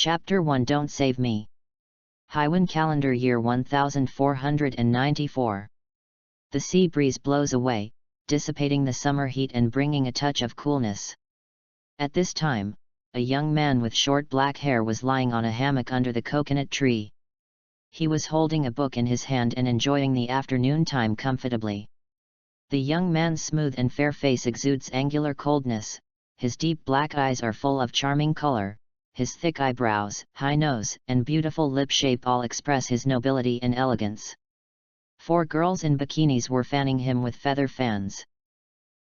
Chapter 1 Don't Save Me. Haiwan calendar year 1494. The sea breeze blows away, dissipating the summer heat and bringing a touch of coolness. At this time, a young man with short black hair was lying on a hammock under the coconut tree. He was holding a book in his hand and enjoying the afternoon time comfortably. The young man's smooth and fair face exudes angular coldness, his deep black eyes are full of charming color, his thick eyebrows, high nose, and beautiful lip shape all express his nobility and elegance. 4 girls in bikinis were fanning him with feather fans.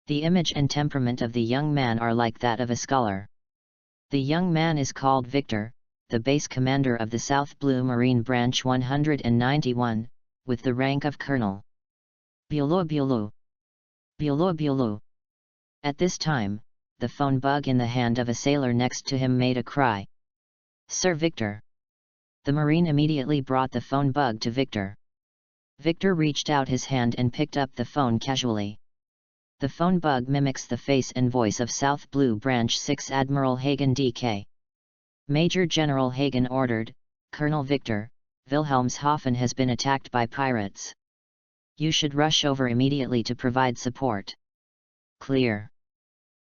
The image and temperament of the young man are like that of a scholar. The young man is called Victor, the base commander of the South Blue Marine Branch 191, with the rank of colonel. Bulu bulu. Bulu bulu. At this time, the phone bug in the hand of a sailor next to him made a cry. "Sir Victor!" The Marine immediately brought the phone bug to Victor. Victor reached out his hand and picked up the phone casually. The phone bug mimics the face and voice of South Blue Branch 6 Admiral Hagen DK. Major General Hagen ordered, "Colonel Victor, Wilhelmshaven has been attacked by pirates. You should rush over immediately to provide support." "Clear."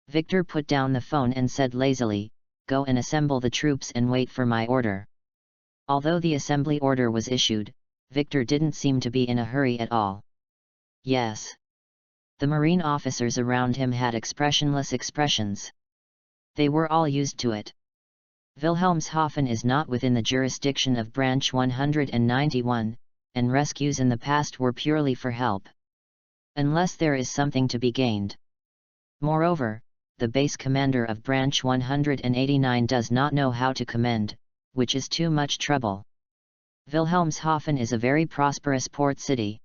Victor put down the phone and said lazily, "Go and assemble the troops and wait for my order." Although the assembly order was issued, Victor didn't seem to be in a hurry at all. "Yes." The Marine officers around him had expressionless expressions. They were all used to it. Wilhelmshaven is not within the jurisdiction of Branch 191, and rescues in the past were purely for help. Unless there is something to be gained. Moreover, the base commander of Branch 189 does not know how to command, which is too much trouble. Wilhelmshaven is a very prosperous port city.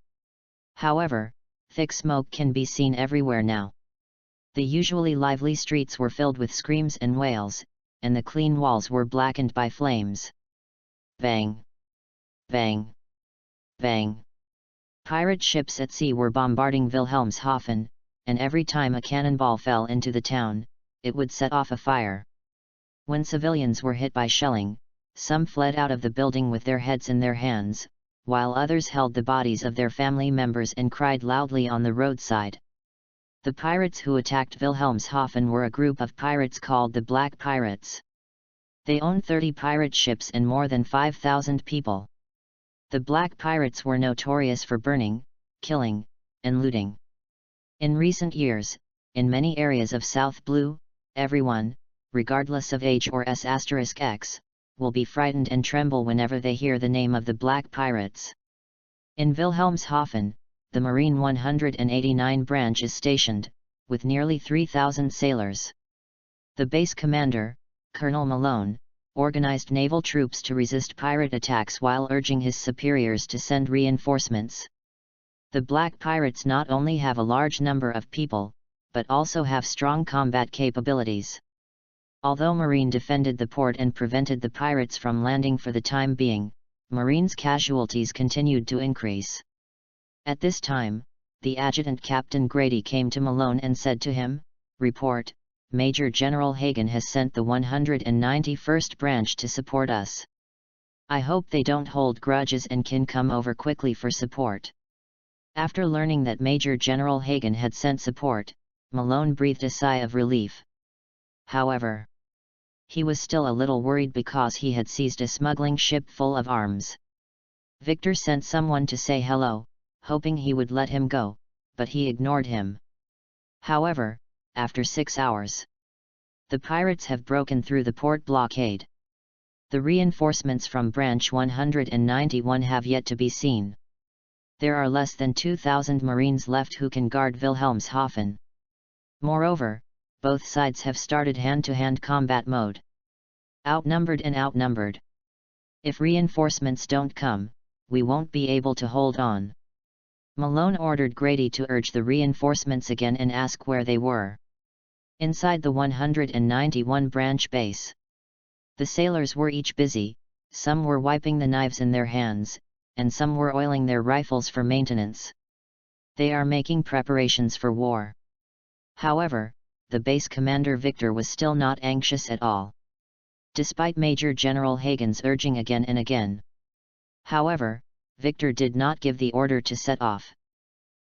However, thick smoke can be seen everywhere now. The usually lively streets were filled with screams and wails, and the clean walls were blackened by flames. Bang! Bang! Bang! Pirate ships at sea were bombarding Wilhelmshaven, and every time a cannonball fell into the town, it would set off a fire. When civilians were hit by shelling, some fled out of the building with their heads in their hands, while others held the bodies of their family members and cried loudly on the roadside. The pirates who attacked Wilhelmshaven were a group of pirates called the Black Pirates. They owned 30 pirate ships and more than 5,000 people. The Black Pirates were notorious for burning, killing, and looting. In recent years, in many areas of South Blue, everyone, regardless of age or *X, will be frightened and tremble whenever they hear the name of the Black Pirates. In Wilhelmshaven, the Marine 189 branch is stationed, with nearly 3,000 sailors. The base commander, Colonel Malone, organized naval troops to resist pirate attacks while urging his superiors to send reinforcements. The Black Pirates not only have a large number of people, but also have strong combat capabilities. Although Marine defended the port and prevented the pirates from landing for the time being, Marine's casualties continued to increase. At this time, the adjutant Captain Grady came to Malone and said to him, "Report, Major General Hagen has sent the 191st Branch to support us. I hope they don't hold grudges and can come over quickly for support." After learning that Major General Hagen had sent support, Malone breathed a sigh of relief. However, he was still a little worried because he had seized a smuggling ship full of arms. Victor sent someone to say hello, hoping he would let him go, but he ignored him. However, after 6 hours, the pirates have broken through the port blockade. The reinforcements from Branch 191 have yet to be seen. There are less than 2,000 Marines left who can guard Wilhelmshaven. Moreover, both sides have started hand-to-hand combat mode. Outnumbered and outnumbered. If reinforcements don't come, we won't be able to hold on. Malone ordered Grady to urge the reinforcements again and ask where they were. Inside the 191 branch base. The sailors were each busy, some were wiping the knives in their hands, and some were oiling their rifles for maintenance. They are making preparations for war. However, the base commander Victor was still not anxious at all. despite Major General Hagen's urging again and again. However, Victor did not give the order to set off.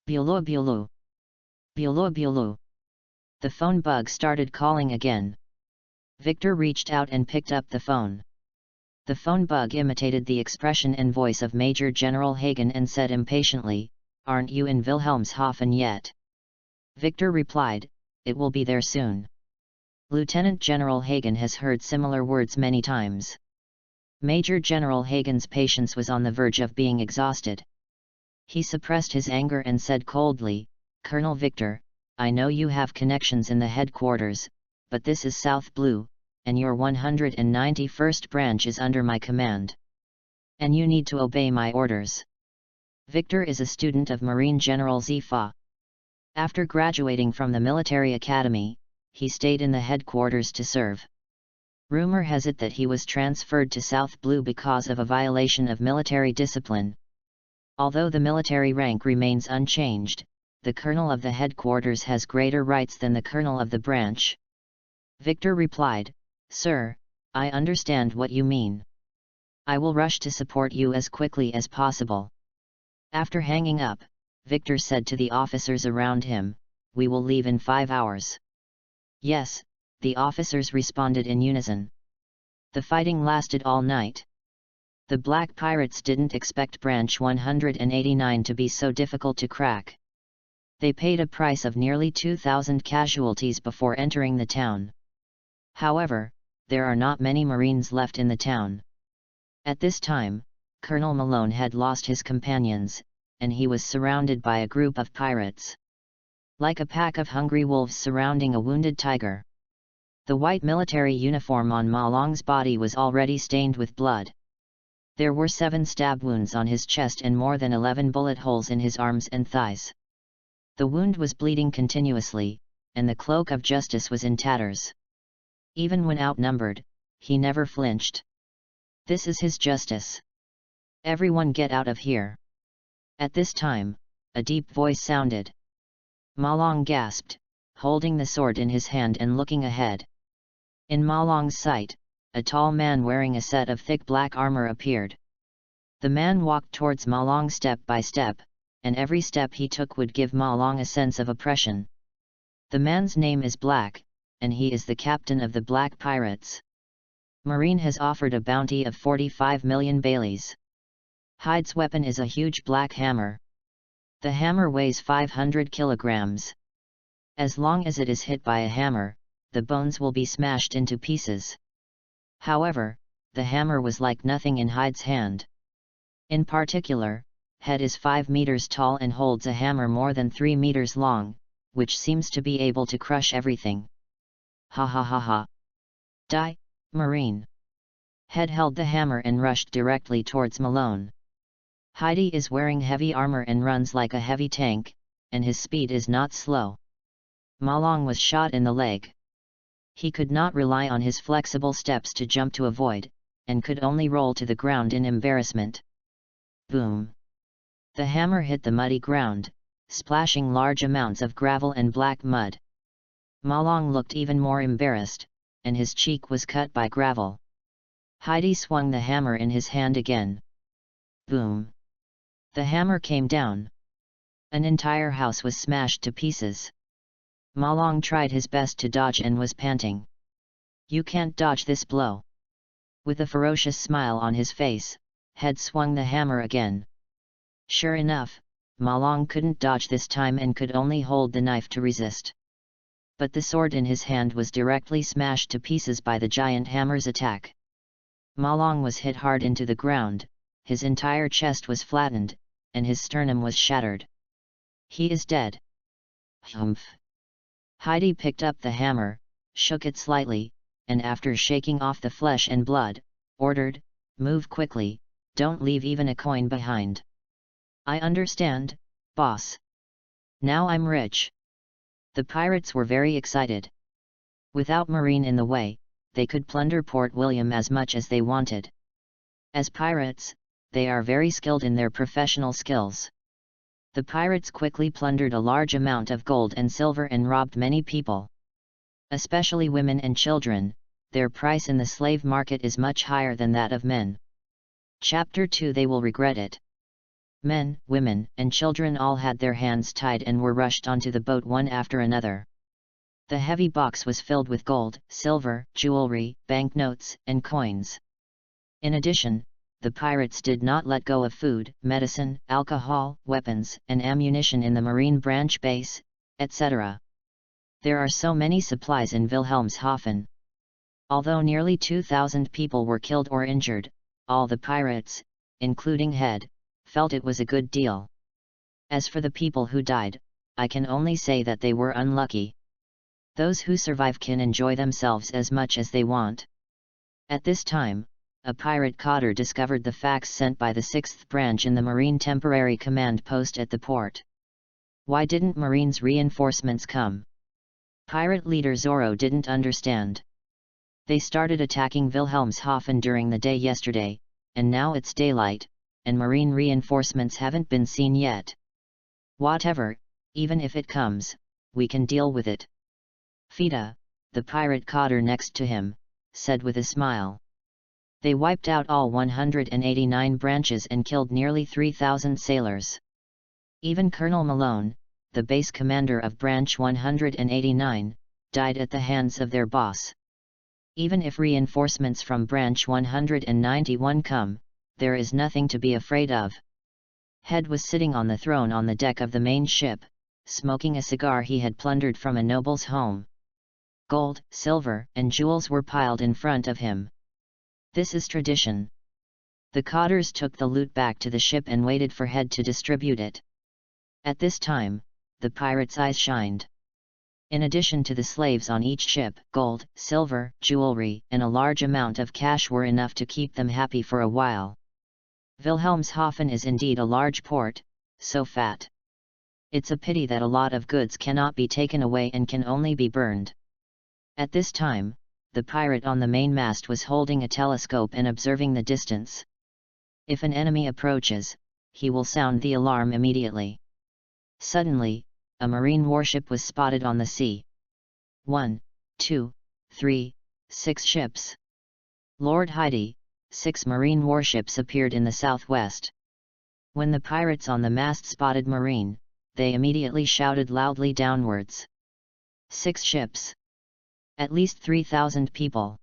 Bulu bulu. Bulu bulu. The phone bug started calling again. Victor reached out and picked up the phone. The phone bug imitated the expression and voice of Major General Hagen and said impatiently, "Aren't you in Wilhelmshaven yet?" Victor replied, "It will be there soon." Lieutenant General Hagen has heard similar words many times. Major General Hagen's patience was on the verge of being exhausted. He suppressed his anger and said coldly, "Colonel Victor, I know you have connections in the headquarters, but this is South Blue, and your 191st branch is under my command. And you need to obey my orders." Victor is a student of Marine General Zifa. After graduating from the military academy, he stayed in the headquarters to serve. Rumor has it that he was transferred to South Blue because of a violation of military discipline. Although the military rank remains unchanged, the colonel of the headquarters has greater rights than the colonel of the branch. Victor replied, "Sir, I understand what you mean. I will rush to support you as quickly as possible." After hanging up, Victor said to the officers around him, "We will leave in 5 hours." "Yes," the officers responded in unison. The fighting lasted all night. The Black Pirates didn't expect Branch 189 to be so difficult to crack. They paid a price of nearly 2,000 casualties before entering the town. However, there are not many Marines left in the town. At this time, Colonel Malone had lost his companions, and he was surrounded by a group of pirates. Like a pack of hungry wolves surrounding a wounded tiger. The white military uniform on Ma Long's body was already stained with blood. There were 7 stab wounds on his chest and more than 11 bullet holes in his arms and thighs. The wound was bleeding continuously, and the cloak of justice was in tatters. Even when outnumbered, he never flinched. "This is his justice. Everyone get out of here." At this time, a deep voice sounded. Ma Long gasped, holding the sword in his hand and looking ahead. In Ma Long's sight, a tall man wearing a set of thick black armor appeared. The man walked towards Ma Long step by step, and every step he took would give Ma Long a sense of oppression. The man's name is Black, and he is the captain of the Black Pirates. Marine has offered a bounty of 45 million Baileys. Hyde's weapon is a huge black hammer. The hammer weighs 500 kilograms. As long as it is hit by a hammer, the bones will be smashed into pieces. However, the hammer was like nothing in Hyde's hand. In particular, Head is 5 meters tall and holds a hammer more than 3 meters long, which seems to be able to crush everything. Ha ha ha ha. Die, Marine. Head held the hammer and rushed directly towards Malone. Heidi is wearing heavy armor and runs like a heavy tank, and his speed is not slow. Ma Long was shot in the leg. He could not rely on his flexible steps to jump to avoid, and could only roll to the ground in embarrassment. Boom! The hammer hit the muddy ground, splashing large amounts of gravel and black mud. Ma Long looked even more embarrassed, and his cheek was cut by gravel. Heidi swung the hammer in his hand again. Boom! The hammer came down. An entire house was smashed to pieces. Ma Long tried his best to dodge and was panting. "You can't dodge this blow." With a ferocious smile on his face, Head swung the hammer again. Sure enough, Ma Long couldn't dodge this time and could only hold the knife to resist. But the sword in his hand was directly smashed to pieces by the giant hammer's attack. Ma Long was hit hard into the ground, his entire chest was flattened, and his sternum was shattered. "He is dead." Humph! Heidi picked up the hammer, shook it slightly, and after shaking off the flesh and blood, ordered, "Move quickly, don't leave even a coin behind." "I understand, boss. Now I'm rich." The pirates were very excited. Without Marine in the way, they could plunder Port William as much as they wanted. As pirates, they are very skilled in their professional skills. The pirates quickly plundered a large amount of gold and silver and robbed many people. Especially women and children, their price in the slave market is much higher than that of men. Chapter 2 They will regret it. Men, women, and children all had their hands tied and were rushed onto the boat one after another. The heavy box was filled with gold, silver, jewelry, banknotes, and coins. In addition, the pirates did not let go of food, medicine, alcohol, weapons, and ammunition in the Marine branch base, etc. There are so many supplies in Wilhelmshaven. Although nearly 2,000 people were killed or injured, all the pirates, including Head, felt it was a good deal. As for the people who died, I can only say that they were unlucky. Those who survive can enjoy themselves as much as they want. At this time, a pirate cotter discovered the facts sent by the 6th branch in the Marine Temporary Command Post at the port. Why didn't Marines' reinforcements come? Pirate leader Zorro didn't understand. They started attacking Wilhelmshaven during the day yesterday, and now it's daylight, and Marine reinforcements haven't been seen yet. Whatever, even if it comes, we can deal with it. Fida, the pirate cotter next to him, said with a smile. They wiped out all 189 branches and killed nearly 3,000 sailors. Even Colonel Malone, the base commander of Branch 189, died at the hands of their boss. Even if reinforcements from Branch 191 come, there is nothing to be afraid of. Head was sitting on the throne on the deck of the main ship, smoking a cigar he had plundered from a noble's home. Gold, silver, and jewels were piled in front of him. This is tradition. The cotters took the loot back to the ship and waited for Head to distribute it. At this time, the pirates' eyes shined. In addition to the slaves on each ship, gold, silver, jewelry, and a large amount of cash were enough to keep them happy for a while. Wilhelmshaven is indeed a large port, so fat. It's a pity that a lot of goods cannot be taken away and can only be burned. At this time, the pirate on the mainmast was holding a telescope and observing the distance. If an enemy approaches, he will sound the alarm immediately. Suddenly, a marine warship was spotted on the sea. 1, 2, 3, 6 ships. Lord Heidi, 6 marine warships appeared in the southwest. When the pirates on the mast spotted marine, they immediately shouted loudly downwards. 6 ships. At least 3,000 people.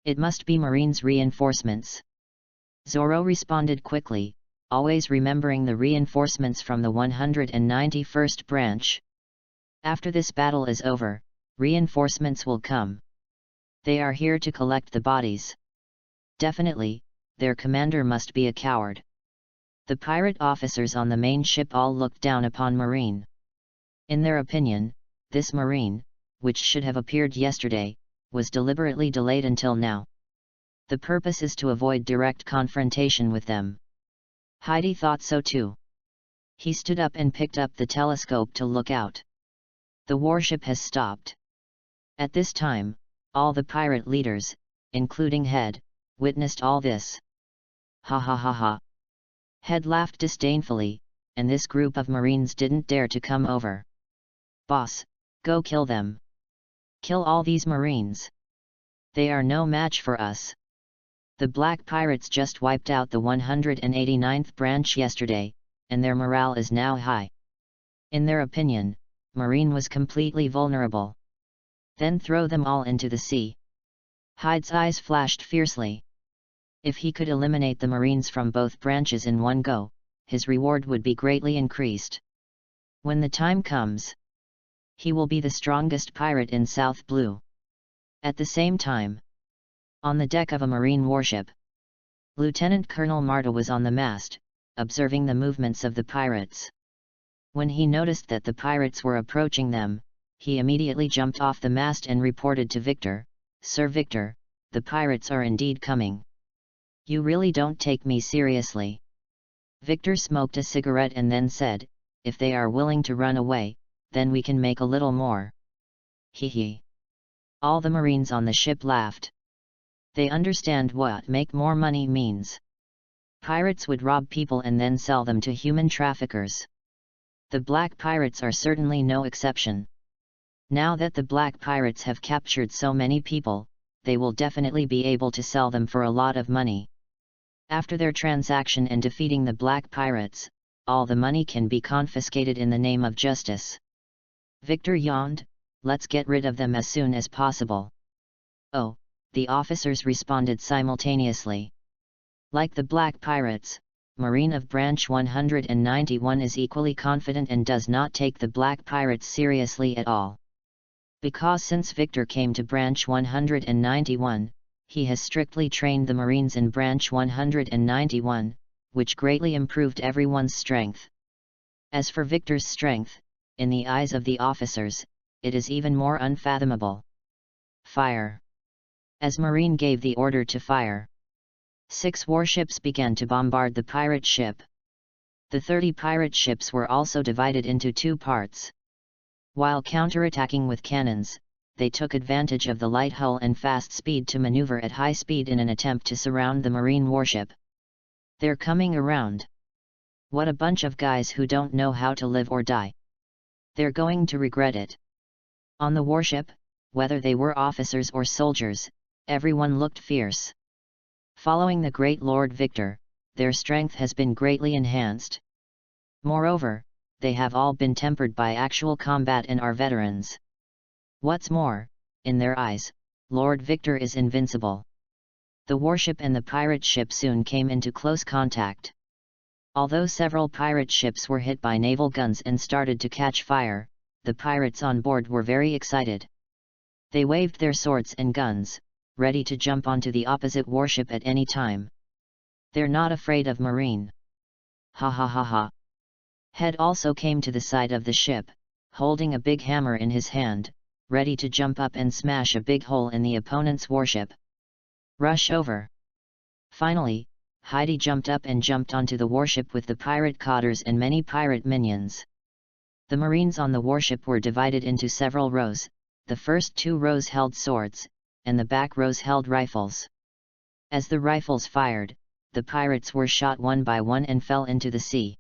It must be Marines' reinforcements. Zorro responded quickly, always remembering the reinforcements from the 191st branch. After this battle is over, reinforcements will come. They are here to collect the bodies. Definitely, their commander must be a coward. The pirate officers on the main ship all looked down upon Marine. In their opinion, this Marine, which should have appeared yesterday, was deliberately delayed until now. The purpose is to avoid direct confrontation with them. Heidi thought so too. He stood up and picked up the telescope to look out. The warship has stopped. At this time, all the pirate leaders, including Head, witnessed all this. Ha ha ha ha. Head laughed disdainfully, and this group of Marines didn't dare to come over. Boss, go kill them. Kill all these Marines. They are no match for us. The black pirates just wiped out the 189th branch yesterday, and their morale is now high. In their opinion, Marine was completely vulnerable. Then throw them all into the sea. Hyde's eyes flashed fiercely. If he could eliminate the Marines from both branches in one go, his reward would be greatly increased. When the time comes, he will be the strongest pirate in South Blue. At the same time, on the deck of a marine warship, Lieutenant Colonel Marta was on the mast, observing the movements of the pirates. When he noticed that the pirates were approaching them, he immediately jumped off the mast and reported to Victor, "Sir Victor, the pirates are indeed coming. You really don't take me seriously." Victor smoked a cigarette and then said, "If they are willing to run away, then we can make a little more." Hee hee. All the Marines on the ship laughed. They understand what make more money means. Pirates would rob people and then sell them to human traffickers. The black pirates are certainly no exception. Now that the black pirates have captured so many people, they will definitely be able to sell them for a lot of money. After their transaction and defeating the black pirates, all the money can be confiscated in the name of justice. Victor yawned, let's get rid of them as soon as possible. Oh, the officers responded simultaneously. Like the black pirates, Marine of Branch 191 is equally confident and does not take the black pirates seriously at all. Because since Victor came to Branch 191, he has strictly trained the Marines in Branch 191, which greatly improved everyone's strength. As for Victor's strength, in the eyes of the officers, it is even more unfathomable. Fire! As Marine gave the order to fire, 6 warships began to bombard the pirate ship. The 30 pirate ships were also divided into 2 parts. While counterattacking with cannons, they took advantage of the light hull and fast speed to maneuver at high speed in an attempt to surround the Marine warship. They're coming around. What a bunch of guys who don't know how to live or die. They're going to regret it. On the warship, whether they were officers or soldiers, everyone looked fierce. Following the great Lord Victor, their strength has been greatly enhanced. Moreover, they have all been tempered by actual combat and are veterans. What's more, in their eyes, Lord Victor is invincible. The warship and the pirate ship soon came into close contact. Although several pirate ships were hit by naval guns and started to catch fire, the pirates on board were very excited. They waved their swords and guns, ready to jump onto the opposite warship at any time. They're not afraid of Marine. Ha ha ha ha. Head also came to the side of the ship, holding a big hammer in his hand, ready to jump up and smash a big hole in the opponent's warship. Rush over. Finally, Heidi jumped up and jumped onto the warship with the pirate cotters and many pirate minions. The Marines on the warship were divided into several rows. The first 2 rows held swords, and the back rows held rifles. As the rifles fired, the pirates were shot one by one and fell into the sea.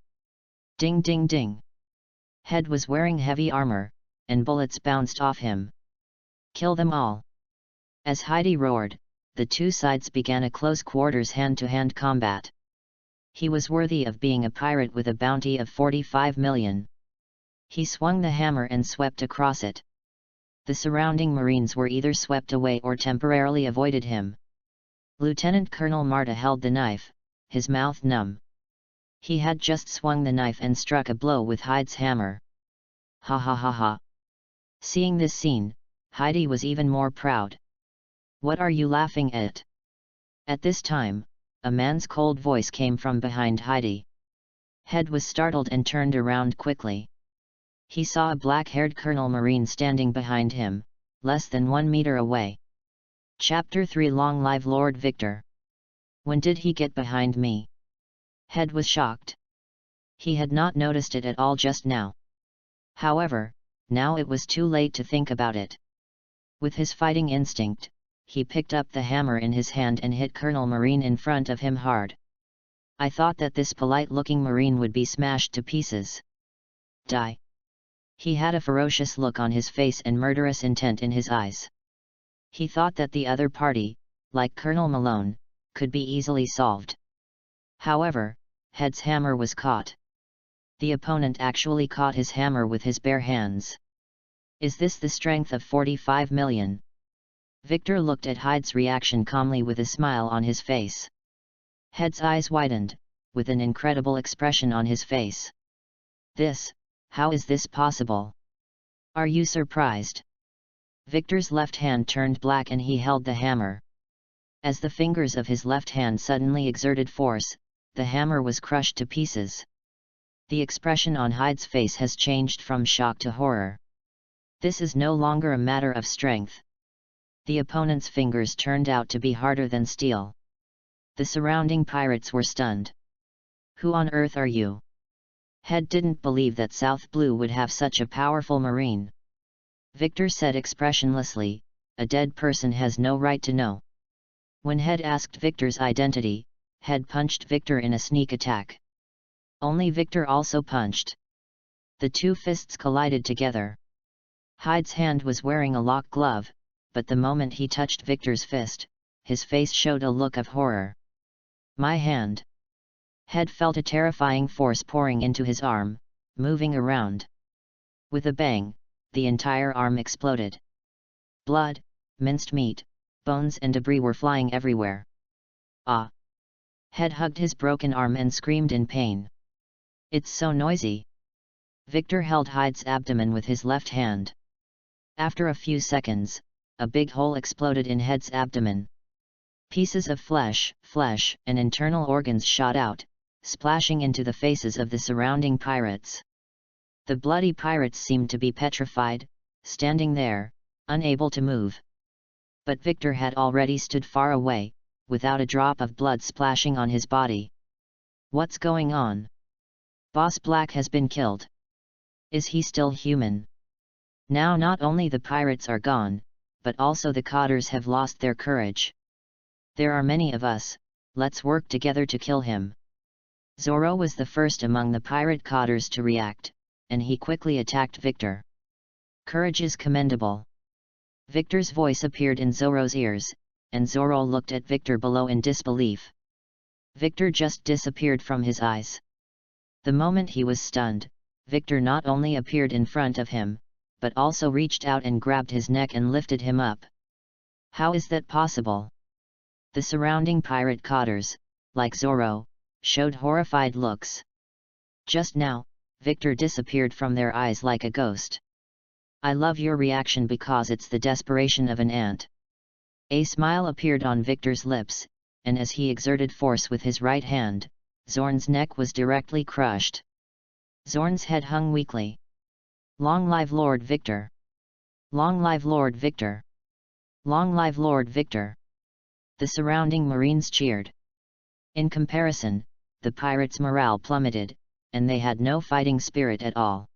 Ding ding ding. Head was wearing heavy armor, and bullets bounced off him. Kill them all. As Heidi roared, the 2 sides began a close quarters hand-to-hand combat. He was worthy of being a pirate with a bounty of 45 million. He swung the hammer and swept across it. The surrounding Marines were either swept away or temporarily avoided him. Lieutenant Colonel Marta held the knife, his mouth numb. He had just swung the knife and struck a blow with Hyde's hammer. Ha ha ha ha. Seeing this scene, Heidi was even more proud. What are you laughing at? At this time, a man's cold voice came from behind Heidi. Head was startled and turned around quickly. He saw a black-haired Colonel Marine standing behind him, less than 1 meter away. Chapter 3 Long Live Lord Victor. When did he get behind me? Head was shocked. He had not noticed it at all just now. However, now it was too late to think about it. With his fighting instinct, he picked up the hammer in his hand and hit Colonel Marine in front of him hard. I thought that this polite-looking Marine would be smashed to pieces. Die. He had a ferocious look on his face and murderous intent in his eyes. He thought that the other party, like Colonel Malone, could be easily solved. However, Head's hammer was caught. The opponent actually caught his hammer with his bare hands. Is this the strength of 45 million? Victor looked at Hyde's reaction calmly with a smile on his face. Head's eyes widened, with an incredible expression on his face. How is this possible? Are you surprised? Victor's left hand turned black and he held the hammer. As the fingers of his left hand suddenly exerted force, the hammer was crushed to pieces. The expression on Hyde's face has changed from shock to horror. This is no longer a matter of strength. The opponent's fingers turned out to be harder than steel. The surrounding pirates were stunned. Who on earth are you? Head didn't believe that South Blue would have such a powerful Marine. Victor said expressionlessly, a dead person has no right to know. When Head asked Victor's identity, Head punched Victor in a sneak attack. Only Victor also punched. The 2 fists collided together. Hyde's hand was wearing a lock glove, but the moment he touched Victor's fist, his face showed a look of horror. My hand. Head felt a terrifying force pouring into his arm, moving around. With a bang, the entire arm exploded. Blood, minced meat, bones and debris were flying everywhere. Ah! Head hugged his broken arm and screamed in pain. It's so noisy. Victor held Hyde's abdomen with his left hand. After a few seconds, a big hole exploded in Head's abdomen. Pieces of flesh, and internal organs shot out, splashing into the faces of the surrounding pirates. The bloody pirates seemed to be petrified, standing there, unable to move. But Victor had already stood far away, without a drop of blood splashing on his body. What's going on? Boss Black has been killed. Is he still human? Now not only the pirates are gone, but also the cotters have lost their courage. There are many of us, let's work together to kill him. Zoro was the first among the pirate cotters to react, and he quickly attacked Victor. Courage is commendable. Victor's voice appeared in Zoro's ears, and Zoro looked at Victor below in disbelief. Victor just disappeared from his eyes. The moment he was stunned, Victor not only appeared in front of him, but also reached out and grabbed his neck and lifted him up. How is that possible? The surrounding pirate cotters, like Zoro, showed horrified looks. Just now, Victor disappeared from their eyes like a ghost. I love your reaction because it's the desperation of an ant. A smile appeared on Victor's lips, and as he exerted force with his right hand, Zorn's neck was directly crushed. Zorn's head hung weakly. Long live Lord Victor! Long live Lord Victor! Long live Lord Victor! The surrounding Marines cheered. In comparison, the pirates' morale plummeted, and they had no fighting spirit at all.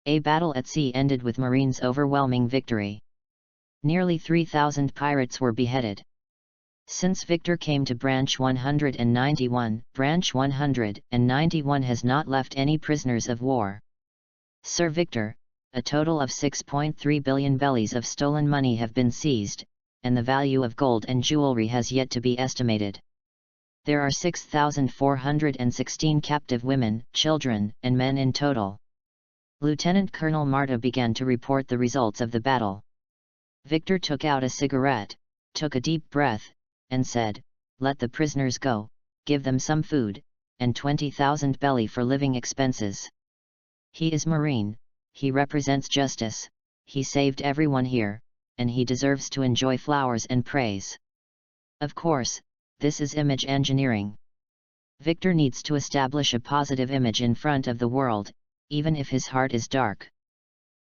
A battle at sea ended with Marines' overwhelming victory. Nearly 3,000 pirates were beheaded. Since Victor came to Branch 191, Branch 191 has not left any prisoners of war. Sir Victor, a total of 6.3 billion bellies of stolen money have been seized, and the value of gold and jewelry has yet to be estimated. There are 6,416 captive women, children, and men in total. Lieutenant Colonel Marta began to report the results of the battle. Victor took out a cigarette, took a deep breath, and said, "Let the prisoners go, give them some food, and 20,000 belly for living expenses. He is Marine, he represents justice, he saved everyone here, and he deserves to enjoy flowers and praise." Of course, this is image engineering. Victor needs to establish a positive image in front of the world, even if his heart is dark.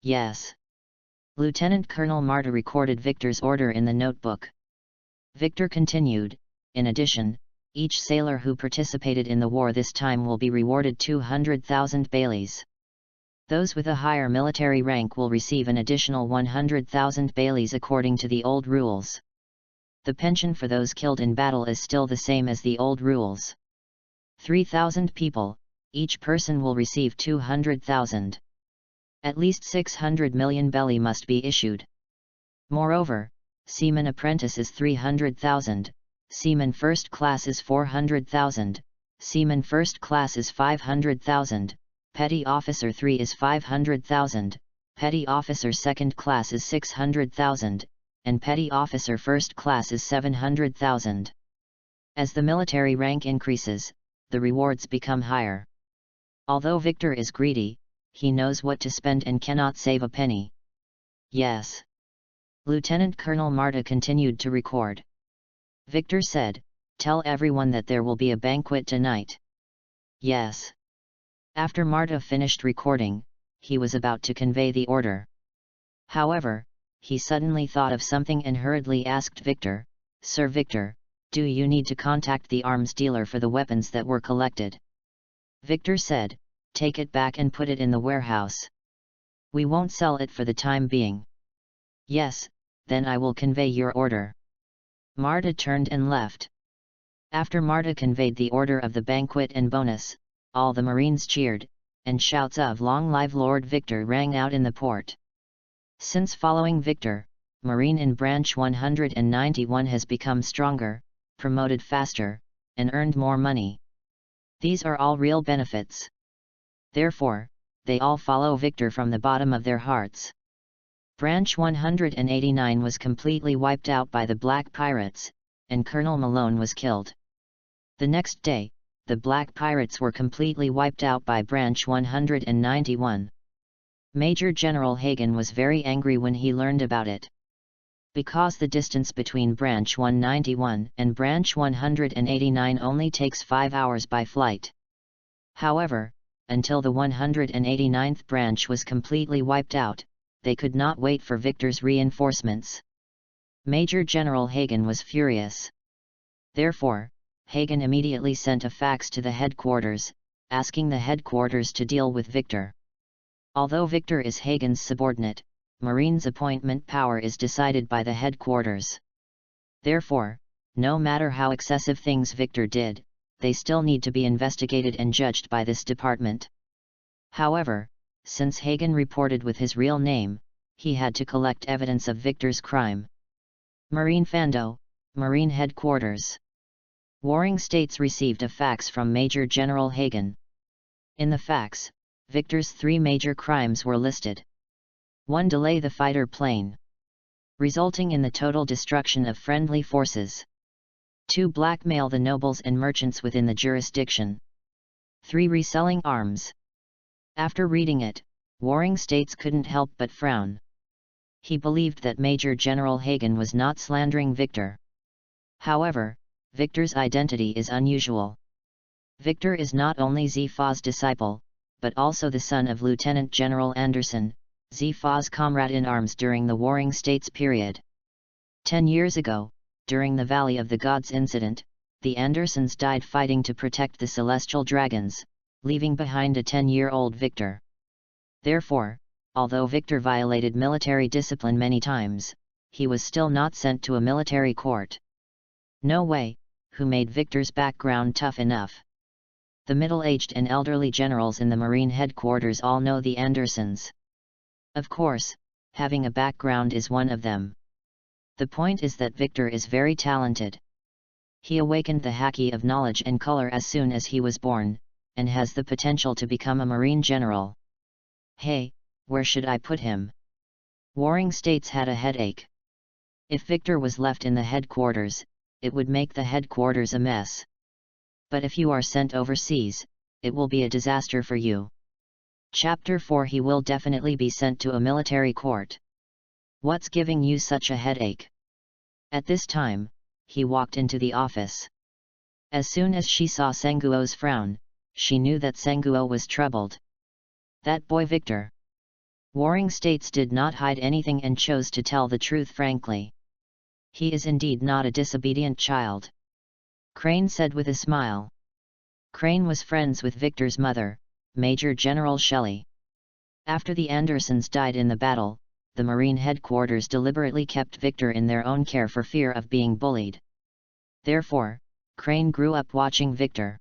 Yes. Lieutenant Colonel Marta recorded Victor's order in the notebook. Victor continued, "In addition, each sailor who participated in the war this time will be rewarded 200,000 baileys. Those with a higher military rank will receive an additional 100,000 baileys according to the old rules. The pension for those killed in battle is still the same as the old rules. 3,000 people, each person will receive 200,000. At least 600 million belly must be issued. Moreover, Seaman Apprentice is 300,000, Seaman First Class is 400,000, Seaman First Class is 500,000, Petty Officer 3 is 500,000, Petty Officer Second Class is 600,000, and Petty Officer First Class is 700,000. As the military rank increases, the rewards become higher. Although Victor is greedy, he knows what to spend and cannot save a penny. Yes. Lieutenant Colonel Marta continued to record. Victor said, "Tell everyone that there will be a banquet tonight." Yes. After Marta finished recording, he was about to convey the order. However, he suddenly thought of something and hurriedly asked Victor, "Sir Victor, do you need to contact the arms dealer for the weapons that were collected?" Victor said, "Take it back and put it in the warehouse. We won't sell it for the time being." "Yes, then I will convey your order." Marta turned and left. After Marta conveyed the order of the banquet and bonus, all the Marines cheered, and shouts of "Long live Lord Victor" rang out in the port. Since following Victor, Marine in branch 191 has become stronger, promoted faster, and earned more money. These are all real benefits. Therefore, they all follow Victor from the bottom of their hearts. Branch 189 was completely wiped out by the Black Pirates, and Colonel Malone was killed. The next day, the Black Pirates were completely wiped out by Branch 191. Major General Hagen was very angry when he learned about it. Because the distance between Branch 191 and Branch 189 only takes 5 hours by flight. However, until the 189th branch was completely wiped out, they could not wait for Victor's reinforcements. Major General Hagen was furious. Therefore, Hagen immediately sent a fax to the headquarters, asking the headquarters to deal with Victor. Although Victor is Hagen's subordinate, Marine's appointment power is decided by the headquarters. Therefore, no matter how excessive things Victor did, they still need to be investigated and judged by this department. However, since Hagen reported with his real name, he had to collect evidence of Victor's crime. Marine Fando, Marine Headquarters. Warring States received a fax from Major General Hagen. In the fax, Victor's 3 major crimes were listed. 1. Delay the fighter plane, resulting in the total destruction of friendly forces. 2. Blackmail the nobles and merchants within the jurisdiction. 3. Reselling arms. After reading it, Warring States couldn't help but frown. He believed that Major General Hagen was not slandering Victor. However, Victor's identity is unusual. Victor is not only Zifa's disciple, but also the son of Lieutenant General Anderson, Zifa's comrade in arms during the Warring States period. 10 years ago, during the Valley of the Gods incident, the Andersons died fighting to protect the Celestial Dragons, leaving behind a 10-year-old Victor. Therefore, although Victor violated military discipline many times, he was still not sent to a military court. No way, who made Victor's background tough enough? The middle-aged and elderly generals in the Marine headquarters all know the Andersons. Of course, having a background is one of them. The point is that Victor is very talented. He awakened the haki of knowledge and color as soon as he was born, and has the potential to become a Marine general. Hey, where should I put him? Warring States had a headache. If Victor was left in the headquarters, it would make the headquarters a mess. But if you are sent overseas, it will be a disaster for you. Chapter 4. He will definitely be sent to a military court. What's giving you such a headache? At this time, he walked into the office. As soon as she saw Senguo's frown, she knew that Senguo was troubled. That boy Victor. Warring States did not hide anything and chose to tell the truth frankly. He is indeed not a disobedient child. Crane said with a smile. Crane was friends with Victor's mother, Major General Shelley. After the Andersons died in the battle, the Marine headquarters deliberately kept Victor in their own care for fear of being bullied. Therefore, Crane grew up watching Victor.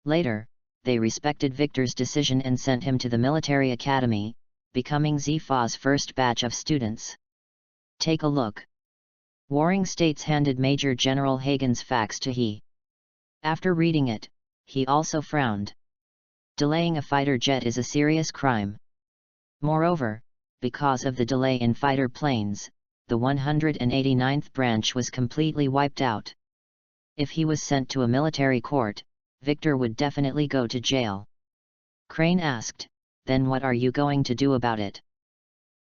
Later, they respected Victor's decision and sent him to the military academy, becoming Zifa's first batch of students. Take a look. Warring States handed Major General Hagen's fax to he. After reading it, he also frowned. Delaying a fighter jet is a serious crime. Moreover, because of the delay in fighter planes, the 189th branch was completely wiped out. If he was sent to a military court, Victor would definitely go to jail. Crane asked, "Then what are you going to do about it?"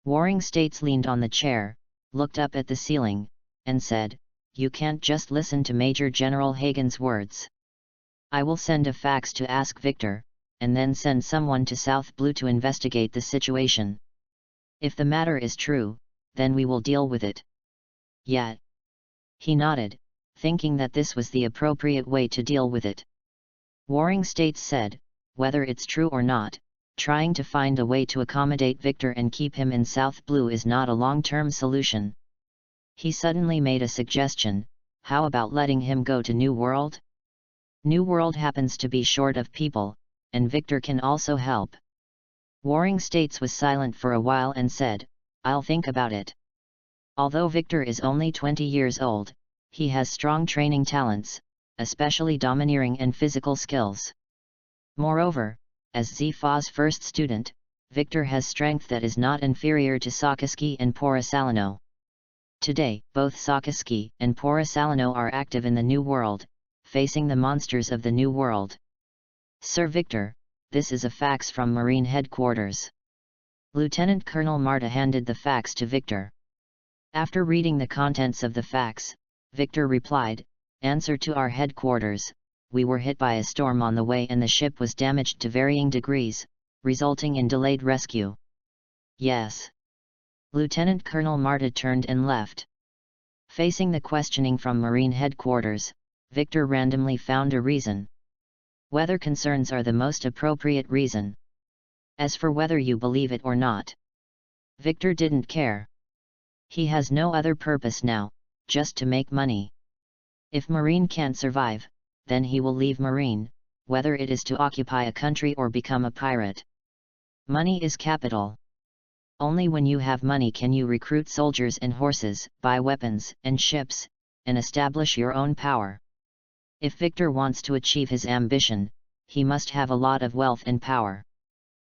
Warring States leaned on the chair, looked up at the ceiling, and said, "You can't just listen to Major General Hagen's words. I will send a fax to ask Victor, and then send someone to South Blue to investigate the situation. If the matter is true, then we will deal with it." "Yeah." He nodded, thinking that this was the appropriate way to deal with it. Warring States said, "Whether it's true or not, trying to find a way to accommodate Victor and keep him in South Blue is not a long-term solution." He suddenly made a suggestion, "How about letting him go to New World? New World happens to be short of people, and Victor can also help." Warring States was silent for a while and said, "I'll think about it." Although Victor is only 20 years old, he has strong training talents, especially domineering and physical skills. Moreover, as Zifa's first student, Victor has strength that is not inferior to Sakaski and Porisalino. Today, both Sakaski and Porisalino are active in the New World, facing the monsters of the New World. Sir Victor, this is a fax from Marine Headquarters. Lieutenant Colonel Marta handed the fax to Victor. After reading the contents of the fax, Victor replied, "Answer to our headquarters, we were hit by a storm on the way and the ship was damaged to varying degrees, resulting in delayed rescue." Yes. Lieutenant Colonel Marta turned and left. Facing the questioning from Marine Headquarters, Victor randomly found a reason. Weather concerns are the most appropriate reason. As for whether you believe it or not, Victor didn't care. He has no other purpose now, just to make money. If Marine can't survive, then he will leave Marine, whether it is to occupy a country or become a pirate. Money is capital. Only when you have money can you recruit soldiers and horses, buy weapons and ships, and establish your own power. If Victor wants to achieve his ambition, he must have a lot of wealth and power.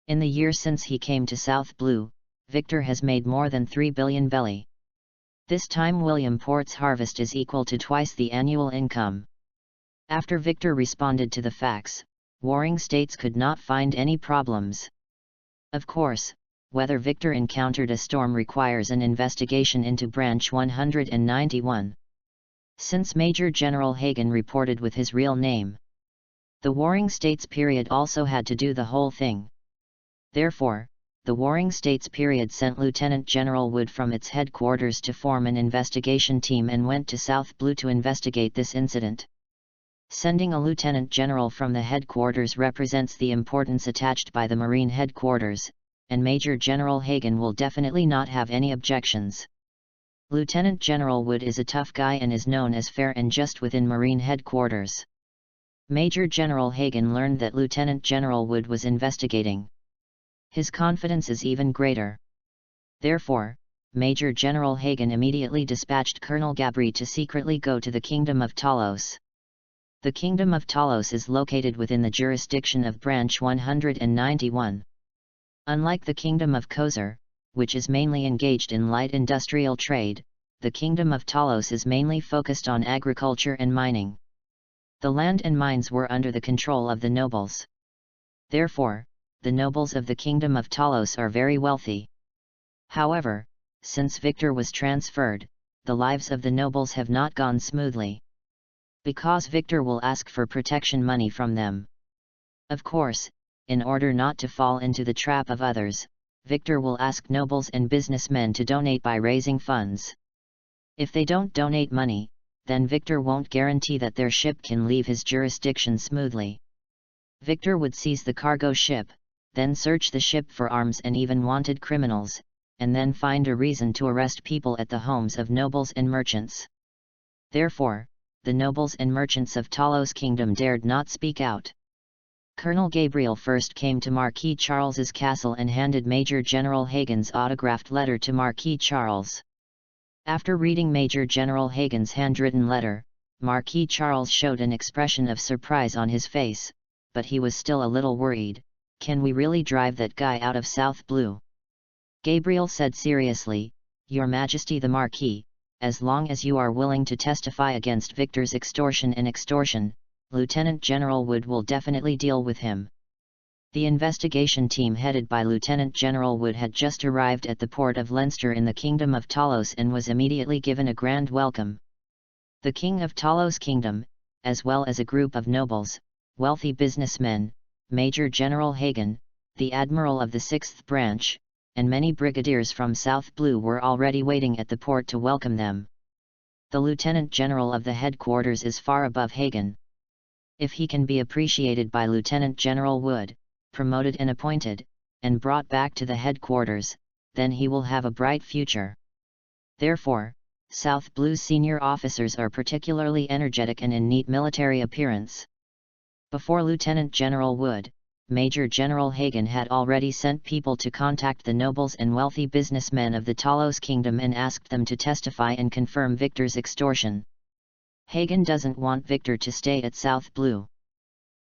In the year since he came to South Blue, Victor has made more than 3 billion belly. This time William Port's harvest is equal to twice the annual income. After Victor responded to the fax, warring states could not find any problems. Of course, whether Victor encountered a storm requires an investigation into Branch 191. Since Major General Hagen reported with his real name, the Warring States period also had to do the whole thing. Therefore, the Warring States period sent Lieutenant General Wood from its headquarters to form an investigation team and went to South Blue to investigate this incident. Sending a Lieutenant General from the headquarters represents the importance attached by the Marine Headquarters, and Major General Hagen will definitely not have any objections. Lieutenant General Wood is a tough guy and is known as fair and just within Marine Headquarters. Major General Hagen learned that Lieutenant General Wood was investigating. His confidence is even greater. Therefore, Major General Hagen immediately dispatched Colonel Gabri to secretly go to the Kingdom of Talos. The Kingdom of Talos is located within the jurisdiction of Branch 191. Unlike the Kingdom of Kozar, which is mainly engaged in light industrial trade, the Kingdom of Talos is mainly focused on agriculture and mining. The land and mines were under the control of the nobles. Therefore, the nobles of the Kingdom of Talos are very wealthy. However, since Victor was transferred, the lives of the nobles have not gone smoothly. Because Victor will ask for protection money from them. Of course, in order not to fall into the trap of others, Victor will ask nobles and businessmen to donate by raising funds. If they don't donate money, then Victor won't guarantee that their ship can leave his jurisdiction smoothly. Victor would seize the cargo ship, then search the ship for arms and even wanted criminals, and then find a reason to arrest people at the homes of nobles and merchants. Therefore, the nobles and merchants of Talos Kingdom dared not speak out. Colonel Gabriel first came to Marquis Charles's castle and handed Major General Hagen's autographed letter to Marquis Charles. After reading Major General Hagen's handwritten letter, Marquis Charles showed an expression of surprise on his face, but he was still a little worried. Can we really drive that guy out of South Blue? Gabriel said seriously, Your Majesty the Marquis, as long as you are willing to testify against Victor's extortion and extortion, Lieutenant General Wood will definitely deal with him. The investigation team headed by Lieutenant General Wood had just arrived at the port of Leinster in the Kingdom of Talos and was immediately given a grand welcome. The King of Talos Kingdom, as well as a group of nobles, wealthy businessmen, Major General Hagen, the Admiral of the 6th Branch, and many brigadiers from South Blue were already waiting at the port to welcome them. The Lieutenant General of the headquarters is far above Hagen. If he can be appreciated by Lieutenant General Wood, promoted and appointed, and brought back to the headquarters, then he will have a bright future. Therefore, South Blue's senior officers are particularly energetic and in neat military appearance. Before Lieutenant General Wood, Major General Hagen had already sent people to contact the nobles and wealthy businessmen of the Talos Kingdom and asked them to testify and confirm Victor's extortion. Hagen doesn't want Victor to stay at South Blue.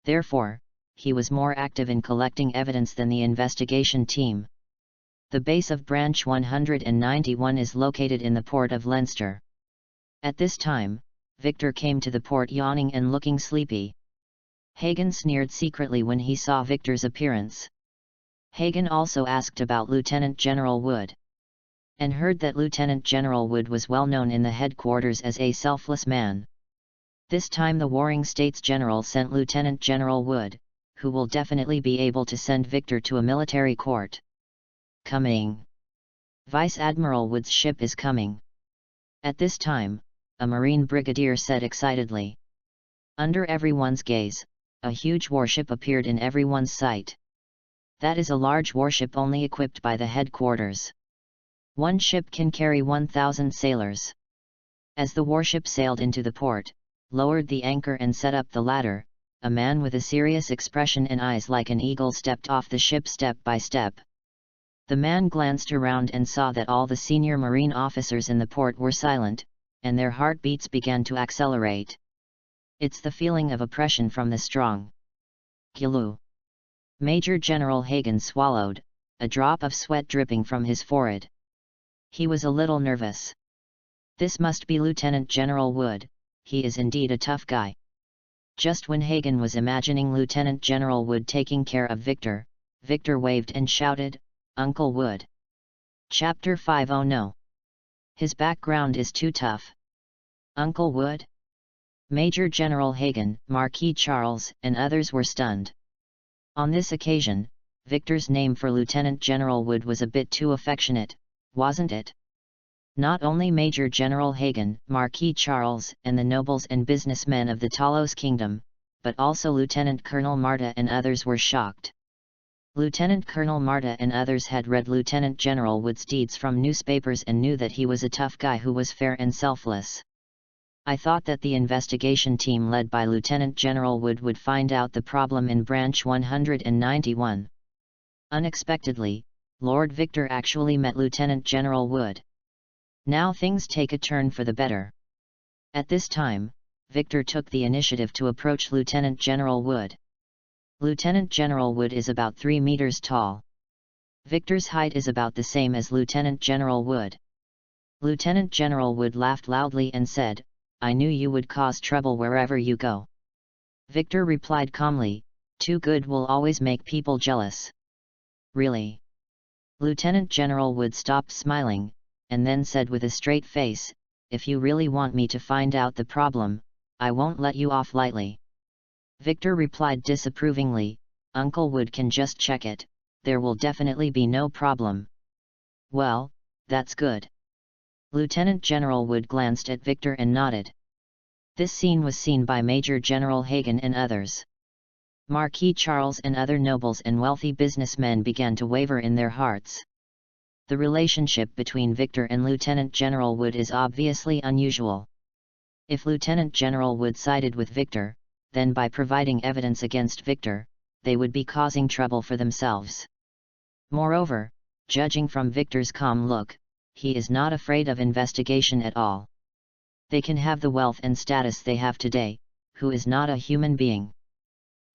Therefore, he was more active in collecting evidence than the investigation team. The base of Branch 191 is located in the port of Leinster. At this time, Victor came to the port yawning and looking sleepy. Hagen sneered secretly when he saw Victor's appearance. Hagen also asked about Lieutenant General Wood, and heard that Lieutenant General Wood was well known in the headquarters as a selfless man. This time the Warring States General sent Lieutenant General Wood, who will definitely be able to send Victor to a military court. Coming. Vice Admiral Wood's ship is coming. At this time, a Marine brigadier said excitedly. Under everyone's gaze, a huge warship appeared in everyone's sight. That is a large warship only equipped by the headquarters. One ship can carry 1,000 sailors. As the warship sailed into the port, lowered the anchor and set up the ladder, a man with a serious expression and eyes like an eagle stepped off the ship step by step. The man glanced around and saw that all the senior Marine officers in the port were silent, and their heartbeats began to accelerate. It's the feeling of oppression from the strong. Gilu. Major General Hagen swallowed, a drop of sweat dripping from his forehead. He was a little nervous. This must be Lieutenant General Wood, he is indeed a tough guy. Just when Hagen was imagining Lieutenant General Wood taking care of Victor, Victor waved and shouted, "Uncle Wood." Chapter 5. Oh no! His background is too tough. Uncle Wood? Major General Hagen, Marquis Charles, and others were stunned. On this occasion, Victor's name for Lieutenant General Wood was a bit too affectionate, wasn't it? Not only Major General Hagen, Marquis Charles, and the nobles and businessmen of the Talos Kingdom, but also Lieutenant Colonel Marta and others were shocked. Lieutenant Colonel Marta and others had read Lieutenant General Wood's deeds from newspapers and knew that he was a tough guy who was fair and selfless. I thought that the investigation team led by Lieutenant General Wood would find out the problem in Branch 191. Unexpectedly, Lord Victor actually met Lieutenant General Wood. Now things take a turn for the better. At this time, Victor took the initiative to approach Lieutenant General Wood. Lieutenant General Wood is about 3 meters tall. Victor's height is about the same as Lieutenant General Wood. Lieutenant General Wood laughed loudly and said, "I knew you would cause trouble wherever you go." Victor replied calmly, "Too good will always make people jealous." Really? Lieutenant General Wood stopped smiling, and then said with a straight face, "If you really want me to find out the problem, I won't let you off lightly." Victor replied disapprovingly, "Uncle Wood can just check it, there will definitely be no problem." "Well, that's good." Lieutenant General Wood glanced at Victor and nodded. This scene was seen by Major General Hagen and others. Marquis Charles and other nobles and wealthy businessmen began to waver in their hearts. The relationship between Victor and Lieutenant General Wood is obviously unusual. If Lieutenant General Wood sided with Victor, then by providing evidence against Victor, they would be causing trouble for themselves. Moreover, judging from Victor's calm look, he is not afraid of investigation at all. They can have the wealth and status they have today, who is not a human being.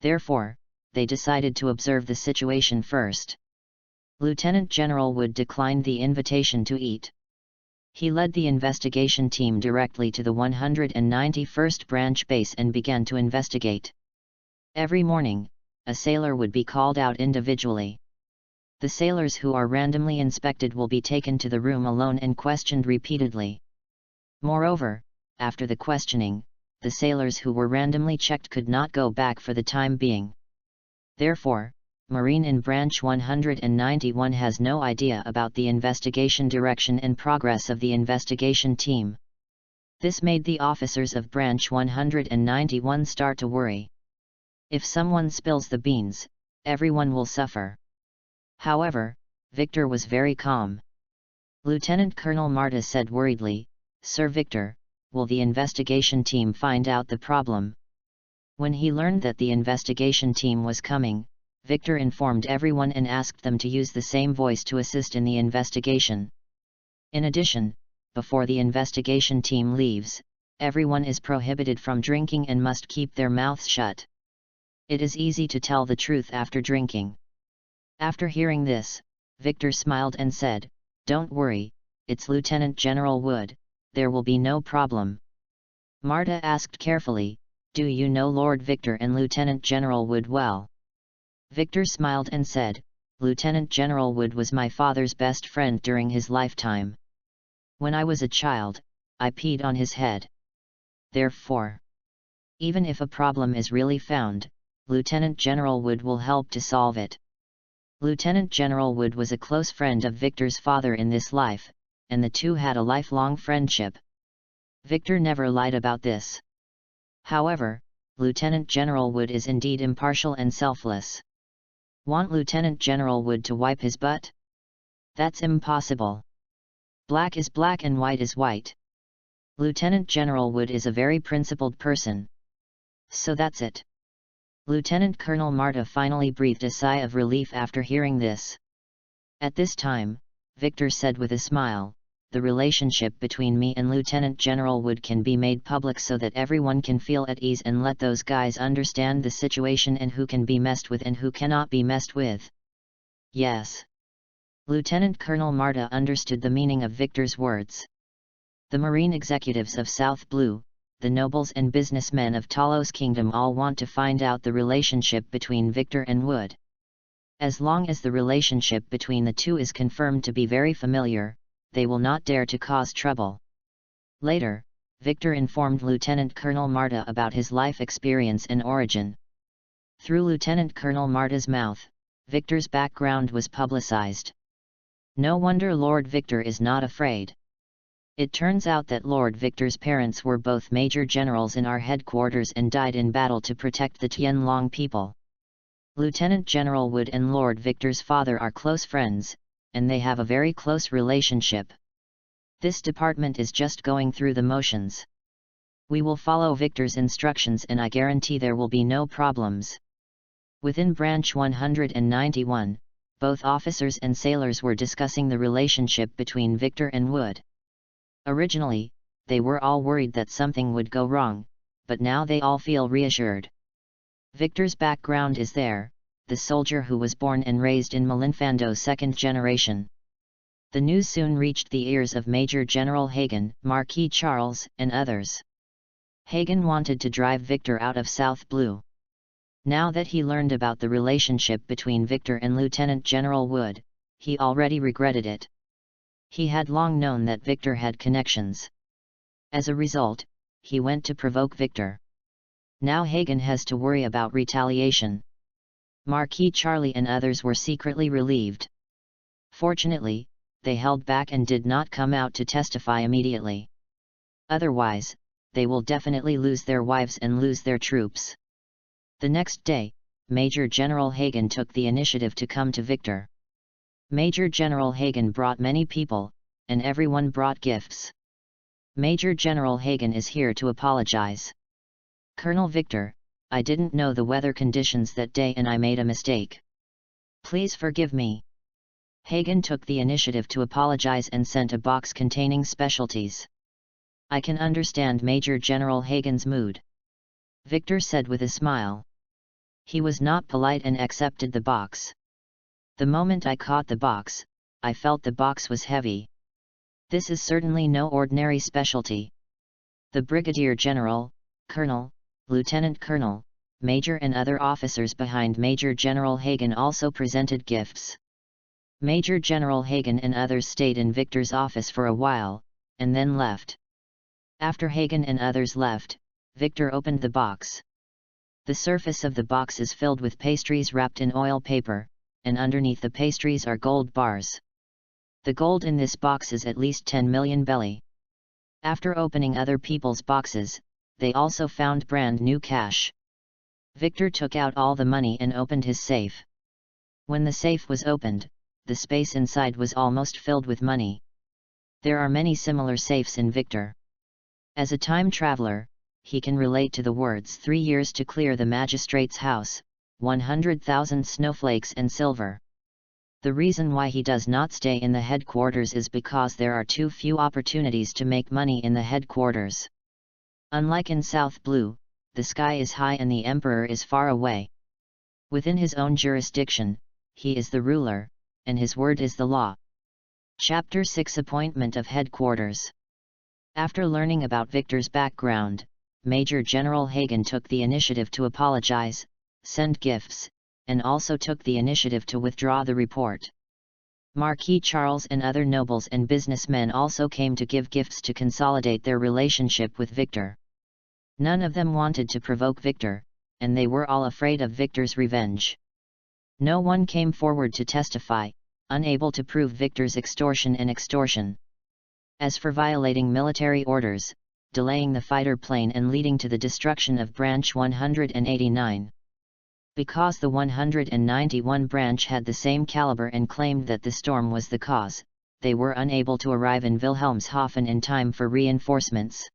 Therefore, they decided to observe the situation first. Lieutenant General Wood declined the invitation to eat. He led the investigation team directly to the 191st branch base and began to investigate. Every morning, a sailor would be called out individually. The sailors who are randomly inspected will be taken to the room alone and questioned repeatedly. Moreover, after the questioning, the sailors who were randomly checked could not go back for the time being. Therefore, Marine in Branch 191 has no idea about the investigation direction and progress of the investigation team. This made the officers of Branch 191 start to worry. If someone spills the beans, everyone will suffer. However, Victor was very calm. Lieutenant Colonel Marta said worriedly, "Sir Victor, will the investigation team find out the problem?" When he learned that the investigation team was coming, Victor informed everyone and asked them to use the same voice to assist in the investigation. In addition, before the investigation team leaves, everyone is prohibited from drinking and must keep their mouths shut. It is easy to tell the truth after drinking. After hearing this, Victor smiled and said, "Don't worry, it's Lieutenant General Wood, there will be no problem." Marta asked carefully, "Do you know Lord Victor and Lieutenant General Wood well?" Victor smiled and said, "Lieutenant General Wood was my father's best friend during his lifetime. When I was a child, I peed on his head. Therefore, even if a problem is really found, Lieutenant General Wood will help to solve it." Lieutenant General Wood was a close friend of Victor's father in this life, and the two had a lifelong friendship. Victor never lied about this. However, Lieutenant General Wood is indeed impartial and selfless. Want Lieutenant General Wood to wipe his butt? That's impossible. Black is black and white is white. Lieutenant General Wood is a very principled person. So that's it. Lieutenant Colonel Marta finally breathed a sigh of relief after hearing this. At this time, Victor said with a smile, "The relationship between me and Lieutenant General Wood can be made public so that everyone can feel at ease and let those guys understand the situation and who can be messed with and who cannot be messed with." Yes. Lieutenant Colonel Marta understood the meaning of Victor's words. The Marine executives of South Blue, the nobles and businessmen of Talos Kingdom all want to find out the relationship between Victor and Wood. As long as the relationship between the two is confirmed to be very familiar, they will not dare to cause trouble. Later, Victor informed Lieutenant Colonel Marta about his life experience and origin. Through Lieutenant Colonel Marta's mouth, Victor's background was publicized. No wonder Lord Victor is not afraid. It turns out that Lord Victor's parents were both major generals in our headquarters and died in battle to protect the Tianlong people. Lieutenant General Wood and Lord Victor's father are close friends, and they have a very close relationship. This department is just going through the motions. We will follow Victor's instructions and I guarantee there will be no problems. Within Branch 191, both officers and sailors were discussing the relationship between Victor and Wood. Originally, they were all worried that something would go wrong, but now they all feel reassured. Victor's background is there, the soldier who was born and raised in Malinfando's second generation. The news soon reached the ears of Major General Hagen, Marquis Charles, and others. Hagen wanted to drive Victor out of South Blue. Now that he learned about the relationship between Victor and Lieutenant General Wood, he already regretted it. He had long known that Victor had connections. As a result, he went to provoke Victor. Now Hagen has to worry about retaliation. Marquis Charlie and others were secretly relieved. Fortunately, they held back and did not come out to testify immediately. Otherwise, they will definitely lose their wives and lose their troops. The next day, Major General Hagen took the initiative to come to Victor. Major General Hagen brought many people, and everyone brought gifts. Major General Hagen is here to apologize. "Colonel Victor, I didn't know the weather conditions that day and I made a mistake. Please forgive me." Hagen took the initiative to apologize and sent a box containing specialties. "I can understand Major General Hagen's mood," Victor said with a smile. He was not polite and accepted the box. "The moment I caught the box, I felt the box was heavy. This is certainly no ordinary specialty." The Brigadier General, Colonel, Lieutenant Colonel, Major and other officers behind Major General Hagen also presented gifts. Major General Hagen and others stayed in Victor's office for a while, and then left. After Hagen and others left, Victor opened the box. The surface of the box is filled with pastries wrapped in oil paper, and underneath the pastries are gold bars. The gold in this box is at least 10 million belly. After opening other people's boxes, they also found brand new cash. Victor took out all the money and opened his safe. When the safe was opened, the space inside was almost filled with money. There are many similar safes in Victor. As a time traveler, he can relate to the words 3 years to clear the magistrate's house, 100,000 snowflakes and silver. The reason why he does not stay in the headquarters is because there are too few opportunities to make money in the headquarters. Unlike in South Blue, the sky is high and the emperor is far away. Within his own jurisdiction, he is the ruler, and his word is the law. Chapter 6 Appointment of Headquarters. After learning about Victor's background, Major General Hagen took the initiative to apologize, send gifts, and also took the initiative to withdraw the report. Marquis Charles and other nobles and businessmen also came to give gifts to consolidate their relationship with Victor. None of them wanted to provoke Victor, and they were all afraid of Victor's revenge. No one came forward to testify, unable to prove Victor's extortion and extortion. As for violating military orders, delaying the fighter plane and leading to the destruction of Branch 189. Because the 191 branch had the same caliber and claimed that the storm was the cause, they were unable to arrive in Wilhelmshaven in time for reinforcements.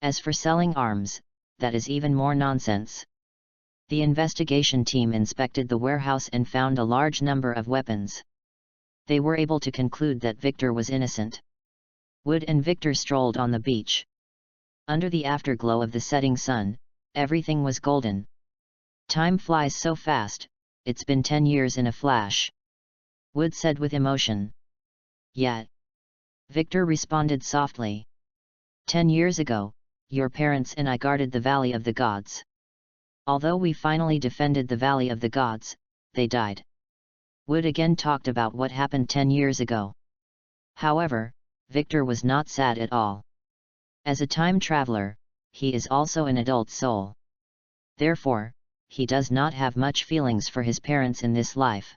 As for selling arms, that is even more nonsense. The investigation team inspected the warehouse and found a large number of weapons. They were able to conclude that Victor was innocent. Wood and Victor strolled on the beach. Under the afterglow of the setting sun, everything was golden. Time flies so fast, it's been 10 years in a flash. Wood said with emotion. Yet. Victor responded softly. 10 years ago, your parents and I guarded the Valley of the Gods. Although we finally defended the Valley of the Gods, they died. Wood again talked about what happened 10 years ago. However, Victor was not sad at all. As a time traveler, he is also an adult soul. Therefore, he does not have much feelings for his parents in this life.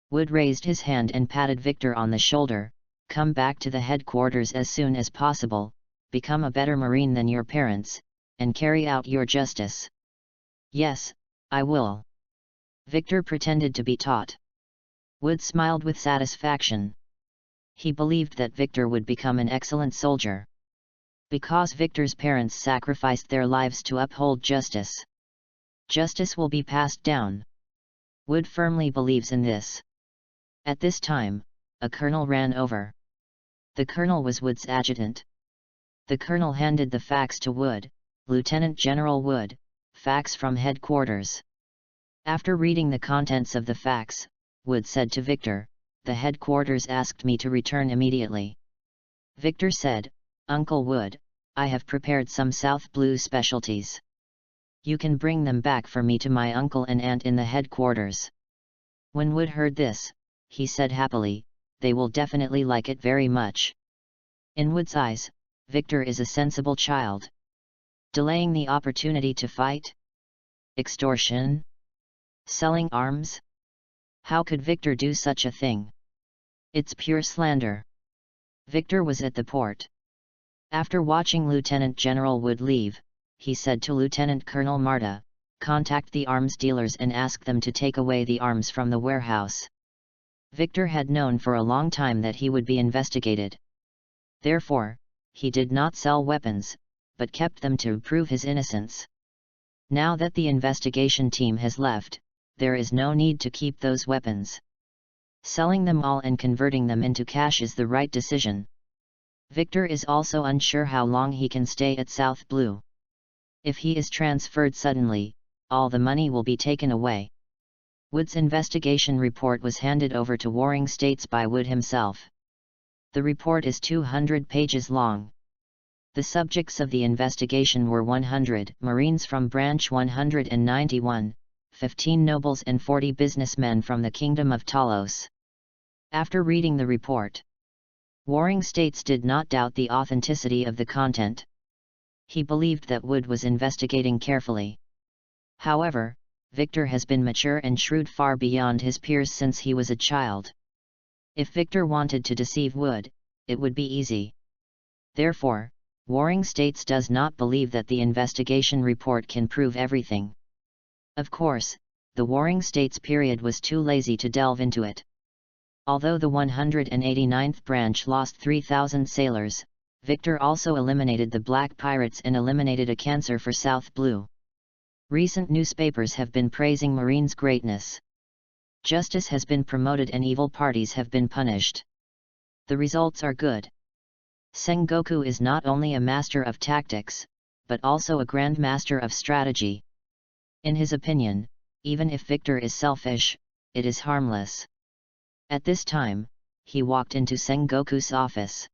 Wood raised his hand and patted Victor on the shoulder. Come back to the headquarters as soon as possible, become a better Marine than your parents, and carry out your justice. Yes, I will. Victor pretended to be taught. Wood smiled with satisfaction. He believed that Victor would become an excellent soldier. Because Victor's parents sacrificed their lives to uphold justice. Justice will be passed down. Wood firmly believes in this. At this time, a colonel ran over. The colonel was Wood's adjutant. The colonel handed the fax to Wood. Lieutenant General Wood, fax from headquarters. After reading the contents of the fax, Wood said to Victor, the headquarters asked me to return immediately. Victor said, Uncle Wood, I have prepared some South Blue specialties. You can bring them back for me to my uncle and aunt in the headquarters. When Wood heard this, he said happily, they will definitely like it very much. In Wood's eyes, Victor is a sensible child. Delaying the opportunity to fight? Extortion? Selling arms? How could Victor do such a thing? It's pure slander. Victor was at the port. After watching Lieutenant General Wood leave, he said to Lieutenant Colonel Marta, contact the arms dealers and ask them to take away the arms from the warehouse. Victor had known for a long time that he would be investigated. Therefore, he did not sell weapons, but kept them to prove his innocence. Now that the investigation team has left, there is no need to keep those weapons. Selling them all and converting them into cash is the right decision. Victor is also unsure how long he can stay at South Blue. If he is transferred suddenly, all the money will be taken away. Wood's investigation report was handed over to Warring States by Wood himself. The report is 200 pages long. The subjects of the investigation were 100 Marines from Branch 191, 15 nobles and 40 businessmen from the Kingdom of Talos. After reading the report, Warring States did not doubt the authenticity of the content. He believed that Wood was investigating carefully. However, Victor has been mature and shrewd far beyond his peers since he was a child. If Victor wanted to deceive Wood, it would be easy. Therefore, Warring States does not believe that the investigation report can prove everything. Of course, the Warring States period was too lazy to delve into it. Although the 189th branch lost 3,000 sailors, Victor also eliminated the Black Pirates and eliminated a cancer for South Blue. Recent newspapers have been praising Marine's greatness. Justice has been promoted and evil parties have been punished. The results are good. Sengoku is not only a master of tactics, but also a grand master of strategy. In his opinion, even if Victor is selfish, it is harmless. At this time, he walked into Sengoku's office.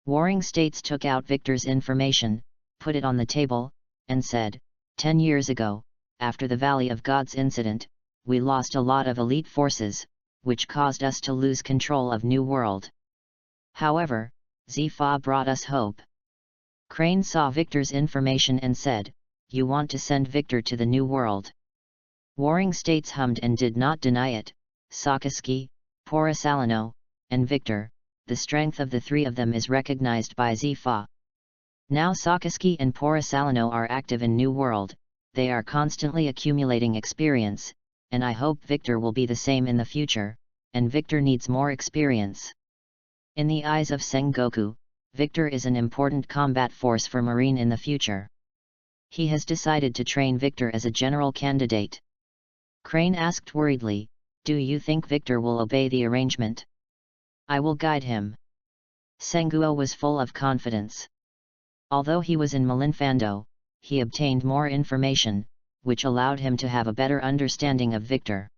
Warring States took out Victor's information, put it on the table, and said, 10 years ago, after the Valley of Gods incident, we lost a lot of elite forces, which caused us to lose control of New World. However, Zifa brought us hope. Crane saw Victor's information and said, "You want to send Victor to the New World." Warring States hummed and did not deny it. Sakazuki, Porisalino, and Victor, the strength of the three of them is recognized by Zifa. Now Sakazuki and Porisalino are active in New World, they are constantly accumulating experience, and I hope Victor will be the same in the future, and Victor needs more experience. In the eyes of Sengoku, Victor is an important combat force for Marine in the future. He has decided to train Victor as a general candidate. Crane asked worriedly, "Do you think Victor will obey the arrangement?" "I will guide him." Senguo was full of confidence. Although he was in Malinfando, he obtained more information, which allowed him to have a better understanding of Victor.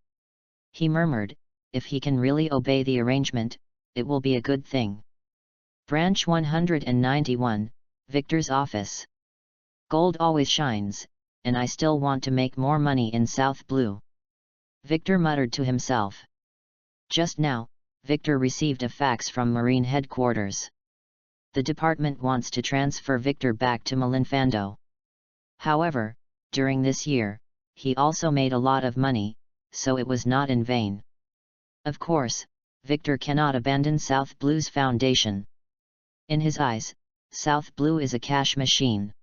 He murmured, "If he can really obey the arrangement, it will be a good thing." Branch 191, Victor's office. Gold always shines, and I still want to make more money in South Blue. Victor muttered to himself. Just now, Victor received a fax from Marine headquarters. The department wants to transfer Victor back to Malinfando. However, during this year, he also made a lot of money, so it was not in vain. Of course, Victor cannot abandon South Blue's foundation. In his eyes, South Blue is a cash machine.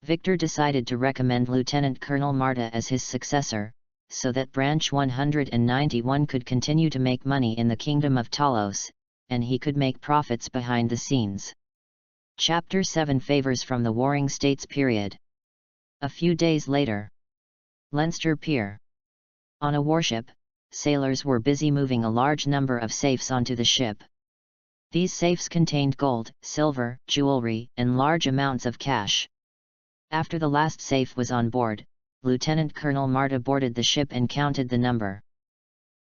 Victor decided to recommend Lieutenant Colonel Marta as his successor, so that Branch 191 could continue to make money in the Kingdom of Talos, and he could make profits behind the scenes. Chapter 7 Favors from the Warring States period. A few days later. Leinster Pier. On a warship, sailors were busy moving a large number of safes onto the ship. These safes contained gold, silver, jewelry, and large amounts of cash. After the last safe was on board, Lieutenant Colonel Marta boarded the ship and counted the number.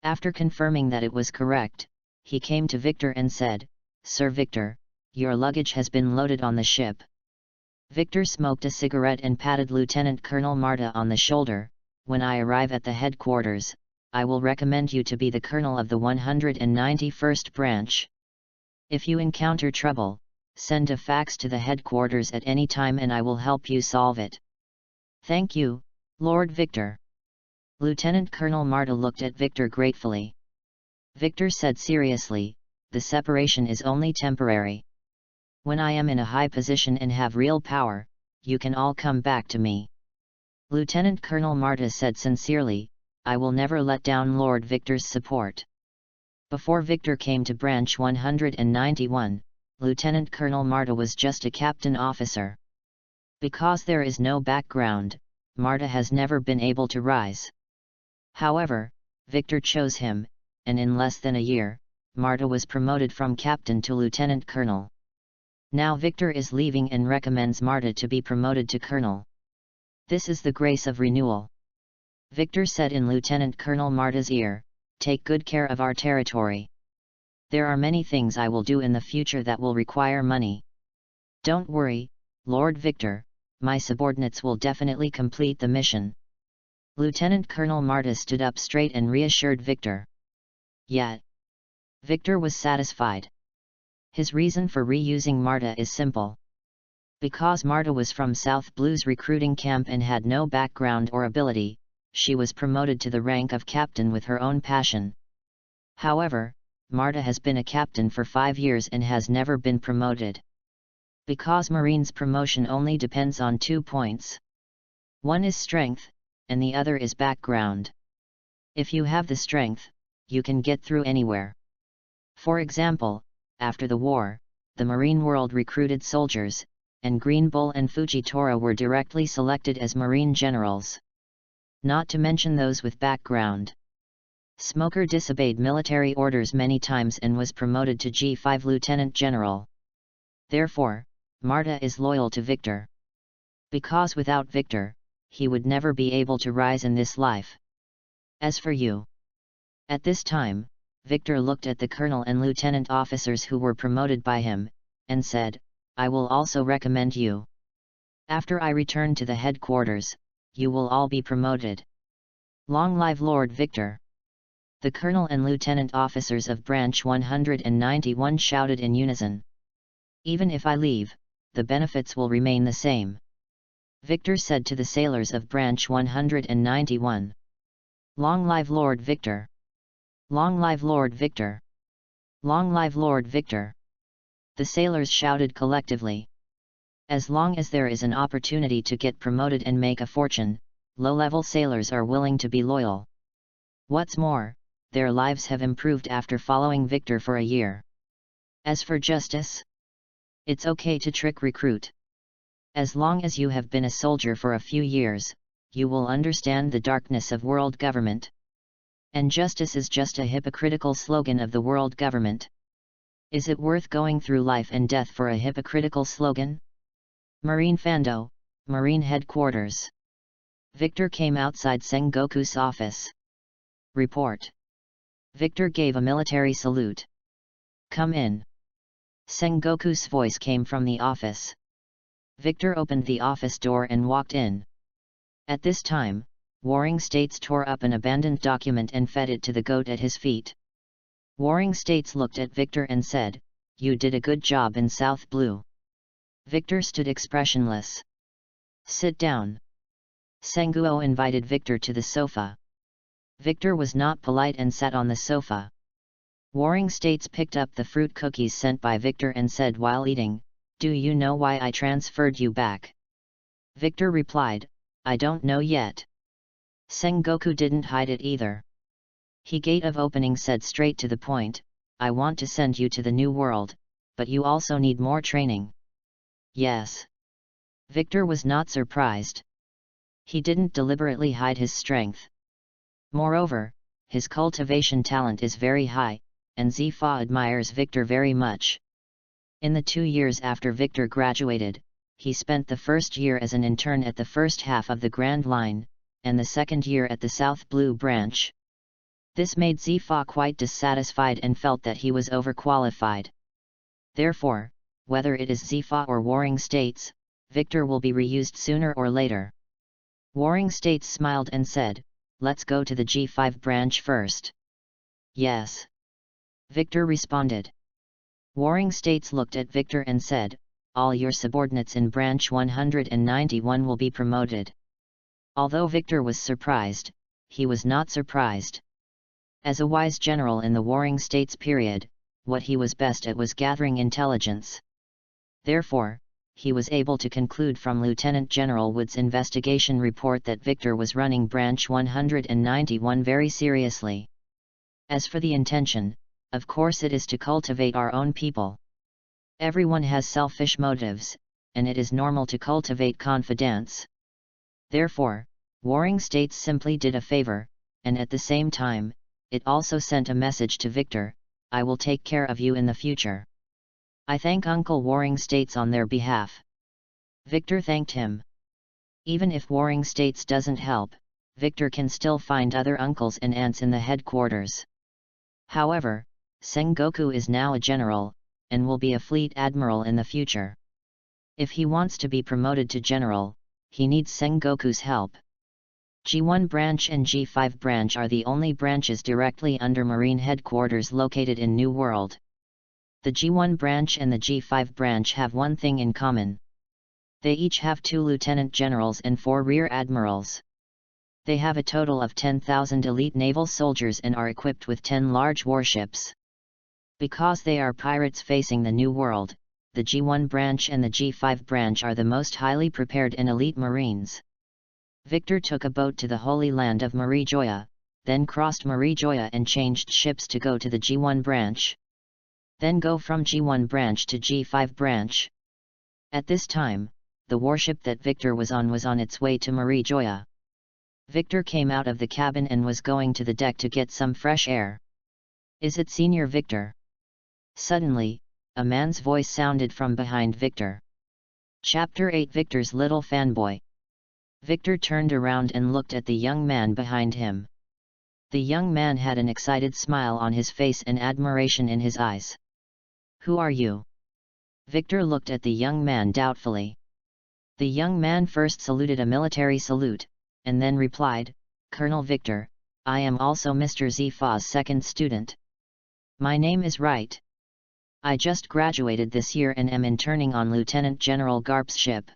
After confirming that it was correct, he came to Victor and said, "Sir Victor, your luggage has been loaded on the ship." Victor smoked a cigarette and patted Lieutenant Colonel Marta on the shoulder. "When I arrive at the headquarters, I will recommend you to be the colonel of the 191st branch. If you encounter trouble, send a fax to the headquarters at any time and I will help you solve it." "Thank you, Lord Victor." Lieutenant Colonel Marta looked at Victor gratefully. Victor said seriously, "The separation is only temporary. When I am in a high position and have real power, you can all come back to me." Lieutenant Colonel Marta said sincerely, "I will never let down Lord Victor's support." Before Victor came to Branch 191, Lieutenant Colonel Marta was just a captain officer. Because there is no background, Marta has never been able to rise. However, Victor chose him, and in less than a year, Marta was promoted from captain to lieutenant colonel. Now Victor is leaving and recommends Marta to be promoted to colonel. This is the grace of renewal. Victor said in Lieutenant Colonel Marta's ear, "Take good care of our territory. There are many things I will do in the future that will require money. Don't worry, Lord Victor, my subordinates will definitely complete the mission." Lieutenant Colonel Marta stood up straight and reassured Victor. Yet, Victor was satisfied. His reason for reusing Marta is simple. Because Marta was from South Blue's recruiting camp and had no background or ability, she was promoted to the rank of captain with her own passion. However, Marta has been a captain for 5 years and has never been promoted. Because Marine's promotion only depends on 2 points. One is strength, and the other is background. If you have the strength, you can get through anywhere. For example, after the war, the Marine world recruited soldiers, and Green Bull and Fujitora were directly selected as Marine generals. Not to mention those with background. Smoker disobeyed military orders many times and was promoted to G5 Lieutenant General. Therefore, Marta is loyal to Victor. Because without Victor, he would never be able to rise in this life. As for you. At this time, Victor looked at the colonel and lieutenant officers who were promoted by him, and said, I will also recommend you. After I return to the headquarters, you will all be promoted. Long live Lord Victor! The colonel and lieutenant officers of Branch 191 shouted in unison. Even if I leave, the benefits will remain the same. Victor said to the sailors of Branch 191. Long live Lord Victor! Long live Lord Victor! Long live Lord Victor! The sailors shouted collectively. As long as there is an opportunity to get promoted and make a fortune, low-level sailors are willing to be loyal. What's more, their lives have improved after following Victor for a year. As for justice, it's okay to trick recruit. As long as you have been a soldier for a few years, you will understand the darkness of world government. And justice is just a hypocritical slogan of the world government. Is it worth going through life and death for a hypocritical slogan? Marine Fando, Marine Headquarters. Victor came outside Sengoku's office. Report. Victor gave a military salute. Come in. Sengoku's voice came from the office. Victor opened the office door and walked in. At this time, Warring States tore up an abandoned document and fed it to the goat at his feet. Warring States looked at Victor and said, You did a good job in South Blue. Victor stood expressionless. Sit down. Senguo invited Victor to the sofa. Victor was not polite and sat on the sofa. Warring States picked up the fruit cookies sent by Victor and said while eating, Do you know why I transferred you back? Victor replied, I don't know yet. Sengoku didn't hide it either. He gate of opening said straight to the point, I want to send you to the new world, but you also need more training. Yes. Victor was not surprised. He didn't deliberately hide his strength. Moreover, his cultivation talent is very high, and Zifa admires Victor very much. In the 2 years after Victor graduated, he spent the first year as an intern at the first half of the Grand Line, and the second year at the South Blue branch. This made Zifa quite dissatisfied and felt that he was overqualified. Therefore, whether it is Zifa or Warring States, Victor will be reused sooner or later. Warring States smiled and said, Let's go to the G5 branch first. Yes. Victor responded. Warring States looked at Victor and said, All your subordinates in branch 191 will be promoted. Although Victor was surprised, he was not surprised. As a wise general in the Warring States period, what he was best at was gathering intelligence. Therefore, he was able to conclude from Lieutenant General Wood's investigation report that Victor was running branch 191 very seriously. As for the intention, of course it is to cultivate our own people. Everyone has selfish motives, and it is normal to cultivate confidence. Therefore, Warring States simply did a favor, and at the same time, it also sent a message to Victor, I will take care of you in the future. I thank Uncle Warring States on their behalf. Victor thanked him. Even if Warring States doesn't help, Victor can still find other uncles and aunts in the headquarters. However, Sengoku is now a general, and will be a fleet admiral in the future. If he wants to be promoted to general, he needs Sengoku's help. G1 branch and G5 branch are the only branches directly under Marine headquarters located in New World. The G1 branch and the G5 branch have one thing in common. They each have 2 lieutenant generals and 4 rear admirals. They have a total of 10,000 elite naval soldiers and are equipped with 10 large warships. Because they are pirates facing the New World, the G1 branch and the G5 branch are the most highly prepared and elite marines. Victor took a boat to the Holy Land of Marijoya, then crossed Marijoya and changed ships to go to the G1 branch. Then go from G1 branch to G5 branch. At this time, the warship that Victor was on its way to Marie Joya. Victor came out of the cabin and was going to the deck to get some fresh air. "Is it Senior Victor?" Suddenly, a man's voice sounded from behind Victor. Chapter 8: Victor's Little Fanboy. Victor turned around and looked at the young man behind him. The young man had an excited smile on his face and admiration in his eyes. "Who are you?" Victor looked at the young man doubtfully. The young man first saluted a military salute, and then replied, "Colonel Victor, I am also Mr. Zifa's second student. My name is Wright. I just graduated this year and am interning on Lieutenant General Garp's ship.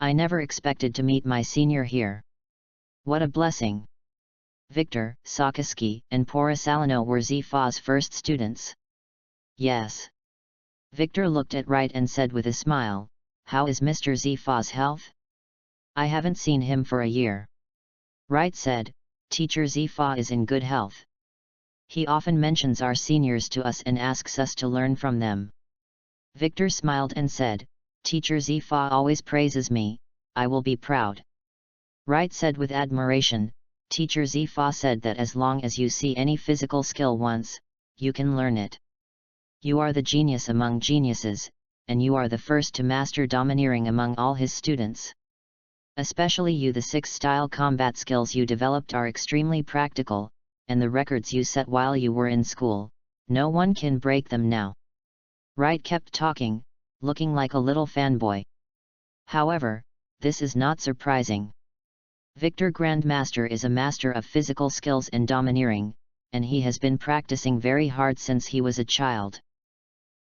I never expected to meet my senior here. What a blessing." Victor, Sakaski, and Porisalino were Zifa's first students. "Yes." Victor looked at Wright and said with a smile, "How is Mr. Zifa's health? I haven't seen him for a year." Wright said, "Teacher Zifa is in good health. He often mentions our seniors to us and asks us to learn from them." Victor smiled and said, "Teacher Zifa always praises me, I will be proud." Wright said with admiration, "Teacher Zifa said that as long as you see any physical skill once, you can learn it. You are the genius among geniuses, and you are the first to master domineering among all his students. Especially you, the 6-style combat skills you developed are extremely practical, and the records you set while you were in school, no one can break them now." Wright kept talking, looking like a little fanboy. However, this is not surprising. Victor Grandmaster is a master of physical skills and domineering, and he has been practicing very hard since he was a child.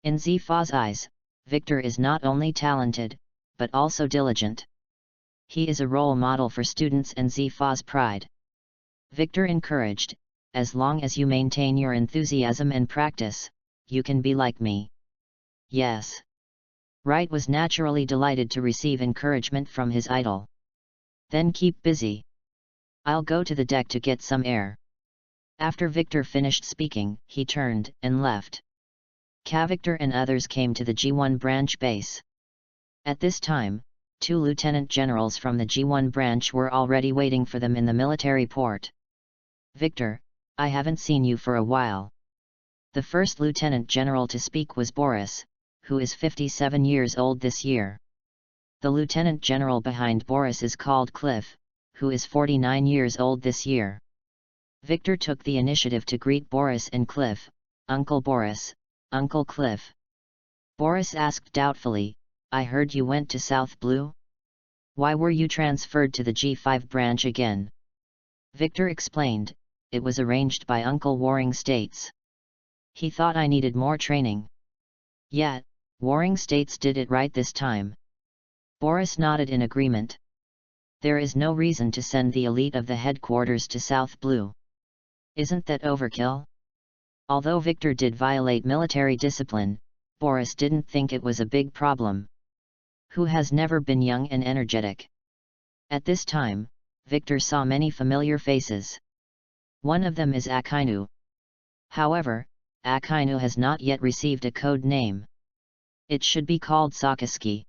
In Zifa's eyes, Victor is not only talented, but also diligent. He is a role model for students and Zifa's pride. Victor encouraged, "As long as you maintain your enthusiasm and practice, you can be like me." "Yes." Wright was naturally delighted to receive encouragement from his idol. "Then keep busy. I'll go to the deck to get some air." After Victor finished speaking, he turned and left. Victor and others came to the G1 branch base. At this time, 2 lieutenant generals from the G1 branch were already waiting for them in the military port. "Victor, I haven't seen you for a while." The first lieutenant general to speak was Boris, who is 57 years old this year. The lieutenant general behind Boris is called Cliff, who is 49 years old this year. Victor took the initiative to greet Boris and Cliff. "Uncle Boris, Uncle Cliff." Boris asked doubtfully, "I heard you went to South Blue? Why were you transferred to the G5 branch again?" Victor explained, "It was arranged by Uncle Waring States. He thought I needed more training." "Yet, Waring States did it right this time." Boris nodded in agreement. "There is no reason to send the elite of the headquarters to South Blue. Isn't that overkill?" Although Victor did violate military discipline, Boris didn't think it was a big problem. Who has never been young and energetic? At this time, Victor saw many familiar faces. One of them is Akainu. However, Akainu has not yet received a code name. It should be called Sakaski.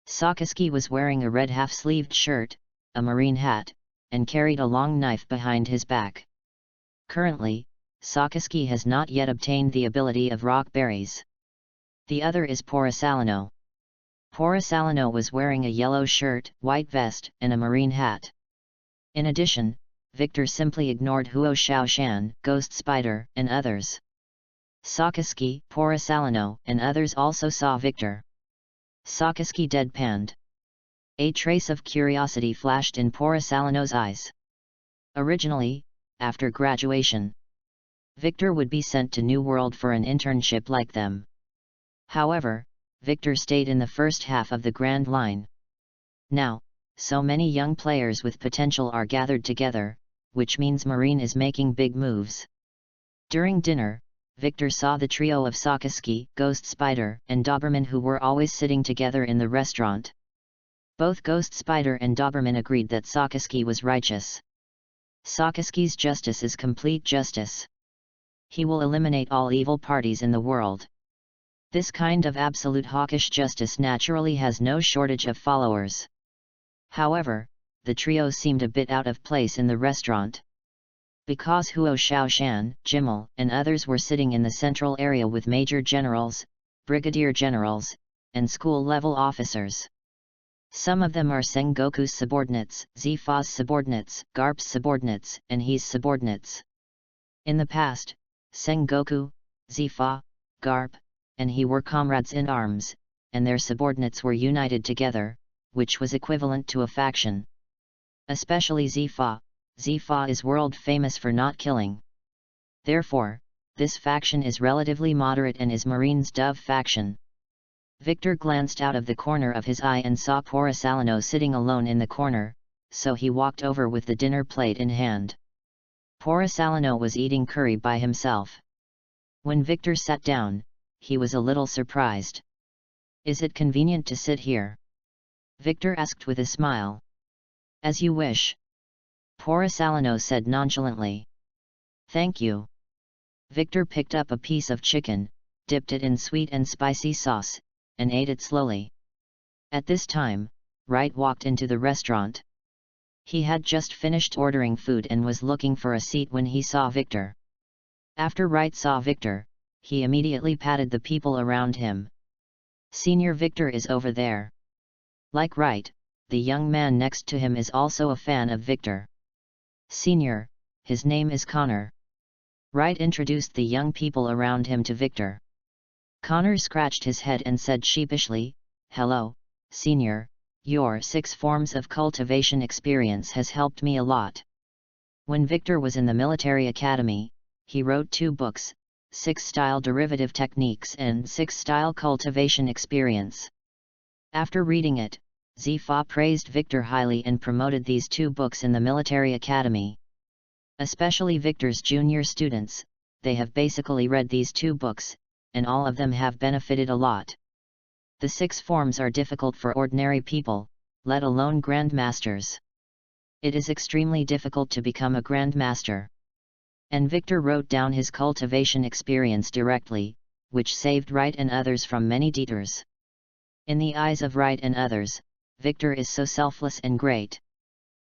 Sakaski was wearing a red half-sleeved shirt, a marine hat, and carried a long knife behind his back. Currently, Sakaski has not yet obtained the ability of rock berries. The other is Porisalino. Porisalino was wearing a yellow shirt, white vest, and a marine hat. In addition, Victor simply ignored Huo Shaoshan, Ghost Spider, and others. Sakaski, Porisalino, and others also saw Victor. Sakaski deadpanned. A trace of curiosity flashed in Porisalino's eyes. Originally, after graduation, Victor would be sent to New World for an internship like them. However, Victor stayed in the first half of the Grand Line. Now, so many young players with potential are gathered together, which means Marine is making big moves. During dinner, Victor saw the trio of Sakaski, Ghost Spider, and Doberman who were always sitting together in the restaurant. Both Ghost Spider and Doberman agreed that Sakaski was righteous. Sakaski's justice is complete justice. He will eliminate all evil parties in the world. This kind of absolute hawkish justice naturally has no shortage of followers. However, the trio seemed a bit out of place in the restaurant. Because Huo Xiaoshan, Jimmel, and others were sitting in the central area with major generals, brigadier generals, and school-level officers. Some of them are Sengoku's subordinates, Zifa's subordinates, Garp's subordinates, and He's subordinates. In the past, Sengoku, Zifa, Garp, and He were comrades in arms, and their subordinates were united together, which was equivalent to a faction. Especially Zifa. Zifa is world famous for not killing. Therefore, this faction is relatively moderate and is Marine's Dove faction. Victor glanced out of the corner of his eye and saw Porisalino sitting alone in the corner, so he walked over with the dinner plate in hand. Porisalino was eating curry by himself. When Victor sat down, he was a little surprised. "Is it convenient to sit here?" Victor asked with a smile. "As you wish," Porisalino said nonchalantly. "Thank you." Victor picked up a piece of chicken, dipped it in sweet and spicy sauce, and ate it slowly. At this time, Wright walked into the restaurant. He had just finished ordering food and was looking for a seat when he saw Victor. After Wright saw Victor, he immediately patted the people around him. "Senior Victor is over there." Like Wright, the young man next to him is also a fan of Victor. "Senior, his name is Connor." Wright introduced the young people around him to Victor. Connor scratched his head and said sheepishly, "Hello, Senior, your 6 forms of cultivation experience has helped me a lot." When Victor was in the military academy, he wrote 2 books, 6 Style Derivative Techniques and 6 Style Cultivation Experience. After reading it, Zifa praised Victor highly and promoted these 2 books in the military academy. Especially Victor's junior students, they have basically read these 2 books, and all of them have benefited a lot. The 6 forms are difficult for ordinary people, let alone grandmasters. It is extremely difficult to become a grandmaster. And Victor wrote down his cultivation experience directly, which saved Wright and others from many detours. In the eyes of Wright and others, Victor is so selfless and great.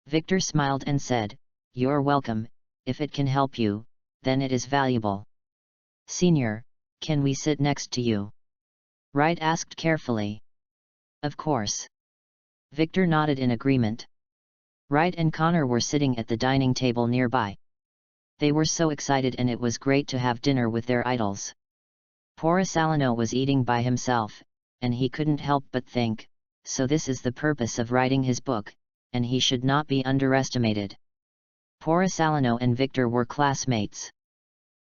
Victor smiled and said, "You're welcome, if it can help you, then it is valuable." "Senior, can we sit next to you?" Wright asked carefully. "Of course." Victor nodded in agreement. Wright and Connor were sitting at the dining table nearby. They were so excited and it was great to have dinner with their idols. Porisalino was eating by himself, and he couldn't help but think, so this is the purpose of writing his book, and he should not be underestimated. Porisalino and Victor were classmates.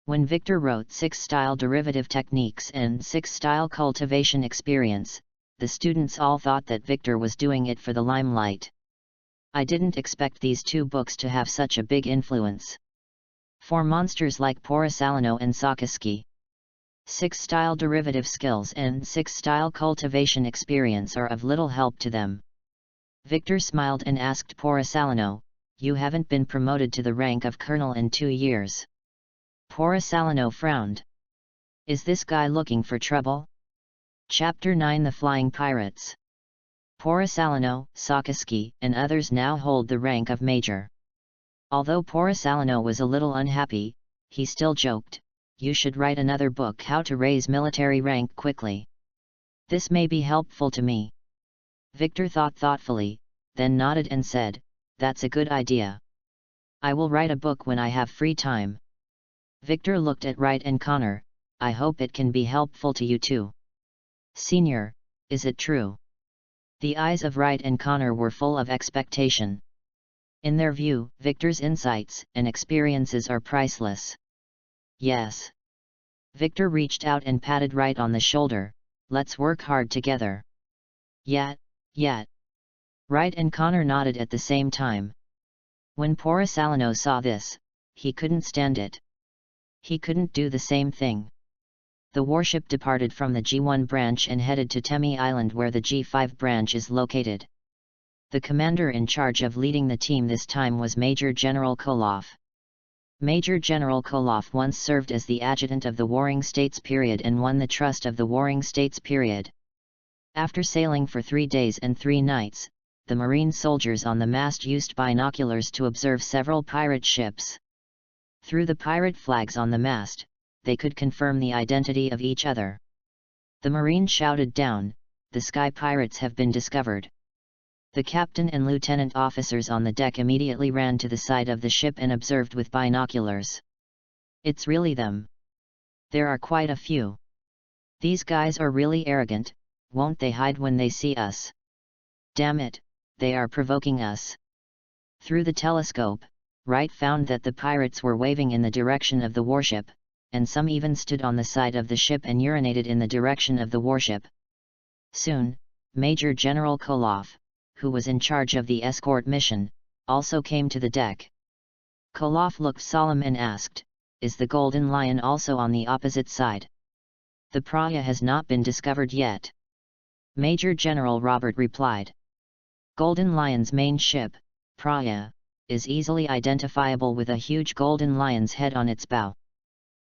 When Victor wrote 6 Style Derivative Techniques and 6 Style Cultivation Experience, the students all thought that Victor was doing it for the limelight. I didn't expect these 2 books to have such a big influence. For monsters like Porisalino and Sakaski, 6 Style Derivative Skills and 6 Style Cultivation Experience are of little help to them. Victor smiled and asked Porisalino, "You haven't been promoted to the rank of colonel in 2 years. Porisalino frowned. "Is this guy looking for trouble?" Chapter 9 The Flying Pirates. Porisalino, Sakaski, and others now hold the rank of major. Although Porisalino was a little unhappy, he still joked, "You should write another book how to raise military rank quickly. This may be helpful to me." Victor thought thoughtfully, then nodded and said, "That's a good idea. I will write a book when I have free time." Victor looked at Wright and Connor, "I hope it can be helpful to you too." "Senior, is it true?" The eyes of Wright and Connor were full of expectation. In their view, Victor's insights and experiences are priceless. "Yes." Victor reached out and patted Wright on the shoulder, "Let's work hard together." Yet. Wright and Connor nodded at the same time. When Porisalino saw this, he couldn't stand it. He couldn't do the same thing. The warship departed from the G1 branch and headed to Temi Island where the G5 branch is located. The commander in charge of leading the team this time was Major General Koloff. Major General Koloff once served as the adjutant of the Warring States period and won the trust of the Warring States period. After sailing for 3 days and 3 nights, the Marine soldiers on the mast used binoculars to observe several pirate ships. Through the pirate flags on the mast, they could confirm the identity of each other. The Marine shouted down, "The sky pirates have been discovered." The captain and lieutenant officers on the deck immediately ran to the side of the ship and observed with binoculars. "It's really them. There are quite a few. These guys are really arrogant, won't they hide when they see us? Damn it, they are provoking us." Through the telescope, Wright found that the pirates were waving in the direction of the warship, and some even stood on the side of the ship and urinated in the direction of the warship. Soon, Major General Koloff, who was in charge of the escort mission, also came to the deck. Koloff looked solemn and asked, "Is the Golden Lion also on the opposite side?" "The Praia has not been discovered yet," Major General Robert replied. Golden Lion's main ship, Praia, is easily identifiable with a huge golden lion's head on its bow.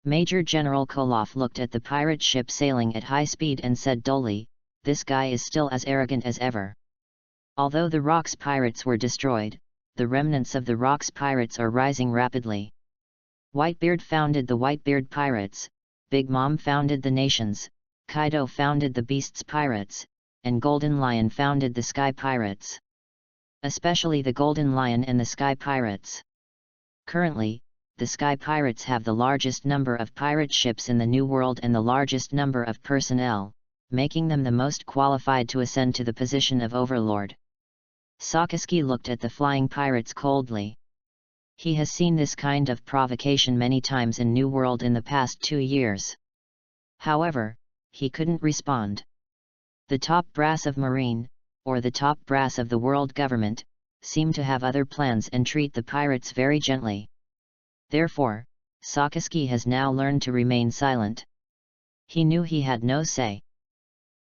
Major General Koloff looked at the pirate ship sailing at high speed and said dully, "This guy is still as arrogant as ever." Although the Rocks pirates were destroyed, the remnants of the Rocks pirates are rising rapidly. Whitebeard founded the Whitebeard Pirates, Big Mom founded the Nations, Kaido founded the Beasts Pirates, and Golden Lion founded the Sky Pirates. Especially the Golden Lion and the Sky Pirates. Currently, the Sky Pirates have the largest number of pirate ships in the New World and the largest number of personnel, making them the most qualified to ascend to the position of Overlord. Sakazuki looked at the flying pirates coldly. He has seen this kind of provocation many times in New World in the past 2 years. However, he couldn't respond. The top brass of Marine, or the top brass of the world government, seem to have other plans and treat the pirates very gently. Therefore, Sakazuki has now learned to remain silent. He knew he had no say.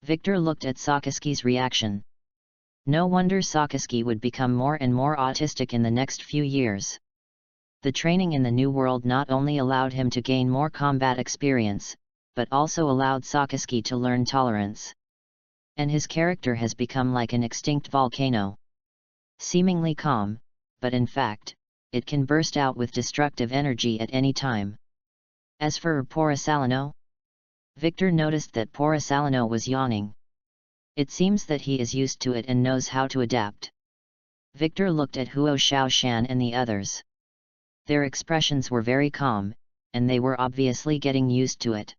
Victor looked at Sakazuki's reaction. No wonder Sakazuki would become more and more autistic in the next few years. The training in the New World not only allowed him to gain more combat experience, but also allowed Sakazuki to learn tolerance. And his character has become like an extinct volcano. Seemingly calm, but in fact, it can burst out with destructive energy at any time. As for Porosalino, Victor noticed that Porosalino was yawning. It seems that he is used to it and knows how to adapt. Victor looked at Huo Xiaoshan and the others. Their expressions were very calm, and they were obviously getting used to it.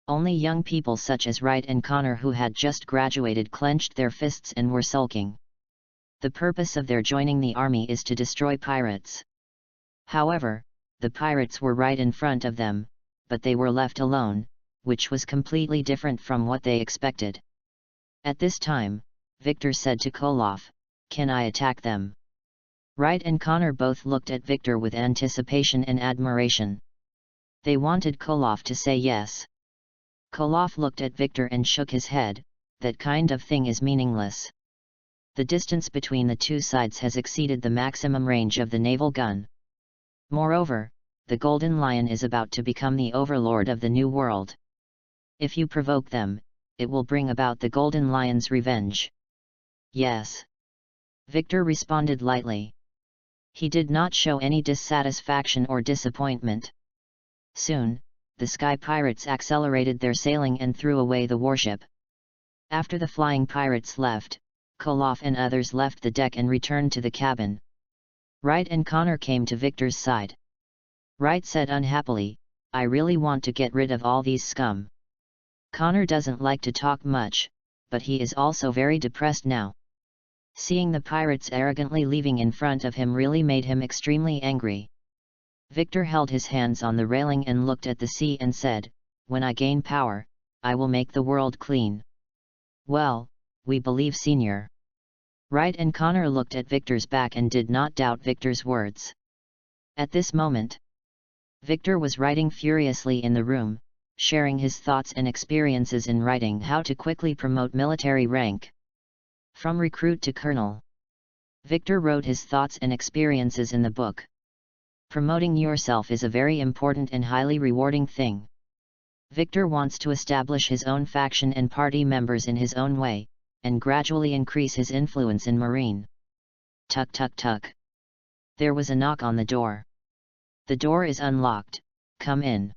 Only young people such as Wright and Connor, who had just graduated, clenched their fists and were sulking. The purpose of their joining the army is to destroy pirates. However, the pirates were right in front of them, but they were left alone, which was completely different from what they expected. At this time, Victor said to Koloff, "Can I attack them?" Wright and Connor both looked at Victor with anticipation and admiration. They wanted Koloff to say yes. Koloff looked at Victor and shook his head, "That kind of thing is meaningless. The distance between the two sides has exceeded the maximum range of the naval gun. Moreover, the Golden Lion is about to become the overlord of the New World. If you provoke them, it will bring about the Golden Lion's revenge." "Yes," Victor responded lightly. He did not show any dissatisfaction or disappointment. Soon, the Sky Pirates accelerated their sailing and threw away the warship. After the flying pirates left, Koloff and others left the deck and returned to the cabin. Wright and Connor came to Victor's side. Wright said unhappily, "I really want to get rid of all these scum." Connor doesn't like to talk much, but he is also very depressed now. Seeing the pirates arrogantly leaving in front of him really made him extremely angry. Victor held his hands on the railing and looked at the sea and said, "When I gain power, I will make the world clean." "Well, we believe, Senior." Wright and Connor looked at Victor's back and did not doubt Victor's words. At this moment, Victor was writing furiously in the room, sharing his thoughts and experiences in writing how to quickly promote military rank. From recruit to colonel. Victor wrote his thoughts and experiences in the book. Promoting yourself is a very important and highly rewarding thing. Victor wants to establish his own faction and party members in his own way, and gradually increase his influence in Marine. Tuk tuk tuk. There was a knock on the door. The door is unlocked, come in.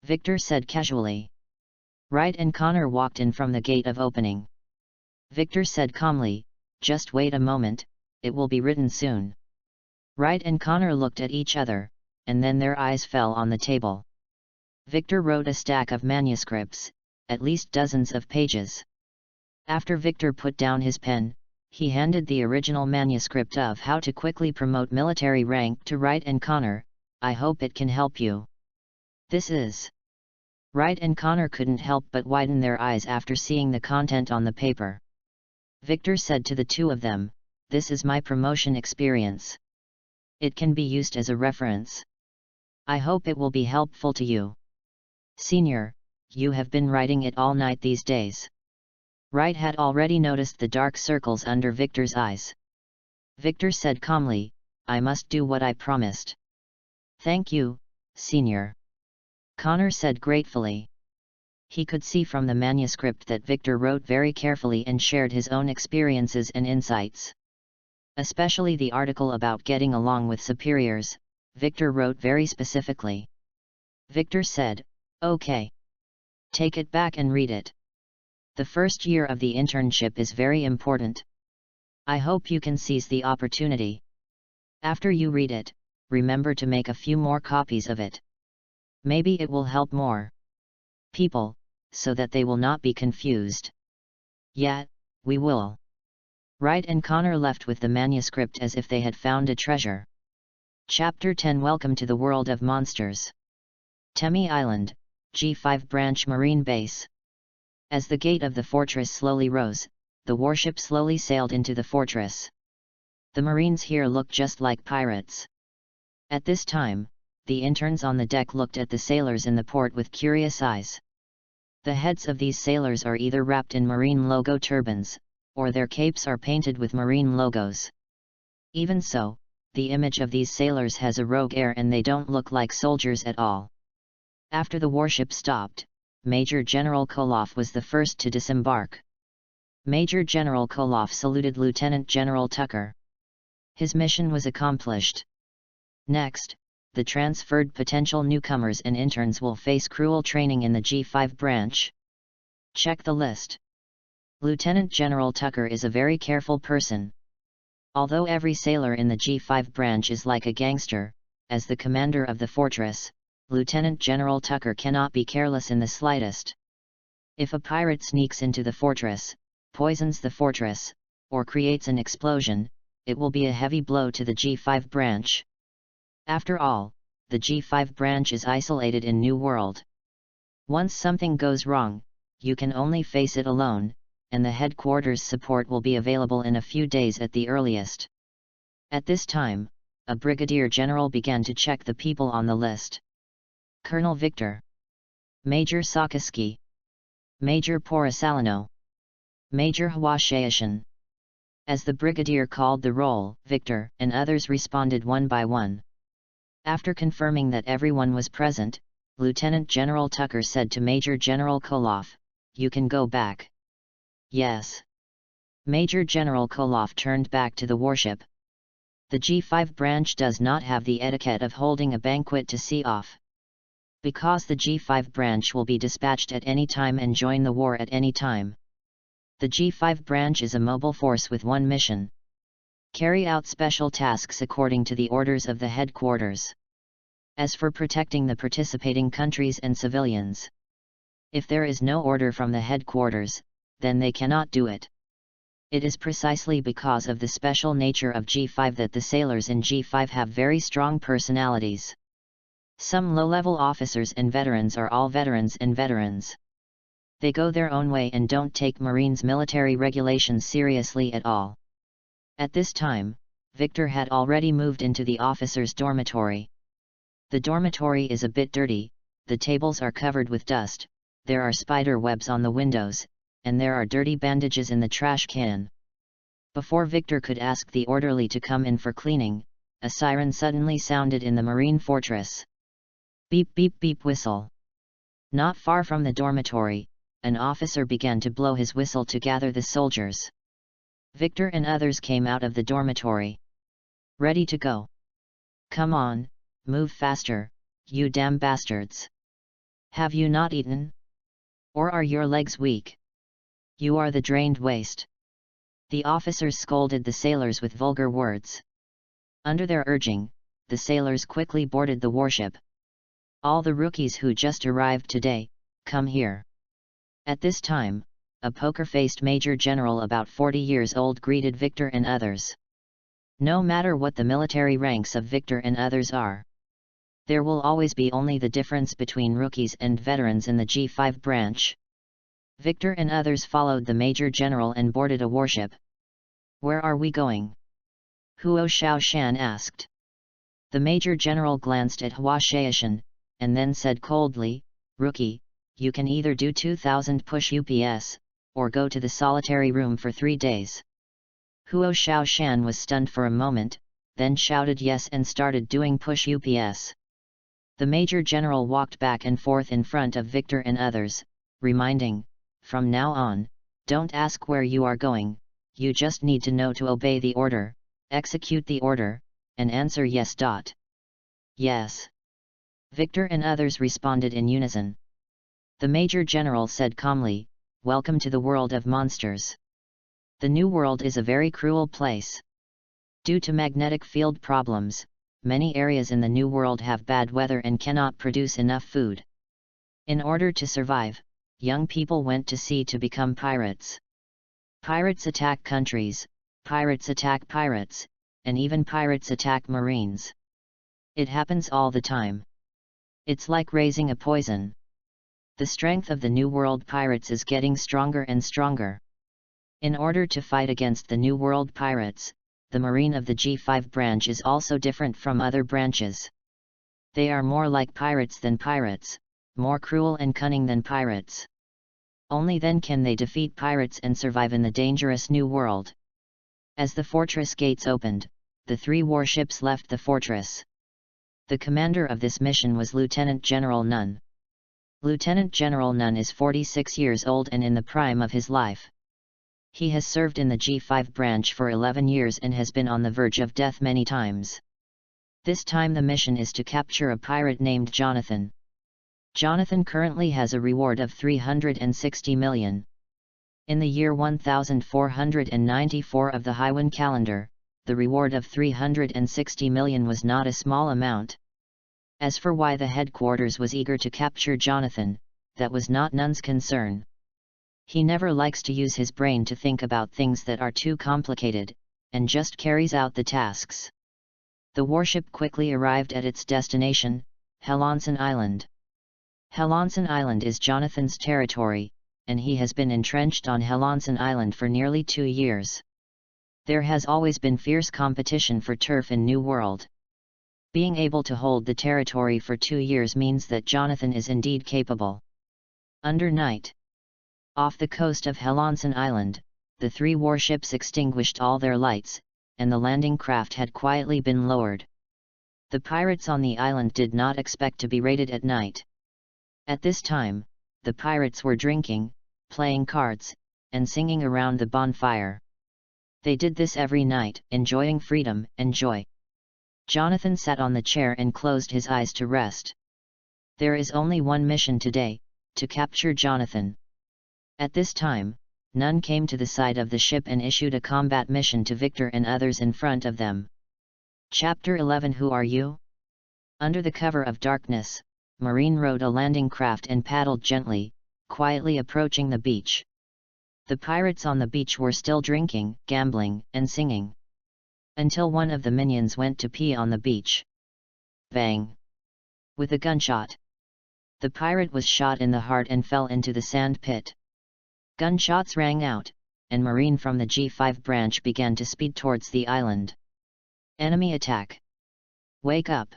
Victor said casually. Wright and Connor walked in from the gate of opening. Victor said calmly, just wait a moment, it will be written soon. Wright and Connor looked at each other, and then their eyes fell on the table. Victor wrote a stack of manuscripts, at least dozens of pages. After Victor put down his pen, he handed the original manuscript of How to Quickly Promote Military Rank to Wright and Connor. I hope it can help you. This is. Wright and Connor couldn't help but widen their eyes after seeing the content on the paper. Victor said to the two of them, this is my promotion experience. It can be used as a reference. I hope it will be helpful to you. Senior, you have been writing it all night these days. Wright had already noticed the dark circles under Victor's eyes. Victor said calmly, I must do what I promised. Thank you, Senior. Connor said gratefully. He could see from the manuscript that Victor wrote very carefully and shared his own experiences and insights. Especially the article about getting along with superiors, Victor wrote very specifically. Victor said, okay. Take it back and read it. The first year of the internship is very important. I hope you can seize the opportunity. After you read it, remember to make a few more copies of it. Maybe it will help more people, so that they will not be confused. Yeah, we will. Wright and Connor left with the manuscript as if they had found a treasure. Chapter 10 Welcome to the World of Monsters. Temi Island, G5 Branch Marine Base. As the gate of the fortress slowly rose, the warship slowly sailed into the fortress. The Marines here looked just like pirates. At this time, the interns on the deck looked at the sailors in the port with curious eyes. The heads of these sailors are either wrapped in Marine logo turbans, or their capes are painted with Marine logos. Even so, the image of these sailors has a rogue air and they don't look like soldiers at all. After the warship stopped, Major General Koloff was the first to disembark. Major General Koloff saluted Lieutenant General Tucker. His mission was accomplished. Next, the transferred potential newcomers and interns will face cruel training in the G5 branch. Check the list. Lieutenant General Tucker is a very careful person. Although every sailor in the G5 branch is like a gangster, as the commander of the fortress, Lieutenant General Tucker cannot be careless in the slightest. If a pirate sneaks into the fortress, poisons the fortress, or creates an explosion, it will be a heavy blow to the G5 branch. After all, the G5 branch is isolated in New World. Once something goes wrong, you can only face it alone, and the headquarters support will be available in a few days at the earliest. At this time, a brigadier general began to check the people on the list. Colonel Victor. Major Sakaski. Major Porisalino. Major Hawashayashin. As the brigadier called the roll, Victor and others responded one by one. After confirming that everyone was present, Lieutenant General Tucker said to Major General Koloff, "You can go back." "Yes." Major General Koloff turned back to the warship. The G5 branch does not have the etiquette of holding a banquet to see off. Because the G5 branch will be dispatched at any time and join the war at any time. The G5 branch is a mobile force with one mission: carry out special tasks according to the orders of the headquarters. As for protecting the participating countries and civilians, if there is no order from the headquarters, then they cannot do it. It is precisely because of the special nature of G5 that the sailors in G5 have very strong personalities. Some low-level officers and veterans are all veterans and veterans. They go their own way and don't take Marines' military regulations seriously at all. At this time, Victor had already moved into the officers' dormitory. The dormitory is a bit dirty, the tables are covered with dust, there are spider webs on the windows, and there are dirty bandages in the trash can. Before Victor could ask the orderly to come in for cleaning, a siren suddenly sounded in the marine fortress. Beep beep beep whistle. Not far from the dormitory, an officer began to blow his whistle to gather the soldiers. Victor and others came out of the dormitory. Ready to go. Come on, move faster, you damn bastards. Have you not eaten? Or are your legs weak? You are the drained waste. The officers scolded the sailors with vulgar words. Under their urging, the sailors quickly boarded the warship. All the rookies who just arrived today, come here. At this time, a poker-faced major general about 40 years old greeted Victor and others. No matter what the military ranks of Victor and others are, there will always be only the difference between rookies and veterans in the G5 branch. Victor and others followed the major general and boarded a warship. Where are we going? Huo Xiaoshan asked. The major general glanced at Hua Xiaoshan, and then said coldly, Rookie, you can either do 2000 push UPS, or go to the solitary room for 3 days. Huo Xiaoshan was stunned for a moment, then shouted yes and started doing push UPS. The major general walked back and forth in front of Victor and others, reminding, from now on, don't ask where you are going, you just need to know to obey the order, execute the order, and answer yes. Yes. Victor and others responded in unison. The major general said calmly, welcome to the world of monsters. The new world is a very cruel place. Due to magnetic field problems, many areas in the new world have bad weather and cannot produce enough food. In order to survive, young people went to sea to become pirates. Pirates attack countries, pirates attack pirates, and even pirates attack marines. It happens all the time. It's like raising a poison. The strength of the New World pirates is getting stronger and stronger. In order to fight against the New World pirates, the marine of the G5 branch is also different from other branches. They are more like pirates than pirates, more cruel and cunning than pirates. Only then can they defeat pirates and survive in the dangerous New World. As the fortress gates opened, the 3 warships left the fortress. The commander of this mission was Lieutenant General Nun. Lieutenant General Nun is 46 years old and in the prime of his life. He has served in the G5 branch for 11 years and has been on the verge of death many times. This time the mission is to capture a pirate named Jonathan. Jonathan currently has a reward of 360 million. In the year 1494 of the Haiwan calendar, the reward of 360 million was not a small amount. As for why the headquarters was eager to capture Jonathan, that was not Nun's concern. He never likes to use his brain to think about things that are too complicated, and just carries out the tasks. The warship quickly arrived at its destination, Helanson Island. Helanson Island is Jonathan's territory, and he has been entrenched on Helanson Island for nearly 2 years. There has always been fierce competition for turf in New World. Being able to hold the territory for 2 years means that Jonathan is indeed capable. Under night. Off the coast of Helanson Island, the 3 warships extinguished all their lights, and the landing craft had quietly been lowered. The pirates on the island did not expect to be raided at night. At this time, the pirates were drinking, playing cards, and singing around the bonfire. They did this every night, enjoying freedom and joy. Jonathan sat on the chair and closed his eyes to rest. There is only one mission today, to capture Jonathan. At this time, Nun came to the side of the ship and issued a combat mission to Victor and others in front of them. Chapter 11 Who are you? Under the cover of darkness, Marine rowed a landing craft and paddled gently, quietly approaching the beach. The pirates on the beach were still drinking, gambling, and singing. Until one of the minions went to pee on the beach. Bang! With a gunshot. The pirate was shot in the heart and fell into the sand pit. Gunshots rang out, and Marine from the G5 branch began to speed towards the island. Enemy attack! Wake up!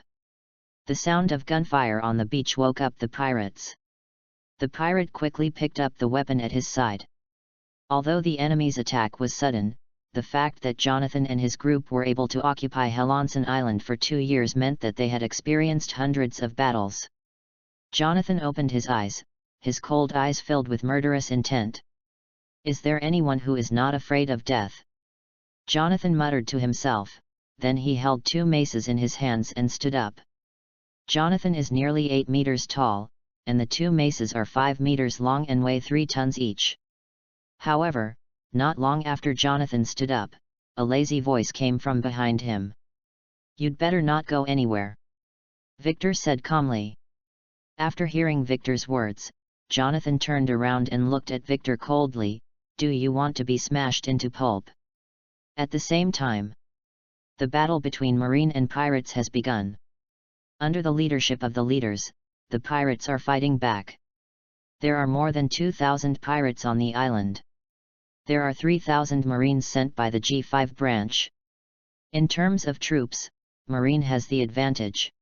The sound of gunfire on the beach woke up the pirates. The pirate quickly picked up the weapon at his side. Although the enemy's attack was sudden, the fact that Jonathan and his group were able to occupy Helonson Island for 2 years meant that they had experienced hundreds of battles. Jonathan opened his eyes, his cold eyes filled with murderous intent. "Is there anyone who is not afraid of death?" Jonathan muttered to himself, then he held 2 maces in his hands and stood up. Jonathan is nearly 8 meters tall, and the 2 maces are 5 meters long and weigh 3 tons each. However, not long after Jonathan stood up, a lazy voice came from behind him. "You'd better not go anywhere," Victor said calmly. After hearing Victor's words, Jonathan turned around and looked at Victor coldly. "Do you want to be smashed into pulp?" At the same time, the battle between Marine and pirates has begun. Under the leadership of the leaders, the pirates are fighting back. There are more than 2,000 pirates on the island. There are 3,000 Marines sent by the G5 branch. In terms of troops, Marine has the advantage.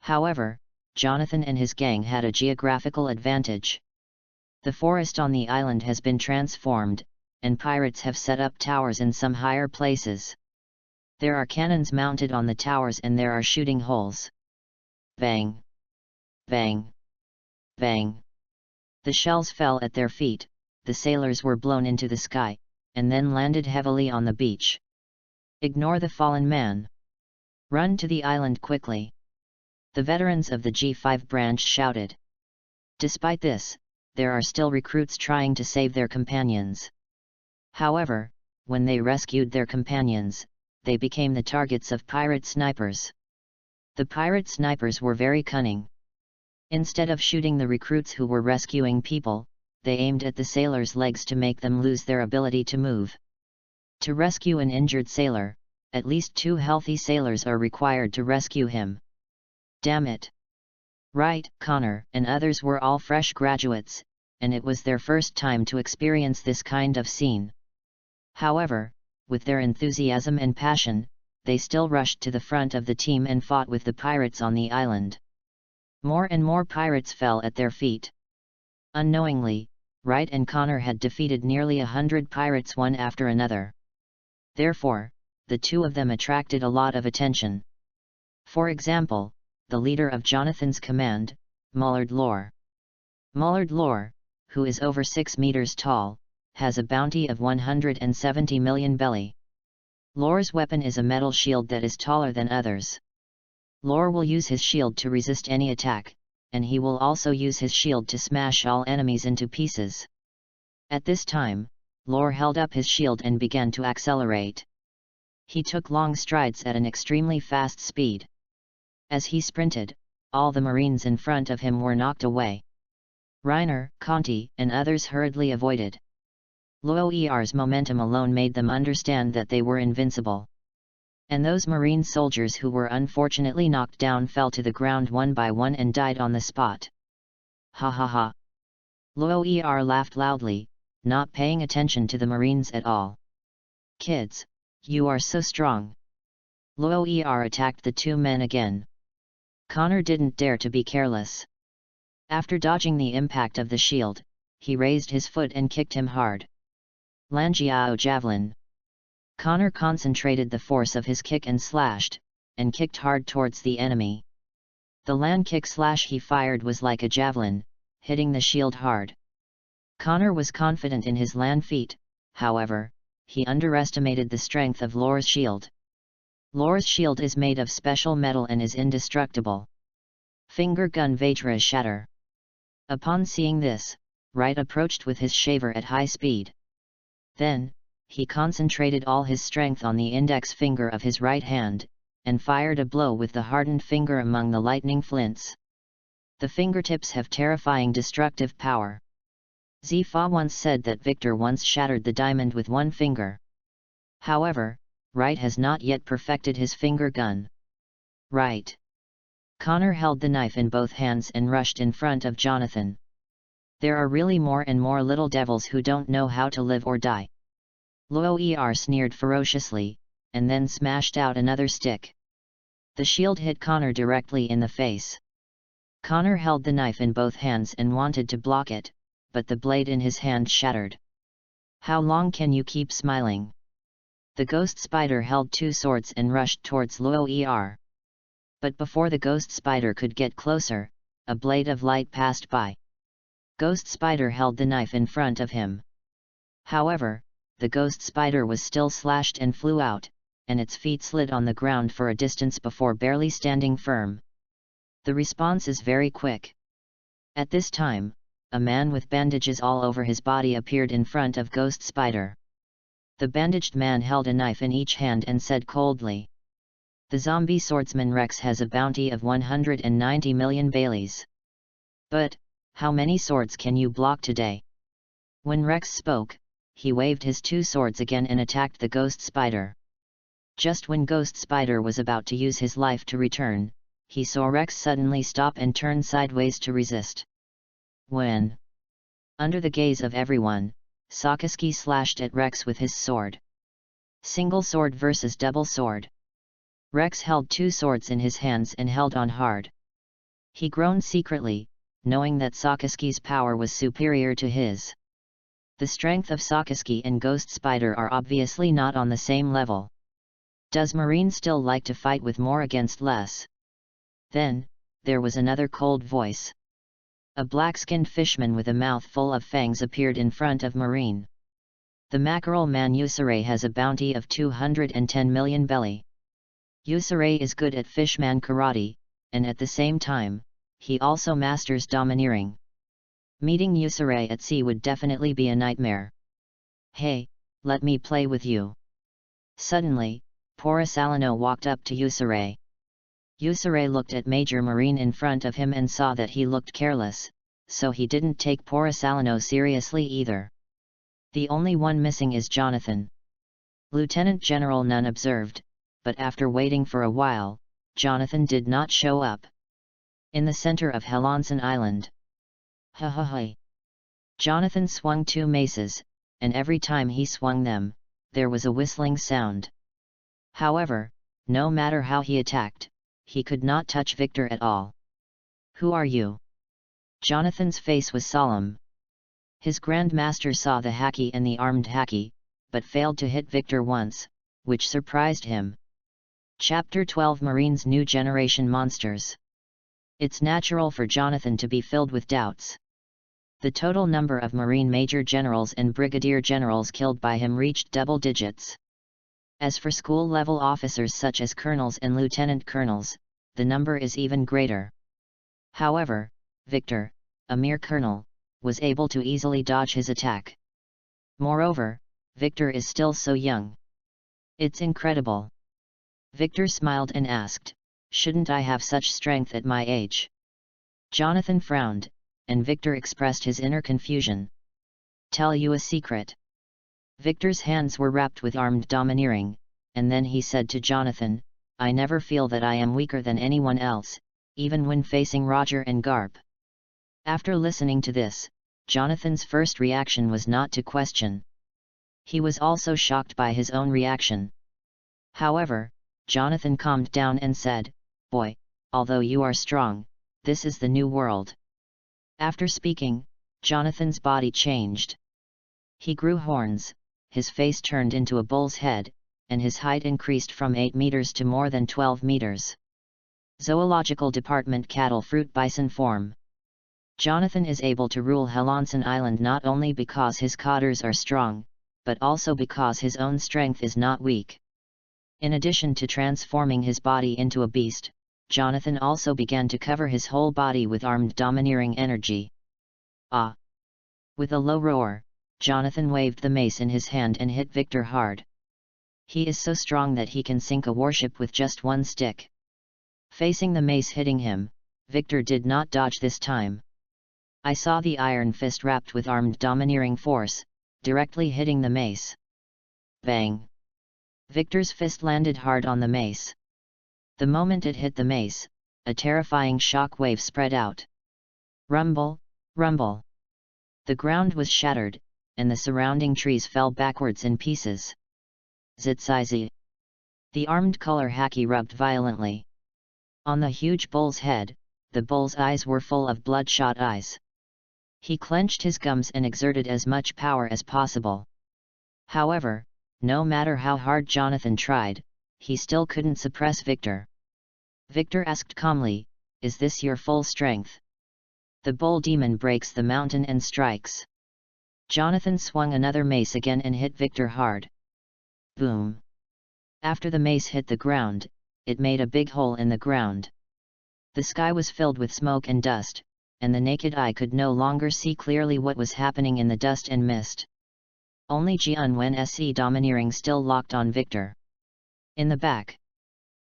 However, Jonathan and his gang had a geographical advantage. The forest on the island has been transformed, and pirates have set up towers in some higher places. There are cannons mounted on the towers and there are shooting holes. Bang! Bang! Bang! The shells fell at their feet, the sailors were blown into the sky, and then landed heavily on the beach. "Ignore the fallen man. Run to the island quickly," the veterans of the G5 branch shouted. Despite this, there are still recruits trying to save their companions. However, when they rescued their companions, they became the targets of pirate snipers. The pirate snipers were very cunning. Instead of shooting the recruits who were rescuing people, they aimed at the sailors' legs to make them lose their ability to move. To rescue an injured sailor, at least 2 healthy sailors are required to rescue him. Damn it! Wright, Connor, and others were all fresh graduates, and it was their first time to experience this kind of scene. However, with their enthusiasm and passion, they still rushed to the front of the team and fought with the pirates on the island. More and more pirates fell at their feet. Unknowingly, Wright and Connor had defeated nearly 100 pirates one after another. Therefore, the 2 of them attracted a lot of attention. For example, the leader of Jonathan's command, Mullard Lore. Mullard Lore, who is over 6 meters tall, has a bounty of 170 million belly. Lore's weapon is a metal shield that is taller than others. Lore will use his shield to resist any attack, and he will also use his shield to smash all enemies into pieces. At this time, Lore held up his shield and began to accelerate. He took long strides at an extremely fast speed. As he sprinted, all the Marines in front of him were knocked away. Reiner, Conti, and others hurriedly avoided. Loer's momentum alone made them understand that they were invincible. And those Marine soldiers who were unfortunately knocked down fell to the ground one by one and died on the spot. Ha ha ha! Loer laughed loudly, not paying attention to the Marines at all. "Kids, you are so strong." Loer attacked the 2 men again. Connor didn't dare to be careless. After dodging the impact of the shield, he raised his foot and kicked him hard. Langiao Javelin. Connor concentrated the force of his kick and slashed, and kicked hard towards the enemy. The land kick slash he fired was like a javelin, hitting the shield hard. Connor was confident in his land feat, however, he underestimated the strength of Lore's shield. Lore's shield is made of special metal and is indestructible. Finger gun Vajra shatter. Upon seeing this, Wright approached with his shaver at high speed. Then, he concentrated all his strength on the index finger of his right hand, and fired a blow with the hardened finger among the lightning flints. The fingertips have terrifying destructive power. Zifa once said that Victor once shattered the diamond with one finger. However, Wright has not yet perfected his finger gun. Right. Connor held the knife in both hands and rushed in front of Jonathan. There are really more and more little devils who don't know how to live or die. Loer sneered ferociously, and then smashed out another stick. The shield hit Connor directly in the face. Connor held the knife in both hands and wanted to block it, but the blade in his hand shattered. How long can you keep smiling? The ghost spider held 2 swords and rushed towards Luo. But before the ghost spider could get closer, a blade of light passed by. Ghost spider held the knife in front of him. However, the ghost spider was still slashed and flew out, and its feet slid on the ground for a distance before barely standing firm. The response is very quick. At this time, a man with bandages all over his body appeared in front of ghost spider. The bandaged man held a knife in each hand and said coldly, "The zombie swordsman Rex has a bounty of 190 million Baileys. But, how many swords can you block today?" When Rex spoke, he waved his 2 swords again and attacked the ghost spider. Just when ghost spider was about to use his life to return, he saw Rex suddenly stop and turn sideways to resist. When, under the gaze of everyone, Sakaski slashed at Rex with his sword. Single sword versus double sword. Rex held 2 swords in his hands and held on hard. He groaned secretly, knowing that Sakaski's power was superior to his. The strength of Sakaski and Ghost Spider are obviously not on the same level. Does Marine still like to fight with more against less? Then, there was another cold voice. A black-skinned fishman with a mouth full of fangs appeared in front of Marine. The mackerel man Usure has a bounty of 210 million belly. Usure is good at fishman karate, and at the same time, he also masters domineering. Meeting Usure at sea would definitely be a nightmare. "Hey, let me play with you." Suddenly, Porisalino walked up to Usure. Usure looked at Major Marine in front of him and saw that he looked careless, so he didn't take Porisalino seriously either. The only one missing is Jonathan. Lieutenant General Nunn observed, but after waiting for a while, Jonathan did not show up. In the center of Helanson Island. Ha ha ha. Jonathan swung 2 maces, and every time he swung them, there was a whistling sound. However, no matter how he attacked, he could not touch Victor at all. "Who are you?" Jonathan's face was solemn. His Grandmaster saw the Haki and the armed Haki, but failed to hit Victor once, which surprised him. Chapter 12 Marine's New Generation Monsters. It's natural for Jonathan to be filled with doubts. The total number of Marine Major Generals and Brigadier Generals killed by him reached double digits. As for school-level officers such as colonels and lieutenant colonels, the number is even greater. However, Victor, a mere colonel, was able to easily dodge his attack. Moreover, Victor is still so young. It's incredible. Victor smiled and asked, "Shouldn't I have such strength at my age?" Jonathan frowned, and Victor expressed his inner confusion. "Tell you a secret." Victor's hands were wrapped with armed domineering, and then he said to Jonathan, "I never feel that I am weaker than anyone else, even when facing Roger and Garp." After listening to this, Jonathan's first reaction was not to question. He was also shocked by his own reaction. However, Jonathan calmed down and said, "Boy, although you are strong, this is the new world." After speaking, Jonathan's body changed. He grew horns, his face turned into a bull's head, and his height increased from 8 meters to more than 12 meters. Zoological Department Cattle Fruit Bison form. Jonathan is able to rule Helanson Island not only because his cotters are strong, but also because his own strength is not weak. In addition to transforming his body into a beast, Jonathan also began to cover his whole body with armed domineering energy. "Ah!" With a low roar, Jonathan waved the mace in his hand and hit Victor hard. He is so strong that he can sink a warship with just one stick. Facing the mace hitting him, Victor did not dodge this time. I saw the iron fist wrapped with armed domineering force, directly hitting the mace. Bang! Victor's fist landed hard on the mace. The moment it hit the mace, a terrifying shock wave spread out. Rumble, rumble. The ground was shattered, and the surrounding trees fell backwards in pieces. Zitsizi. The armed color Haki rubbed violently. On the huge bull's head, the bull's eyes were full of bloodshot eyes. He clenched his gums and exerted as much power as possible. However, no matter how hard Jonathan tried, he still couldn't suppress Victor. Victor asked calmly, "Is this your full strength?" The bull demon breaks the mountain and strikes. Jonathan swung another mace again and hit Victor hard. Boom! After the mace hit the ground, it made a big hole in the ground. The sky was filled with smoke and dust, and the naked eye could no longer see clearly what was happening in the dust and mist. Only Jian Wen-se domineering still locked on Victor. In the back,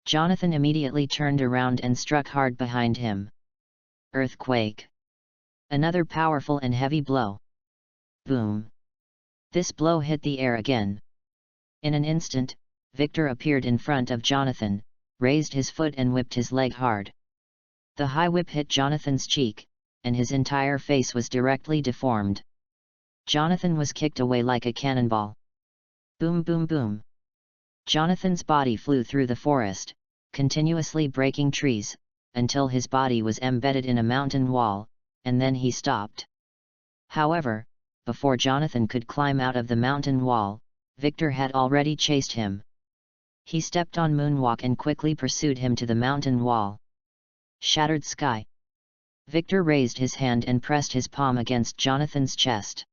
Jonathan immediately turned around and struck hard behind him. Earthquake! Another powerful and heavy blow. Boom! This blow hit the air again. In an instant, Victor appeared in front of Jonathan, raised his foot and whipped his leg hard. The high whip hit Jonathan's cheek, and his entire face was directly deformed. Jonathan was kicked away like a cannonball. Boom boom boom! Jonathan's body flew through the forest, continuously breaking trees, until his body was embedded in a mountain wall, and then he stopped. However, before Jonathan could climb out of the mountain wall, Victor had already chased him. He stepped on Moonwalk and quickly pursued him to the mountain wall. Shattered sky! Victor raised his hand and pressed his palm against Jonathan's chest.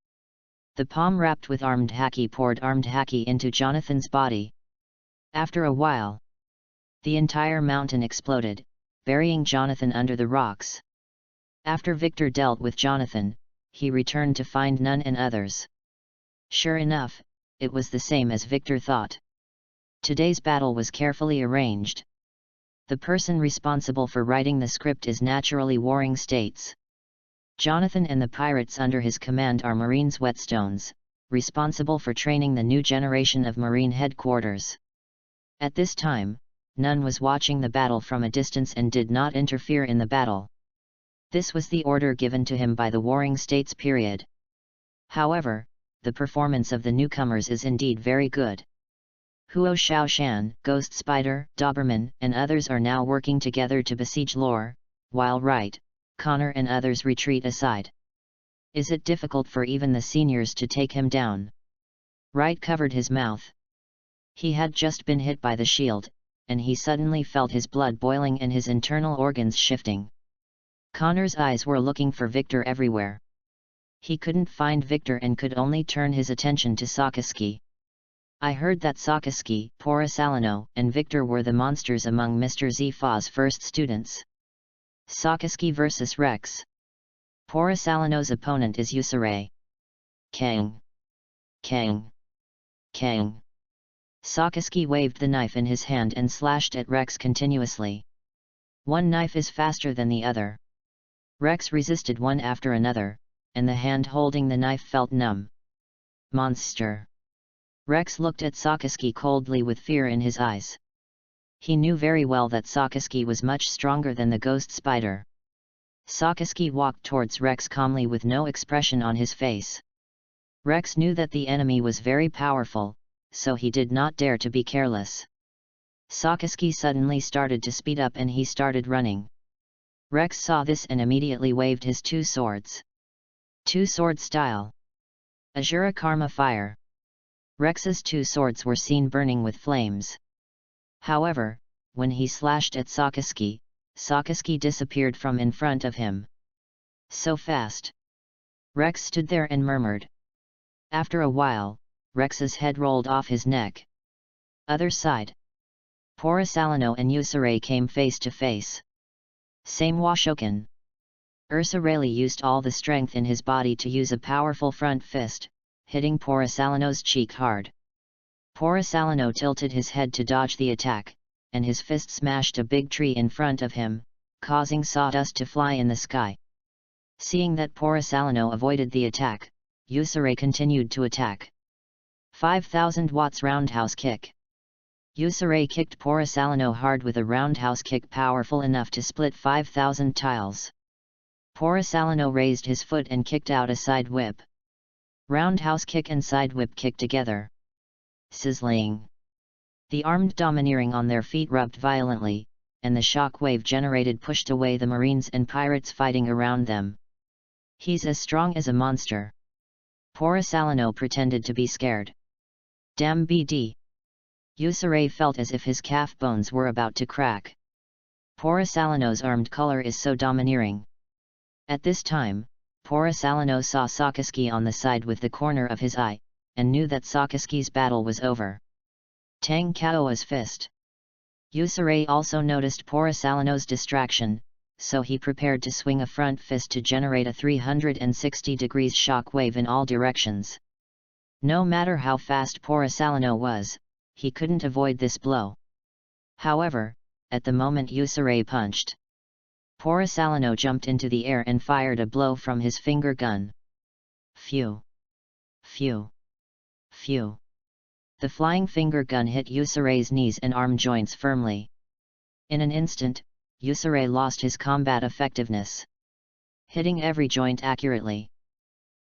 The palm wrapped with armed haki poured armed haki into Jonathan's body. After a while, the entire mountain exploded, burying Jonathan under the rocks. After Victor dealt with Jonathan, he returned to find Nun and others. Sure enough, it was the same as Victor thought. Today's battle was carefully arranged. The person responsible for writing the script is naturally Warring States. Jonathan and the pirates under his command are Marines Whetstones, responsible for training the new generation of Marine headquarters. At this time, Nun was watching the battle from a distance and did not interfere in the battle. This was the order given to him by the Warring States period. However, the performance of the newcomers is indeed very good. Huo Shaoshan, Ghost Spider, Doberman, and others are now working together to besiege Lore, while Wright, Connor and others retreat aside. Is it difficult for even the seniors to take him down? Wright covered his mouth. He had just been hit by the shield, and he suddenly felt his blood boiling and his internal organs shifting. Connor's eyes were looking for Victor everywhere. He couldn't find Victor and could only turn his attention to Sakaski. I heard that Sakaski, Porisalano, and Victor were the monsters among Mr. Zifa's first students. Sakaski vs. Rex. Porisalano's opponent is Usure. Kang! Kang! Kang! Sakaski waved the knife in his hand and slashed at Rex continuously. One knife is faster than the other. Rex resisted one after another, and the hand holding the knife felt numb. Monster! Rex looked at Sakaski coldly with fear in his eyes. He knew very well that Sakaski was much stronger than the ghost spider. Sakaski walked towards Rex calmly with no expression on his face. Rex knew that the enemy was very powerful, so he did not dare to be careless. Sakaski suddenly started to speed up and he started running. Rex saw this and immediately waved his two swords. Two-sword style. Azura Karma Fire. Rex's two swords were seen burning with flames. However, when he slashed at Sakaski, Sakaski disappeared from in front of him. So fast! Rex stood there and murmured. After a while, Rex's head rolled off his neck. Other side. Porisalano and Usure came face to face. Same Washokan. Ursa Rayleigh used all the strength in his body to use a powerful front fist, hitting Porisalano's cheek hard. Porisalano tilted his head to dodge the attack, and his fist smashed a big tree in front of him, causing sawdust to fly in the sky. Seeing that Porisalano avoided the attack, Usure continued to attack. 5,000 watts roundhouse kick. Usure kicked Porisalano hard with a roundhouse kick powerful enough to split 5,000 tiles. Porisalano raised his foot and kicked out a side whip. Roundhouse kick and side whip kick together. Sizzling. The armed domineering on their feet rubbed violently, and the shock wave generated pushed away the Marines and pirates fighting around them. He's as strong as a monster. Porisalano pretended to be scared. Damn BD. Yusare felt as if his calf bones were about to crack. Porosalino's armed color is so domineering. At this time, Porosalino saw Sakaski on the side with the corner of his eye, and knew that Sakaski's battle was over. Tang Kaoa's fist. Yusare also noticed Porosalino's distraction, so he prepared to swing a front fist to generate a 360 degrees shock wave in all directions. No matter how fast Porosalino was, he couldn't avoid this blow. However, at the moment Yusare punched, Porosalino jumped into the air and fired a blow from his finger gun. Phew! Phew! Phew! The flying finger gun hit Yusare's knees and arm joints firmly. In an instant, Yusare lost his combat effectiveness, hitting every joint accurately.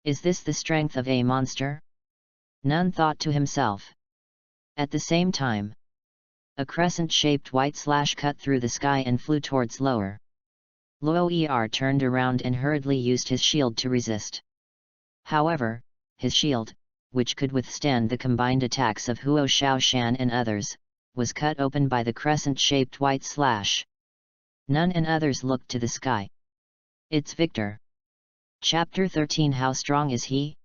Is this the strength of a monster? None thought to himself. At the same time, a crescent-shaped white slash cut through the sky and flew towards Lower. Luo turned around and hurriedly used his shield to resist. However, his shield, which could withstand the combined attacks of Huo Shaoshan and others, was cut open by the crescent-shaped white slash. None and others looked to the sky. It's Victor. Chapter 13. How strong is he?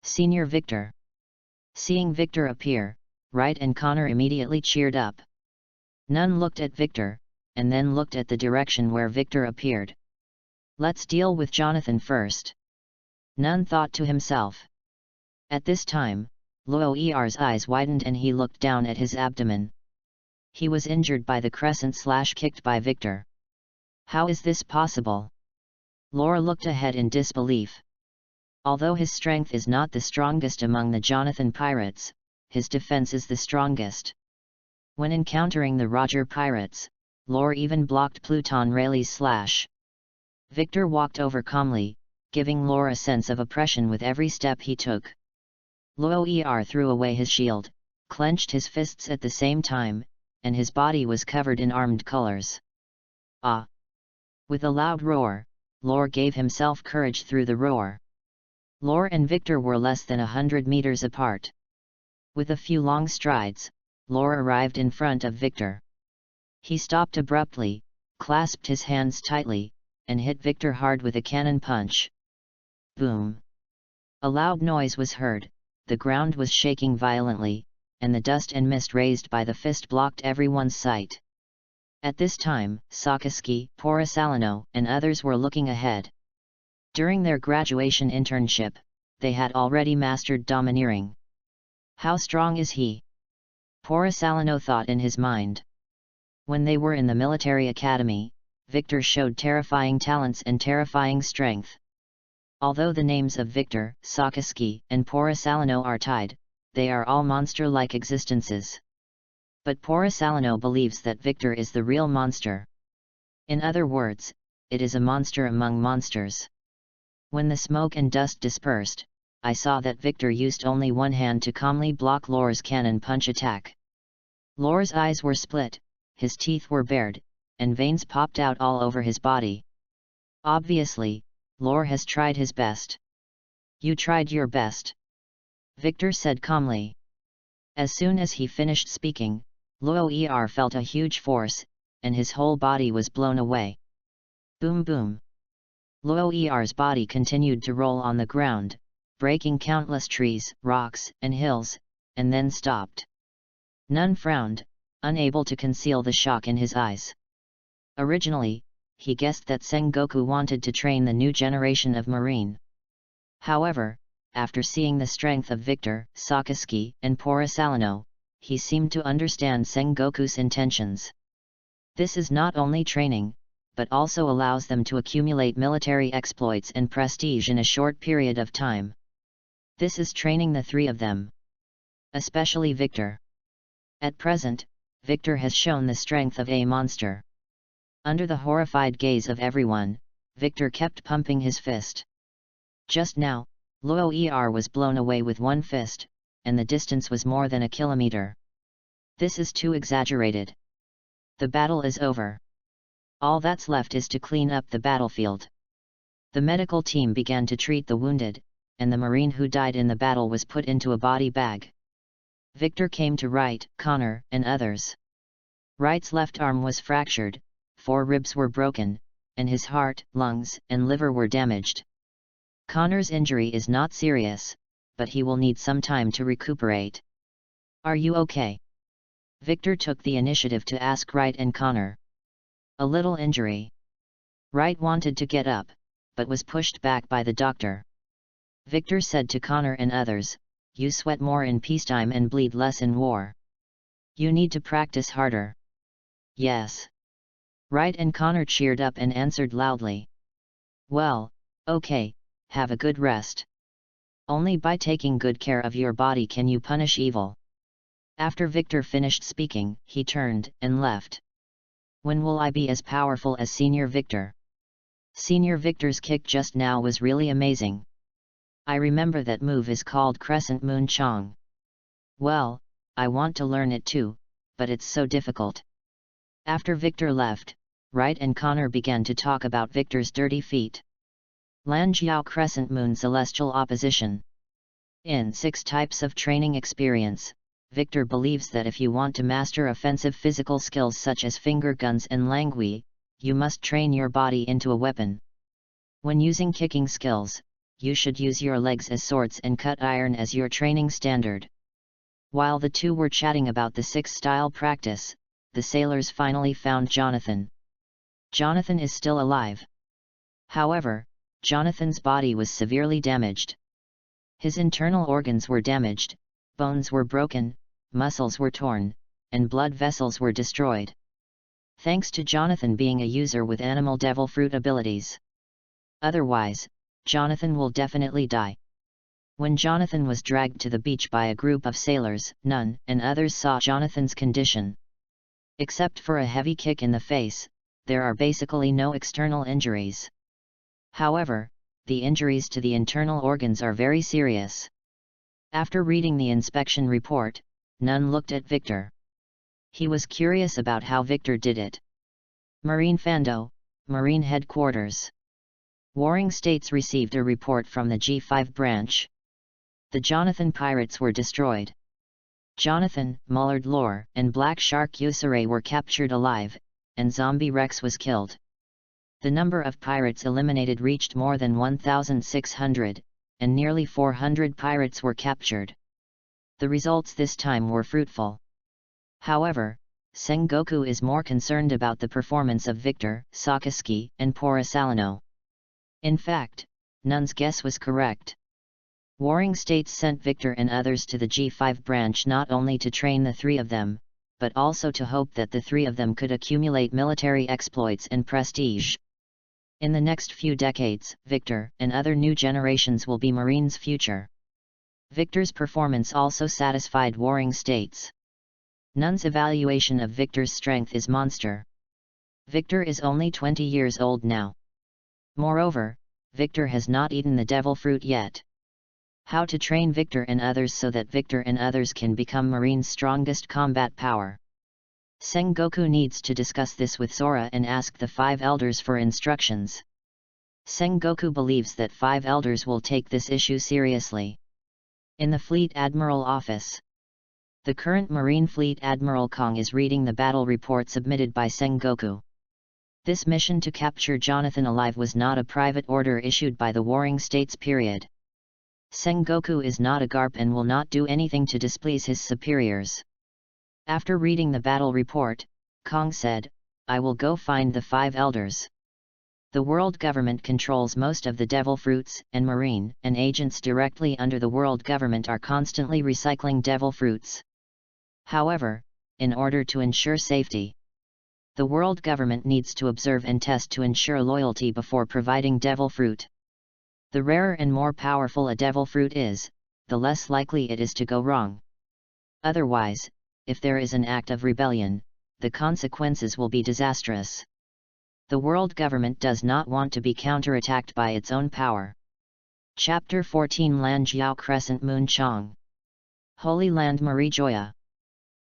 Senior Victor. Seeing Victor appear, Wright and Connor immediately cheered up. None looked at Victor, and then looked at the direction where Victor appeared. Let's deal with Jonathan first. None thought to himself. At this time, Luo'er's eyes widened and he looked down at his abdomen. He was injured by the crescent slash kicked by Victor. How is this possible? Laura looked ahead in disbelief. Although his strength is not the strongest among the Jonathan pirates, his defense is the strongest. When encountering the Roger pirates, Laura even blocked Pluton Rayleigh's slash. Victor walked over calmly, giving Laura a sense of oppression with every step he took. Luo'er threw away his shield, clenched his fists at the same time, and his body was covered in armed colors. Ah! With a loud roar, Lore gave himself courage through the roar. Lore and Victor were less than 100 meters apart. With a few long strides, Lore arrived in front of Victor. He stopped abruptly, clasped his hands tightly, and hit Victor hard with a cannon punch. Boom! A loud noise was heard, the ground was shaking violently, and the dust and mist raised by the fist blocked everyone's sight. At this time, Sakaski, Porosalino, and others were looking ahead. During their graduation internship, they had already mastered domineering. How strong is he? Porosalino thought in his mind. When they were in the military academy, Victor showed terrifying talents and terrifying strength. Although the names of Victor, Sakaski, and Porosalino are tied, they are all monster-like existences. But Porosalino believes that Victor is the real monster. In other words, it is a monster among monsters. When the smoke and dust dispersed, I saw that Victor used only one hand to calmly block Lore's cannon punch attack. Lore's eyes were split, his teeth were bared, and veins popped out all over his body. Obviously, Lore has tried his best. You tried your best, Victor said calmly. As soon as he finished speaking, Luo'er felt a huge force, and his whole body was blown away. Boom boom! Luo'er's body continued to roll on the ground, breaking countless trees, rocks, and hills, and then stopped. None frowned, unable to conceal the shock in his eyes. Originally, he guessed that Sengoku wanted to train the new generation of Marine. However, after seeing the strength of Victor, Sakaski, and Porosalino, he seemed to understand Sengoku's intentions. This is not only training, but also allows them to accumulate military exploits and prestige in a short period of time. This is training the three of them. Especially Victor. At present, Victor has shown the strength of a monster. Under the horrified gaze of everyone, Victor kept pumping his fist. Just now, Luo'er was blown away with one fist, and the distance was more than a kilometer. This is too exaggerated. The battle is over. All that's left is to clean up the battlefield. The medical team began to treat the wounded, and the Marine who died in the battle was put into a body bag. Victor came to Wright, Connor, and others. Wright's left arm was fractured, 4 ribs were broken, and his heart, lungs, and liver were damaged. Connor's injury is not serious, but he will need some time to recuperate. Are you okay? Victor took the initiative to ask Wright and Connor. A little injury. Wright wanted to get up, but was pushed back by the doctor. Victor said to Connor and others, "You sweat more in peacetime and bleed less in war. You need to practice harder." Yes. Wright and Connor cheered up and answered loudly. Well, okay, have a good rest. Only by taking good care of your body can you punish evil. After Victor finished speaking, he turned and left. When will I be as powerful as Senior Victor? Senior Victor's kick just now was really amazing. I remember that move is called Crescent Moon Chong. Well, I want to learn it too, but it's so difficult. After Victor left, Wright and Connor began to talk about Victor's dirty feet. Lan Jiao Crescent Moon Celestial Opposition. In 6 types of training experience, Victor believes that if you want to master offensive physical skills such as finger guns and langui, you must train your body into a weapon. When using kicking skills, you should use your legs as swords and cut iron as your training standard. While the two were chatting about the 6-style practice, the sailors finally found Jonathan. Jonathan is still alive. However, Jonathan's body was severely damaged. His internal organs were damaged, bones were broken, muscles were torn, and blood vessels were destroyed. Thanks to Jonathan being a user with animal devil fruit abilities. Otherwise, Jonathan will definitely die. When Jonathan was dragged to the beach by a group of sailors, none and others saw Jonathan's condition. Except for a heavy kick in the face, there are basically no external injuries. However, the injuries to the internal organs are very serious. After reading the inspection report, none looked at Victor. He was curious about how Victor did it. Marine Fando, Marine Headquarters. Warring States received a report from the G5 branch. The Jonathan pirates were destroyed. Jonathan, Mullard Lore, and Black Shark Yusere were captured alive, and Zombie Rex was killed. The number of pirates eliminated reached more than 1,600, and nearly 400 pirates were captured. The results this time were fruitful. However, Sengoku is more concerned about the performance of Victor, Sakaski, and Porisalino. In fact, Nun's guess was correct. Warring States sent Victor and others to the G5 branch not only to train the 3 of them, but also to hope that the 3 of them could accumulate military exploits and prestige. In the next few decades, Victor and other new generations will be Marines' future. Victor's performance also satisfied Warring States. Nun's evaluation of Victor's strength is monster. Victor is only 20 years old now. Moreover, Victor has not eaten the devil fruit yet. How to train Victor and others so that Victor and others can become Marine's strongest combat power. Sengoku needs to discuss this with Sora and ask the 5 elders for instructions. Sengoku believes that 5 elders will take this issue seriously. In the Fleet Admiral office. The current Marine Fleet Admiral Kong is reading the battle report submitted by Sengoku. This mission to capture Jonathan alive was not a private order issued by the Warring States period. Sengoku is not a GARP and will not do anything to displease his superiors. After reading the battle report, Kong said, "I will go find the 5 elders." The world government controls most of the devil fruits, and Marine and agents directly under the world government are constantly recycling devil fruits. However, in order to ensure safety, the world government needs to observe and test to ensure loyalty before providing devil fruit. The rarer and more powerful a devil fruit is, the less likely it is to go wrong. Otherwise, if there is an act of rebellion, the consequences will be disastrous. The world government does not want to be counterattacked by its own power. Chapter 14 Lan Jiao Crescent Moon Chong. Holy Land Marijoya.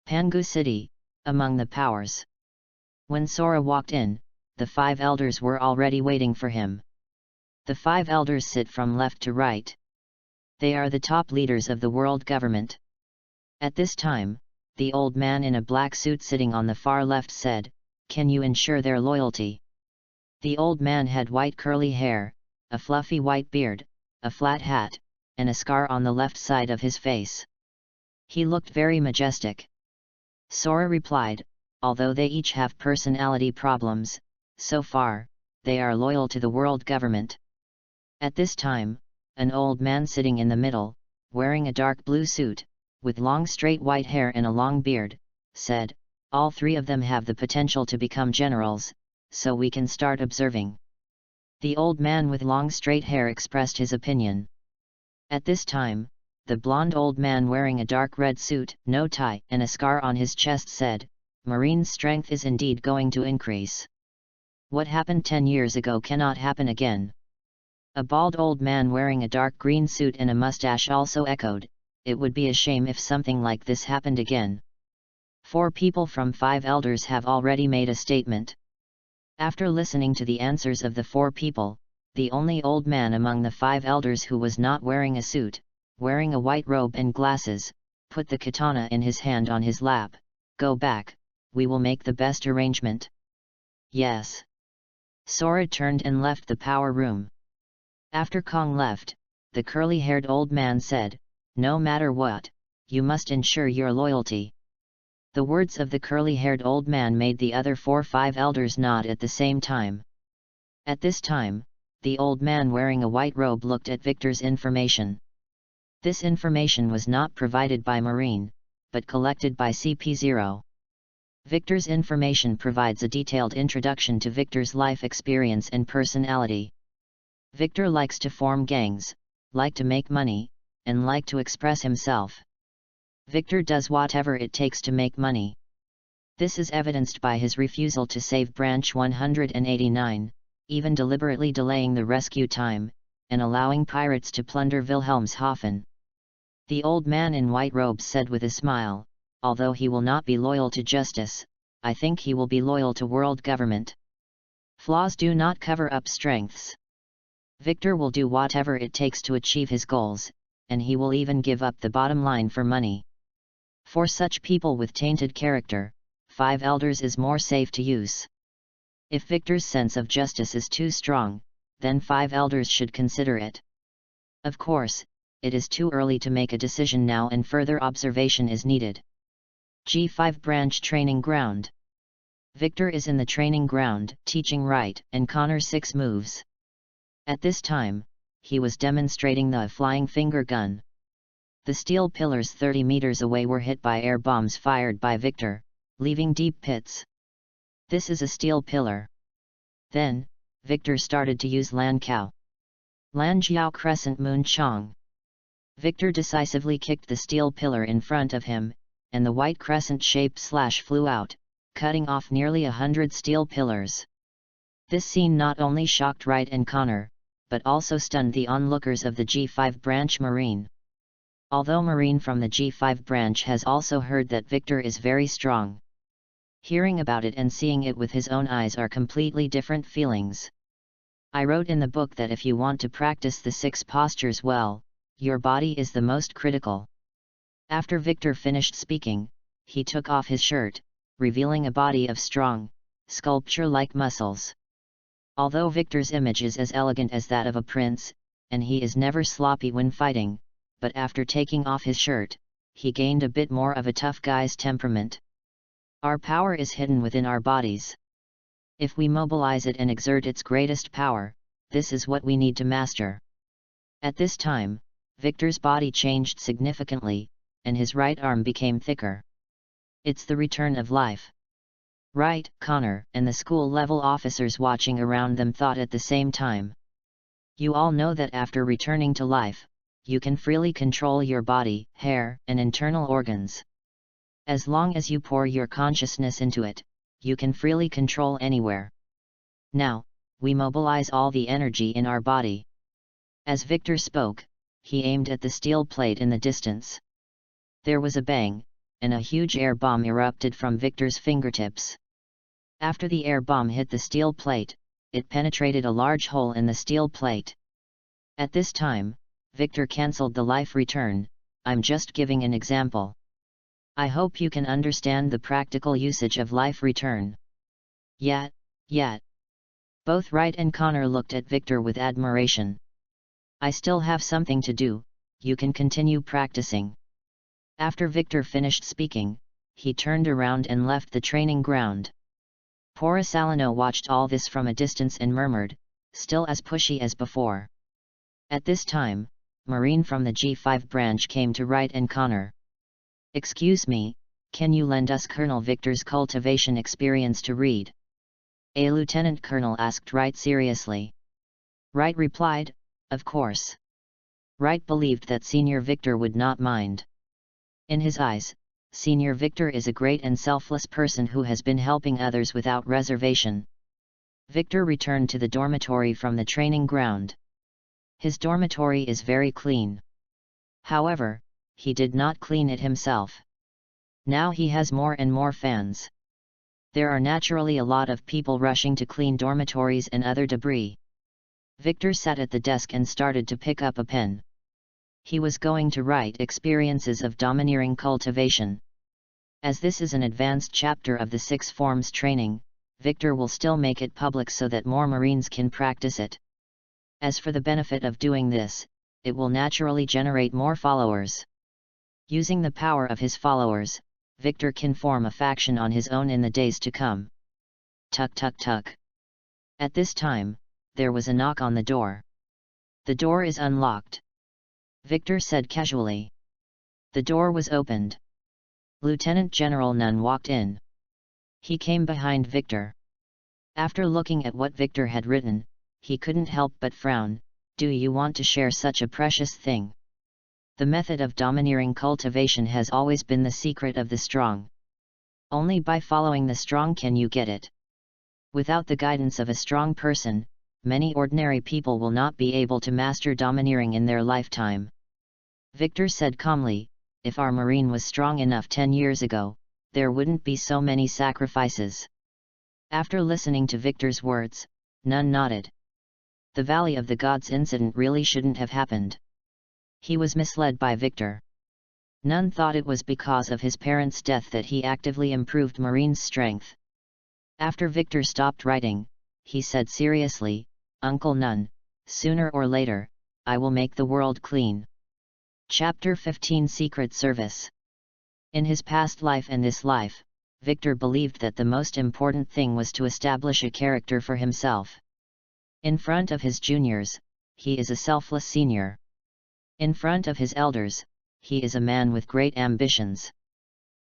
Pangu City, among the powers. When Sora walked in, the 5 elders were already waiting for him. The 5 elders sit from left to right. They are the top leaders of the world government. At this time, the old man in a black suit sitting on the far left said, "Can you ensure their loyalty?" The old man had white curly hair, a fluffy white beard, a flat hat, and a scar on the left side of his face. He looked very majestic. Sora replied, "Although they each have personality problems, so far, they are loyal to the world government." At this time, an old man sitting in the middle, wearing a dark blue suit, with long straight white hair and a long beard, said, "All three of them have the potential to become generals, so we can start observing." The old man with long straight hair expressed his opinion. At this time, the blonde old man wearing a dark red suit, no tie, and a scar on his chest said, "Marine's strength is indeed going to increase. What happened 10 years ago cannot happen again." A bald old man wearing a dark green suit and a mustache also echoed, "It would be a shame if something like this happened again." 4 people from 5 elders have already made a statement. After listening to the answers of the 4 people, the only old man among the 5 elders who was not wearing a suit, wearing a white robe and glasses, put the katana in his hand on his lap. "Go back, we will make the best arrangement." "Yes." Sora turned and left the power room. After Kong left, the curly-haired old man said, "No matter what, you must ensure your loyalty." The words of the curly-haired old man made the other 4-5 elders nod at the same time. At this time, the old man wearing a white robe looked at Victor's information. This information was not provided by Marine, but collected by CP0. Victor's information provides a detailed introduction to Victor's life experience and personality. Victor likes to form gangs, like to make money, and like to express himself. Victor does whatever it takes to make money. This is evidenced by his refusal to save Branch 189, even deliberately delaying the rescue time, and allowing pirates to plunder Wilhelmshaven. The old man in white robes said with a smile, "Although he will not be loyal to justice, I think he will be loyal to world government. Flaws do not cover up strengths. Victor will do whatever it takes to achieve his goals, and he will even give up the bottom line for money." For such people with tainted character, 5 elders is more safe to use. If Victor's sense of justice is too strong, then 5 elders should consider it. Of course, it is too early to make a decision now and further observation is needed. G5 Branch Training Ground. Victor is in the training ground, teaching right and Connor 6 moves. At this time, he was demonstrating the flying finger gun. The steel pillars 30 meters away were hit by air bombs fired by Victor, leaving deep pits. This is a steel pillar. Then, Victor started to use Lan Kao. Lan Jiao Crescent Moon Chong. Victor decisively kicked the steel pillar in front of him, and the white crescent-shaped slash flew out, cutting off nearly 100 steel pillars. This scene not only shocked Wright and Connor, but also stunned the onlookers of the G5 branch Marine. Although Marine from the G5 branch has also heard that Victor is very strong. Hearing about it and seeing it with his own eyes are completely different feelings. I wrote in the book that if you want to practice the 6 postures well, your body is the most critical. After Victor finished speaking, he took off his shirt, revealing a body of strong, sculpture-like muscles. Although Victor's image is as elegant as that of a prince, and he is never sloppy when fighting, but after taking off his shirt, he gained a bit more of a tough guy's temperament. Our power is hidden within our bodies. If we mobilize it and exert its greatest power, this is what we need to master. At this time, Victor's body changed significantly, and his right arm became thicker. It's the return of life. Wright, Connor, and the school-level officers watching around them thought at the same time. You all know that after returning to life, you can freely control your body, hair, and internal organs. As long as you pour your consciousness into it, you can freely control anywhere. Now, we mobilize all the energy in our body. As Victor spoke, he aimed at the steel plate in the distance. There was a bang, and a huge air bomb erupted from Victor's fingertips. After the air bomb hit the steel plate, it penetrated a large hole in the steel plate. At this time, Victor cancelled the life return. I'm just giving an example. I hope you can understand the practical usage of life return. Yet. Both Wright and Connor looked at Victor with admiration. I still have something to do, you can continue practicing. After Victor finished speaking, he turned around and left the training ground. Poor Salino watched all this from a distance and murmured, still as pushy as before. At this time, Marine from the G5 branch came to Wright and Connor. Excuse me, can you lend us Colonel Victor's cultivation experience to read? A lieutenant colonel asked Wright seriously. Wright replied, of course. Wright believed that Senior Victor would not mind. In his eyes, Senior Victor is a great and selfless person who has been helping others without reservation. Victor returned to the dormitory from the training ground. His dormitory is very clean. However, he did not clean it himself. Now he has more and more fans. There are naturally a lot of people rushing to clean dormitories and other debris. Victor sat at the desk and started to pick up a pen. He was going to write experiences of domineering cultivation. As this is an advanced chapter of the 6 forms training, Victor will still make it public so that more Marines can practice it. As for the benefit of doing this, it will naturally generate more followers. Using the power of his followers, Victor can form a faction on his own in the days to come. Tuk tuk tuk. At this time, there was a knock on the door. The door is unlocked. Victor said casually. The door was opened. Lieutenant General Nunn walked in. He came behind Victor. After looking at what Victor had written, he couldn't help but frown. Do you want to share such a precious thing? The method of domineering cultivation has always been the secret of the strong. Only by following the strong can you get it. Without the guidance of a strong person, many ordinary people will not be able to master domineering in their lifetime. Victor said calmly, if our Marine was strong enough 10 years ago, there wouldn't be so many sacrifices. After listening to Victor's words, Nunn nodded. The Valley of the Gods incident really shouldn't have happened. He was misled by Victor. Nunn thought it was because of his parents' death that he actively improved Marine's strength. After Victor stopped writing, he said seriously, Uncle Nunn, sooner or later, I will make the world clean. Chapter 15 Secret Service. In his past life and this life, Victor believed that the most important thing was to establish a character for himself. In front of his juniors, he is a selfless senior. In front of his elders, he is a man with great ambitions.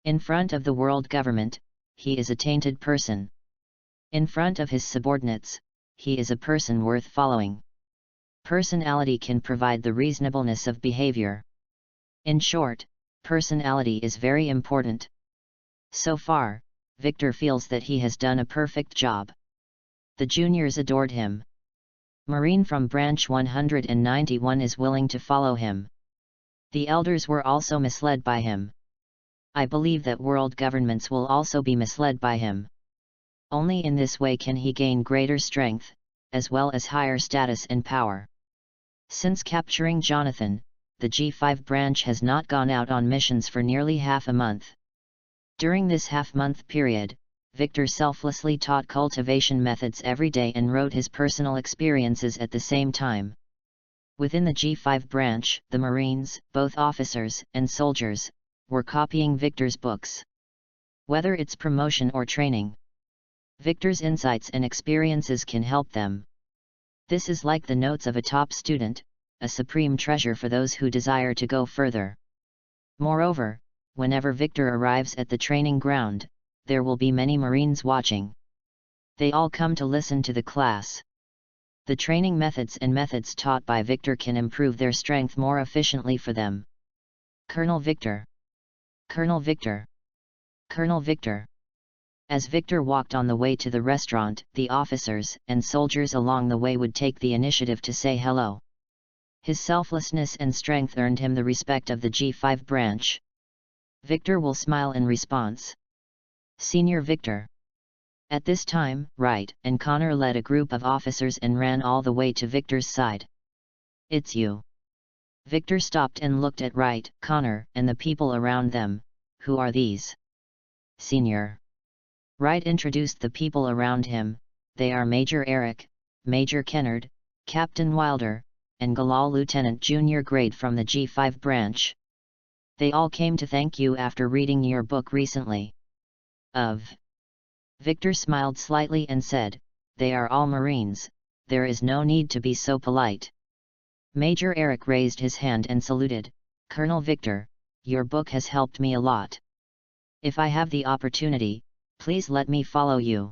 In front of the world government, he is a tainted person. In front of his subordinates, he is a person worth following. Personality can provide the reasonableness of behavior. In short, personality is very important. So far, Victor feels that he has done a perfect job. The juniors adored him. Marine from Branch 191 is willing to follow him. The elders were also misled by him. I believe that world governments will also be misled by him. Only in this way can he gain greater strength, as well as higher status and power. Since capturing Jonathan, the G5 branch has not gone out on missions for nearly half a month. During this half-month period, Victor selflessly taught cultivation methods every day and wrote his personal experiences at the same time. Within the G5 branch, the Marines, both officers and soldiers, were copying Victor's books. Whether it's promotion or training, Victor's insights and experiences can help them. This is like the notes of a top student, a supreme treasure for those who desire to go further. Moreover, whenever Victor arrives at the training ground, there will be many Marines watching. They all come to listen to the class. The training methods and methods taught by Victor can improve their strength more efficiently for them. Colonel Victor. Colonel Victor. Colonel Victor. As Victor walked on the way to the restaurant, the officers and soldiers along the way would take the initiative to say hello. His selflessness and strength earned him the respect of the G5 branch. Victor will smile in response. Senior Victor. At this time, Wright and Connor led a group of officers and ran all the way to Victor's side. It's you. Victor stopped and looked at Wright, Connor, and the people around them, Who are these? Senior Wright introduced the people around him. They are Major Eric, Major Kennard, Captain Wilder, and Galal Lieutenant Junior Grade from the G5 branch. They all came to thank you after reading your book recently. Victor smiled slightly and said, they are all Marines, there is no need to be so polite. Major Eric raised his hand and saluted, Colonel Victor, your book has helped me a lot. If I have the opportunity, please let me follow you.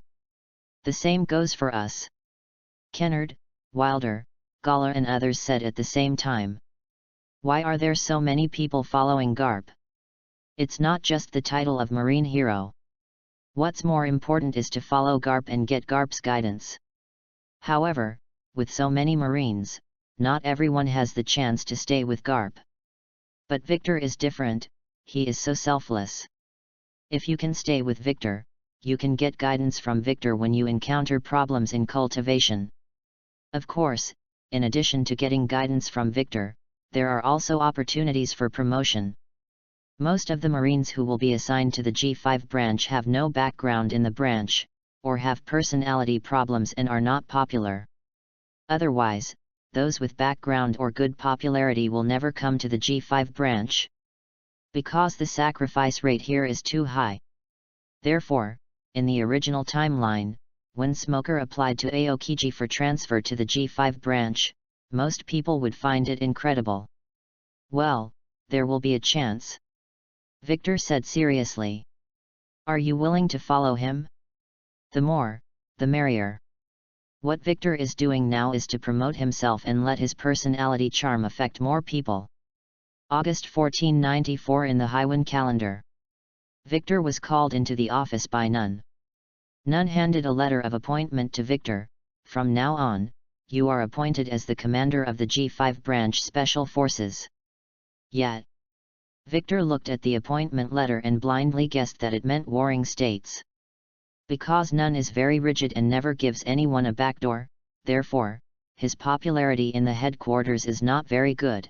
The same goes for us. Kennard, Wilder, Gala and others said at the same time. Why are there so many people following Garp? It's not just the title of Marine Hero. What's more important is to follow Garp and get Garp's guidance. However, with so many Marines, not everyone has the chance to stay with Garp. But Victor is different, he is so selfless. If you can stay with Victor, you can get guidance from Victor when you encounter problems in cultivation. Of course, in addition to getting guidance from Victor, there are also opportunities for promotion. Most of the Marines who will be assigned to the G5 branch have no background in the branch, or have personality problems and are not popular. Otherwise, those with background or good popularity will never come to the G5 branch. Because the sacrifice rate here is too high. Therefore, in the original timeline, when Smoker applied to Aokiji for transfer to the G5 branch, most people would find it incredible. Well, there will be a chance. Victor said seriously. Are you willing to follow him? The more, the merrier. What Victor is doing now is to promote himself and let his personality charm affect more people. August 1494 in the Haiwan calendar. Victor was called into the office by Nun. Nun handed a letter of appointment to Victor. From now on, you are appointed as the commander of the G5 branch Special Forces. Yet. Victor looked at the appointment letter and blindly guessed that it meant warring states. Because Nun is very rigid and never gives anyone a backdoor, therefore, his popularity in the headquarters is not very good.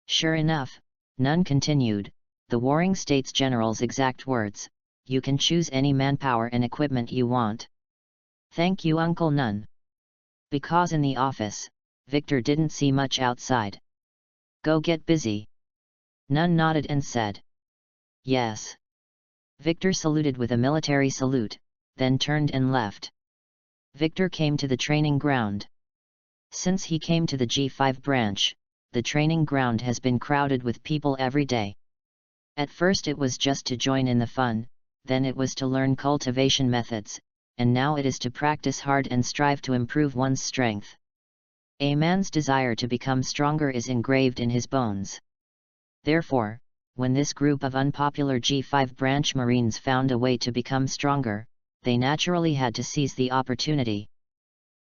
Sure enough, Nun continued, the warring states general's exact words, you can choose any manpower and equipment you want. Thank you, Uncle Nun. Because in the office, Victor didn't see much outside. Go get busy. Nun nodded and said. Yes. Victor saluted with a military salute, then turned and left. Victor came to the training ground. Since he came to the G5 branch, the training ground has been crowded with people every day. At first it was just to join in the fun, then it was to learn cultivation methods, and now it is to practice hard and strive to improve one's strength. A man's desire to become stronger is engraved in his bones. Therefore, when this group of unpopular G5 branch Marines found a way to become stronger, they naturally had to seize the opportunity.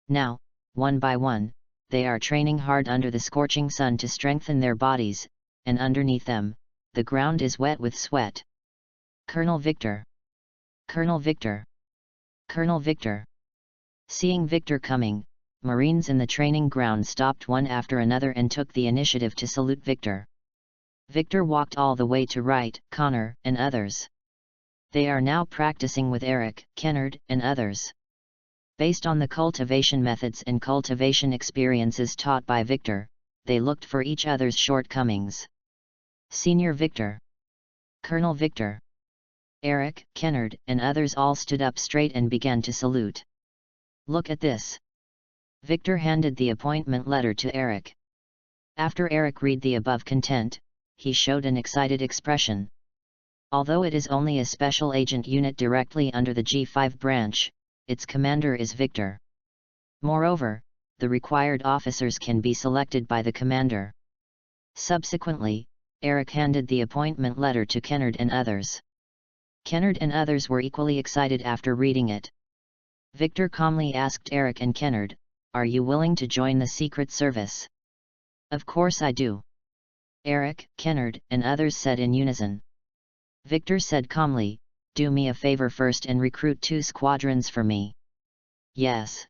Now, one by one, they are training hard under the scorching sun to strengthen their bodies, and underneath them, the ground is wet with sweat. Colonel Victor! Colonel Victor! Colonel Victor! Seeing Victor coming, Marines in the training ground stopped one after another and took the initiative to salute Victor. Victor walked all the way to Wright, Connor, and others. They are now practicing with Eric, Kennard, and others. Based on the cultivation methods and cultivation experiences taught by Victor, they looked for each other's shortcomings. Senior Victor, Colonel Victor, Eric, Kennard, and others all stood up straight and began to salute. Look at this. Victor handed the appointment letter to Eric. After Eric read the above content, he showed an excited expression. Although it is only a special agent unit directly under the G5 branch, its commander is Victor. Moreover, the required officers can be selected by the commander. Subsequently, Eric handed the appointment letter to Kennard and others. Kennard and others were equally excited after reading it. Victor calmly asked Eric and Kennard, "Are you willing to join the Secret Service?" "Of course I do." Eric, Kennard, and others said in unison. Victor said calmly, "Do me a favor first and recruit 2 squadrons for me." "Yes."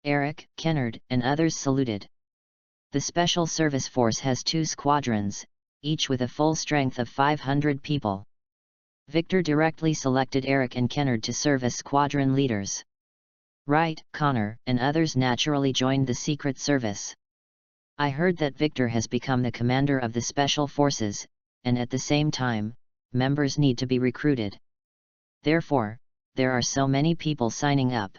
Eric, Kennard, and others saluted. The Special Service Force has 2 squadrons, each with a full strength of 500 people. Victor directly selected Eric and Kennard to serve as squadron leaders. Wright, Connor, and others naturally joined the Secret Service. I heard that Victor has become the commander of the Special Forces, and at the same time, members need to be recruited. Therefore, there are so many people signing up.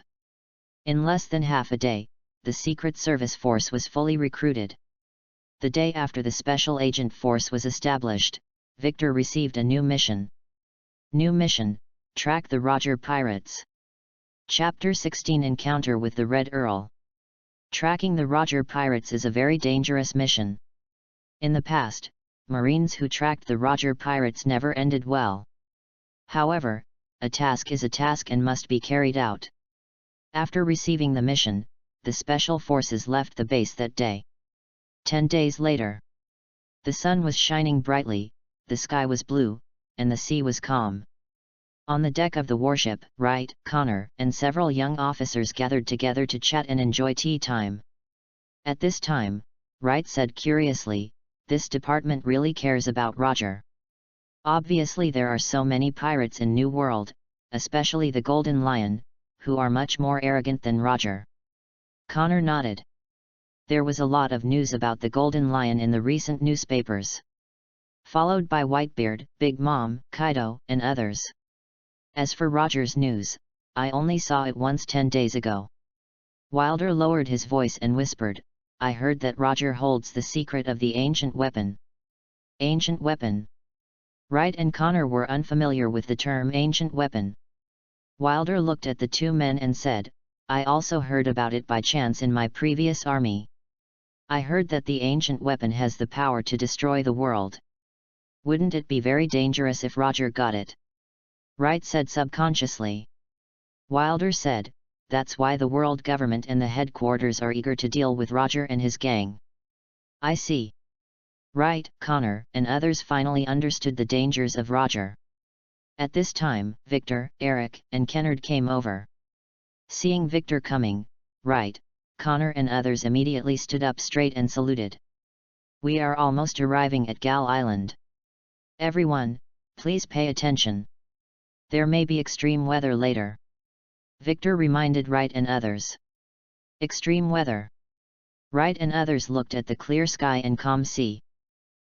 In less than half a day, the Secret Service force was fully recruited. The day after the Special Agent Force was established, Victor received a new mission. New mission: track the Roger Pirates. Chapter 16: Encounter with the Red Earl. Tracking the Roger Pirates is a very dangerous mission. In the past, Marines who tracked the Roger Pirates never ended well. However, a task is a task and must be carried out. After receiving the mission, the Special Forces left the base that day. 10 days later. The sun was shining brightly, the sky was blue, and the sea was calm. On the deck of the warship, Wright, Connor, and several young officers gathered together to chat and enjoy tea time. At this time, Wright said curiously, "This department really cares about Roger. Obviously there are so many pirates in New World, especially the Golden Lion, who are much more arrogant than Roger." Connor nodded. There was a lot of news about the Golden Lion in the recent newspapers. Followed by Whitebeard, Big Mom, Kaido, and others. As for Roger's news, I only saw it once 10 days ago. Wilder lowered his voice and whispered, "I heard that Roger holds the secret of the ancient weapon." Ancient weapon? Wright and Connor were unfamiliar with the term ancient weapon. Wilder looked at the two men and said, "I also heard about it by chance in my previous army. I heard that the ancient weapon has the power to destroy the world. Wouldn't it be very dangerous if Roger got it?" Wright said subconsciously. Wilder said, "That's why the world government and the headquarters are eager to deal with Roger and his gang." "I see." Wright, Connor, and others finally understood the dangers of Roger. At this time, Victor, Eric, and Kennard came over. Seeing Victor coming, Wright, Connor and others immediately stood up straight and saluted. "We are almost arriving at Gal Island. Everyone, please pay attention. There may be extreme weather later," Victor reminded Wright and others. Extreme weather. Wright and others looked at the clear sky and calm sea.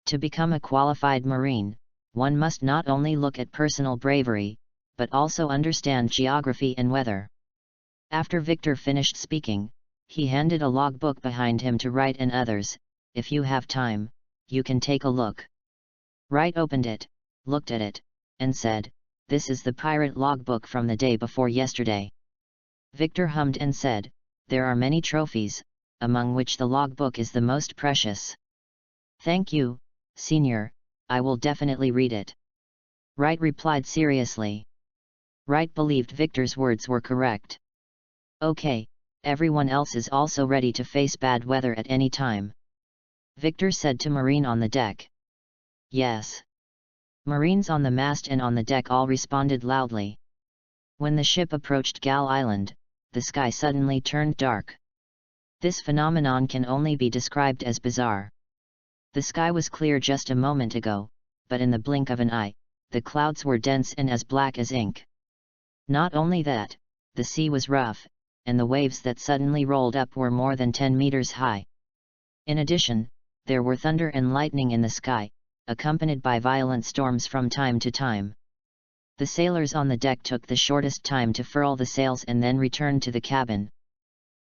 To become a qualified Marine, one must not only look at personal bravery, but also understand geography and weather. After Victor finished speaking, he handed a logbook behind him to Wright and others. "If you have time, you can take a look." Wright opened it, looked at it, and said, "This is the pirate logbook from the day before yesterday." Victor hummed and said, "There are many trophies, among which the logbook is the most precious." "Thank you, Senior, I will definitely read it." Wright replied seriously. Wright believed Victor's words were correct. "Okay, everyone else is also ready to face bad weather at any time," Victor said to Marine on the deck. "Yes." Marines on the mast and on the deck all responded loudly. When the ship approached Gal Island, the sky suddenly turned dark. This phenomenon can only be described as bizarre. The sky was clear just a moment ago, but in the blink of an eye, the clouds were dense and as black as ink. Not only that, the sea was rough, and the waves that suddenly rolled up were more than 10 meters high. In addition, there were thunder and lightning in the sky, accompanied by violent storms from time to time. The sailors on the deck took the shortest time to furl the sails and then returned to the cabin.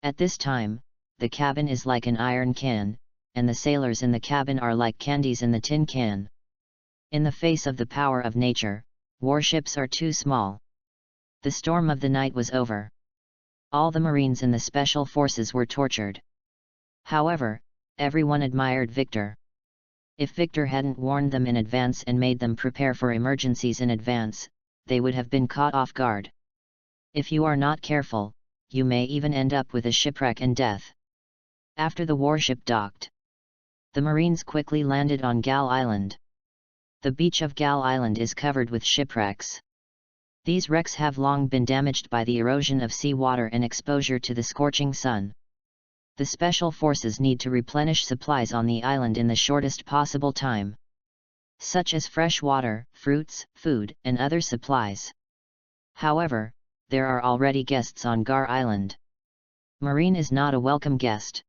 At this time, the cabin is like an iron can, and the sailors in the cabin are like candies in the tin can. In the face of the power of nature, warships are too small. The storm of the night was over. All the Marines in the Special Forces were tortured. However, everyone admired Victor. If Victor hadn't warned them in advance and made them prepare for emergencies in advance, they would have been caught off guard. If you are not careful, you may even end up with a shipwreck and death. After the warship docked, the Marines quickly landed on Gal Island. The beach of Gal Island is covered with shipwrecks. These wrecks have long been damaged by the erosion of seawater and exposure to the scorching sun. The Special Forces need to replenish supplies on the island in the shortest possible time. such as fresh water, fruits, food, and other supplies. However, there are already guests on Gar Island. Marine is not a welcome guest.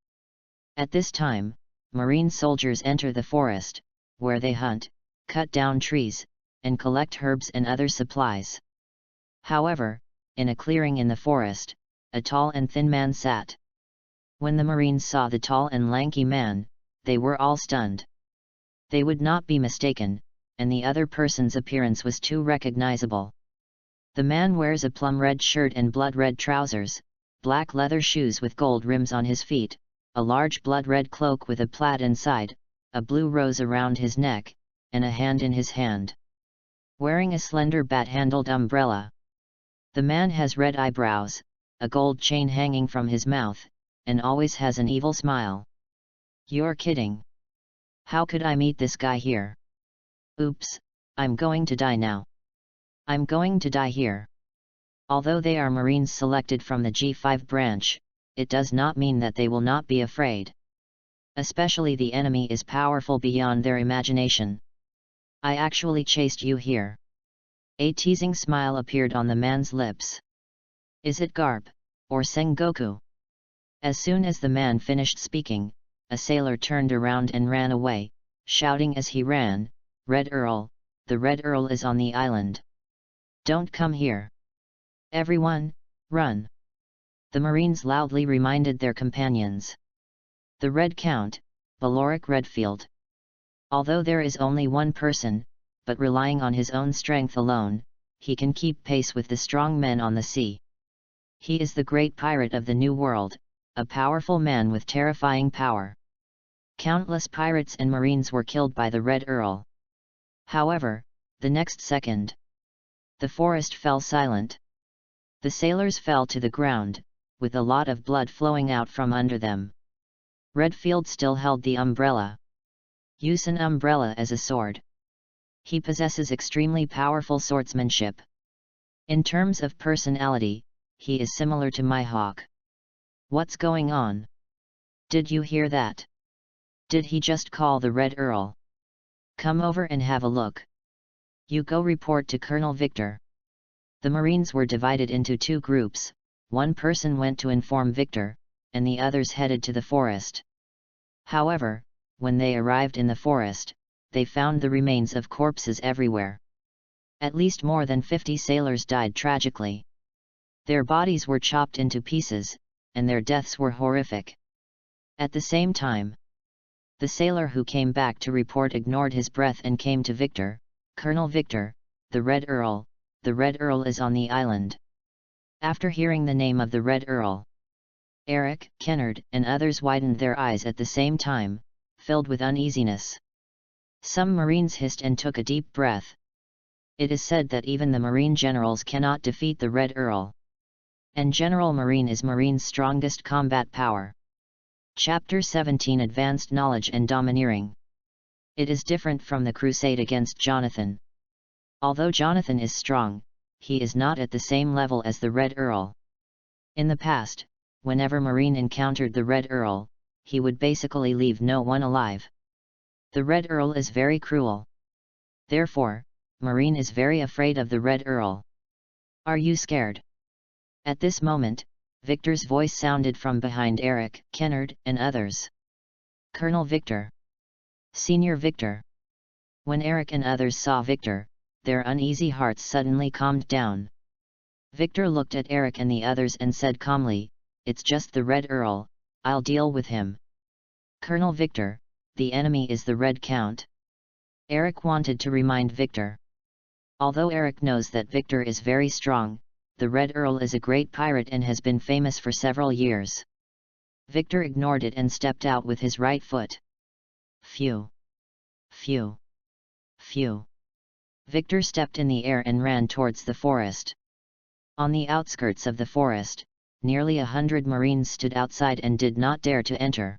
At this time, Marine soldiers enter the forest, where they hunt, cut down trees, and collect herbs and other supplies. However, in a clearing in the forest, a tall and thin man sat. When the Marines saw the tall and lanky man, they were all stunned. They would not be mistaken, and the other person's appearance was too recognizable. The man wears a plum-red shirt and blood-red trousers, black leather shoes with gold rims on his feet, a large blood-red cloak with a plaid inside, a blue rose around his neck, and a hand in his hand. Wearing a slender bat-handled umbrella. The man has red eyebrows, a gold chain hanging from his mouth, and always has an evil smile. You're kidding. How could I meet this guy here? Oops, I'm going to die now. I'm going to die here. Although they are Marines selected from the G5 branch, it does not mean that they will not be afraid. Especially the enemy is powerful beyond their imagination. I actually chased you here. A teasing smile appeared on the man's lips. Is it Garp, or Sengoku? As soon as the man finished speaking, a sailor turned around and ran away, shouting as he ran, "Red Earl, the Red Earl is on the island. Don't come here. Everyone, run!" The Marines loudly reminded their companions. The Red Count, Baloric Redfield. Although there is only one person, but relying on his own strength alone, he can keep pace with the strong men on the sea. He is the great pirate of the New World, a powerful man with terrifying power. Countless pirates and Marines were killed by the Red Earl. However, the next second, the forest fell silent. The sailors fell to the ground, with a lot of blood flowing out from under them. Redfield still held the umbrella. Use an umbrella as a sword. He possesses extremely powerful swordsmanship. In terms of personality, he is similar to my hawk. What's going on? Did you hear that? Did he just call the Red Earl? Come over and have a look. You go report to Colonel Victor. The Marines were divided into two groups. One person went to inform Victor, and the others headed to the forest. However, when they arrived in the forest, they found the remains of corpses everywhere. At least more than 50 sailors died tragically. Their bodies were chopped into pieces, and their deaths were horrific. At the same time, the sailor who came back to report ignored his breath and came to Victor. "Colonel Victor, the Red Earl is on the island." After hearing the name of the Red Earl, Eric, Kennard, and others widened their eyes at the same time, filled with uneasiness. Some Marines hissed and took a deep breath. It is said that even the Marine generals cannot defeat the Red Earl. And General Marine is Marine's strongest combat power. Chapter 17 Advanced Knowledge and Domineering. It is different from the crusade against Jonathan. Although Jonathan is strong, he is not at the same level as the Red Earl. In the past, whenever Marine encountered the Red Earl, he would basically leave no one alive. The Red Earl is very cruel. Therefore, Marine is very afraid of the Red Earl. Are you scared? At this moment, Victor's voice sounded from behind Eric, Kennard, and others. Colonel Victor. Senior Victor. When Eric and others saw Victor, their uneasy hearts suddenly calmed down. Victor looked at Eric and the others and said calmly, "It's just the Red Earl, I'll deal with him." "Colonel Victor, the enemy is the Red Count." Eric wanted to remind Victor. Although Eric knows that Victor is very strong, the Red Earl is a great pirate and has been famous for several years. Victor ignored it and stepped out with his right foot. Phew! Phew! Phew! Victor stepped in the air and ran towards the forest. On the outskirts of the forest, nearly 100 Marines stood outside and did not dare to enter.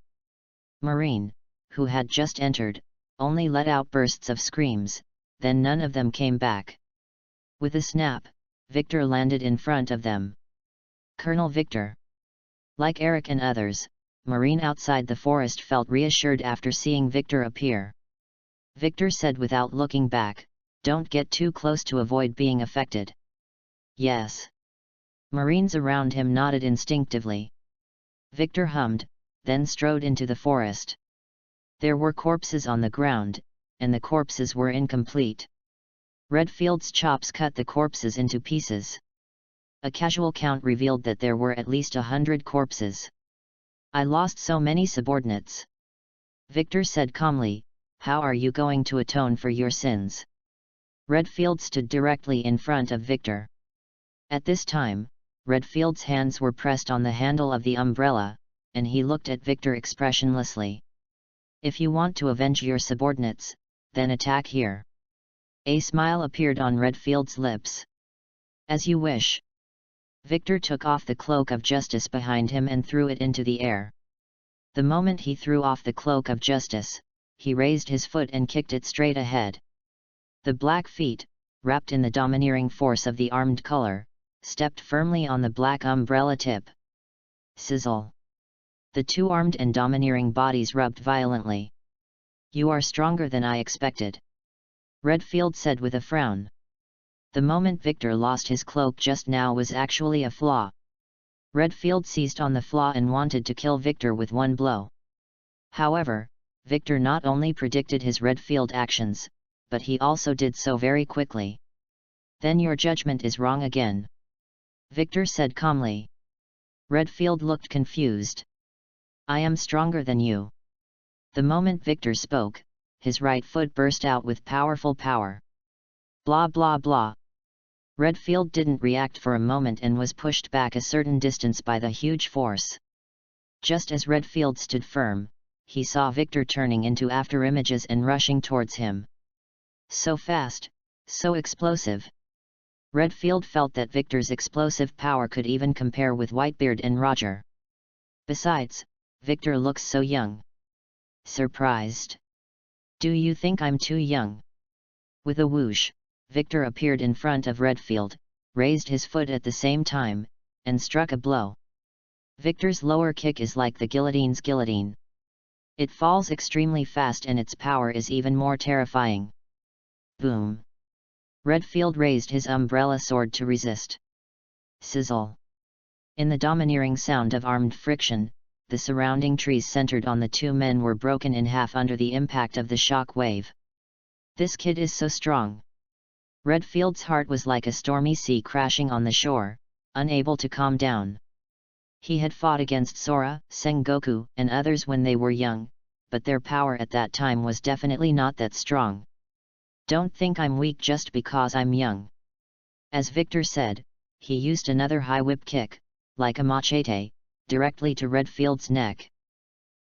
Marine, who had just entered, only let out bursts of screams, then none of them came back. With a snap, Victor landed in front of them. Colonel Victor. Like Eric and others, Marine outside the forest felt reassured after seeing Victor appear. Victor said without looking back, "Don't get too close to avoid being affected." "Yes." Marines around him nodded instinctively. Victor hummed, then strode into the forest. There were corpses on the ground, and the corpses were incomplete. Redfield's chops cut the corpses into pieces. A casual count revealed that there were at least 100 corpses. "I lost so many subordinates." Victor said calmly, "How are you going to atone for your sins?" Redfield stood directly in front of Victor. At this time, Redfield's hands were pressed on the handle of the umbrella, and he looked at Victor expressionlessly. "If you want to avenge your subordinates, then attack here." A smile appeared on Redfield's lips. "As you wish." Victor took off the cloak of justice behind him and threw it into the air. The moment he threw off the cloak of justice, he raised his foot and kicked it straight ahead. The black feet, wrapped in the domineering force of the armed color, stepped firmly on the black umbrella tip. Sizzle! The two armed and domineering bodies rubbed violently. "You are stronger than I expected," Redfield said with a frown. The moment Victor lost his cloak just now was actually a flaw. Redfield seized on the flaw and wanted to kill Victor with one blow. However, Victor not only predicted his Redfield actions, but he also did so very quickly. "Then your judgment is wrong again," Victor said calmly. Redfield looked confused. "I am stronger than you." The moment Victor spoke, his right foot burst out with powerful power. Blah blah blah. Redfield didn't react for a moment and was pushed back a certain distance by the huge force. Just as Redfield stood firm, he saw Victor turning into afterimages and rushing towards him. So fast, so explosive. Redfield felt that Victor's explosive power could even compare with Whitebeard and Roger. Besides, Victor looks so young. Surprised? "Do you think I'm too young?" With a whoosh, Victor appeared in front of Redfield, raised his foot at the same time, and struck a blow. Victor's lower kick is like the guillotine's guillotine. It falls extremely fast and its power is even more terrifying. Boom! Redfield raised his umbrella sword to resist. Sizzle! In the domineering sound of armed friction, the surrounding trees centered on the two men were broken in half under the impact of the shock wave. "This kid is so strong." Redfield's heart was like a stormy sea crashing on the shore, unable to calm down. He had fought against Sora, Sengoku, and others when they were young, but their power at that time was definitely not that strong. "Don't think I'm weak just because I'm young." As Victor said, he used another high whip kick, like a machete, directly to Redfield's neck.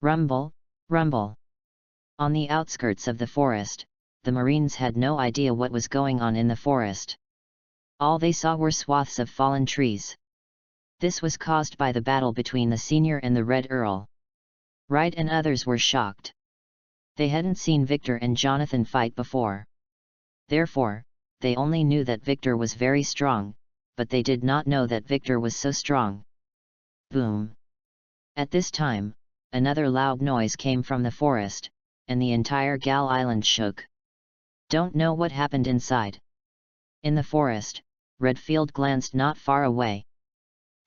Rumble, rumble. On the outskirts of the forest, the Marines had no idea what was going on in the forest. All they saw were swaths of fallen trees. This was caused by the battle between the Senior and the Red Earl. Wright and others were shocked. They hadn't seen Victor and Jonathan fight before. Therefore, they only knew that Victor was very strong, but they did not know that Victor was so strong. Boom! At this time, another loud noise came from the forest, and the entire Gal Island shook. Don't know what happened inside. In the forest, Redfield glanced not far away.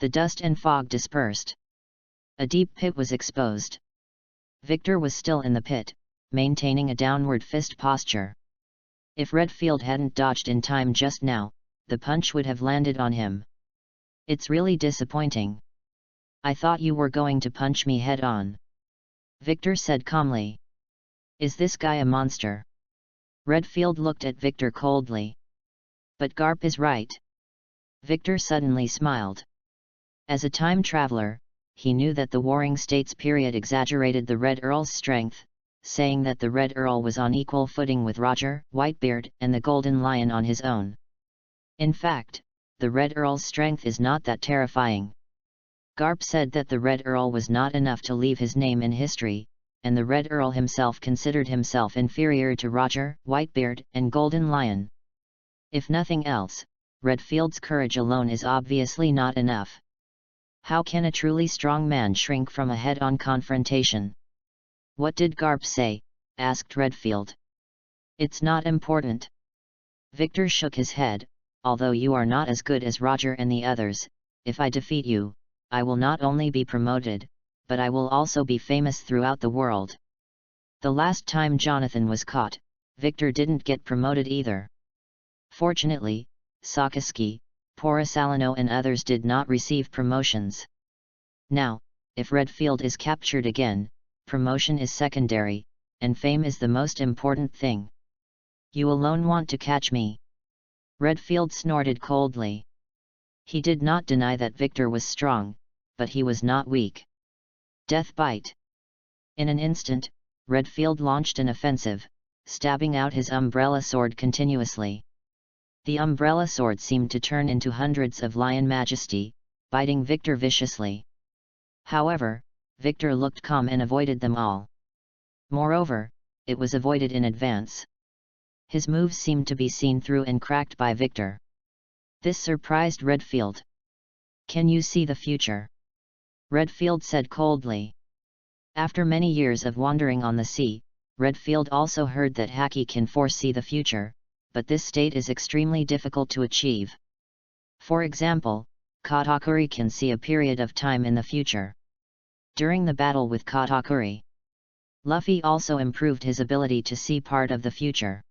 The dust and fog dispersed. A deep pit was exposed. Victor was still in the pit, maintaining a downward fist posture. If Redfield hadn't dodged in time just now, the punch would have landed on him. "It's really disappointing. I thought you were going to punch me head on," Victor said calmly. "Is this guy a monster?" Redfield looked at Victor coldly. "But Garp is right." Victor suddenly smiled. As a time traveler, he knew that the Warring States period exaggerated the Red Earl's strength, saying that the Red Earl was on equal footing with Roger, Whitebeard, and the Golden Lion on his own. In fact, the Red Earl's strength is not that terrifying. Garp said that the Red Earl was not enough to leave his name in history, and the Red Earl himself considered himself inferior to Roger, Whitebeard, and Golden Lion. If nothing else, Redfield's courage alone is obviously not enough. How can a truly strong man shrink from a head-on confrontation? "What did Garp say?" asked Redfield. It's not important. Victor shook his head. Although you are not as good as Roger and the others, if I defeat you, I will not only be promoted, but I will also be famous throughout the world. The last time Jonathan was caught, Victor didn't get promoted either. Fortunately, Sakaski, Porisalino and others did not receive promotions. Now, if Redfield is captured again, promotion is secondary, and fame is the most important thing. You alone want to catch me. Redfield snorted coldly. He did not deny that Victor was strong, but he was not weak. Death bite. In an instant, Redfield launched an offensive, stabbing out his umbrella sword continuously. The umbrella sword seemed to turn into hundreds of lion majesty, biting Victor viciously. However, Victor looked calm and avoided them all. Moreover, it was avoided in advance. His moves seemed to be seen through and cracked by Victor. This surprised Redfield. Can you see the future? Redfield said coldly. After many years of wandering on the sea, Redfield also heard that Haki can foresee the future, but this state is extremely difficult to achieve. For example, Katakuri can see a period of time in the future. During the battle with Katakuri, Luffy also improved his ability to see part of the future.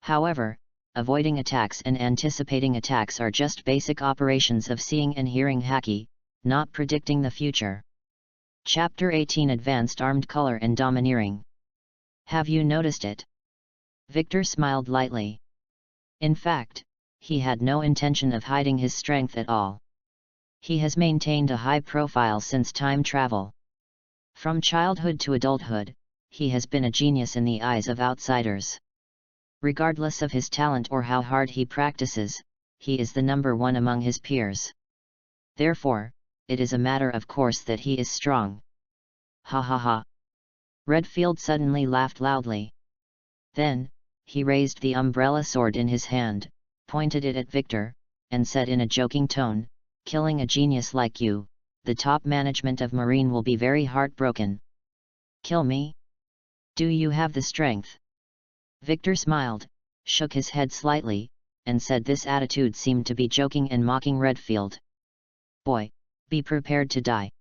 However, avoiding attacks and anticipating attacks are just basic operations of seeing and hearing Haki, not predicting the future. Chapter 18 Advanced Armed Color and Domineering. Have you noticed it? Victor smiled lightly. In fact, he had no intention of hiding his strength at all. He has maintained a high profile since time travel. From childhood to adulthood, he has been a genius in the eyes of outsiders. Regardless of his talent or how hard he practices, he is the number one among his peers. Therefore, it is a matter of course that he is strong. Ha ha ha. Redfield suddenly laughed loudly. Then, he raised the umbrella sword in his hand, pointed it at Victor, and said in a joking tone, "Killing a genius like you, the top management of Marine will be very heartbroken." Kill me? Do you have the strength? Victor smiled, shook his head slightly, and said this attitude seemed to be joking and mocking Redfield. Boy, be prepared to die.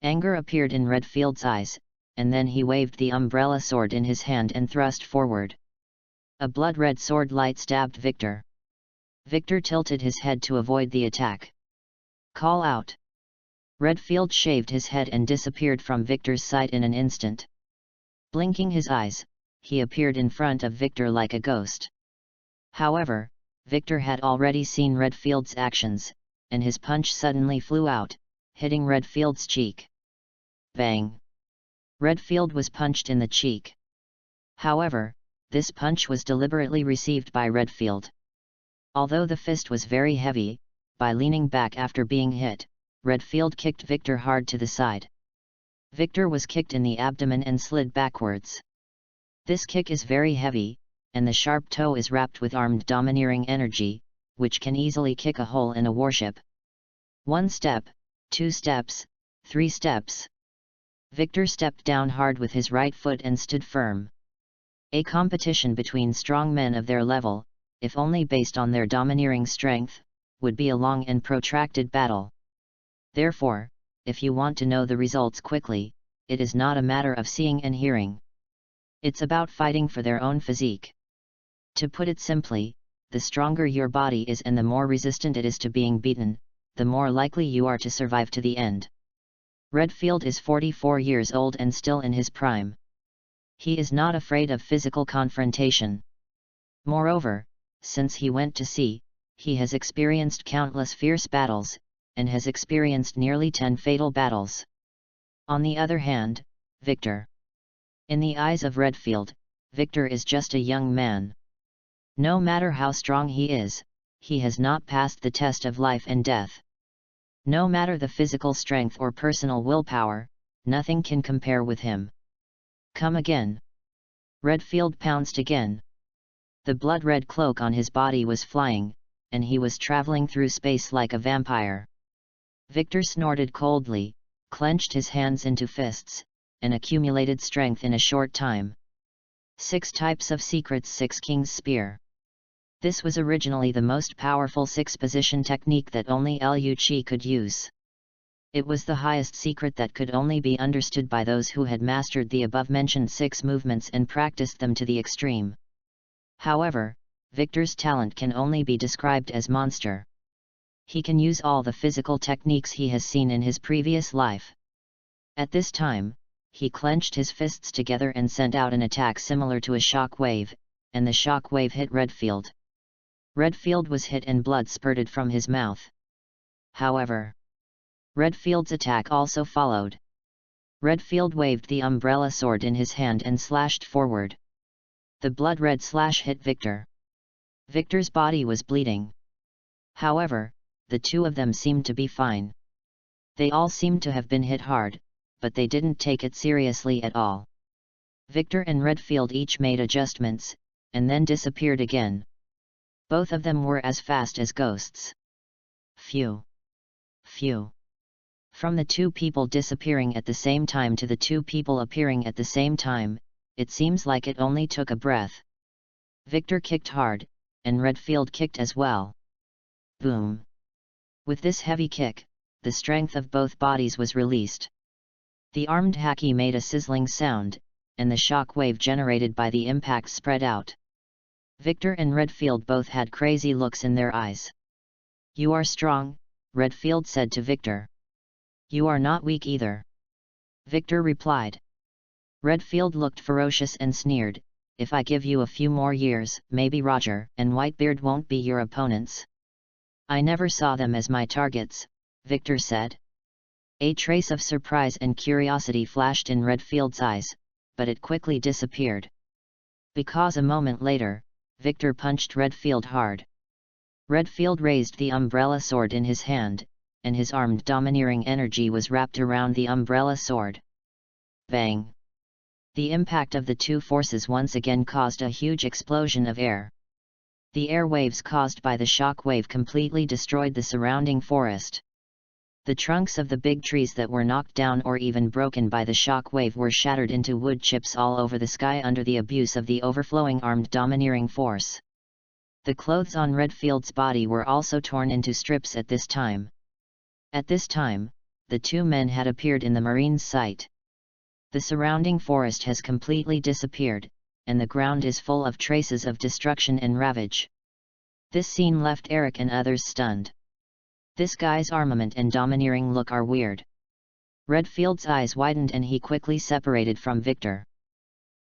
Anger appeared in Redfield's eyes, and then he waved the umbrella sword in his hand and thrust forward. A blood-red sword light stabbed Victor. Victor tilted his head to avoid the attack. Call out. Redfield shaved his head and disappeared from Victor's sight in an instant. Blinking his eyes, he appeared in front of Victor like a ghost. However, Victor had already seen Redfield's actions, and his punch suddenly flew out, hitting Redfield's cheek. Bang! Redfield was punched in the cheek. However, this punch was deliberately received by Redfield. Although the fist was very heavy, by leaning back after being hit, Redfield kicked Victor hard to the side. Victor was kicked in the abdomen and slid backwards. This kick is very heavy, and the sharp toe is wrapped with armed domineering energy, which can easily kick a hole in a warship. 1 step, 2 steps, 3 steps. Victor stepped down hard with his right foot and stood firm. A competition between strong men of their level, if only based on their domineering strength, would be a long and protracted battle. Therefore, if you want to know the results quickly, it is not a matter of seeing and hearing. It's about fighting for their own physique. To put it simply, the stronger your body is and the more resistant it is to being beaten, the more likely you are to survive to the end. Redfield is 44 years old and still in his prime. He is not afraid of physical confrontation. Moreover, since he went to sea, he has experienced countless fierce battles, and has experienced nearly 10 fatal battles. On the other hand, Victor. In the eyes of Redfield, Victor is just a young man. No matter how strong he is, he has not passed the test of life and death. No matter the physical strength or personal willpower, nothing can compare with him. Come again. Redfield pounced again. The blood-red cloak on his body was flying, and he was traveling through space like a vampire. Victor snorted coldly, clenched his hands into fists, and accumulated strength in a short time. 6 Types of Secrets 6 King's Spear. This was originally the most powerful 6-position technique that only Liu Qi could use. It was the highest secret that could only be understood by those who had mastered the above-mentioned 6 movements and practiced them to the extreme. However, Victor's talent can only be described as monster. He can use all the physical techniques he has seen in his previous life. At this time, he clenched his fists together and sent out an attack similar to a shock wave, and the shock wave hit Redfield. Redfield was hit and blood spurted from his mouth. However, Redfield's attack also followed. Redfield waved the umbrella sword in his hand and slashed forward. The blood-red slash hit Victor. Victor's body was bleeding. However, the two of them seemed to be fine. They all seemed to have been hit hard, but they didn't take it seriously at all. Victor and Redfield each made adjustments, and then disappeared again. Both of them were as fast as ghosts. Phew! Phew! From the 2 people disappearing at the same time to the 2 people appearing at the same time, it seems like it only took a breath. Victor kicked hard, and Redfield kicked as well. Boom! With this heavy kick, the strength of both bodies was released. The armed hacky made a sizzling sound, and the shock wave generated by the impact spread out. Victor and Redfield both had crazy looks in their eyes. "You are strong," Redfield said to Victor. "You are not weak either," Victor replied. Redfield looked ferocious and sneered, "If I give you a few more years, maybe Roger and Whitebeard won't be your opponents." "I never saw them as my targets," Victor said. A trace of surprise and curiosity flashed in Redfield's eyes, but it quickly disappeared. Because a moment later, Victor punched Redfield hard. Redfield raised the umbrella sword in his hand, and his armed domineering energy was wrapped around the umbrella sword. Bang! The impact of the 2 forces once again caused a huge explosion of air. The air waves caused by the shock wave completely destroyed the surrounding forest. The trunks of the big trees that were knocked down or even broken by the shock wave were shattered into wood chips all over the sky under the abuse of the overflowing armed domineering force. The clothes on Redfield's body were also torn into strips at this time. At this time, the 2 men had appeared in the marine's sight. The surrounding forest has completely disappeared, and the ground is full of traces of destruction and ravage. This scene left Eric and others stunned. This guy's armament and domineering look are weird. Redfield's eyes widened and he quickly separated from Victor.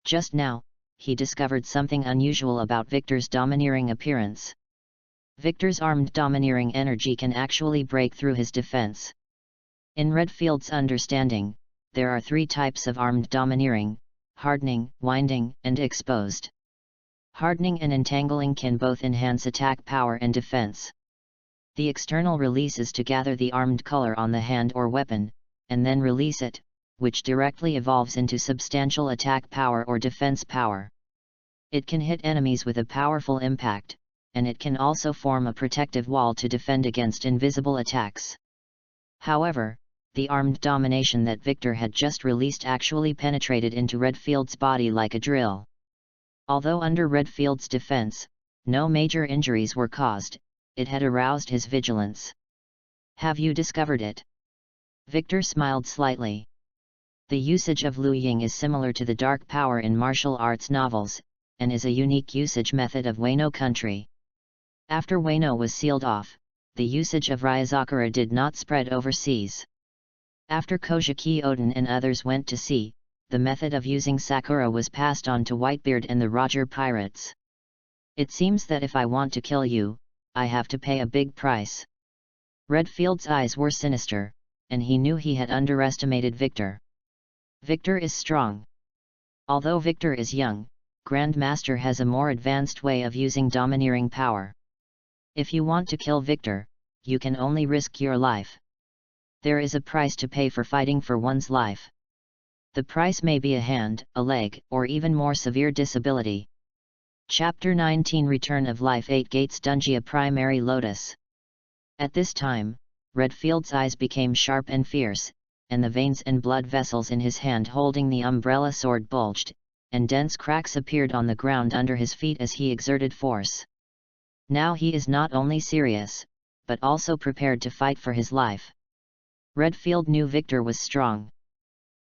Just now, he discovered something unusual about Victor's domineering appearance. Victor's armed domineering energy can actually break through his defense. In Redfield's understanding, there are 3 types of armed domineering: hardening, winding, and exposed. Hardening and entangling can both enhance attack power and defense. The external release is to gather the armed color on the hand or weapon, and then release it, which directly evolves into substantial attack power or defense power. It can hit enemies with a powerful impact, and it can also form a protective wall to defend against invisible attacks. However, the armed domination that Victor had just released actually penetrated into Redfield's body like a drill. Although under Redfield's defense, no major injuries were caused, it had aroused his vigilance. "Have you discovered it?" Victor smiled slightly. The usage of Liu Ying is similar to the dark power in martial arts novels, and is a unique usage method of Wano country. After Wano was sealed off, the usage of Ryazakura did not spread overseas. After Kojiki Odin and others went to sea, the method of using Sakura was passed on to Whitebeard and the Roger pirates. "It seems that if I want to kill you, I have to pay a big price." Redfield's eyes were sinister, and he knew he had underestimated Victor. Victor is strong. Although Victor is young, Grandmaster has a more advanced way of using domineering power. If you want to kill Victor, you can only risk your life. There is a price to pay for fighting for one's life. The price may be a hand, a leg, or even more severe disability. Chapter 19 Return of Life 8 Gates Dungia Primary Lotus. At this time, Redfield's eyes became sharp and fierce, and the veins and blood vessels in his hand holding the umbrella sword bulged, and dense cracks appeared on the ground under his feet as he exerted force. Now he is not only serious, but also prepared to fight for his life. Redfield knew Victor was strong.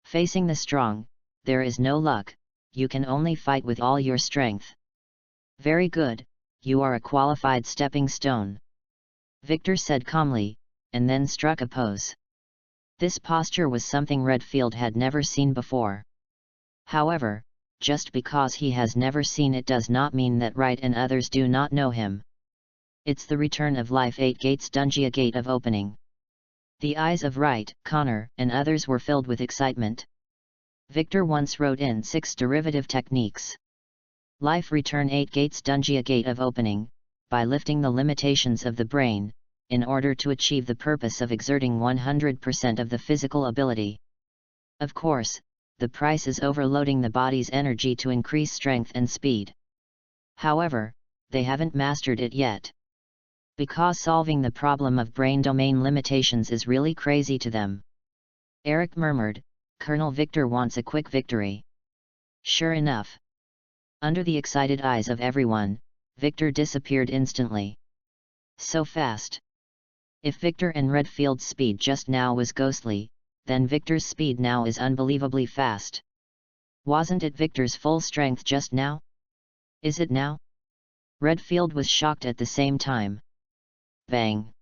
Facing the strong, there is no luck, you can only fight with all your strength. Very good, you are a qualified stepping stone. Victor said calmly, and then struck a pose. This posture was something Redfield had never seen before. However, just because he has never seen it does not mean that Wright and others do not know him. It's the return of life 8 gates Dungia gate of opening. The eyes of Wright, Connor, and others were filled with excitement. Victor once wrote in 6 derivative techniques. Life return 8 gates Dungia gate of opening, by lifting the limitations of the brain, in order to achieve the purpose of exerting 100% of the physical ability. Of course, the price is overloading the body's energy to increase strength and speed. However, they haven't mastered it yet. Because solving the problem of brain domain limitations is really crazy to them. Eric murmured, Colonel Victor wants a quick victory. Sure enough. Under the excited eyes of everyone, Victor disappeared instantly. So fast. If Victor and Redfield's speed just now was ghostly, then Victor's speed now is unbelievably fast. Wasn't it Victor's full strength just now? Is it now? Redfield was shocked at the same time. Bang!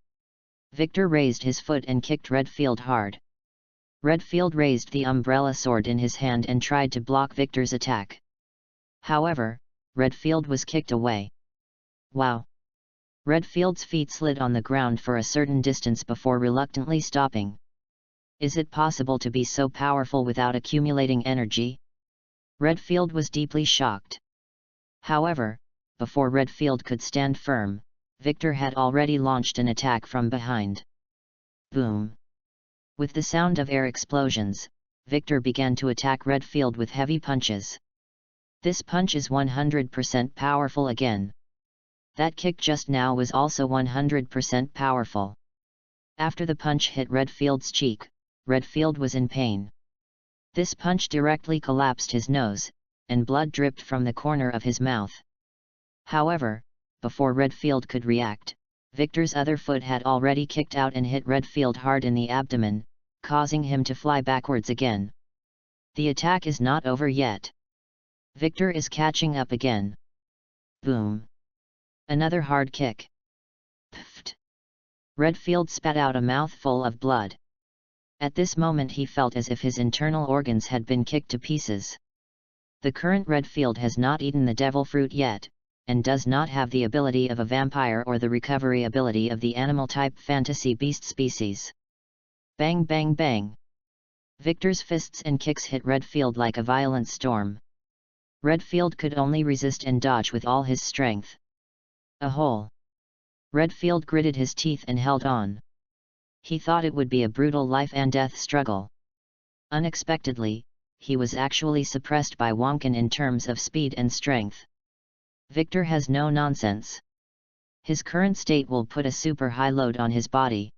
Victor raised his foot and kicked Redfield hard. Redfield raised the umbrella sword in his hand and tried to block Victor's attack. However, Redfield was kicked away. Wow! Redfield's feet slid on the ground for a certain distance before reluctantly stopping. Is it possible to be so powerful without accumulating energy? Redfield was deeply shocked. However, before Redfield could stand firm, Victor had already launched an attack from behind. Boom! With the sound of air explosions, Victor began to attack Redfield with heavy punches. This punch is 100% powerful again. That kick just now was also 100% powerful. After the punch hit Redfield's cheek, Redfield was in pain. This punch directly collapsed his nose, and blood dripped from the corner of his mouth. However, before Redfield could react, Victor's other foot had already kicked out and hit Redfield hard in the abdomen, causing him to fly backwards again. The attack is not over yet. Victor is catching up again. Boom! Another hard kick. Pfft! Redfield spat out a mouthful of blood. At this moment he felt as if his internal organs had been kicked to pieces. The current Redfield has not eaten the devil fruit yet, and does not have the ability of a vampire or the recovery ability of the animal-type fantasy beast species. Bang bang bang! Victor's fists and kicks hit Redfield like a violent storm. Redfield could only resist and dodge with all his strength. A hole! Redfield gritted his teeth and held on. He thought it would be a brutal life-and-death struggle. Unexpectedly, he was actually suppressed by Wonkin in terms of speed and strength. Victor has no nonsense. His current state will put a super high load on his body.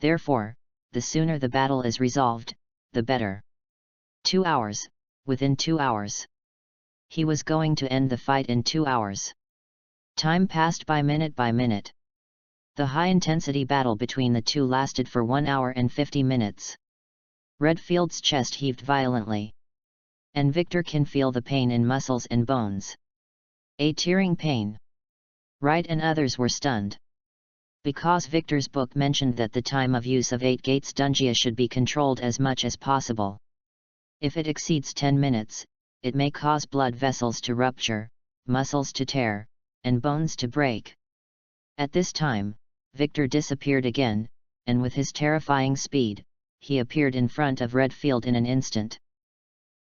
Therefore, the sooner the battle is resolved, the better. 2 hours, within 2 hours. He was going to end the fight in 2 hours. Time passed by minute. The high-intensity battle between the two lasted for 1 hour and 50 minutes. Redfield's chest heaved violently. And Victor can feel the pain in muscles and bones. A tearing pain. Wright and others were stunned. Because Victor's book mentioned that the time of use of 8 gates Dungia should be controlled as much as possible. If it exceeds 10 minutes, it may cause blood vessels to rupture, muscles to tear, and bones to break. At this time, Victor disappeared again, and with his terrifying speed, he appeared in front of Redfield in an instant.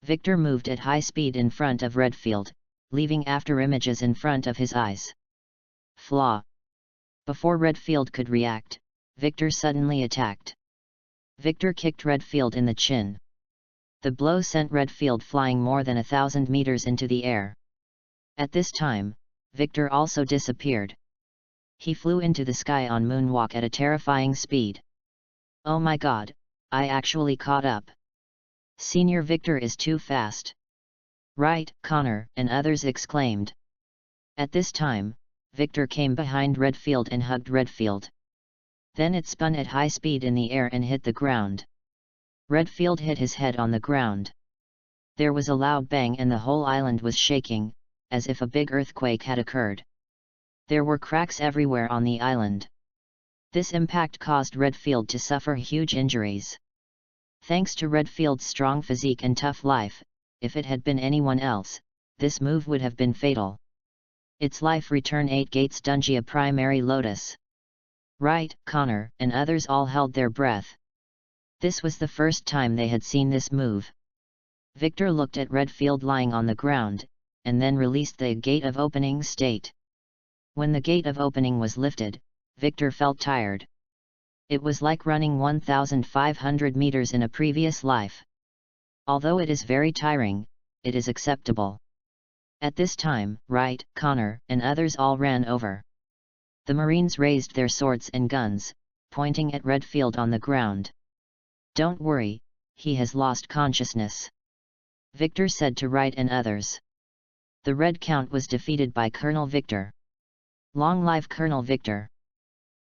Victor moved at high speed in front of Redfield, leaving after images in front of his eyes. Flaw! Before Redfield could react, Victor suddenly attacked. Victor kicked Redfield in the chin. The blow sent Redfield flying more than 1,000 meters into the air. At this time, Victor also disappeared. He flew into the sky on moonwalk at a terrifying speed. Oh my god, I actually caught up. Senior Victor is too fast. Right, Connor, and others exclaimed. At this time, Victor came behind Redfield and hugged Redfield. Then it spun at high speed in the air and hit the ground. Redfield hit his head on the ground. There was a loud bang and the whole island was shaking, as if a big earthquake had occurred. There were cracks everywhere on the island. This impact caused Redfield to suffer huge injuries. Thanks to Redfield's strong physique and tough life, if it had been anyone else, this move would have been fatal. Its life return 8 gates Dungia primary lotus. Right, Connor, and others all held their breath. This was the first time they had seen this move. Victor looked at Redfield lying on the ground, and then released the gate of opening state. When the gate of opening was lifted, Victor felt tired. It was like running 1,500 meters in a previous life. Although it is very tiring, it is acceptable. At this time, Wright, Connor, and others all ran over. The Marines raised their swords and guns, pointing at Redfield on the ground. "Don't worry, he has lost consciousness," Victor said to Wright and others. The Red Count was defeated by Colonel Victor. Long live Colonel Victor!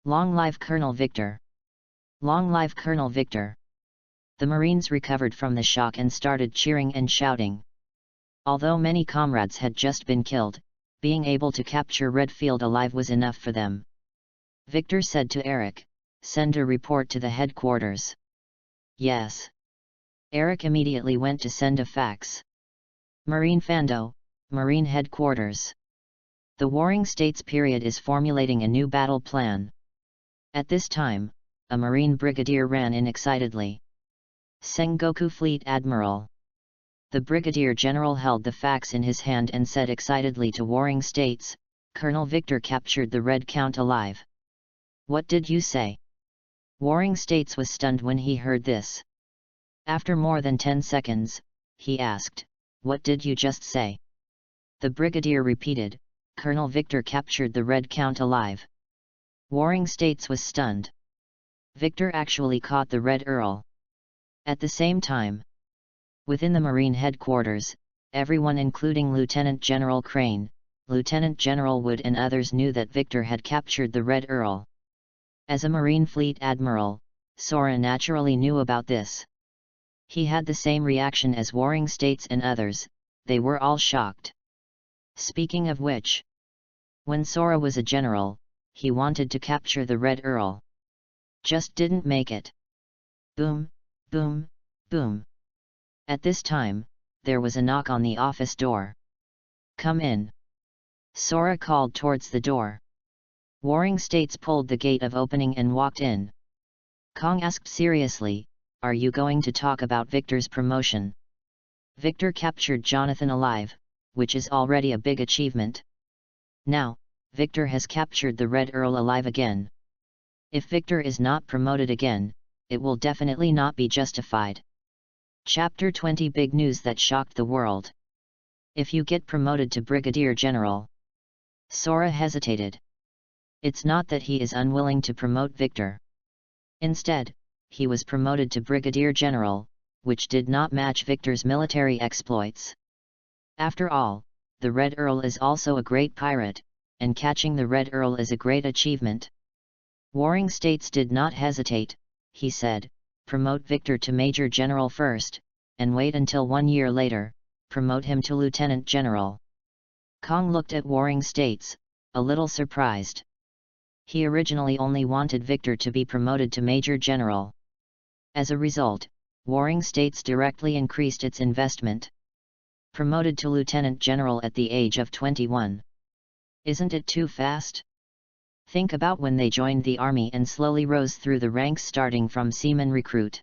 Long live Colonel Victor! Long live Colonel Victor! The Marines recovered from the shock and started cheering and shouting. Although many comrades had just been killed, being able to capture Redfield alive was enough for them. Victor said to Eric, "Send a report to the headquarters." Yes. Eric immediately went to send a fax. Marine Fando, Marine Headquarters. The Warring States period is formulating a new battle plan. At this time, a Marine brigadier ran in excitedly. "Sengoku Fleet Admiral." The brigadier general held the fax in his hand and said excitedly to Warring States, "Colonel Victor captured the Red Count alive." "What did you say?" Warring States was stunned when he heard this. After more than 10 seconds, he asked, "What did you just say?" The brigadier repeated, "Colonel Victor captured the Red Count alive." Warring States was stunned. Victor actually caught the Red Earl. At the same time, within the Marine headquarters, everyone including Lieutenant General Crane, Lieutenant General Wood and others knew that Victor had captured the Red Earl. As a Marine Fleet Admiral, Sora naturally knew about this. He had the same reaction as Warring States and others, they were all shocked. Speaking of which, when Sora was a general, he wanted to capture the Red Earl. Just didn't make it. Boom, boom, boom. At this time, there was a knock on the office door. "Come in." Sora called towards the door. Warring States pulled the gate of opening and walked in. Kong asked seriously, "Are you going to talk about Victor's promotion?" Victor captured Jonathan alive, which is already a big achievement. Now, Victor has captured the Red Earl alive again. If Victor is not promoted again, it will definitely not be justified. Chapter 20 Big News That Shocked the World. If you get promoted to Brigadier General. Sora hesitated. It's not that he is unwilling to promote Victor. Instead, he was promoted to Brigadier General, which did not match Victor's military exploits. After all, the Red Earl is also a great pirate, and catching the Red Earl is a great achievement. Warring States did not hesitate, he said, "Promote Victor to Major General first, and wait until 1 year later, promote him to Lieutenant General." Kong looked at Warring States, a little surprised. He originally only wanted Victor to be promoted to Major General. As a result, Warring States directly increased its investment. Promoted to Lieutenant General at the age of 21. Isn't it too fast? Think about when they joined the army and slowly rose through the ranks starting from seaman recruit.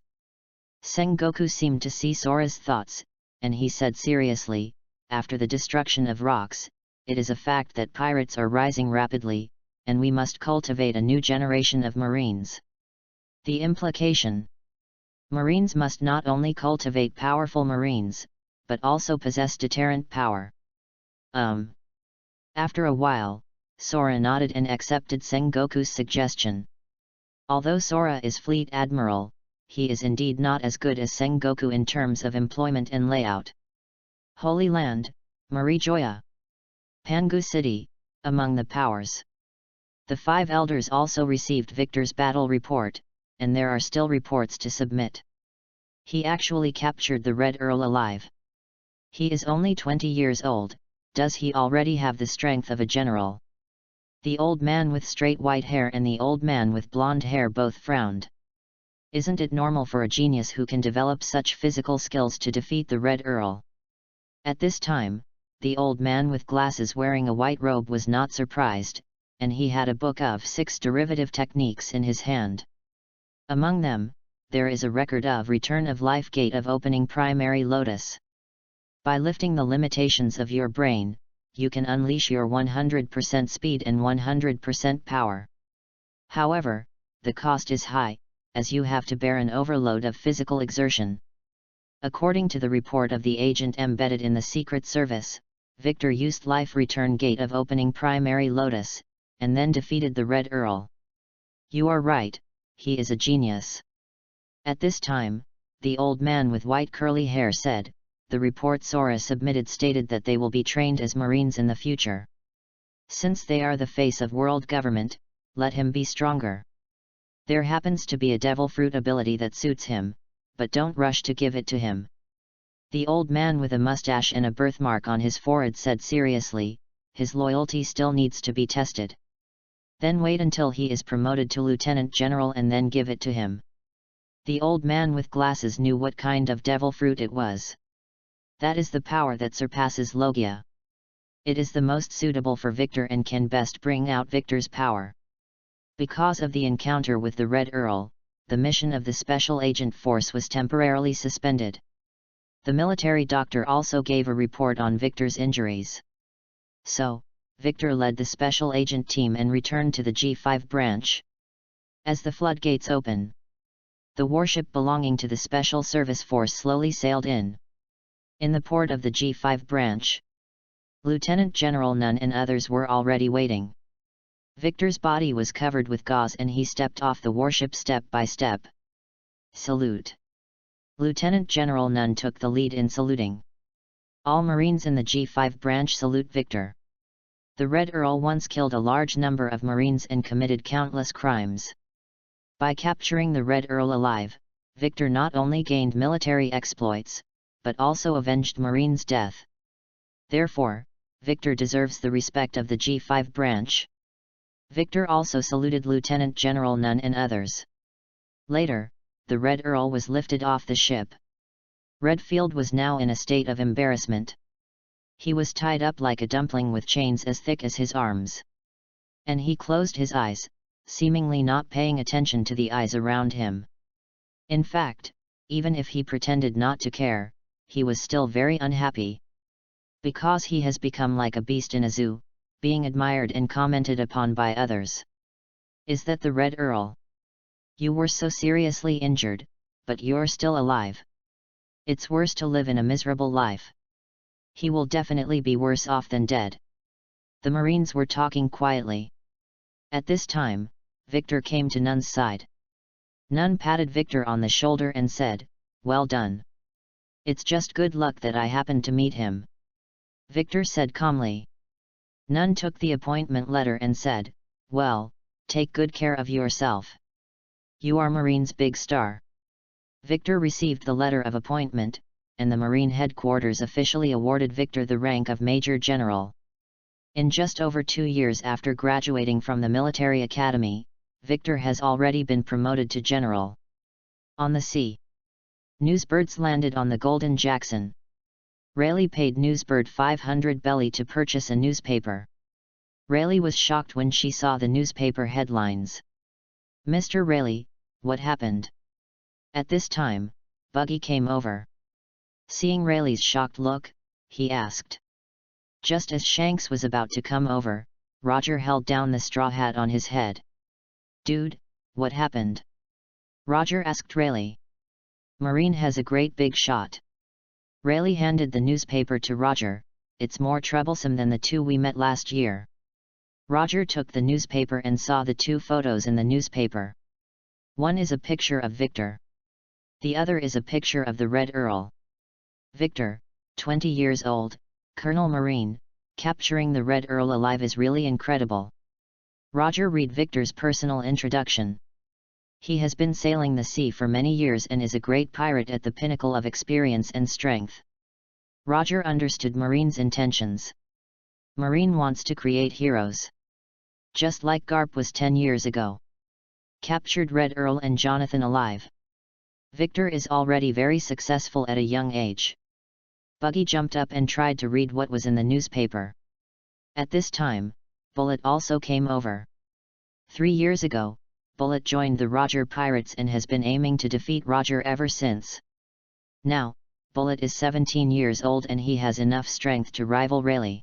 Sengoku seemed to see Sora's thoughts, and he said seriously, "After the destruction of rocks, it is a fact that pirates are rising rapidly, and we must cultivate a new generation of Marines." The implication: Marines must not only cultivate powerful Marines, but also possess deterrent power. After a while, Sora nodded and accepted Sengoku's suggestion. Although Sora is Fleet Admiral, he is indeed not as good as Sengoku in terms of employment and layout. Holy Land, Marie Joya. Pangu City, among the powers. The 5 elders also received Victor's battle report, and there are still reports to submit. He actually captured the Red Earl alive. He is only 20 years old, does he already have the strength of a general? The old man with straight white hair and the old man with blonde hair both frowned. Isn't it normal for a genius who can develop such physical skills to defeat the Red Earl? At this time, the old man with glasses wearing a white robe was not surprised, and he had a book of 6 derivative techniques in his hand. Among them, there is a record of return of life gate of opening primary lotus. By lifting the limitations of your brain, you can unleash your 100% speed and 100% power. However, the cost is high, as you have to bear an overload of physical exertion. According to the report of the agent embedded in the Secret Service, Victor used life return gate of opening primary lotus, and then defeated the Red Earl. You are right, he is a genius. At this time, the old man with white curly hair said, the report Sora submitted stated that they will be trained as Marines in the future. Since they are the face of world government, let him be stronger. There happens to be a devil fruit ability that suits him, but don't rush to give it to him. The old man with a mustache and a birthmark on his forehead said seriously, his loyalty still needs to be tested. Then wait until he is promoted to lieutenant general and then give it to him. The old man with glasses knew what kind of devil fruit it was. That is the power that surpasses Logia. It is the most suitable for Victor and can best bring out Victor's power. Because of the encounter with the Red Earl, the mission of the Special Agent Force was temporarily suspended. The military doctor also gave a report on Victor's injuries. So, Victor led the Special Agent team and returned to the G5 branch. As the floodgates open, the warship belonging to the Special Service Force slowly sailed in. In the port of the G5 branch, Lieutenant General Nunn and others were already waiting. Victor's body was covered with gauze and he stepped off the warship step by step. Salute. Lieutenant General Nunn took the lead in saluting. All Marines in the G5 branch salute Victor. The Red Earl once killed a large number of Marines and committed countless crimes. By capturing the Red Earl alive, Victor not only gained military exploits, but also avenged Marines' death. Therefore, Victor deserves the respect of the G5 branch. Victor also saluted Lieutenant General Nunn and others. Later, the Red Earl was lifted off the ship. Redfield was now in a state of embarrassment. He was tied up like a dumpling with chains as thick as his arms. And he closed his eyes, seemingly not paying attention to the eyes around him. In fact, even if he pretended not to care, he was still very unhappy. Because he has become like a beast in a zoo, being admired and commented upon by others. Is that the Red Earl? You were so seriously injured, but you're still alive. It's worse to live in a miserable life. He will definitely be worse off than dead. The Marines were talking quietly. At this time, Victor came to Nunn's side. Nunn patted Victor on the shoulder and said, "Well done. It's just good luck that I happened to meet him." Victor said calmly. Nunn took the appointment letter and said, "Well, take good care of yourself. You are Marine's big star." Victor received the letter of appointment, and the Marine headquarters officially awarded Victor the rank of Major General. In just over 2 years after graduating from the military academy, Victor has already been promoted to general. On the sea, Newsbirds landed on the Golden Jackson. Rayleigh paid Newsbird 500 belly to purchase a newspaper. Rayleigh was shocked when she saw the newspaper headlines. "Mr. Rayleigh, what happened?" At this time, Buggy came over. Seeing Rayleigh's shocked look, he asked. Just as Shanks was about to come over, Roger held down the straw hat on his head. "Dude, what happened?" Roger asked Rayleigh. "Marine has a great big shot." Rayleigh handed the newspaper to Roger. "It's more troublesome than the 2 we met last year." Roger took the newspaper and saw the 2 photos in the newspaper. One is a picture of Victor. The other is a picture of the Red Earl. "Victor, 20 years old, Colonel Marine, capturing the Red Earl alive is really incredible. Roger, read Victor's personal introduction. He has been sailing the sea for many years and is a great pirate at the pinnacle of experience and strength. Roger understood Marine's intentions. Marine wants to create heroes. Just like Garp was 10 years ago. Captured Red Earl and Jonathan alive. Victor is already very successful at a young age. Buggy jumped up and tried to read what was in the newspaper. At this time, Bullet also came over. 3 years ago, Bullet joined the Roger Pirates and has been aiming to defeat Roger ever since. Now, Bullet is 17 years old and he has enough strength to rival Rayleigh.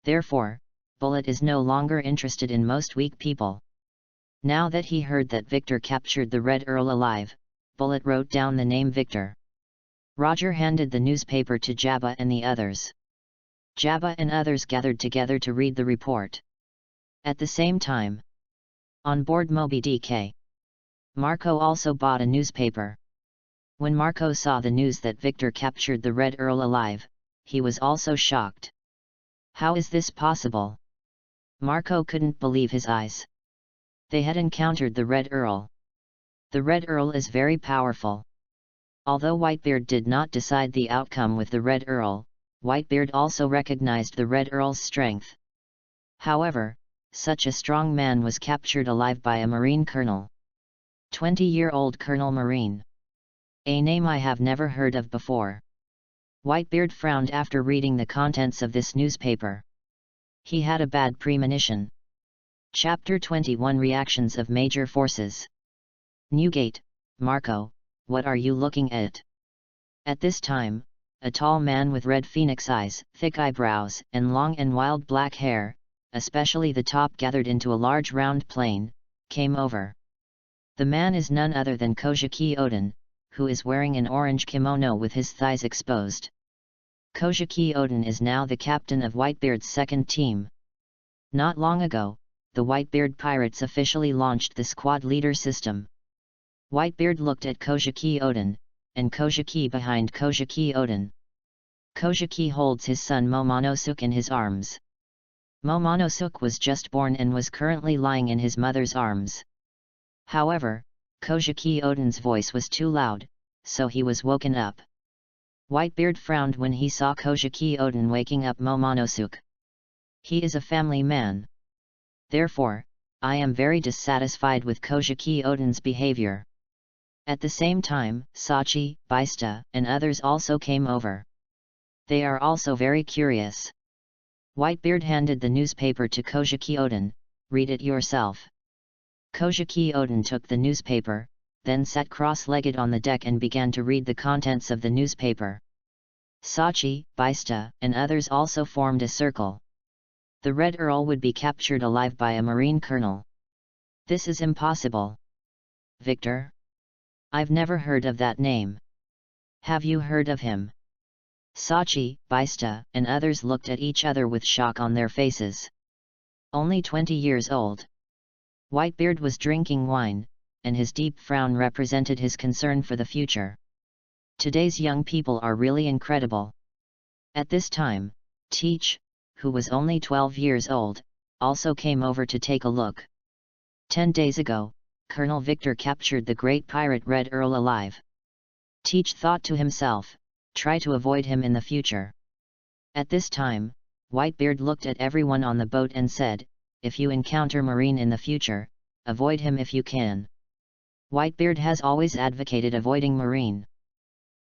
Therefore, Bullet is no longer interested in most weak people. Now that he heard that Victor captured the Red Earl alive, Bullet wrote down the name Victor. Roger handed the newspaper to Jabba and the others. Jabba and others gathered together to read the report. At the same time, on board Moby Dick, Marco also bought a newspaper. When Marco saw the news that Victor captured the Red Earl alive, he was also shocked. How is this possible? Marco couldn't believe his eyes. They had encountered the Red Earl. The Red Earl is very powerful. Although Whitebeard did not decide the outcome with the Red Earl, Whitebeard also recognized the Red Earl's strength. However, such a strong man was captured alive by a Marine colonel. 20-year-old Colonel Marine. A name I have never heard of before. Whitebeard frowned after reading the contents of this newspaper. He had a bad premonition. Chapter 21 Reactions of Major Forces. Newgate, Marco, what are you looking at? At this time, a tall man with red phoenix eyes, thick eyebrows, and long and wild black hair, especially the top gathered into a large round plane, came over. The man is none other than Kojiki Odin, who is wearing an orange kimono with his thighs exposed. Kojiki Odin is now the captain of Whitebeard's second team. Not long ago, the Whitebeard pirates officially launched the squad leader system. Whitebeard looked at Kojiki Odin, and Kojiki behind Kojiki Odin. Kojiki holds his son Momonosuke in his arms. Momonosuke was just born and was currently lying in his mother's arms. However, Kojiki Odin's voice was too loud, so he was woken up. Whitebeard frowned when he saw Kojiki Odin waking up Momonosuke. He is a family man. Therefore, I am very dissatisfied with Kojiki Odin's behavior. At the same time, Sachi, Baista, and others also came over. They are also very curious. Whitebeard handed the newspaper to Kojiki Odin, read it yourself. Kojiki Odin took the newspaper, then sat cross-legged on the deck and began to read the contents of the newspaper. Sachi, Baista, and others also formed a circle. The Red Earl would be captured alive by a Marine colonel. This is impossible. Victor? I've never heard of that name. Have you heard of him? Sachi, Baista, and others looked at each other with shock on their faces. Only 20 years old. Whitebeard was drinking wine, and his deep frown represented his concern for the future. Today's young people are really incredible. At this time, Teach, who was only 12 years old, also came over to take a look. 10 days ago, Colonel Victor captured the great pirate Red Earl alive. Teach thought to himself, try to avoid him in the future. At this time, Whitebeard looked at everyone on the boat and said, if you encounter Marine in the future, avoid him if you can. Whitebeard has always advocated avoiding Marine.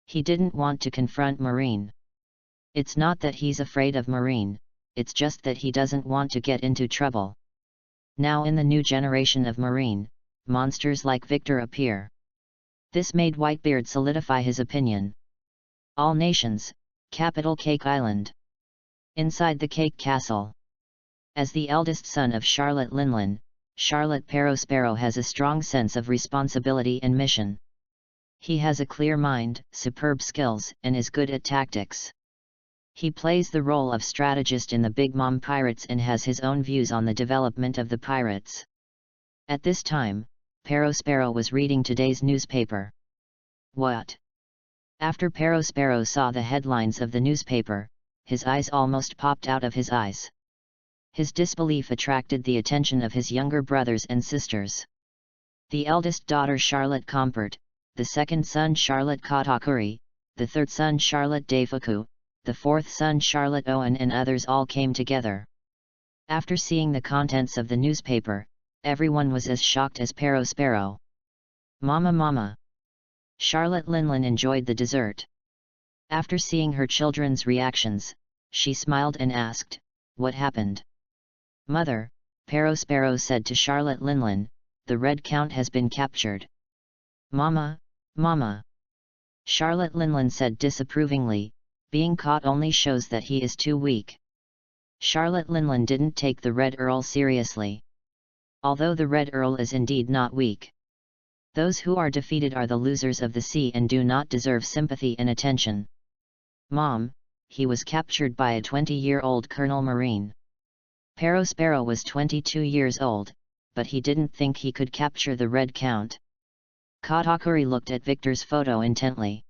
He didn't want to confront Marine. It's not that he's afraid of Marine, it's just that he doesn't want to get into trouble. Now in the new generation of Marine, monsters like Victor appear. This made Whitebeard solidify his opinion. All nations, capital Cake Island. Inside the Cake Castle. As the eldest son of Charlotte Linlin, Charlotte Perospero has a strong sense of responsibility and mission. He has a clear mind, superb skills, and is good at tactics. He plays the role of strategist in the Big Mom Pirates and has his own views on the development of the pirates. At this time, Perospero was reading today's newspaper. What? After Sparrow saw the headlines of the newspaper, his eyes almost popped out of his eyes. His disbelief attracted the attention of his younger brothers and sisters. The eldest daughter Charlotte Comport, the second son Charlotte Katakuri, the third son Charlotte Deifuku, the fourth son Charlotte Owen, and others all came together. After seeing the contents of the newspaper, everyone was as shocked as Sparrow. "Mama, Mama!" Charlotte Linlin enjoyed the dessert. After seeing her children's reactions, she smiled and asked, "What happened?" "Mother," Sparrow said to Charlotte Linlin, "the Red Count has been captured." "Mama, Mama!" Charlotte Linlin said disapprovingly, "Being caught only shows that he is too weak." Charlotte Linlin didn't take the Red Earl seriously. Although the Red Earl is indeed not weak. Those who are defeated are the losers of the sea and do not deserve sympathy and attention. "Mom, he was captured by a 20-year-old Colonel Marine." Sparrow was 22 years old, but he didn't think he could capture the Red Count. Katakuri looked at Victor's photo intently.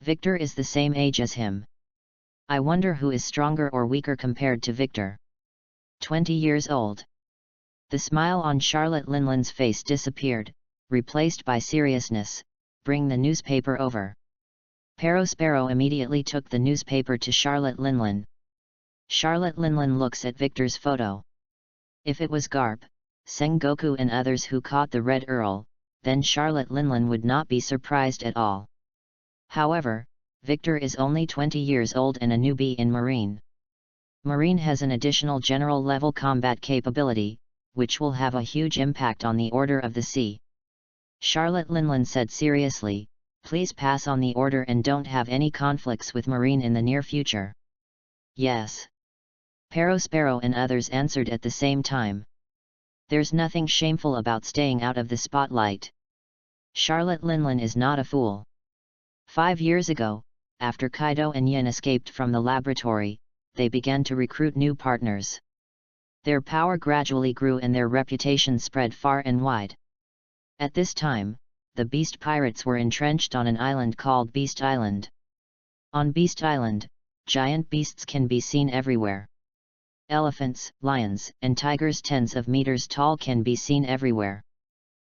Victor is the same age as him. I wonder who is stronger or weaker compared to Victor. 20 years old. The smile on Charlotte Linlin's face disappeared, replaced by seriousness. "Bring the newspaper over." Sparrow immediately took the newspaper to Charlotte Linlin. Charlotte Linlin looks at Victor's photo. If it was Garp, Sengoku and others who caught the Red Earl, then Charlotte Linlin would not be surprised at all. However, Victor is only 20 years old and a newbie in Marine. Marine has an additional general-level combat capability, which will have a huge impact on the Order of the Sea. Charlotte Linlin said seriously, "Please pass on the order and don't have any conflicts with Marine in the near future." "Yes." Sparrow and others answered at the same time. There's nothing shameful about staying out of the spotlight. Charlotte Linlin is not a fool. 5 years ago, after Kaido and Yin escaped from the laboratory, they began to recruit new partners. Their power gradually grew and their reputation spread far and wide. At this time, the Beast Pirates were entrenched on an island called Beast Island. On Beast Island, giant beasts can be seen everywhere. Elephants, lions, and tigers tens of meters tall can be seen everywhere.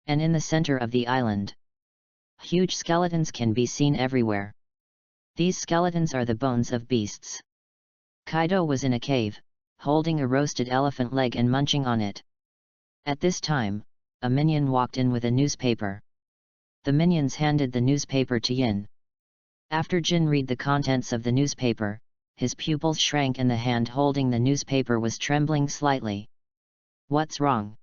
And in the center of the island, huge skeletons can be seen everywhere. These skeletons are the bones of beasts. Kaido was in a cave, holding a roasted elephant leg and munching on it. At this time, a minion walked in with a newspaper. The minions handed the newspaper to Yin. After Jin read the contents of the newspaper, his pupils shrank and the hand holding the newspaper was trembling slightly. "What's wrong?"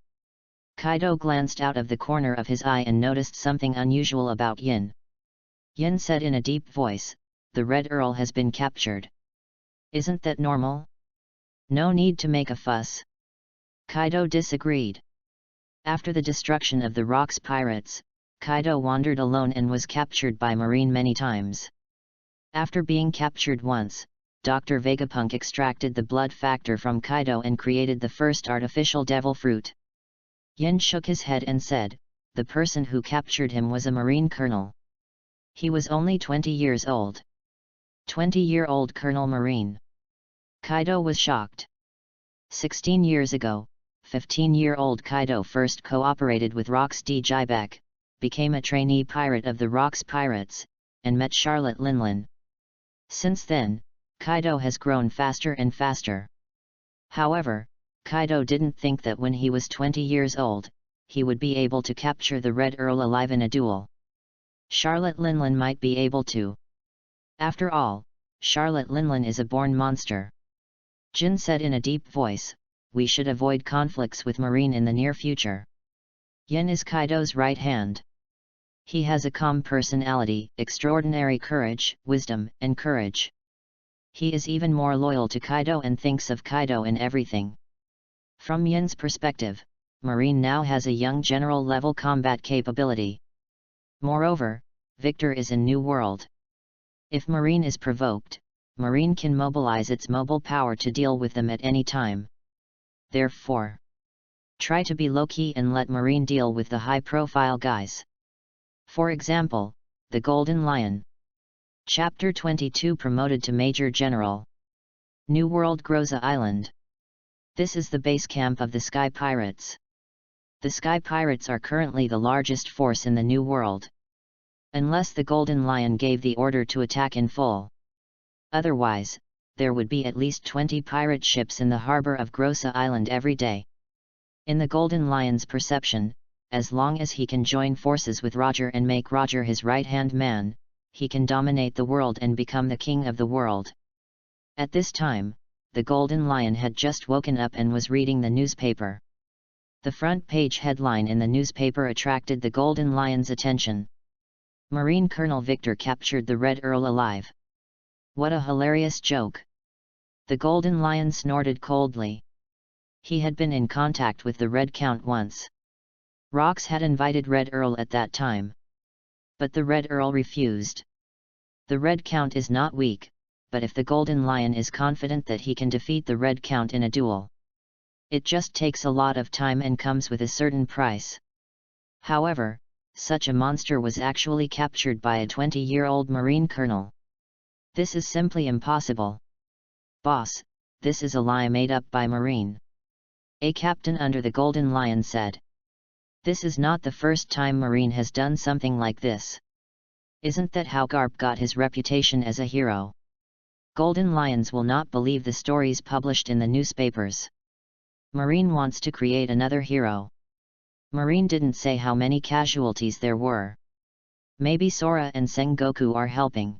Kaido glanced out of the corner of his eye and noticed something unusual about Yin. Yin said in a deep voice, "The Red Earl has been captured. Isn't that normal? No need to make a fuss." Kaido disagreed. After the destruction of the Rocks Pirates, Kaido wandered alone and was captured by Marine many times. After being captured once, Dr. Vegapunk extracted the blood factor from Kaido and created the first artificial devil fruit. Yin shook his head and said, "The person who captured him was a Marine colonel. He was only 20 years old." 20-year-old Colonel Marine. Kaido was shocked. 16 years ago, 15-year-old Kaido first cooperated with Rocks D. Jibek, became a trainee pirate of the Rocks Pirates, and met Charlotte Linlin. Since then, Kaido has grown faster and faster. However, Kaido didn't think that when he was 20 years old, he would be able to capture the Red Earl alive in a duel. Charlotte Linlin might be able to. After all, Charlotte Linlin is a born monster. Jin said in a deep voice, "We should avoid conflicts with Marine in the near future." Yin is Kaido's right hand. He has a calm personality, extraordinary courage, wisdom, and courage. He is even more loyal to Kaido and thinks of Kaido in everything. From Yin's perspective, Marine now has a young general-level combat capability. Moreover, Victor is in New World. If Marine is provoked, Marine can mobilize its mobile power to deal with them at any time. Therefore, try to be low-key and let Marine deal with the high-profile guys. For example, the Golden Lion. Chapter 22 Promoted to Major General. New World Groza Island. This is the base camp of the Sky Pirates. The Sky Pirates are currently the largest force in the New World. Unless the Golden Lion gave the order to attack in full. Otherwise, there would be at least 20 pirate ships in the harbor of Groza Island every day. In the Golden Lion's perception, as long as he can join forces with Roger and make Roger his right-hand man, he can dominate the world and become the king of the world. At this time, the Golden Lion had just woken up and was reading the newspaper. The front page headline in the newspaper attracted the Golden Lion's attention. Marine Colonel Victor captured the Red Earl alive. What a hilarious joke! The Golden Lion snorted coldly. He had been in contact with the Red Count once. Rox had invited Red Earl at that time. But the Red Earl refused. The Red Count is not weak, but if the Golden Lion is confident that he can defeat the Red Count in a duel, it just takes a lot of time and comes with a certain price. However, such a monster was actually captured by a 20-year-old Marine Colonel. This is simply impossible. Boss, this is a lie made up by Marine. A captain under the Golden Lion said. This is not the first time Marine has done something like this. Isn't that how Garp got his reputation as a hero? Golden Lions will not believe the stories published in the newspapers. Marine wants to create another hero. Marine didn't say how many casualties there were. Maybe Sora and Sengoku are helping.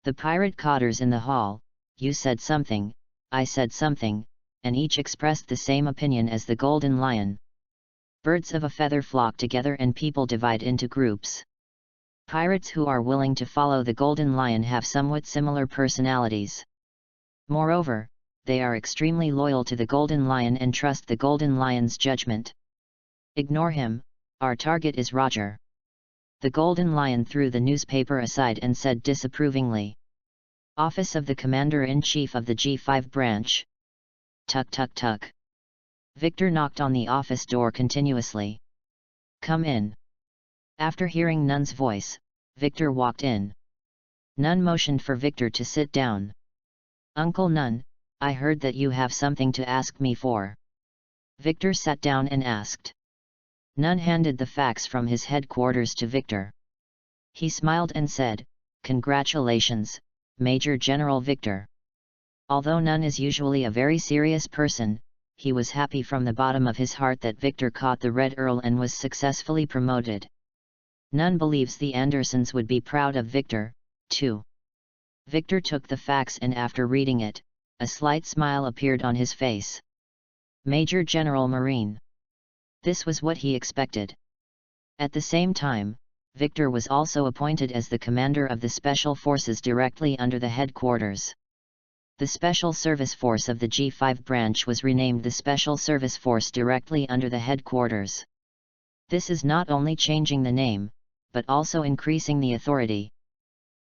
The pirate cotters in the hall, you said something, I said something, and each expressed the same opinion as the Golden Lion. Birds of a feather flock together and people divide into groups. Pirates who are willing to follow the Golden Lion have somewhat similar personalities. Moreover, they are extremely loyal to the Golden Lion and trust the Golden Lion's judgment. Ignore him, our target is Roger. The Golden Lion threw the newspaper aside and said disapprovingly. Office of the Commander-in-Chief of the G5 branch. Tuk tuk tuk. Victor knocked on the office door continuously. Come in. After hearing Nun's voice, Victor walked in. Nun motioned for Victor to sit down. Uncle Nun, I heard that you have something to ask me for. Victor sat down and asked. Nun handed the fax from his headquarters to Victor. He smiled and said, Congratulations, Major General Victor. Although Nun is usually a very serious person, he was happy from the bottom of his heart that Victor caught the Red Earl and was successfully promoted. Nun believes the Andersons would be proud of Victor, too. Victor took the fax and after reading it, a slight smile appeared on his face. Major General Marine. This was what he expected. At the same time, Victor was also appointed as the commander of the Special Forces directly under the headquarters. The Special Service Force of the G5 branch was renamed the Special Service Force directly under the headquarters. This is not only changing the name, but also increasing the authority.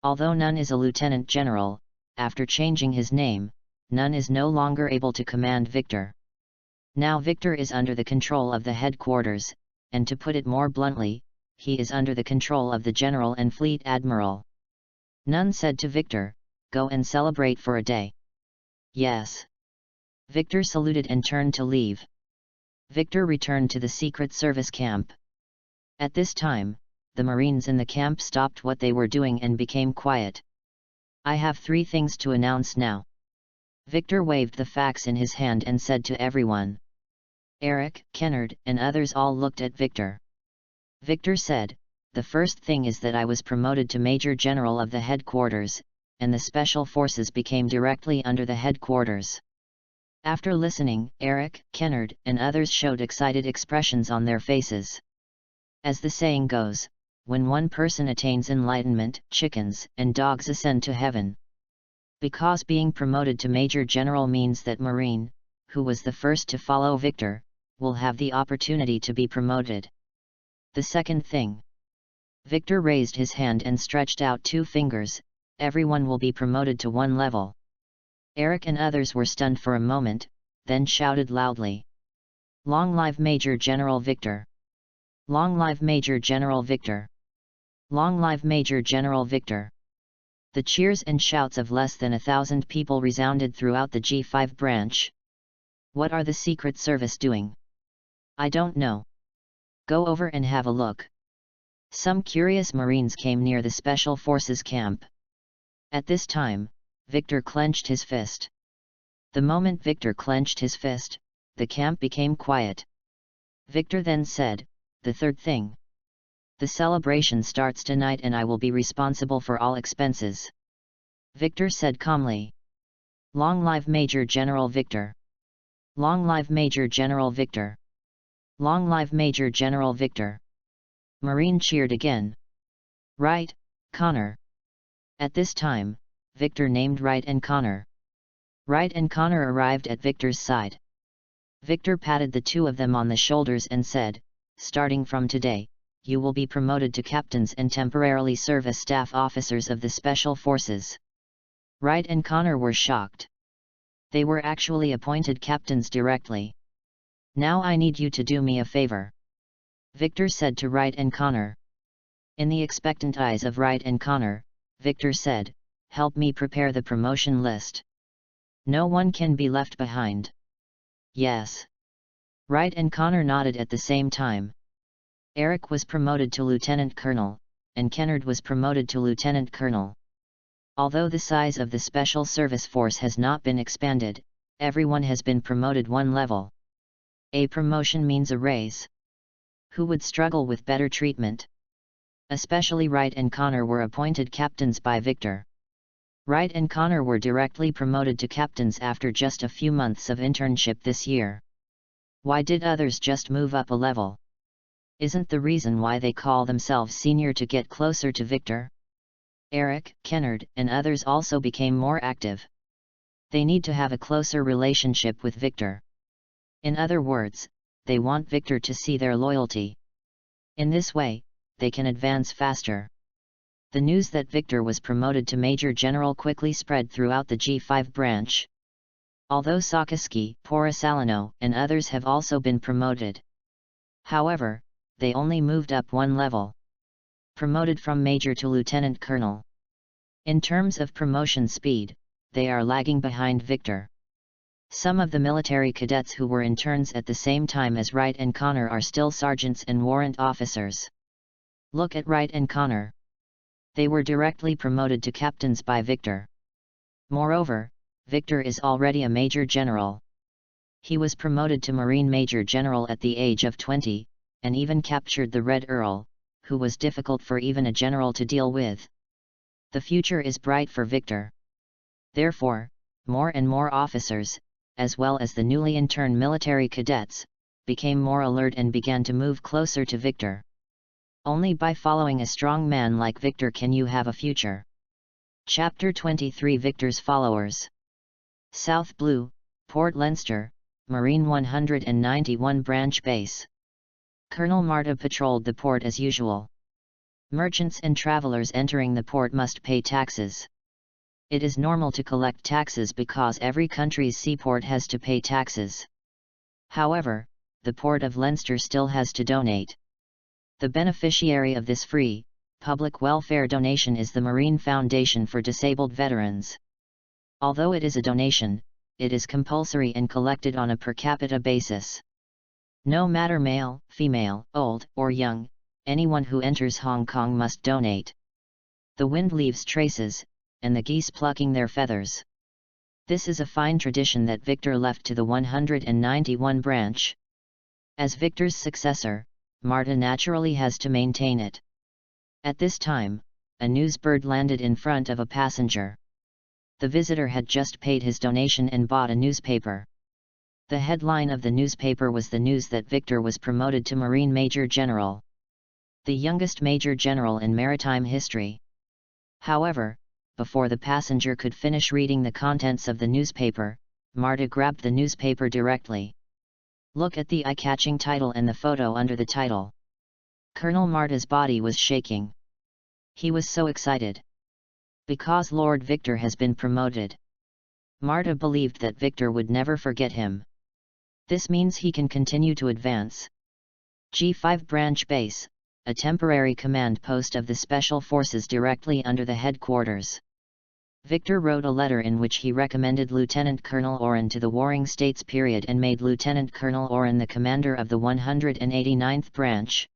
Although Nun is a lieutenant general, after changing his name, Nun is no longer able to command Victor. Now Victor is under the control of the headquarters, and to put it more bluntly, he is under the control of the General and Fleet Admiral. Nun said to Victor, Go and celebrate for a day. Yes. Victor saluted and turned to leave. Victor returned to the Secret Service camp. At this time, the Marines in the camp stopped what they were doing and became quiet. I have 3 things to announce now. Victor waved the fax in his hand and said to everyone. Eric, Kennard, and others all looked at Victor. Victor said, The first thing is that I was promoted to Major General of the headquarters, and the Special Forces became directly under the headquarters. After listening, Eric, Kennard, and others showed excited expressions on their faces. As the saying goes, when one person attains enlightenment, chickens and dogs ascend to heaven. Because being promoted to Major General means that Marine, who was the first to follow Victor, will have the opportunity to be promoted. The second thing. Victor raised his hand and stretched out 2 fingers, everyone will be promoted to 1 level. Eric and others were stunned for a moment, then shouted loudly. Long live Major General Victor! Long live Major General Victor! Long live Major General Victor! The cheers and shouts of less than 1,000 people resounded throughout the G5 branch. What are the Secret Service doing? I don't know. Go over and have a look. Some curious Marines came near the Special Forces camp. At this time, Victor clenched his fist. The moment Victor clenched his fist, the camp became quiet. Victor then said, "The third thing. The celebration starts tonight and I will be responsible for all expenses." Victor said calmly. "Long live Major General Victor! Long live Major General Victor! Long live Major General Victor!" Marine cheered again. "Right, Connor." At this time, Victor named Wright and Connor. Wright and Connor arrived at Victor's side. Victor patted the two of them on the shoulders and said, "Starting from today, you will be promoted to captains and temporarily serve as staff officers of the Special Forces." Wright and Connor were shocked. They were actually appointed captains directly. "Now I need you to do me a favor," Victor said to Wright and Connor. In the expectant eyes of Wright and Connor, Victor said, "Help me prepare the promotion list. No one can be left behind." "Yes." Wright and Connor nodded at the same time. Eric was promoted to Lieutenant Colonel, and Kennard was promoted to Lieutenant Colonel. Although the size of the Special Service Force has not been expanded, everyone has been promoted one level. A promotion means a raise. Who would struggle with better treatment? Especially Wright and Connor were appointed captains by Victor. Wright and Connor were directly promoted to captains after just a few months of internship this year. Why did others just move up a level? Isn't the reason why they call themselves senior to get closer to Victor? Eric, Kennard, and others also became more active. They need to have a closer relationship with Victor. In other words, they want Victor to see their loyalty. In this way, they can advance faster. The news that Victor was promoted to Major General quickly spread throughout the G5 branch. Although Sakaski, Porisalino, and others have also been promoted. However, they only moved up one level. Promoted from Major to Lieutenant Colonel. In terms of promotion speed, they are lagging behind Victor. Some of the military cadets who were interns at the same time as Wright and Connor are still sergeants and warrant officers. Look at Wright and Connor. They were directly promoted to captains by Victor. Moreover, Victor is already a Major General. He was promoted to Marine Major General at the age of 20, and even captured the Red Earl, who was difficult for even a general to deal with. The future is bright for Victor. Therefore, more and more officers, as well as the newly interned military cadets, became more alert and began to move closer to Victor. Only by following a strong man like Victor can you have a future. Chapter 23 Victor's Followers. South Blue, Port Leinster, Marine 191 Branch Base. Colonel Marta patrolled the port as usual. Merchants and travelers entering the port must pay taxes. It is normal to collect taxes because every country's seaport has to pay taxes. However, the port of Leinster still has to donate. The beneficiary of this free, public welfare donation is the Marine Foundation for Disabled Veterans. Although it is a donation, it is compulsory and collected on a per capita basis. No matter male, female, old, or young, anyone who enters Hong Kong must donate. The wind leaves traces, and the geese plucking their feathers. This is a fine tradition that Victor left to the 191 branch. As Victor's successor, Marta naturally has to maintain it. At this time, a newsbird landed in front of a passenger. The visitor had just paid his donation and bought a newspaper. The headline of the newspaper was the news that Victor was promoted to Marine Major General. The youngest Major General in maritime history. However, before the passenger could finish reading the contents of the newspaper, Marta grabbed the newspaper directly. Look at the eye-catching title and the photo under the title. Colonel Marta's body was shaking. He was so excited. Because Lord Victor has been promoted. Marta believed that Victor would never forget him. This means he can continue to advance. G5 Branch Base, a temporary command post of the Special Forces directly under the headquarters. Victor wrote a letter in which he recommended Lieutenant Colonel Oren to the Warring States period and made Lieutenant Colonel Oren the commander of the 189th Branch.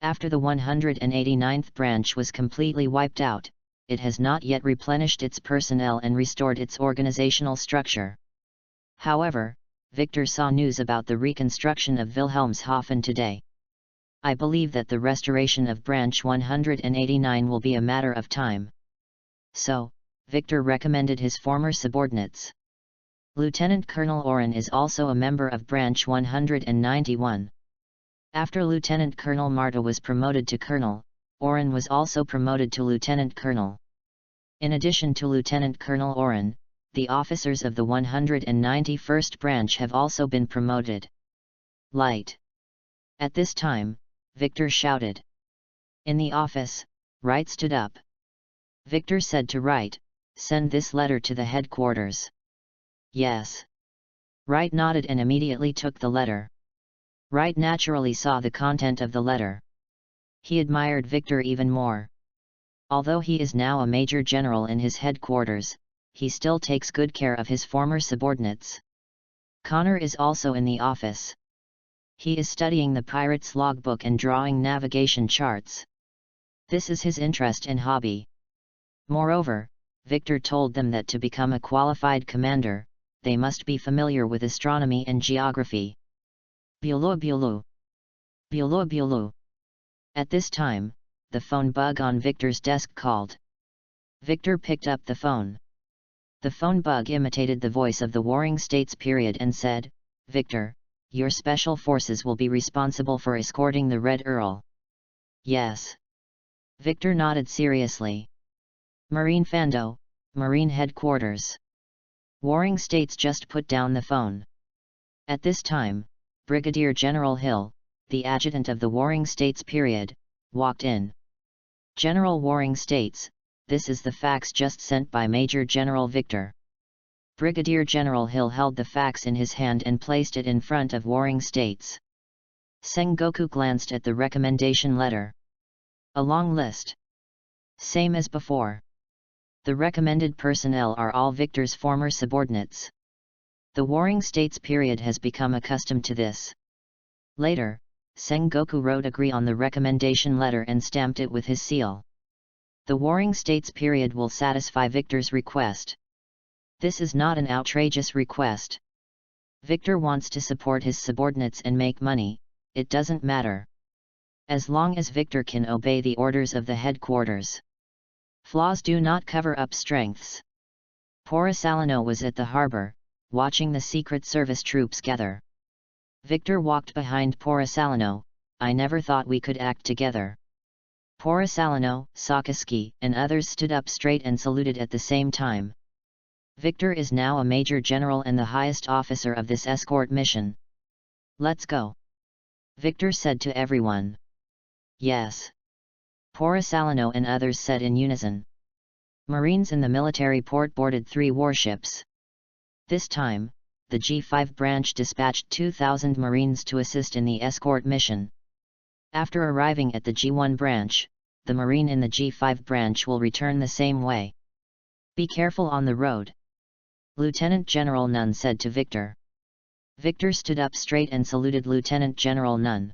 After the 189th Branch was completely wiped out, it has not yet replenished its personnel and restored its organizational structure. However, Victor saw news about the reconstruction of Wilhelmshaven today. I believe that the restoration of Branch 189 will be a matter of time. So, Victor recommended his former subordinates. Lieutenant Colonel Oren is also a member of Branch 191. After Lieutenant Colonel Marta was promoted to Colonel, Oren was also promoted to Lieutenant Colonel. In addition to Lieutenant Colonel Oren, the officers of the 191st Branch have also been promoted. Light. At this time, Victor shouted. In the office, Wright stood up. Victor said to Wright, "Send this letter to the headquarters." Yes. Wright nodded and immediately took the letter. Wright naturally saw the content of the letter. He admired Victor even more. Although he is now a major general in his headquarters, he still takes good care of his former subordinates. Connor is also in the office. He is studying the pirate's logbook and drawing navigation charts. This is his interest and hobby. Moreover, Victor told them that to become a qualified commander, they must be familiar with astronomy and geography. Bulo bulo. Bulo bulo. At this time, the phone bug on Victor's desk called. Victor picked up the phone. The phone bug imitated the voice of the Warring States period and said, "Victor, your special forces will be responsible for escorting the Red Earl." Yes. Victor nodded seriously. Marine Fando, Marine Headquarters. Warring States just put down the phone. At this time, Brigadier General Hill, the adjutant of the Warring States period, walked in. "General Warring States, this is the fax just sent by Major General Victor." Brigadier General Hill held the fax in his hand and placed it in front of Warring States. Sengoku glanced at the recommendation letter. A long list. Same as before. The recommended personnel are all Victor's former subordinates. The Warring States period has become accustomed to this. Later, Sengoku wrote agree on the recommendation letter and stamped it with his seal. The Warring States period will satisfy Victor's request. This is not an outrageous request. Victor wants to support his subordinates and make money, it doesn't matter. As long as Victor can obey the orders of the headquarters. Flaws do not cover up strengths. Porisalino was at the harbor, watching the Secret Service troops gather. Victor walked behind Porisalino. "I never thought we could act together." Porisalino, Sakaski, and others stood up straight and saluted at the same time. Victor is now a major general and the highest officer of this escort mission. "Let's go," Victor said to everyone. "Yes." Porisalino and others said in unison. Marines in the military port boarded 3 warships. This time, the G5 branch dispatched 2,000 Marines to assist in the escort mission. After arriving at the G1 branch, the Marine in the G5 branch will return the same way. "Be careful on the road," Lieutenant General Nunn said to Victor. Victor stood up straight and saluted Lieutenant General Nunn.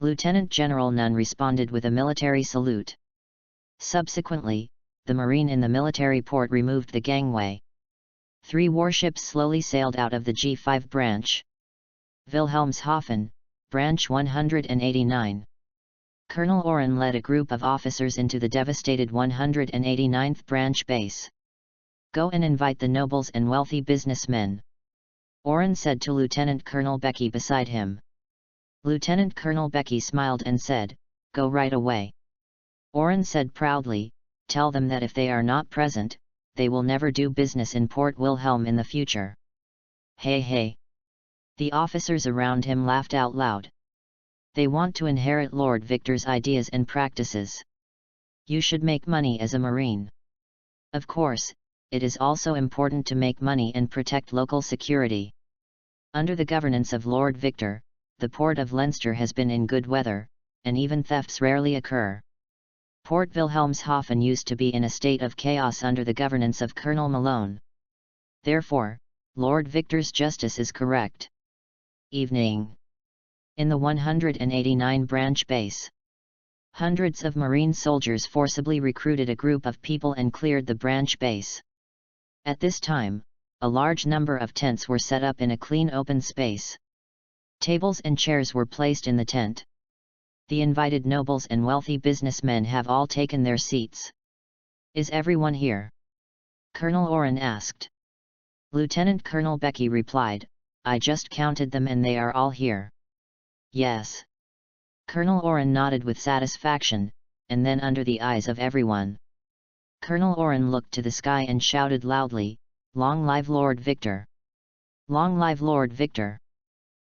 Lieutenant General Nunn responded with a military salute. Subsequently, the Marine in the military port removed the gangway. 3 warships slowly sailed out of the G5 branch. Wilhelmshaven, Branch 189. Colonel Oren led a group of officers into the devastated 189th branch base. "Go and invite the nobles and wealthy businessmen," Oren said to Lieutenant Colonel Becky beside him. Lieutenant Colonel Becky smiled and said, "Go right away." Oren said proudly, "Tell them that if they are not present, they will never do business in Port Wilhelm in the future." "Hey hey!" The officers around him laughed out loud. They want to inherit Lord Victor's ideas and practices. You should make money as a Marine. Of course, it is also important to make money and protect local security. Under the governance of Lord Victor, the port of Leinster has been in good weather, and even thefts rarely occur. Port Wilhelmshaven used to be in a state of chaos under the governance of Colonel Malone. Therefore, Lord Victor's justice is correct. Evening. In the 189 branch base, hundreds of Marine soldiers forcibly recruited a group of people and cleared the branch base. At this time, a large number of tents were set up in a clean open space. Tables and chairs were placed in the tent. The invited nobles and wealthy businessmen have all taken their seats. Is everyone here? Colonel Oren asked. Lieutenant Colonel Becky replied, I just counted them and they are all here. Yes. Colonel Oren nodded with satisfaction, and then under the eyes of everyone, Colonel Oren looked to the sky and shouted loudly, Long live Lord Victor! Long live Lord Victor!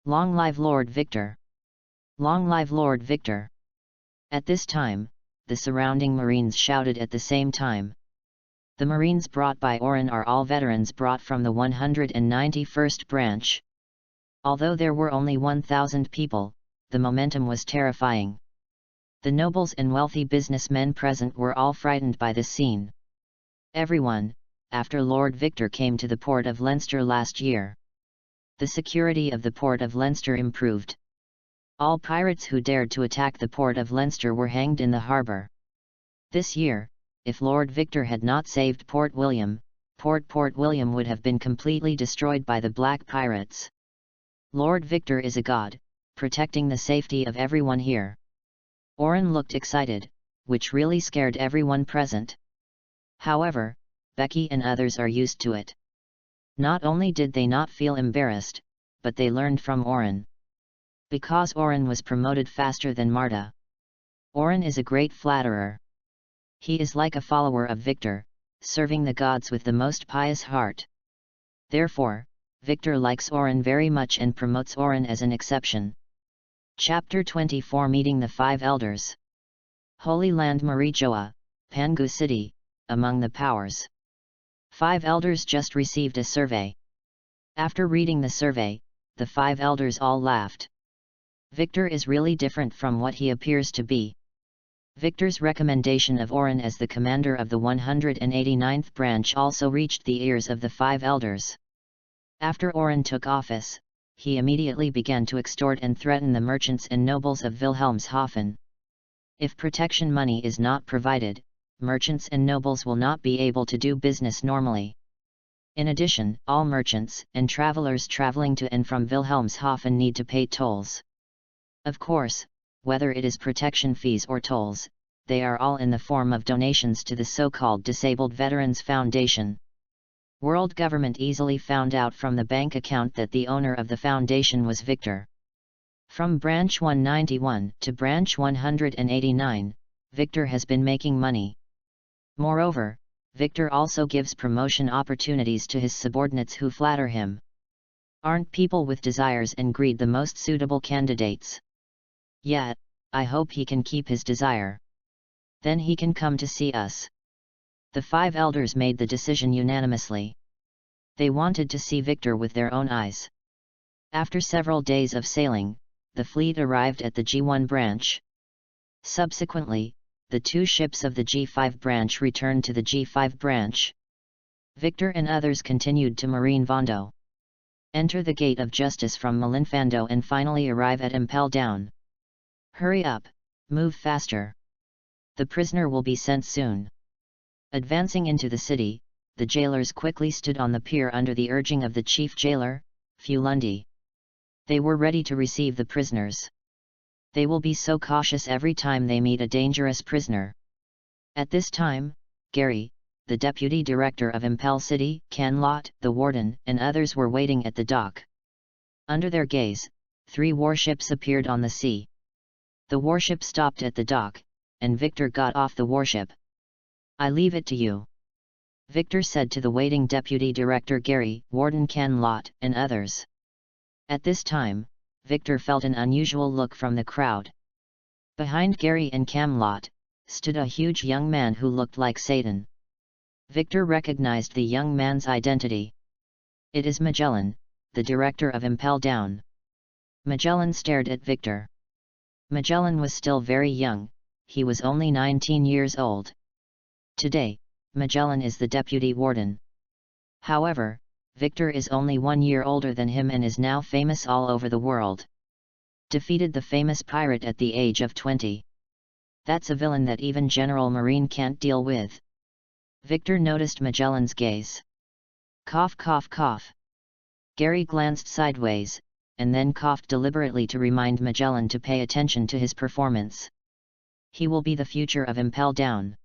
Long live Lord Victor! Long live Lord Victor! At this time, the surrounding Marines shouted at the same time. The Marines brought by Oren are all veterans brought from the 191st branch. Although there were only 1,000 people, the momentum was terrifying. The nobles and wealthy businessmen present were all frightened by this scene. Everyone, after Lord Victor came to the port of Leinster last year, the security of the port of Leinster improved. All pirates who dared to attack the port of Leinster were hanged in the harbour. This year, if Lord Victor had not saved Port William, Port William would have been completely destroyed by the Black Pirates. Lord Victor is a god, protecting the safety of everyone here. Oren looked excited, which really scared everyone present. However, Becky and others are used to it. Not only did they not feel embarrassed, but they learned from Oren. Because Oren was promoted faster than Marta. Oren is a great flatterer. He is like a follower of Victor, serving the gods with the most pious heart. Therefore, Victor likes Oren very much and promotes Oren as an exception. Chapter 24 Meeting the Five Elders. Holy Land Marijoa, Pangu City, among the powers. 5 elders just received a survey. After reading the survey, the 5 elders all laughed. Victor is really different from what he appears to be. Victor's recommendation of Oren as the commander of the 189th branch also reached the ears of the 5 elders. After Oren took office, he immediately began to extort and threaten the merchants and nobles of Wilhelmshaven. If protection money is not provided, merchants and nobles will not be able to do business normally. In addition, all merchants and travelers traveling to and from Wilhelmshaven need to pay tolls. Of course, whether it is protection fees or tolls, they are all in the form of donations to the so-called Disabled Veterans Foundation. World government easily found out from the bank account that the owner of the foundation was Victor. From branch 191 to branch 189, Victor has been making money. Moreover, Victor also gives promotion opportunities to his subordinates who flatter him. Aren't people with desires and greed the most suitable candidates? Yet, I hope he can keep his desire. Then he can come to see us. The 5 elders made the decision unanimously. They wanted to see Victor with their own eyes. After several days of sailing, the fleet arrived at the G1 branch. Subsequently, the 2 ships of the G5 branch returned to the G5 branch. Victor and others continued to Marine Vondo. Enter the Gate of Justice from Malinfando and finally arrive at Impel Down. Hurry up, move faster. The prisoner will be sent soon. Advancing into the city, the jailers quickly stood on the pier under the urging of the chief jailer, Fulundi. They were ready to receive the prisoners. They will be so cautious every time they meet a dangerous prisoner. At this time, Gary, the deputy director of Impel City, Canlot, the warden, and others were waiting at the dock. Under their gaze, 3 warships appeared on the sea. The warship stopped at the dock, and Victor got off the warship. I leave it to you, Victor said to the waiting deputy director Gary, warden Canlot, and others. At this time, Victor felt an unusual look from the crowd. Behind Gary and Camelot, stood a huge young man who looked like Satan. Victor recognized the young man's identity. It is Magellan, the director of Impel Down. Magellan stared at Victor. Magellan was still very young, he was only 19 years old. Today, Magellan is the deputy warden. However, Victor is only 1 year older than him and is now famous all over the world. Defeated the famous pirate at the age of 20. That's a villain that even General Marine can't deal with. Victor noticed Magellan's gaze. Cough cough cough. Gary glanced sideways, and then coughed deliberately to remind Magellan to pay attention to his performance. He will be the future of Impel Down.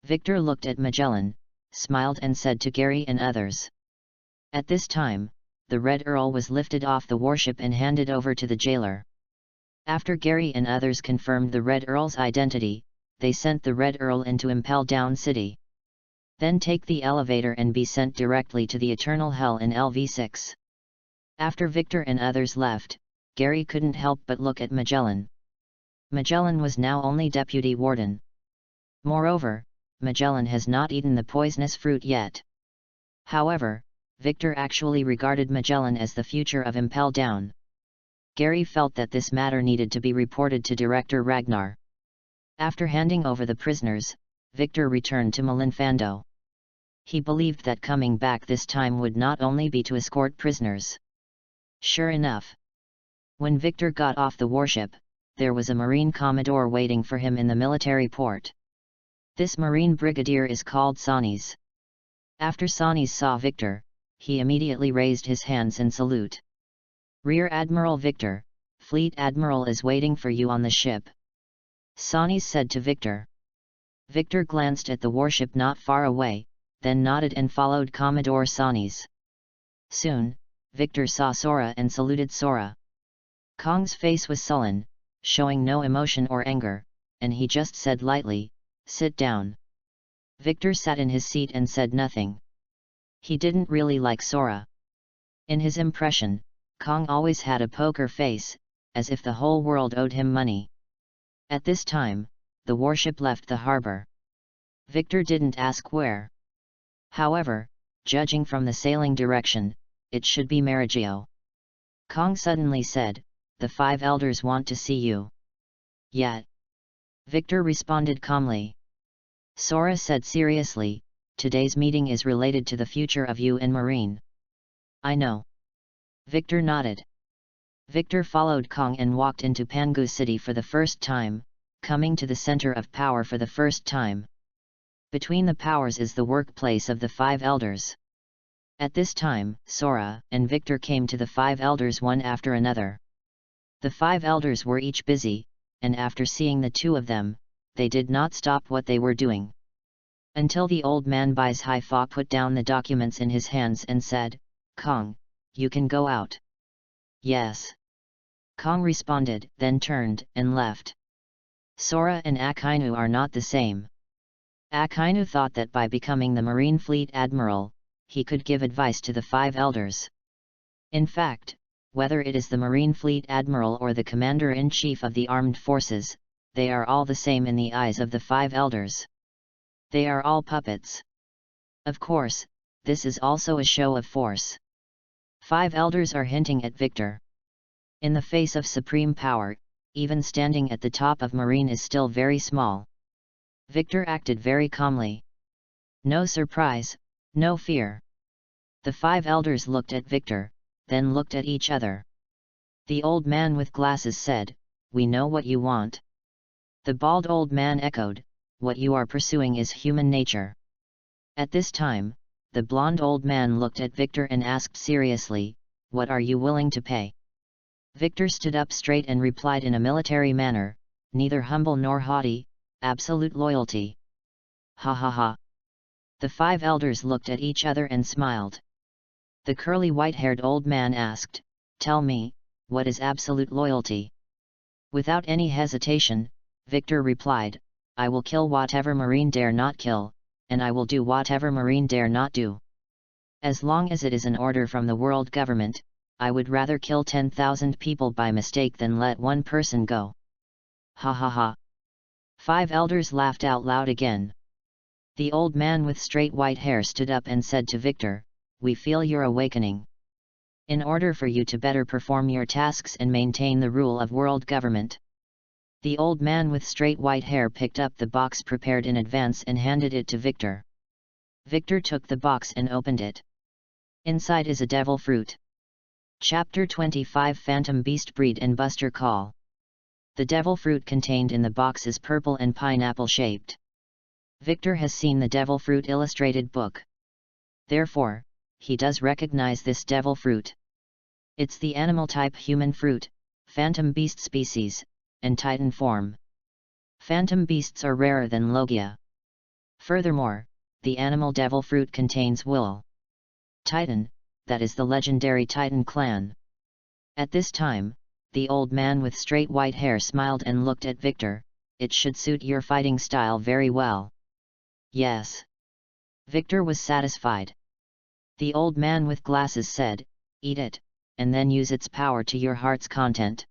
Victor looked at Magellan, smiled and said to Gary and others. At this time, the Red Earl was lifted off the warship and handed over to the jailer. After Gary and others confirmed the Red Earl's identity, they sent the Red Earl into Impel Down City. Then take the elevator and be sent directly to the Eternal Hell in LV6. After Victor and others left, Gary couldn't help but look at Magellan. Magellan was now only deputy warden. Moreover, Magellan has not eaten the poisonous fruit yet. However, Victor actually regarded Magellan as the future of Impel Down. Gary felt that this matter needed to be reported to Director Ragnar. After handing over the prisoners, Victor returned to Malinfando. He believed that coming back this time would not only be to escort prisoners. Sure enough, when Victor got off the warship, there was a Marine Commodore waiting for him in the military port. This Marine Brigadier is called Sanis. After Sanis saw Victor, he immediately raised his hands in salute. Rear Admiral Victor, Fleet Admiral is waiting for you on the ship. Sanis said to Victor. Victor glanced at the warship not far away, then nodded and followed Commodore Sanis. Soon, Victor saw Sora and saluted Sora. Kong's face was sullen, showing no emotion or anger, and he just said lightly, "Sit down." Victor sat in his seat and said nothing. He didn't really like Sora. In his impression, Kong always had a poker face, as if the whole world owed him money. At this time, the warship left the harbor. Victor didn't ask where. However, judging from the sailing direction, it should be Marigio. Kong suddenly said, "The 5 elders want to see you." "Yet?" Victor responded calmly. Sora said seriously, "Today's meeting is related to the future of you and Marine." "I know." Victor nodded. Victor followed Kong and walked into Pangu City for the first time, coming to the center of power for the first time. Between the powers is the workplace of the 5 elders. At this time, Sora and Victor came to the 5 elders one after another. The 5 elders were each busy, and after seeing the two of them, they did not stop what they were doing. Until the old man Bai's Haifa put down the documents in his hands and said, "Kong, you can go out." "Yes." Kong responded, then turned and left. Sora and Akainu are not the same. Akainu thought that by becoming the Marine Fleet Admiral, he could give advice to the 5 elders. In fact, whether it is the Marine Fleet Admiral or the Commander-in-Chief of the Armed Forces, they are all the same in the eyes of the 5 elders. They are all puppets. Of course, this is also a show of force. 5 elders are hinting at Victor. In the face of supreme power, even standing at the top of Marine is still very small. Victor acted very calmly. No surprise, no fear. The 5 elders looked at Victor, then looked at each other. The old man with glasses said, "We know what you want." The bald old man echoed, "What you are pursuing is human nature." At this time, the blonde old man looked at Victor and asked seriously, "What are you willing to pay?" Victor stood up straight and replied in a military manner, "Neither humble nor haughty, absolute loyalty." Ha ha ha. The 5 elders looked at each other and smiled. The curly white-haired old man asked, "Tell me, what is absolute loyalty?" Without any hesitation, Victor replied, "I will kill whatever Marine dare not kill, and I will do whatever Marine dare not do. As long as it is an order from the world government, I would rather kill 10,000 people by mistake than let one person go." Ha ha ha. 5 elders laughed out loud again. The old man with straight white hair stood up and said to Victor, "We feel your awakening. In order for you to better perform your tasks and maintain the rule of world government, The old man with straight white hair picked up the box prepared in advance and handed it to Victor. Victor took the box and opened it. Inside is a devil fruit. Chapter 25 Phantom Beast Breed and Buster Call. The devil fruit contained in the box is purple and pineapple shaped. Victor has seen the devil fruit illustrated book. Therefore, he does recognize this devil fruit. It's the animal type human fruit, phantom beast species, and titan form. Phantom beasts are rarer than logia. Furthermore, the animal devil fruit contains wool. Titan, that is the legendary Titan clan. At this time, the old man with straight white hair smiled and looked at Victor. It should suit your fighting style very well. Yes. Victor was satisfied. The old man with glasses said, eat it, and then use its power to your heart's content.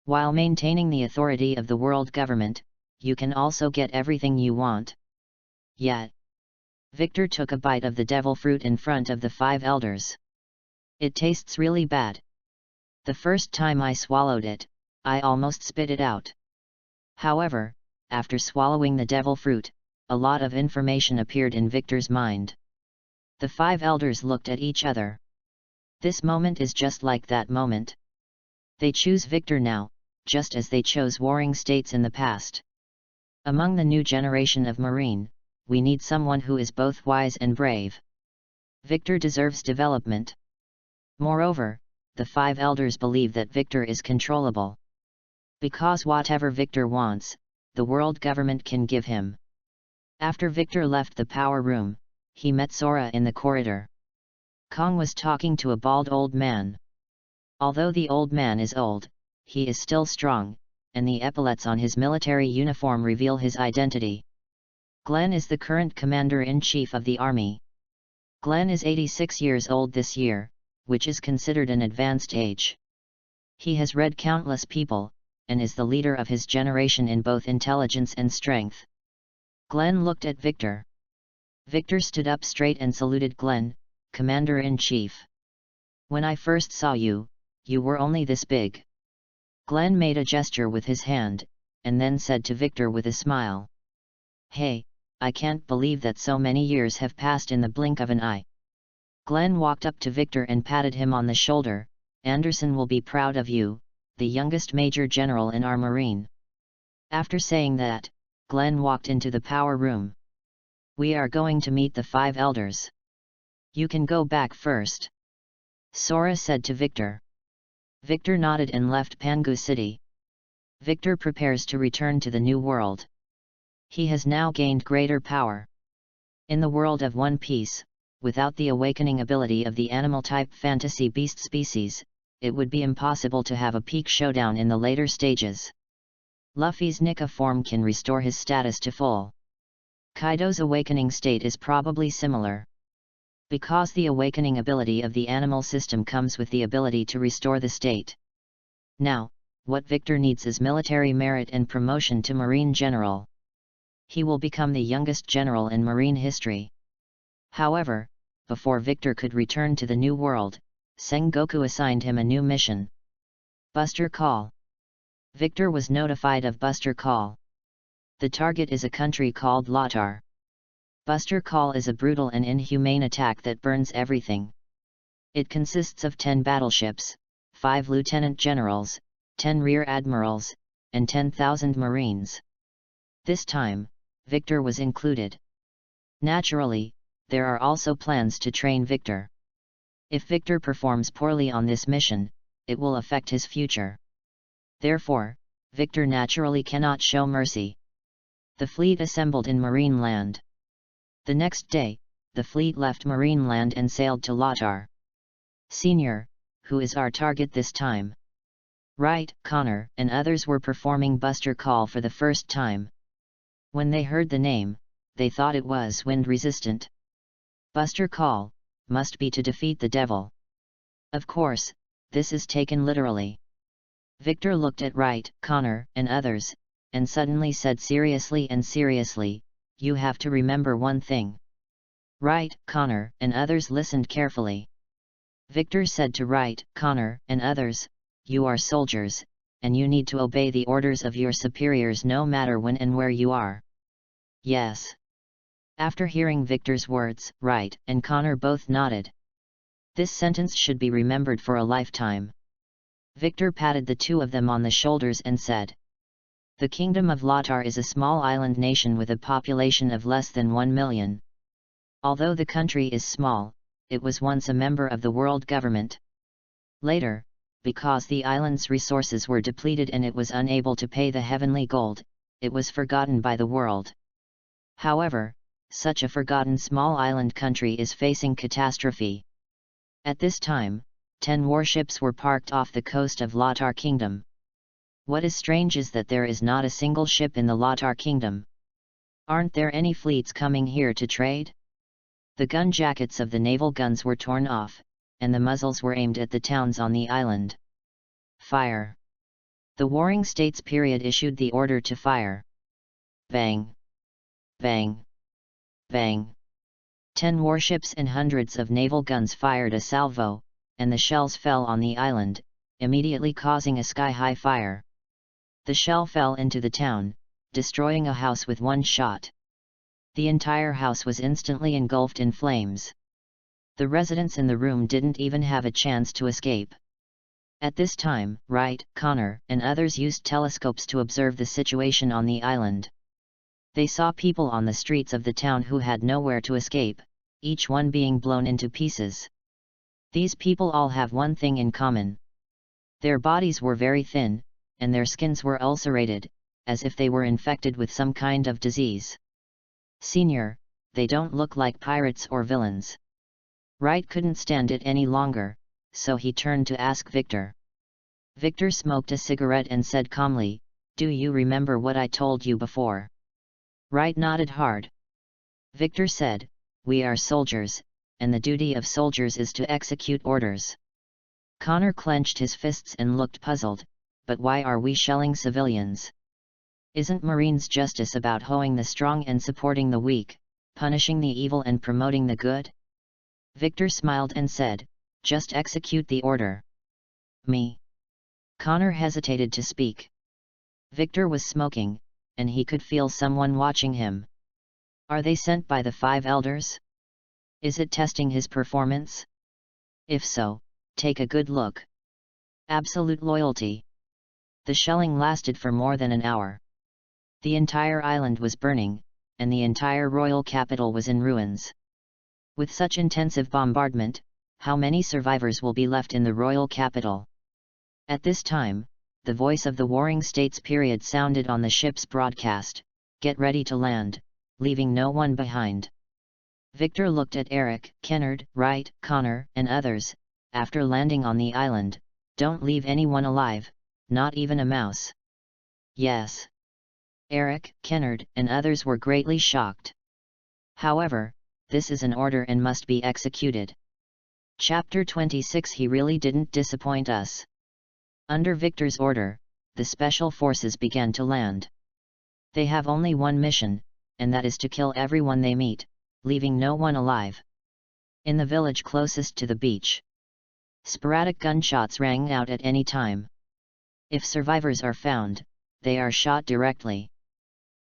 While maintaining the authority of the world government, you can also get everything you want. Yet. Victor took a bite of the devil fruit in front of the 5 elders. It tastes really bad. The first time I swallowed it, I almost spit it out. However, after swallowing the devil fruit, a lot of information appeared in Victor's mind. The 5 elders looked at each other. This moment is just like that moment. They choose Victor now, just as they chose warring states in the past. Among the new generation of Marine, we need someone who is both wise and brave. Victor deserves development. Moreover, the 5 elders believe that Victor is controllable. Because whatever Victor wants, the world government can give him. After Victor left the power room, he met Sora in the corridor. Kong was talking to a bald old man. Although the old man is old, he is still strong, and the epaulets on his military uniform reveal his identity. Glenn is the current commander-in-chief of the army. Glenn is 86 years old this year, which is considered an advanced age. He has read countless people, and is the leader of his generation in both intelligence and strength. Glenn looked at Victor. Victor stood up straight and saluted Glenn, Commander-in-Chief. When I first saw you, you were only this big. Glenn made a gesture with his hand, and then said to Victor with a smile. Hey, I can't believe that so many years have passed in the blink of an eye. Glenn walked up to Victor and patted him on the shoulder. Anderson will be proud of you, the youngest major general in our Marine. After saying that, Glenn walked into the power room. We are going to meet the 5 elders. You can go back first. Sora said to Victor. Victor nodded and left Pangu City. Victor prepares to return to the New World. He has now gained greater power. In the world of One Piece, without the awakening ability of the animal-type fantasy beast species, it would be impossible to have a peak showdown in the later stages. Luffy's Nika form can restore his status to full. Kaido's awakening state is probably similar. Because the awakening ability of the animal system comes with the ability to restore the state. Now, what Victor needs is military merit and promotion to Marine General. He will become the youngest general in Marine history. However, before Victor could return to the New World, Sengoku assigned him a new mission. Buster Call. Victor was notified of Buster Call. The target is a country called Lotar. Buster Call is a brutal and inhumane attack that burns everything. It consists of 10 battleships, 5 lieutenant generals, 10 rear admirals, and 10,000 marines. This time, Victor was included. Naturally, there are also plans to train Victor. If Victor performs poorly on this mission, it will affect his future. Therefore, Victor naturally cannot show mercy. The fleet assembled in Marine Land. The next day, the fleet left Marine Land and sailed to Lotar. Senior, who is our target this time? Wright, Connor, and others were performing Buster Call for the first time. When they heard the name, they thought it was wind-resistant. Buster Call must be to defeat the devil. Of course, this is taken literally. Victor looked at Wright, Connor, and others, and suddenly said seriously, you have to remember one thing. Wright, Connor, and others listened carefully. Victor said to Wright, Connor, and others, you are soldiers, and you need to obey the orders of your superiors no matter when and where you are." "Yes." After hearing Victor's words, Wright and Connor both nodded. This sentence should be remembered for a lifetime. Victor patted the two of them on the shoulders and said, "The Kingdom of Lotar is a small island nation with a population of less than 1 million. Although the country is small, it was once a member of the world government. Later, because the island's resources were depleted and it was unable to pay the heavenly gold, it was forgotten by the world. However, such a forgotten small island country is facing catastrophe. At this time, 10 warships were parked off the coast of Lotar Kingdom. What is strange is that there is not a single ship in the Lotar Kingdom. Aren't there any fleets coming here to trade?" The gun jackets of the naval guns were torn off, and the muzzles were aimed at the towns on the island. "Fire!" The Warring States period issued the order to fire. Bang! Bang! Bang! 10 warships and hundreds of naval guns fired a salvo, and the shells fell on the island, immediately causing a sky-high fire. The shell fell into the town, destroying a house with one shot. The entire house was instantly engulfed in flames. The residents in the room didn't even have a chance to escape. At this time, Wright, Connor, and others used telescopes to observe the situation on the island. They saw people on the streets of the town who had nowhere to escape, each one being blown into pieces. These people all have one thing in common. Their bodies were very thin, and their skins were ulcerated, as if they were infected with some kind of disease. "Senior, they don't look like pirates or villains." Wright couldn't stand it any longer, so he turned to ask Victor. Victor smoked a cigarette and said calmly, "Do you remember what I told you before?" Wright nodded hard. Victor said, "We are soldiers, and the duty of soldiers is to execute orders." Connor clenched his fists and looked puzzled, "But why are we shelling civilians? Isn't Marines' justice about holding the strong and supporting the weak, punishing the evil and promoting the good?" Victor smiled and said, "Just execute the order." "Me?" Connor hesitated to speak. Victor was smoking, and he could feel someone watching him. Are they sent by the 5 elders? Is it testing his performance? If so, take a good look. Absolute loyalty. The shelling lasted for more than an hour. The entire island was burning, and the entire royal capital was in ruins. With such intensive bombardment, how many survivors will be left in the royal capital? At this time, the voice of the Warring States period sounded on the ship's broadcast, "Get ready to land, leaving no one behind." Victor looked at Eric, Kennard, Wright, Connor, and others. "After landing on the island, don't leave anyone alive, not even a mouse." "Yes." Eric, Kennard, and others were greatly shocked. "However, this is an order and must be executed." Chapter 26. He really didn't disappoint us. Under Victor's order, the special forces began to land. They have only one mission, and that is to kill everyone they meet, leaving no one alive. In the village closest to the beach, sporadic gunshots rang out at any time. If survivors are found, they are shot directly.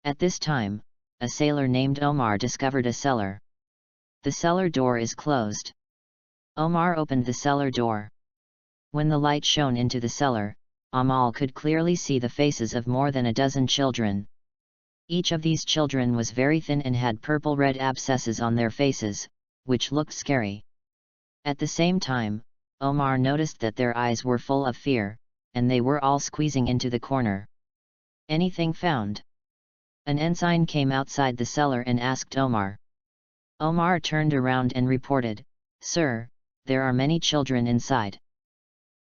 At this time, a sailor named Omar discovered a cellar. The cellar door is closed. Omar opened the cellar door. When the light shone into the cellar, Amal could clearly see the faces of more than a dozen children. Each of these children was very thin and had purple-red abscesses on their faces, which looked scary. At the same time, Omar noticed that their eyes were full of fear, and they were all squeezing into the corner. "Anything found?" An ensign came outside the cellar and asked Omar. Omar turned around and reported, "Sir, there are many children inside."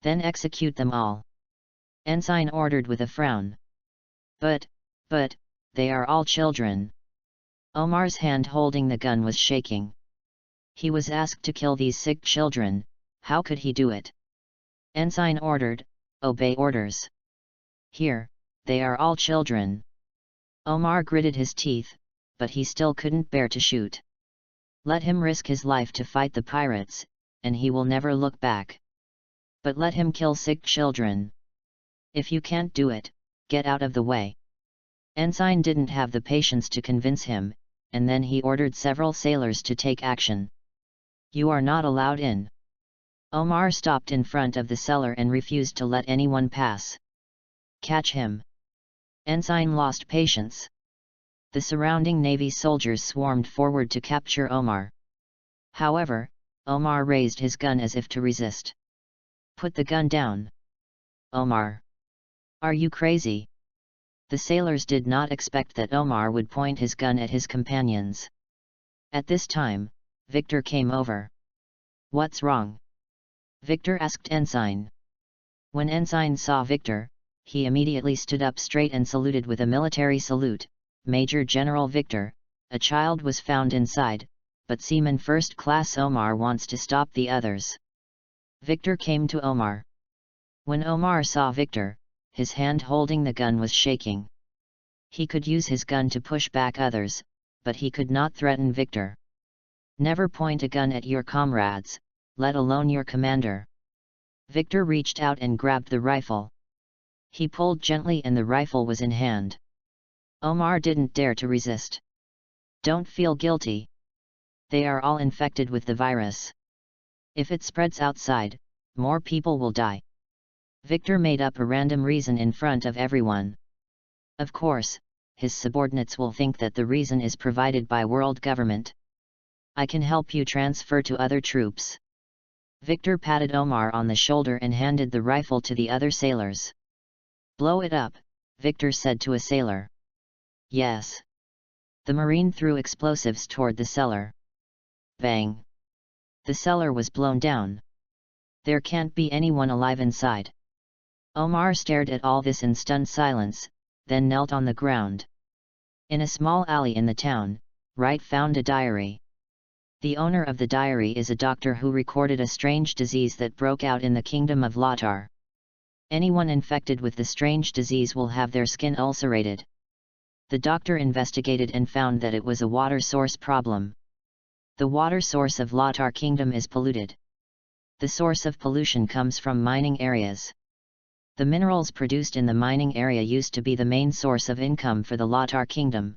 "Then execute them all." Ensign ordered with a frown. But, they are all children." Omar's hand holding the gun was shaking. He was asked to kill these sick children, how could he do it? Ensign ordered, "Obey orders." "Here, they are all children." Omar gritted his teeth, but he still couldn't bear to shoot. Let him risk his life to fight the pirates, and he will never look back. But let him kill sick children. If you can't do it, get out of the way. Ensign didn't have the patience to convince him, and then he ordered several sailors to take action. You are not allowed in. Omar stopped in front of the cellar and refused to let anyone pass. Catch him. Ensign lost patience. The surrounding Navy soldiers swarmed forward to capture Omar. However, Omar raised his gun as if to resist. Put the gun down. Omar. Are you crazy? The sailors did not expect that Omar would point his gun at his companions. At this time, Victor came over. What's wrong? Victor asked Ensign. When Ensign saw Victor, he immediately stood up straight and saluted with a military salute. Major General Victor, a child was found inside, but Seaman First Class Omar wants to stop the others. Victor came to Omar. When Omar saw Victor, his hand holding the gun was shaking. He could use his gun to push back others, but he could not threaten Victor. Never point a gun at your comrades, let alone your commander. Victor reached out and grabbed the rifle. He pulled gently and the rifle was in hand. Omar didn't dare to resist. Don't feel guilty. They are all infected with the virus. If it spreads outside, more people will die. Victor made up a random reason in front of everyone. Of course, his subordinates will think that the reason is provided by world government. I can help you transfer to other troops. Victor patted Omar on the shoulder and handed the rifle to the other sailors. Blow it up, Victor said to a sailor. Yes. The Marine threw explosives toward the cellar. Bang! The cellar was blown down. There can't be anyone alive inside. Omar stared at all this in stunned silence, then knelt on the ground. In a small alley in the town, Wright found a diary. The owner of the diary is a doctor who recorded a strange disease that broke out in the kingdom of Lotar. Anyone infected with the strange disease will have their skin ulcerated. The doctor investigated and found that it was a water source problem. The water source of Lotar kingdom is polluted. The source of pollution comes from mining areas. The minerals produced in the mining area used to be the main source of income for the Lotar kingdom.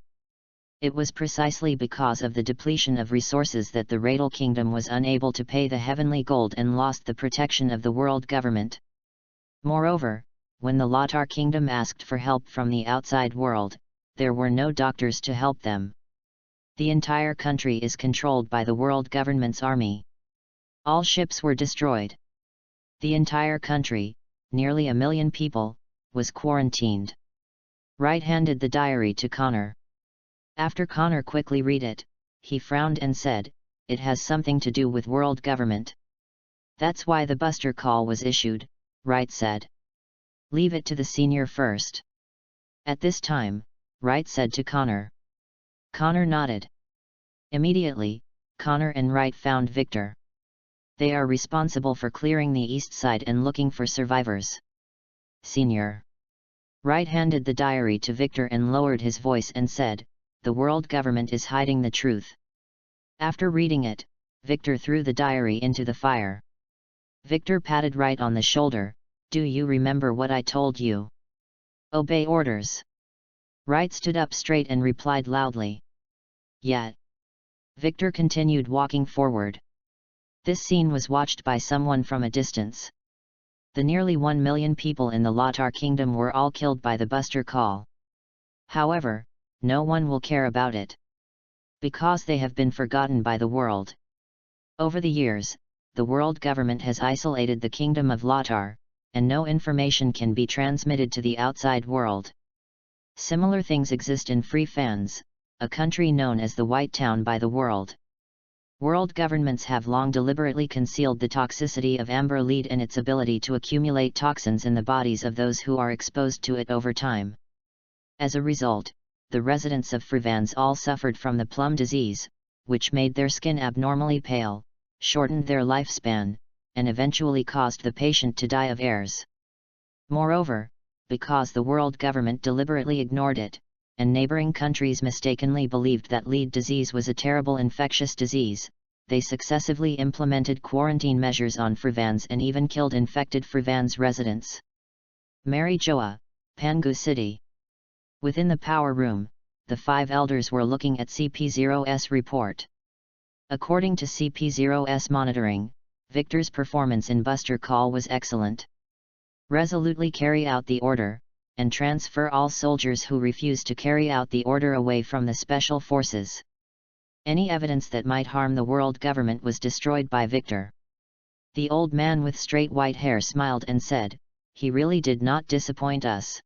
It was precisely because of the depletion of resources that the Readaloud kingdom was unable to pay the heavenly gold and lost the protection of the world government. Moreover, when the Lotar kingdom asked for help from the outside world, there were no doctors to help them. The entire country is controlled by the world government's army. All ships were destroyed. The entire country, nearly 1 million people, was quarantined. Wright handed the diary to Connor. After Connor quickly read it, he frowned and said, "It has something to do with world government." "That's why the buster call was issued," Wright said. "Leave it to the senior first." At this time, Wright said to Connor. Connor nodded. Immediately, Connor and Wright found Victor. They are responsible for clearing the east side and looking for survivors. Senior. Wright handed the diary to Victor and lowered his voice and said, "The world government is hiding the truth." After reading it, Victor threw the diary into the fire. Victor patted Wright on the shoulder. "Do you remember what I told you? Obey orders." Wright stood up straight and replied loudly, "Yeah." Victor continued walking forward. This scene was watched by someone from a distance. The nearly 1 million people in the Lotar kingdom were all killed by the buster call. However, no one will care about it. Because they have been forgotten by the world. Over the years, the world government has isolated the kingdom of Lotar, and no information can be transmitted to the outside world. Similar things exist in Free Fans, a country known as the White Town by the world. World governments have long deliberately concealed the toxicity of amber lead and its ability to accumulate toxins in the bodies of those who are exposed to it over time. As a result, the residents of Frivans all suffered from the plum disease, which made their skin abnormally pale, shortened their lifespan, and eventually caused the patient to die of airs. Moreover, because the world government deliberately ignored it, and neighboring countries mistakenly believed that lead disease was a terrible infectious disease, they successively implemented quarantine measures on Frivans and even killed infected Frivans residents. Mary Joa, Pangu City. Within the power room, the 5 elders were looking at CP0's report. According to CP0's monitoring, Victor's performance in Buster Call was excellent. Resolutely carry out the order, and transfer all soldiers who refuse to carry out the order away from the special forces. Any evidence that might harm the world government was destroyed by Victor. The old man with straight white hair smiled and said, "He really did not disappoint us.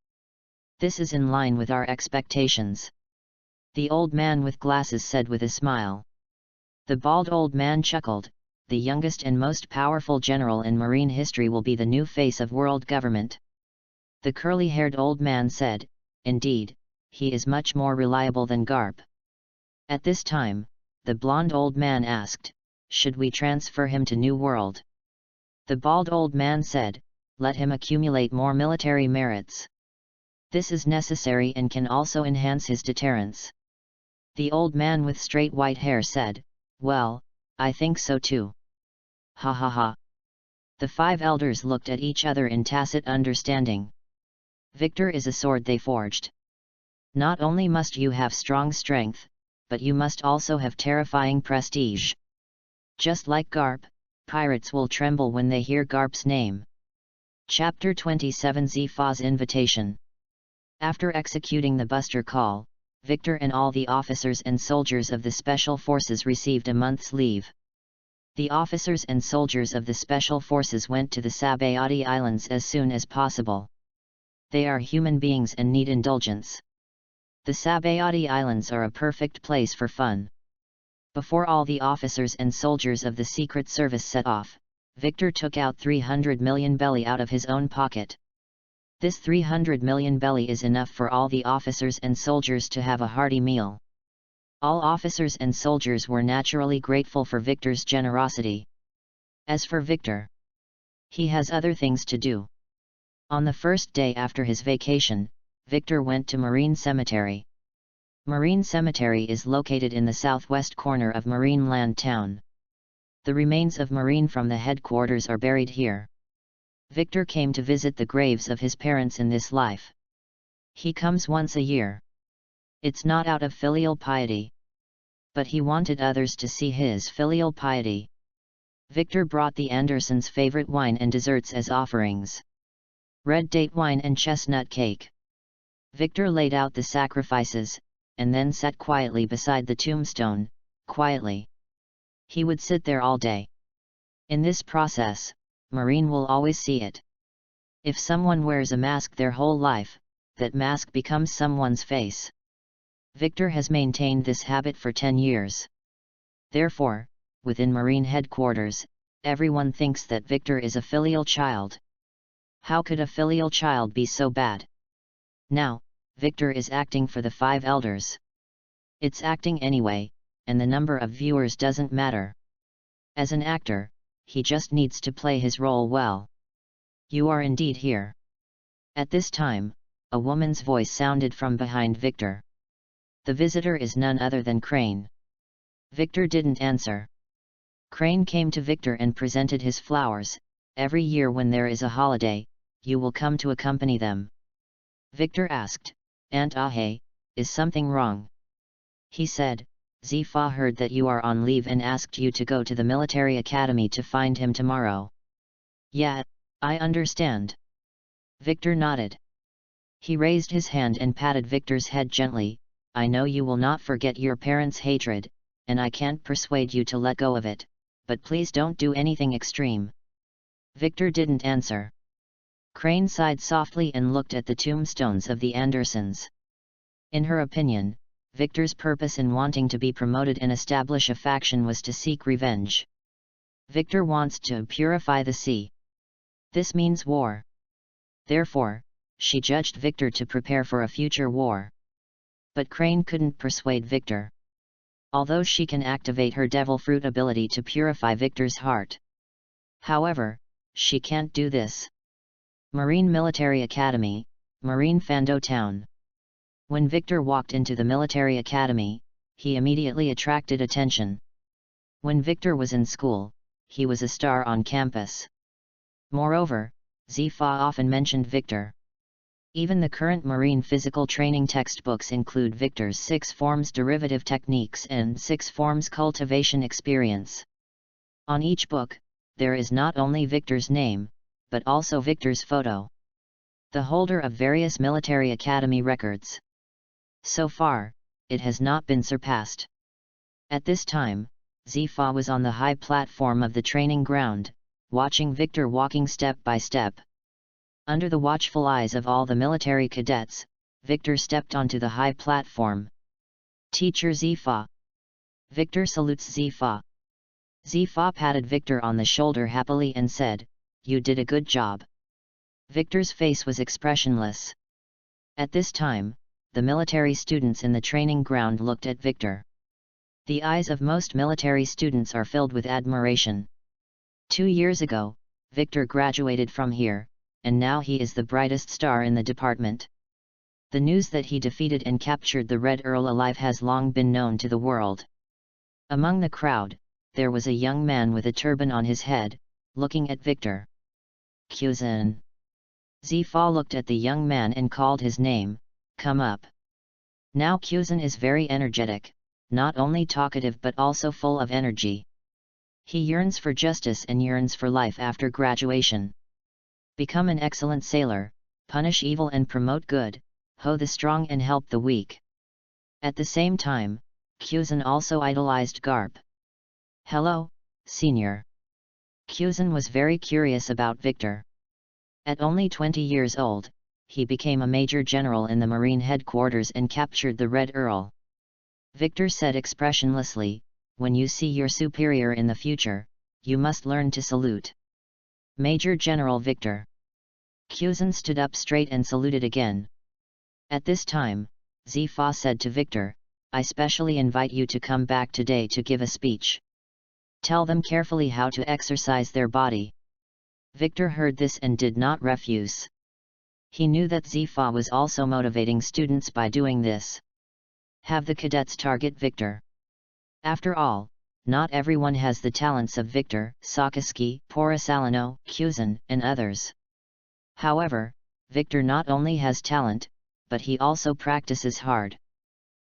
This is in line with our expectations." The old man with glasses said with a smile. The bald old man chuckled, "The youngest and most powerful general in marine history will be the new face of world government." The curly-haired old man said, "Indeed, he is much more reliable than Garp." At this time, the blond old man asked, "Should we transfer him to New World?" The bald old man said, "Let him accumulate more military merits. This is necessary and can also enhance his deterrence." The old man with straight white hair said, "Well, I think so too." Ha ha ha. The 5 elders looked at each other in tacit understanding. Victor is a sword they forged. Not only must you have strong strength, but you must also have terrifying prestige. Just like Garp, pirates will tremble when they hear Garp's name. Chapter 27 Zifa's Invitation. After executing the Buster Call, Victor and all the officers and soldiers of the Special Forces received a month's leave. The officers and soldiers of the Special Forces went to the Sabayati Islands as soon as possible. They are human beings and need indulgence. The Sabayati Islands are a perfect place for fun. Before all the officers and soldiers of the Secret Service set off, Victor took out 300 million belly out of his own pocket. This 300 million belly is enough for all the officers and soldiers to have a hearty meal. All officers and soldiers were naturally grateful for Victor's generosity. As for Victor, he has other things to do. On the first day after his vacation, Victor went to Marine Cemetery. Marine Cemetery is located in the southwest corner of Marine Land Town. The remains of Marine from the headquarters are buried here. Victor came to visit the graves of his parents in this life. He comes once a year. It's not out of filial piety. But he wanted others to see his filial piety. Victor brought the Andersons' favorite wine and desserts as offerings. Red date wine and chestnut cake. Victor laid out the sacrifices, and then sat quietly beside the tombstone, quietly. He would sit there all day. In this process, Marine will always see it. If someone wears a mask their whole life, that mask becomes someone's face. Victor has maintained this habit for 10 years. Therefore, within Marine headquarters, everyone thinks that Victor is a filial child. How could a filial child be so bad? Now, Victor is acting for the 5 elders. It's acting anyway, and the number of viewers doesn't matter. As an actor, he just needs to play his role well. You are indeed here. At this time, a woman's voice sounded from behind Victor. The visitor is none other than Crane. Victor didn't answer. Crane came to Victor and presented his flowers. Every year when there is a holiday, you will come to accompany them. Victor asked, "Aunt Ahe, is something wrong?" He said, "Zifa heard that you are on leave and asked you to go to the military academy to find him tomorrow." "Yeah, I understand." Victor nodded. He raised his hand and patted Victor's head gently. "I know you will not forget your parents' hatred, and I can't persuade you to let go of it, but please don't do anything extreme." Victor didn't answer. Crane sighed softly and looked at the tombstones of the Andersons. In her opinion, Victor's purpose in wanting to be promoted and establish a faction was to seek revenge. Victor wants to purify the sea. This means war. Therefore, she judged Victor to prepare for a future war. But Crane couldn't persuade Victor. Although she can activate her devil fruit ability to purify Victor's heart. However, she can't do this. Marine Military Academy, Marine Fando Town. When Victor walked into the military academy, he immediately attracted attention. When Victor was in school, he was a star on campus. Moreover, Zifa often mentioned Victor. Even the current marine physical training textbooks include Victor's 6 forms derivative techniques and 6 forms cultivation experience. On each book, there is not only Victor's name, but also Victor's photo. The holder of various military academy records. So far, it has not been surpassed. At this time, Zifa was on the high platform of the training ground, watching Victor walking step by step. Under the watchful eyes of all the military cadets, Victor stepped onto the high platform. Teacher Zifa. Victor salutes Zifa. Zifa patted Victor on the shoulder happily and said, "You did a good job." Victor's face was expressionless. At this time, the military students in the training ground looked at Victor. The eyes of most military students are filled with admiration. 2 years ago, Victor graduated from here, and now he is the brightest star in the department. The news that he defeated and captured the Red Earl alive has long been known to the world. Among the crowd, there was a young man with a turban on his head, looking at Victor. Kuzan. Zifa looked at the young man and called his name, "Come up." Now Kuzan is very energetic, not only talkative but also full of energy. He yearns for justice and yearns for life after graduation. Become an excellent sailor, punish evil and promote good, hoe the strong and help the weak. At the same time, Kuzan also idolized Garp. "Hello, senior." Kuzan was very curious about Victor. At only 20 years old, he became a major general in the Marine headquarters and captured the Red Earl. Victor said expressionlessly, "When you see your superior in the future, you must learn to salute." Major General Victor. Kuzan stood up straight and saluted again. At this time, Zifa said to Victor, "I specially invite you to come back today to give a speech. Tell them carefully how to exercise their body." Victor heard this and did not refuse. He knew that Zifa was also motivating students by doing this. Have the cadets target Victor. After all, not everyone has the talents of Victor, Sakaski, Porisalino, Kuzan, and others. However, Victor not only has talent, but he also practices hard.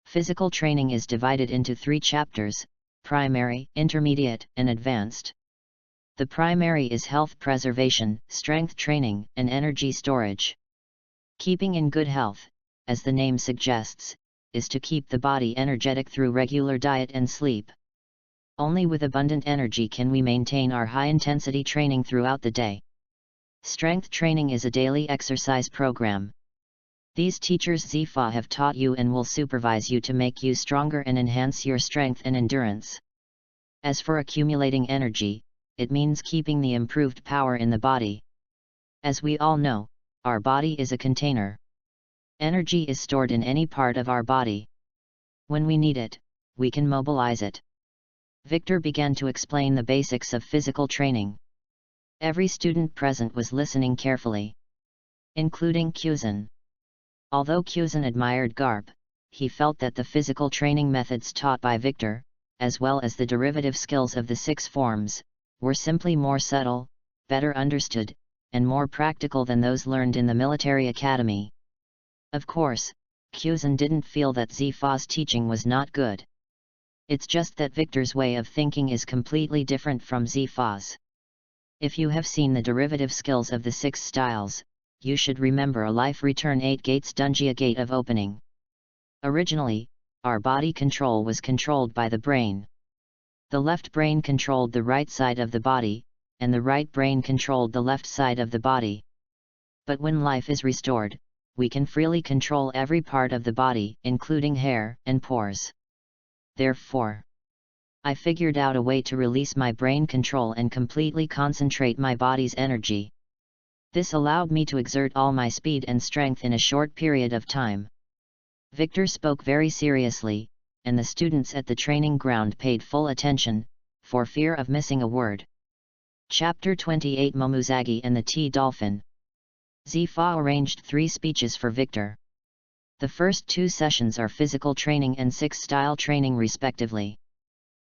Physical training is divided into 3 chapters: primary, intermediate, and advanced. The primary is health preservation, strength training, and energy storage. Keeping in good health, as the name suggests, is to keep the body energetic through regular diet and sleep. Only with abundant energy can we maintain our high-intensity training throughout the day. Strength training is a daily exercise program. These teachers Zifa have taught you and will supervise you to make you stronger and enhance your strength and endurance. As for accumulating energy, it means keeping the improved power in the body. As we all know, our body is a container. Energy is stored in any part of our body. When we need it, we can mobilize it. Victor began to explain the basics of physical training. Every student present was listening carefully, including Kuzan. Although Kuzan admired Garp, he felt that the physical training methods taught by Victor, as well as the derivative skills of the 6 forms, were simply more subtle, better understood, and more practical than those learned in the military academy. Of course, Kuzan didn't feel that Zifa's teaching was not good. It's just that Victor's way of thinking is completely different from Zifa's. If you have seen the derivative skills of the 6 styles, you should remember a life return 8 gates Dungia gate of opening. Originally, our body control was controlled by the brain. The left brain controlled the right side of the body, and the right brain controlled the left side of the body. But when life is restored, we can freely control every part of the body, including hair and pores. Therefore, I figured out a way to release my brain control and completely concentrate my body's energy. This allowed me to exert all my speed and strength in a short period of time. Victor spoke very seriously, and the students at the training ground paid full attention, for fear of missing a word. Chapter 28 Momuzagi and the Tea Dolphin. Zifa arranged 3 speeches for Victor. The first 2 sessions are physical training and 6 style training respectively.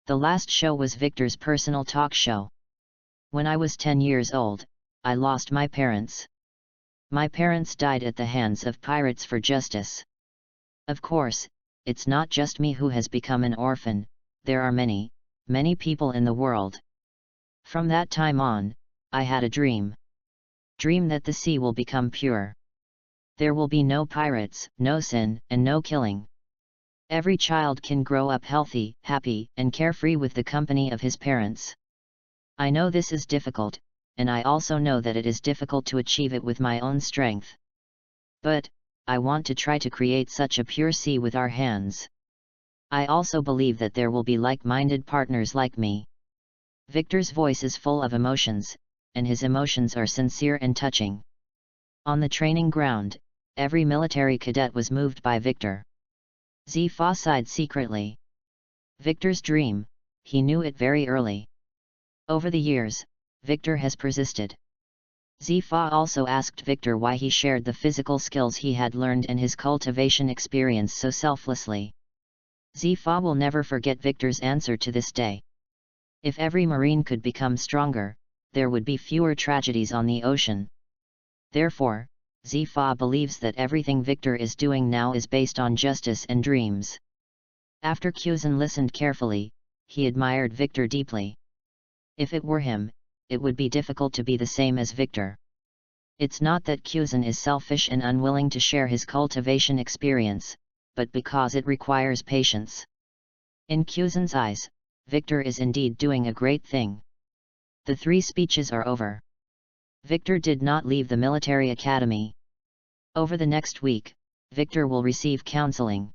The last show was Victor's personal talk show. When I was 10 years old, I lost my parents. My parents died at the hands of pirates for justice. Of course, it's not just me who has become an orphan, there are many, many people in the world. From that time on, I had a dream. Dream that the sea will become pure. There will be no pirates, no sin, and no killing. Every child can grow up healthy, happy, and carefree with the company of his parents. I know this is difficult, and I also know that it is difficult to achieve it with my own strength. But, I want to try to create such a pure sea with our hands. I also believe that there will be like-minded partners like me. Victor's voice is full of emotions, and his emotions are sincere and touching. On the training ground, every military cadet was moved by Victor. Zifa sighed secretly. Victor's dream, he knew it very early. Over the years, Victor has persisted. Zifa also asked Victor why he shared the physical skills he had learned and his cultivation experience so selflessly. Zifa will never forget Victor's answer to this day. If every marine could become stronger, there would be fewer tragedies on the ocean. Therefore, Zifa believes that everything Victor is doing now is based on justice and dreams. After Kuzan listened carefully, he admired Victor deeply. If it were him, it would be difficult to be the same as Victor. It's not that Kuzan is selfish and unwilling to share his cultivation experience, but because it requires patience. In Kuzan's eyes, Victor is indeed doing a great thing. The 3 speeches are over. Victor did not leave the military academy. Over the next week, Victor will receive counseling.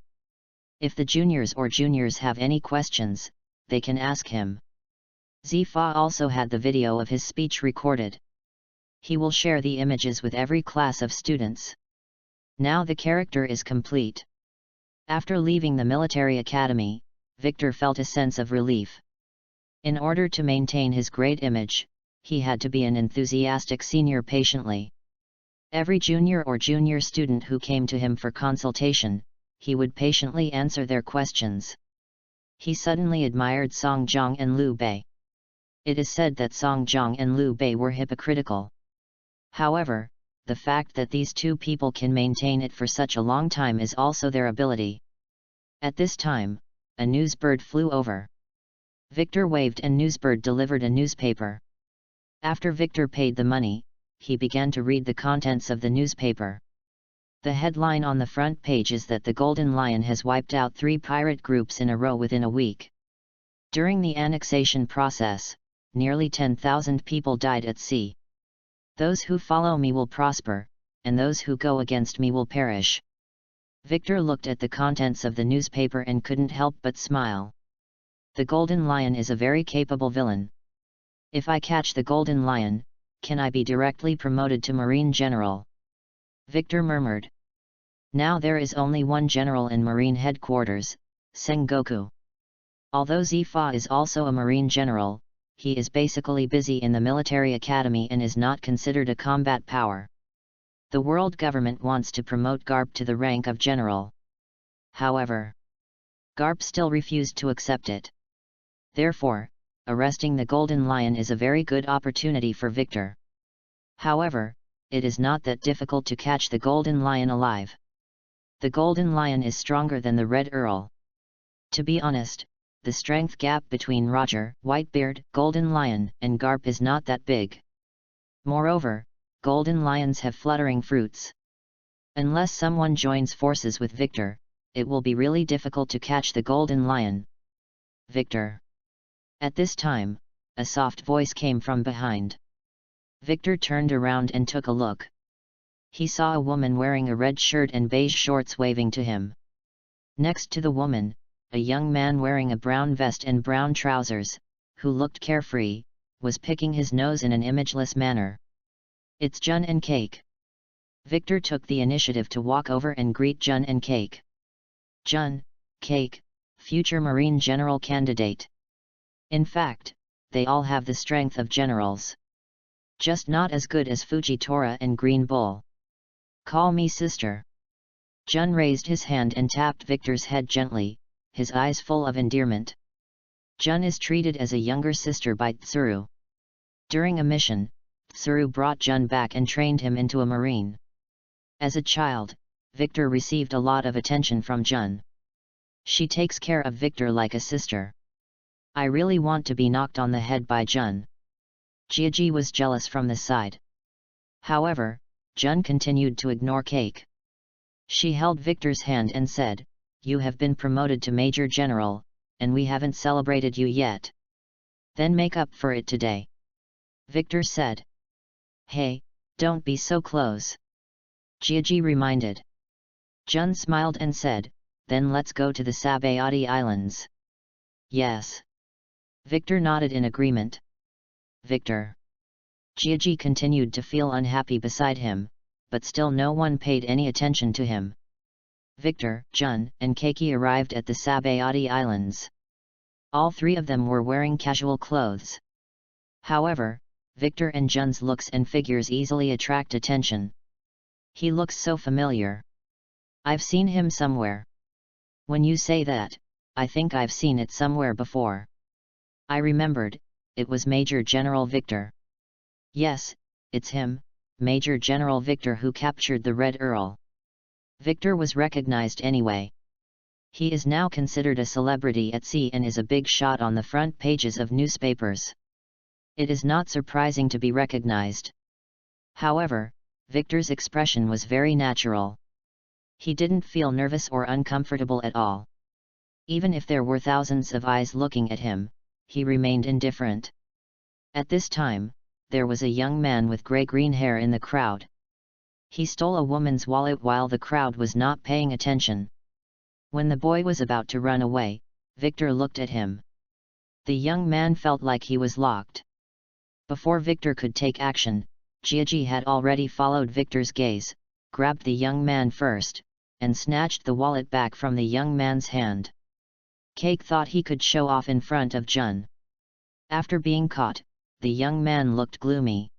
If the juniors have any questions, they can ask him. Zifa also had the video of his speech recorded. He will share the images with every class of students. Now the character is complete. After leaving the military academy, Victor felt a sense of relief. In order to maintain his great image, he had to be an enthusiastic senior patiently. Every junior student who came to him for consultation, he would patiently answer their questions. He suddenly admired Song Jiang and Liu Bei. It is said that Song Jiang and Liu Bei were hypocritical. However, the fact that these 2 people can maintain it for such a long time is also their ability. At this time, a newsbird flew over. Victor waved and newsbird delivered a newspaper. After Victor paid the money, he began to read the contents of the newspaper. The headline on the front page is that the Golden Lion has wiped out 3 pirate groups in a row within a week. During the annexation process, nearly 10,000 people died at sea. Those who follow me will prosper, and those who go against me will perish. Victor looked at the contents of the newspaper and couldn't help but smile. The Golden Lion is a very capable villain. If I catch the Golden Lion, can I be directly promoted to Marine General? Victor murmured. Now there is only one general in Marine headquarters, Sengoku. Although Zifa is also a Marine general, he is basically busy in the military academy and is not considered a combat power. The world government wants to promote Garp to the rank of general. However, Garp still refused to accept it. Therefore, arresting the Golden Lion is a very good opportunity for Victor. However, it is not that difficult to catch the Golden Lion alive. The Golden Lion is stronger than the Red Earl. To be honest, the strength gap between Roger, Whitebeard, Golden Lion, and Garp is not that big. Moreover, Golden Lions have fluttering fruits. Unless someone joins forces with Victor, it will be really difficult to catch the Golden Lion. Victor. At this time, a soft voice came from behind. Victor turned around and took a look. He saw a woman wearing a red shirt and beige shorts waving to him. Next to the woman, a young man wearing a brown vest and brown trousers, who looked carefree, was picking his nose in an imageless manner. It's Jun and Cake. Victor took the initiative to walk over and greet Jun and Cake. Jun, Cake, future Marine General candidate. In fact, they all have the strength of generals. Just not as good as Fujitora and Green Bull. Call me sister. Jun raised his hand and tapped Victor's head gently, his eyes full of endearment. Jun is treated as a younger sister by Tsuru. During a mission, Tsuru brought Jun back and trained him into a marine. As a child, Victor received a lot of attention from Jun. She takes care of Victor like a sister. I really want to be knocked on the head by Jun. Jiaji was jealous from the side. However, Jun continued to ignore Cake. She held Victor's hand and said, "You have been promoted to Major General, and we haven't celebrated you yet. Then make up for it today." Victor said. "Hey, don't be so close," Jiaji reminded. Jun smiled and said, "Then let's go to the Sabayati Islands." "Yes." Victor nodded in agreement. Victor. Jiaji continued to feel unhappy beside him, but still no one paid any attention to him. Victor, Jun, and Keiki arrived at the Sabayati Islands. All three of them were wearing casual clothes. However, Victor and Jun's looks and figures easily attract attention. "He looks so familiar. I've seen him somewhere." "When you say that, I think I've seen it somewhere before." I remembered, it was Major General Victor. "Yes, it's him, Major General Victor who captured the Red Earl." Victor was recognized anyway. He is now considered a celebrity at sea and is a big shot on the front pages of newspapers. It is not surprising to be recognized. However, Victor's expression was very natural. He didn't feel nervous or uncomfortable at all. Even if there were thousands of eyes looking at him, he remained indifferent. At this time, there was a young man with grey-green hair in the crowd. He stole a woman's wallet while the crowd was not paying attention. When the boy was about to run away, Victor looked at him. The young man felt like he was locked. Before Victor could take action, Jiaji had already followed Victor's gaze, grabbed the young man first, and snatched the wallet back from the young man's hand. Cake thought he could show off in front of Jun. After being caught, the young man looked gloomy.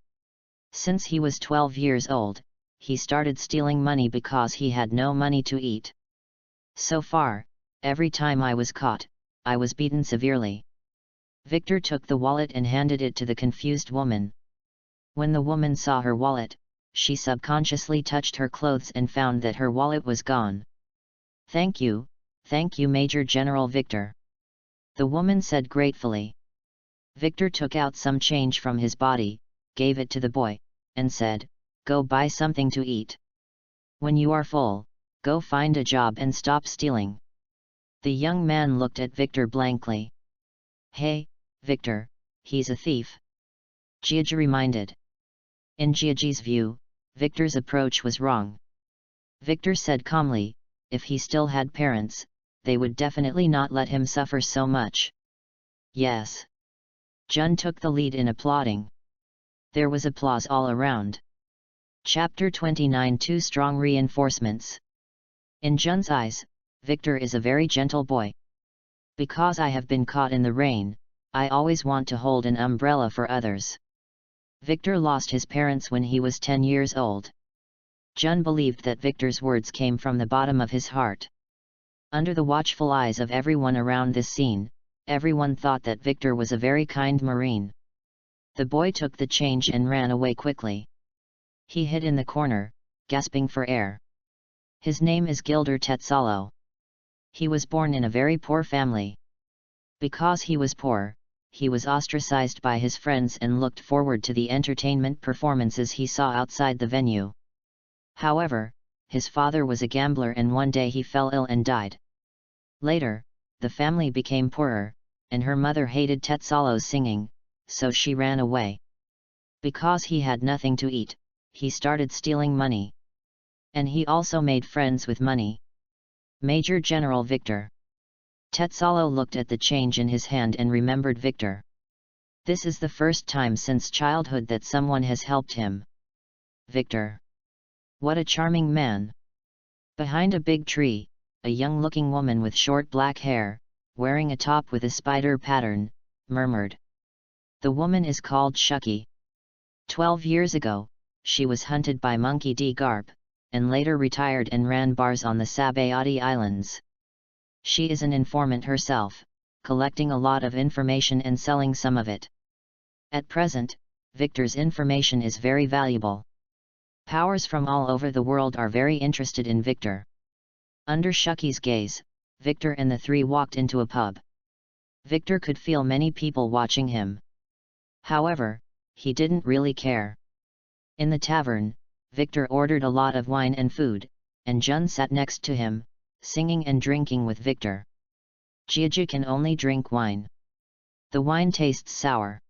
Since he was 12 years old, he started stealing money because he had no money to eat. "So far, every time I was caught, I was beaten severely." Victor took the wallet and handed it to the confused woman. When the woman saw her wallet, she subconsciously touched her clothes and found that her wallet was gone. Thank you, Major General Victor," the woman said gratefully. Victor took out some change from his body, gave it to the boy, and said, "Go buy something to eat. When you are full, go find a job and stop stealing." The young man looked at Victor blankly. "Hey, Victor, he's a thief," Jiaji reminded. In Jiaji's view, Victor's approach was wrong. Victor said calmly, if he still had parents, they would definitely not let him suffer so much. "Yes." Jun took the lead in applauding. There was applause all around. Chapter 29 Two Strong Reinforcements. In Jun's eyes, Victor is a very gentle boy. "Because I have been caught in the rain, I always want to hold an umbrella for others." Victor lost his parents when he was 10 years old. Jun believed that Victor's words came from the bottom of his heart. Under the watchful eyes of everyone around this scene, everyone thought that Victor was a very kind Marine. The boy took the change and ran away quickly. He hid in the corner, gasping for air. His name is Gilder Tetsalo. He was born in a very poor family. Because he was poor, he was ostracized by his friends and looked forward to the entertainment performances he saw outside the venue. However, his father was a gambler and one day he fell ill and died. Later, the family became poorer, and her mother hated Tetsalo's singing, so she ran away. Because he had nothing to eat, he started stealing money. And he also made friends with money. Major General Victor. Tetsalo looked at the change in his hand and remembered Victor. This is the first time since childhood that someone has helped him. Victor. What a charming man. Behind a big tree, a young-looking woman with short black hair, wearing a top with a spider pattern, murmured. The woman is called Shuki. 12 years ago, she was hunted by Monkey D. Garp, and later retired and ran bars on the Sabayati Islands. She is an informant herself, collecting a lot of information and selling some of it. At present, Victor's information is very valuable. Powers from all over the world are very interested in Victor. Under Shucky's gaze, Victor and the three walked into a pub. Victor could feel many people watching him. However, he didn't really care. In the tavern, Victor ordered a lot of wine and food, and Jun sat next to him, singing and drinking with Victor. Jiaji can only drink wine. The wine tastes sour.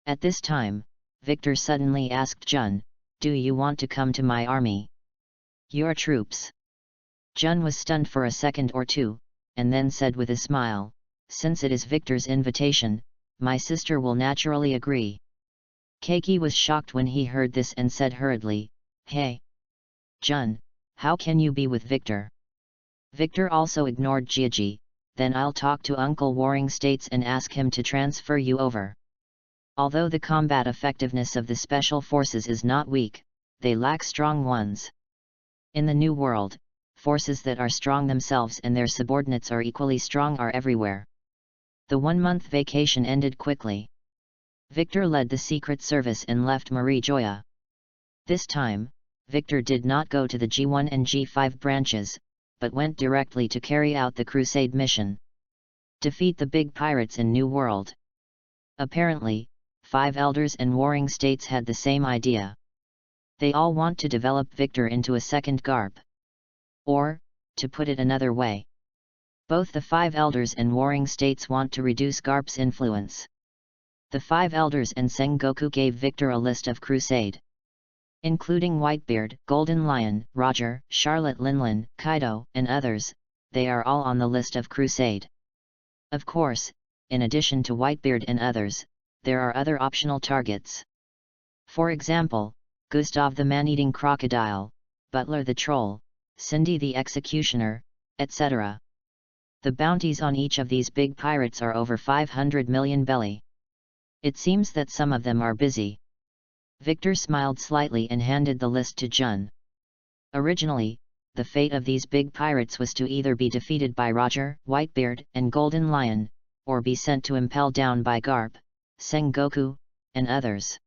At this time, Victor suddenly asked Jun, "Do you want to come to my army? Your troops?" Jun was stunned for a second or two, and then said with a smile, "Since it is Victor's invitation, my sister will naturally agree." Keiki was shocked when he heard this and said hurriedly, "Hey! Jun, how can you be with Victor?" Victor also ignored Jiaji, "Then I'll talk to Uncle Warring States and ask him to transfer you over." Although the combat effectiveness of the special forces is not weak, they lack strong ones. In the New World, forces that are strong themselves and their subordinates are equally strong are everywhere. The 1-month vacation ended quickly. Victor led the Secret Service and left Marie Joya. This time, Victor did not go to the G1 and G5 branches, but went directly to carry out the Crusade mission. Defeat the big pirates in New World. Apparently, 5 elders and warring states had the same idea. They all want to develop Victor into a second Garp. Or, to put it another way, both the 5 elders and warring states want to reduce Garp's influence. The 5 elders and Sengoku gave Victor a list of Crusade, including Whitebeard, Golden Lion, Roger, Charlotte Linlin, Kaido, and others. They are all on the list of Crusade. Of course, in addition to Whitebeard and others, there are other optional targets. For example, Gustav the man-eating crocodile, Butler the troll, Cindy the executioner, etc. The bounties on each of these big pirates are over 500 million belly. It seems that some of them are busy. Victor smiled slightly and handed the list to Jun. Originally, the fate of these big pirates was to either be defeated by Roger, Whitebeard, and Golden Lion, or be sent to impel down by Garp, Sengoku, and others.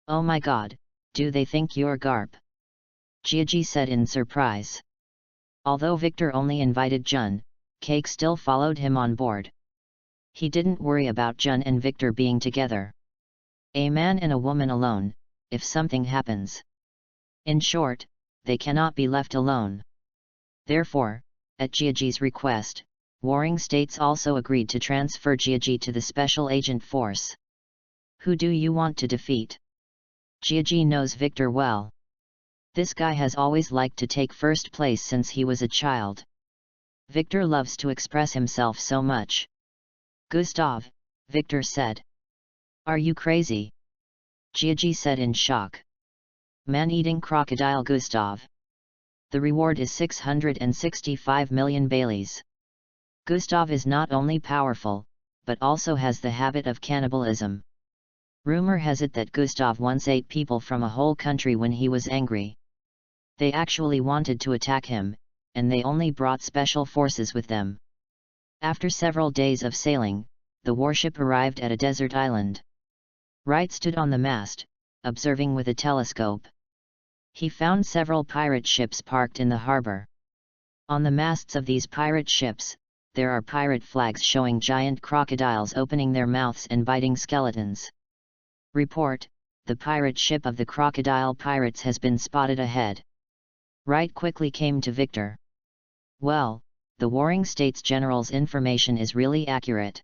"Oh my god, do they think you're Garp?" Jiaji said in surprise. Although Victor only invited Jun, Cake still followed him on board. He didn't worry about Jun and Victor being together. A man and a woman alone, if something happens. In short, they cannot be left alone. Therefore, at Jiaji's request, warring states also agreed to transfer Jiaji to the Special Agent Force. "Who do you want to defeat?" Jiaji knows Victor well. This guy has always liked to take first place since he was a child. Victor loves to express himself so much. "Gustav," Victor said. "Are you crazy?" Jiaji said in shock. "Man-eating crocodile Gustav. The reward is 665 million baileys. Gustav is not only powerful, but also has the habit of cannibalism. Rumor has it that Gustav once ate people from a whole country when he was angry. They actually wanted to attack him, and they only brought special forces with them." After several days of sailing, the warship arrived at a desert island. Wright stood on the mast, observing with a telescope. He found several pirate ships parked in the harbor. On the masts of these pirate ships, there are pirate flags showing giant crocodiles opening their mouths and biting skeletons. Report: the pirate ship of the crocodile pirates has been spotted ahead. Wright quickly came to Victor. "Well, the Warring States General's information is really accurate."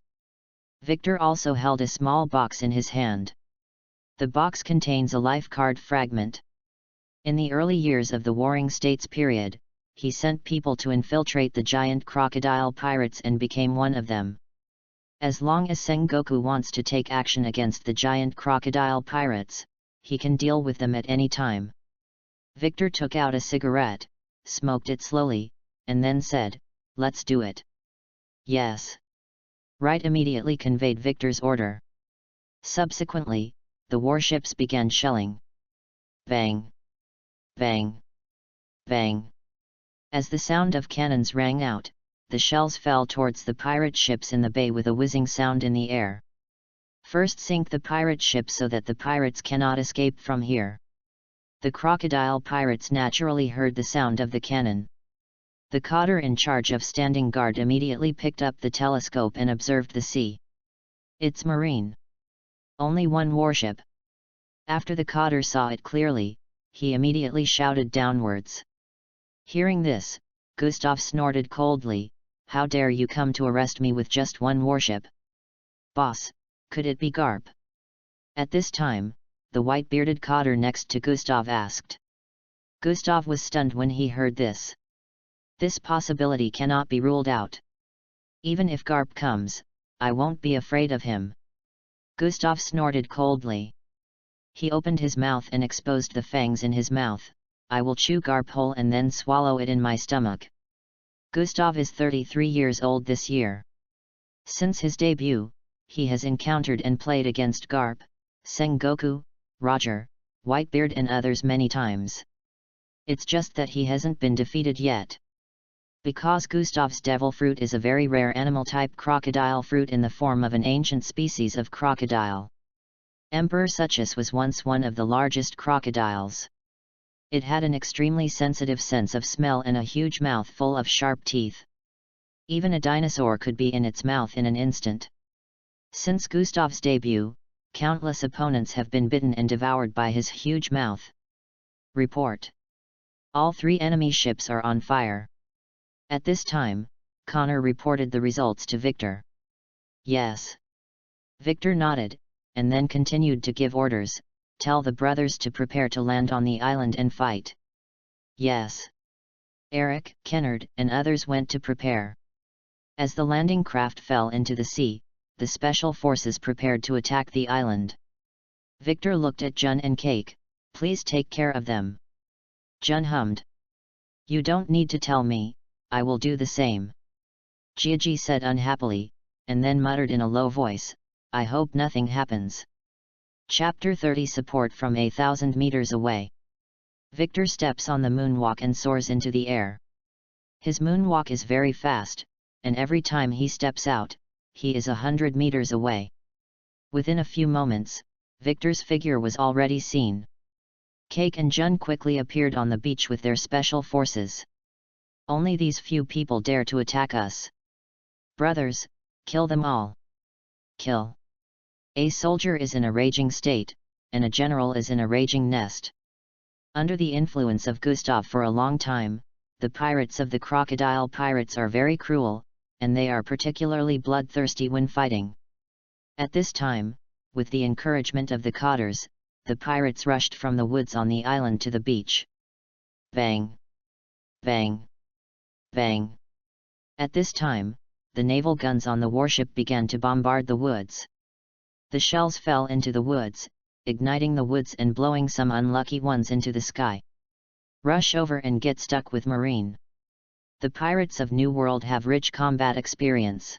Victor also held a small box in his hand. The box contains a life card fragment. In the early years of the Warring States period, he sent people to infiltrate the giant crocodile pirates and became one of them. As long as Sengoku wants to take action against the giant crocodile pirates, he can deal with them at any time. Victor took out a cigarette, smoked it slowly, and then said, "Let's do it." "Yes." Wright immediately conveyed Victor's order. Subsequently, the warships began shelling. Bang! Bang! Bang! As the sound of cannons rang out, the shells fell towards the pirate ships in the bay with a whizzing sound in the air. "First sink the pirate ship so that the pirates cannot escape from here." The crocodile pirates naturally heard the sound of the cannon. The cotter in charge of standing guard immediately picked up the telescope and observed the sea. It's marine. Only one warship. After the cotter saw it clearly, he immediately shouted downwards. Hearing this, Gustav snorted coldly, "How dare you come to arrest me with just one warship? Boss, could it be Garp?" At this time, the white-bearded cotter next to Gustav asked. Gustav was stunned when he heard this. This possibility cannot be ruled out. Even if Garp comes, I won't be afraid of him. Gustav snorted coldly. He opened his mouth and exposed the fangs in his mouth. "I will chew Garp whole and then swallow it in my stomach." Gustav is 33 years old this year. Since his debut, he has encountered and played against Garp, Sengoku, Roger, Whitebeard and others many times. It's just that he hasn't been defeated yet. Because Gustav's devil fruit is a very rare animal-type crocodile fruit in the form of an ancient species of crocodile. Emperor Suchus was once one of the largest crocodiles. It had an extremely sensitive sense of smell and a huge mouth full of sharp teeth. Even a dinosaur could be in its mouth in an instant. Since Gustav's debut, countless opponents have been bitten and devoured by his huge mouth. Report. All 3 enemy ships are on fire. At this time, Connor reported the results to Victor. Yes. Victor nodded, and then continued to give orders, "Tell the brothers to prepare to land on the island and fight." Yes. Eric, Kennard, and others went to prepare. As the landing craft fell into the sea, the special forces prepared to attack the island. Victor looked at Jun and Cake. "Please take care of them." Jun hummed. "You don't need to tell me, I will do the same." Jiaji said unhappily, and then muttered in a low voice, "I hope nothing happens." Chapter 30 Support from 1,000 meters away. Victor steps on the moonwalk and soars into the air. His moonwalk is very fast, and every time he steps out, he is 100 meters away. Within a few moments, Victor's figure was already seen. Cake and Jun quickly appeared on the beach with their special forces. "Only these few people dare to attack us. Brothers, kill them all. Kill." A soldier is in a raging state, and a general is in a raging nest. Under the influence of Gustav for a long time, the pirates of the crocodile pirates are very cruel, and they are particularly bloodthirsty when fighting. At this time, with the encouragement of the cotters, the pirates rushed from the woods on the island to the beach. Bang! Bang! Bang! At this time, the naval guns on the warship began to bombard the woods. The shells fell into the woods, igniting the woods and blowing some unlucky ones into the sky. Rush over and get stuck with Marine. The pirates of New World have rich combat experience.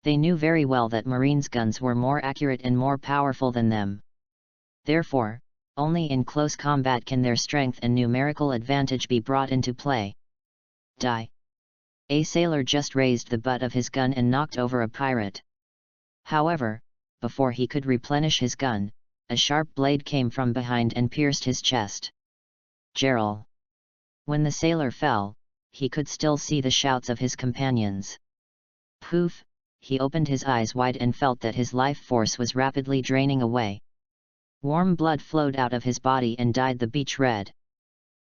They knew very well that Marine's guns were more accurate and more powerful than them. Therefore, only in close combat can their strength and numerical advantage be brought into play. Die! A sailor just raised the butt of his gun and knocked over a pirate. However, before he could replenish his gun, a sharp blade came from behind and pierced his chest. Gerald! When the sailor fell, he could still see the shouts of his companions. Poof! He opened his eyes wide and felt that his life force was rapidly draining away. Warm blood flowed out of his body and dyed the beach red.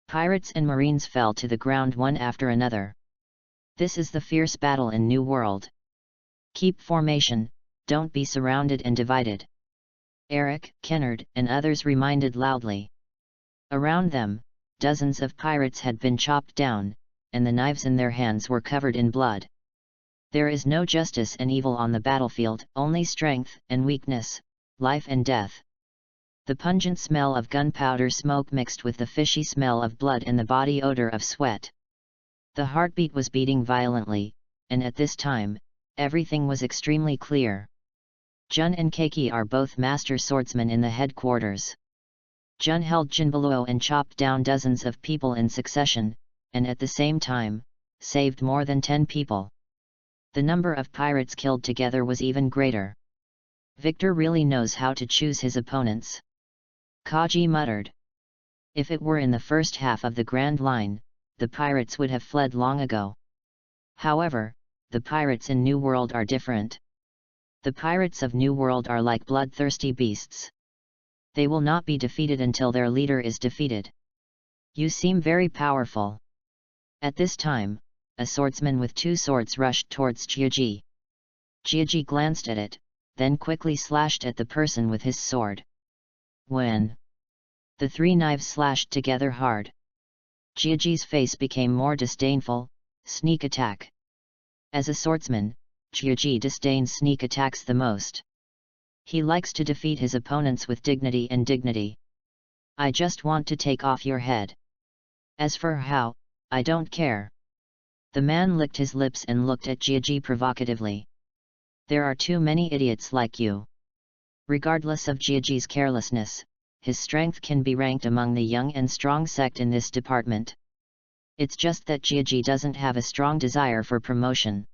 Pirates and Marines fell to the ground one after another. This is the fierce battle in New World. Keep formation, don't be surrounded and divided. Eric, Kennard, and others reminded loudly. Around them, dozens of pirates had been chopped down, and the knives in their hands were covered in blood. There is no justice and evil on the battlefield, only strength and weakness, life and death. The pungent smell of gunpowder smoke mixed with the fishy smell of blood and the body odor of sweat. The heartbeat was beating violently, and at this time, everything was extremely clear. Jun and Keiki are both master swordsmen in the headquarters. Jun held Jinbaluo and chopped down dozens of people in succession, and at the same time, saved more than 10 people. The number of pirates killed together was even greater. Victor really knows how to choose his opponents. Kaji muttered. If it were in the first half of the Grand Line, the pirates would have fled long ago. However, the pirates in New World are different. The pirates of New World are like bloodthirsty beasts. They will not be defeated until their leader is defeated. You seem very powerful. At this time, a swordsman with 2 swords rushed towards Jiaji. Jiaji glanced at it, then quickly slashed at the person with his sword. When the 3 knives slashed together hard, Jiaji's face became more disdainful. Sneak attack. As a swordsman, Jiaji disdains sneak attacks the most. He likes to defeat his opponents with dignity and dignity. I just want to take off your head. As for how, I don't care. The man licked his lips and looked at Jiaji provocatively. There are too many idiots like you. Regardless of Jiaji's carelessness, his strength can be ranked among the young and strong sect in this department. It's just that Jiaji doesn't have a strong desire for promotion.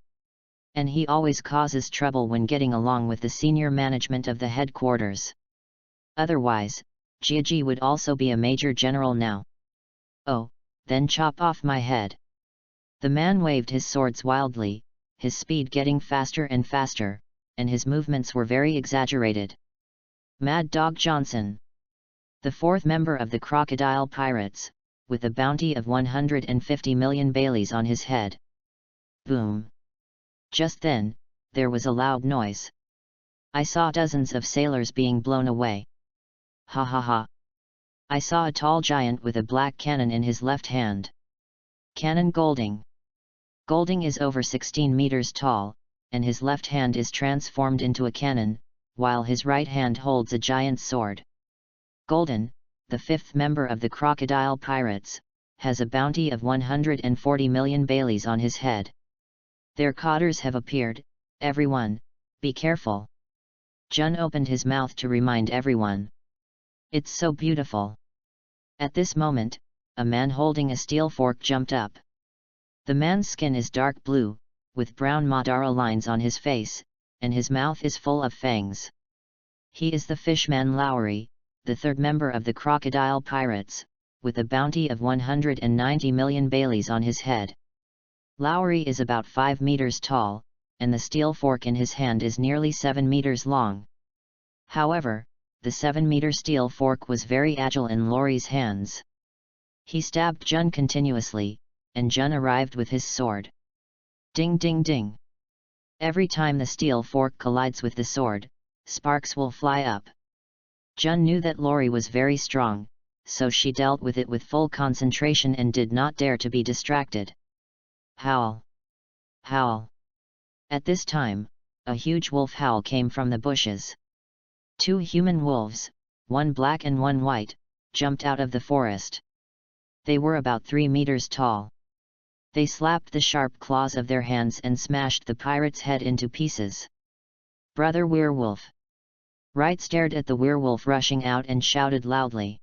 And he always causes trouble when getting along with the senior management of the headquarters. Otherwise, Jiaji would also be a major general now. Oh, then chop off my head. The man waved his swords wildly, his speed getting faster and faster, and his movements were very exaggerated. Mad Dog Johnson, the 4th member of the Crocodile Pirates, with a bounty of 150 million Baileys on his head. Boom! Just then, there was a loud noise. I saw dozens of sailors being blown away. Ha ha ha! I saw a tall giant with a black cannon in his left hand. Cannon Golding. Golding is over 16 meters tall, and his left hand is transformed into a cannon, while his right hand holds a giant sword. Golden, the 5th member of the Crocodile Pirates, has a bounty of 140 million Baileys on his head. Their cotters have appeared. Everyone, be careful. Jun opened his mouth to remind everyone. It's so beautiful. At this moment, a man holding a steel fork jumped up. The man's skin is dark blue, with brown Madara lines on his face, and his mouth is full of fangs. He is the Fishman Lowry, the 3rd member of the Crocodile Pirates, with a bounty of 190 million Baileys on his head. Lowry is about 5 meters tall, and the steel fork in his hand is nearly 7 meters long. However, the 7-meter steel fork was very agile in Lowry's hands. He stabbed Jun continuously, and Jun arrived with his sword. Ding ding ding! Every time the steel fork collides with the sword, sparks will fly up. Jun knew that Lowry was very strong, so she dealt with it with full concentration and did not dare to be distracted. Howl! Howl! At this time, a huge wolf howl came from the bushes. 2 human wolves, one black and one white, jumped out of the forest. They were about 3 meters tall. They slapped the sharp claws of their hands and smashed the pirate's head into pieces. Brother Werewolf! Wright stared at the werewolf rushing out and shouted loudly.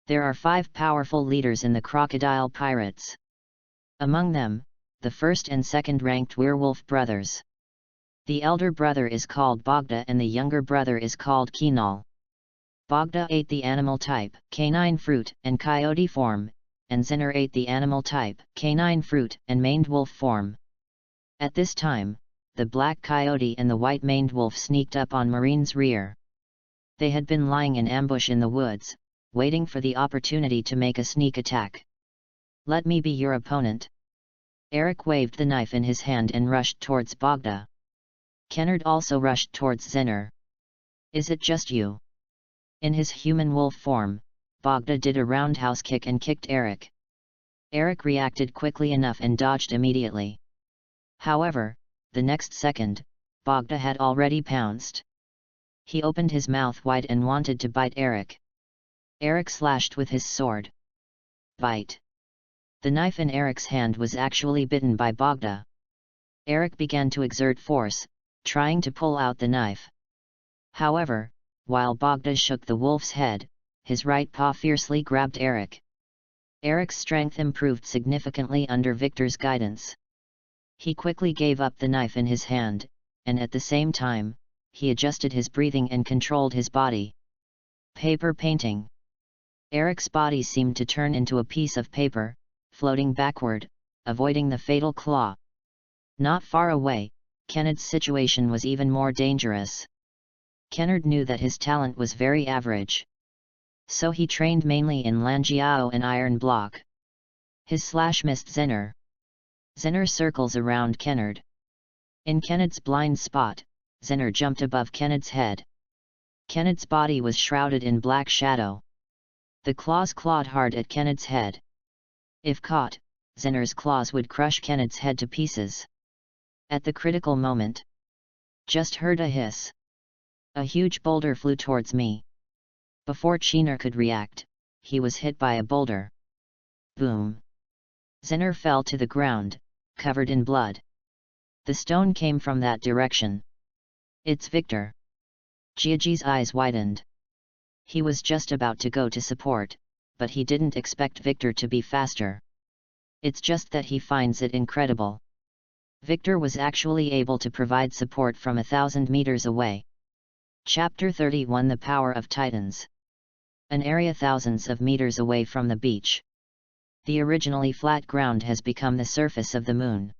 There are 5 powerful leaders in the Crocodile Pirates. Among them, the 1st and 2nd ranked werewolf brothers. The elder brother is called Bogda and the younger brother is called Kinal. Bogda ate the animal type, canine fruit and coyote form, and Zinner ate the animal type, canine fruit and maned wolf form. At this time, the black coyote and the white maned wolf sneaked up on Marine's rear. They had been lying in ambush in the woods, waiting for the opportunity to make a sneak attack. Let me be your opponent. Eric waved the knife in his hand and rushed towards Bogda. Kennard also rushed towards Zinner. Is it just you? In his human wolf form, Bogda did a roundhouse kick and kicked Eric. Eric reacted quickly enough and dodged immediately. However, the next second, Bogda had already pounced. He opened his mouth wide and wanted to bite Eric. Eric slashed with his sword. Bite! The knife in Eric's hand was actually bitten by Bogda. Eric began to exert force, trying to pull out the knife. However, while Bogda shook the wolf's head, his right paw fiercely grabbed Eric. Eric's strength improved significantly under Victor's guidance. He quickly gave up the knife in his hand, and at the same time, he adjusted his breathing and controlled his body. Paper painting. Eric's body seemed to turn into a piece of paper, floating backward, avoiding the fatal claw. Not far away, Kennard's situation was even more dangerous. Kennard knew that his talent was very average. So he trained mainly in Lanjiao and Iron Block. His slash missed Zener. Zener circles around Kennard. In Kennard's blind spot, Zener jumped above Kennard's head. Kennard's body was shrouded in black shadow. The claws clawed hard at Kennard's head. If caught, Zener's claws would crush Kennard's head to pieces. At the critical moment, just heard a hiss. A huge boulder flew towards me. Before Chener could react, he was hit by a boulder. Boom! Zener fell to the ground, covered in blood. The stone came from that direction. It's Victor. Jiaji's eyes widened. He was just about to go to support, but he didn't expect Victor to be faster. It's just that he finds it incredible. Victor was actually able to provide support from 1,000 meters away. Chapter 31 The Power of Titans. An area thousands of meters away from the beach. The originally flat ground has become the surface of the moon.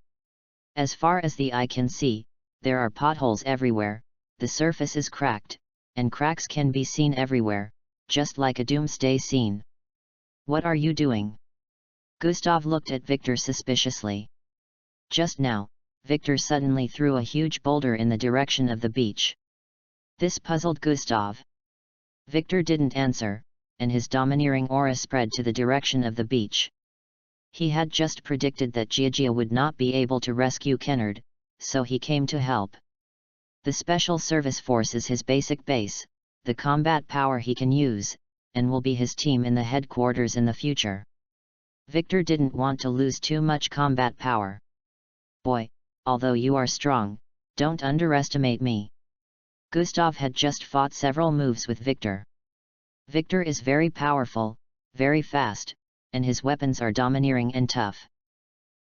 As far as the eye can see, there are potholes everywhere, the surface is cracked, and cracks can be seen everywhere, just like a doomsday scene. What are you doing? Gustav looked at Victor suspiciously. Just now, Victor suddenly threw a huge boulder in the direction of the beach. This puzzled Gustav. Victor didn't answer, and his domineering aura spread to the direction of the beach. He had just predicted that Jiajia would not be able to rescue Kennard, so he came to help. The Special Service Force is his basic base, the combat power he can use, and will be his team in the headquarters in the future. Victor didn't want to lose too much combat power. Boy, although you are strong, don't underestimate me. Gustav had just fought several moves with Victor. Victor is very powerful, very fast, and his weapons are domineering and tough.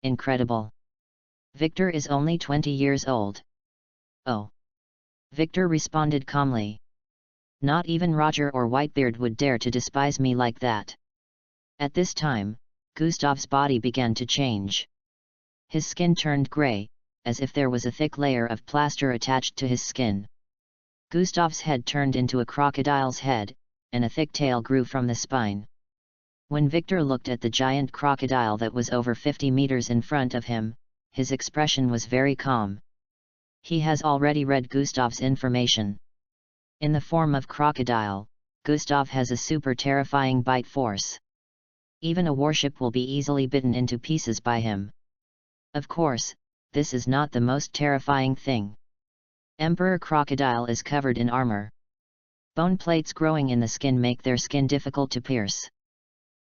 Incredible. Victor is only 20 years old. Oh. Victor responded calmly. Not even Roger or Whitebeard would dare to despise me like that. At this time, Gustav's body began to change. His skin turned grey, as if there was a thick layer of plaster attached to his skin. Gustav's head turned into a crocodile's head, and a thick tail grew from the spine. When Victor looked at the giant crocodile that was over 50 meters in front of him, his expression was very calm. He has already read Gustav's information. In the form of crocodile, Gustav has a super terrifying bite force. Even a warship will be easily bitten into pieces by him. Of course, this is not the most terrifying thing. Emperor Crocodile is covered in armor. Bone plates growing in the skin make their skin difficult to pierce.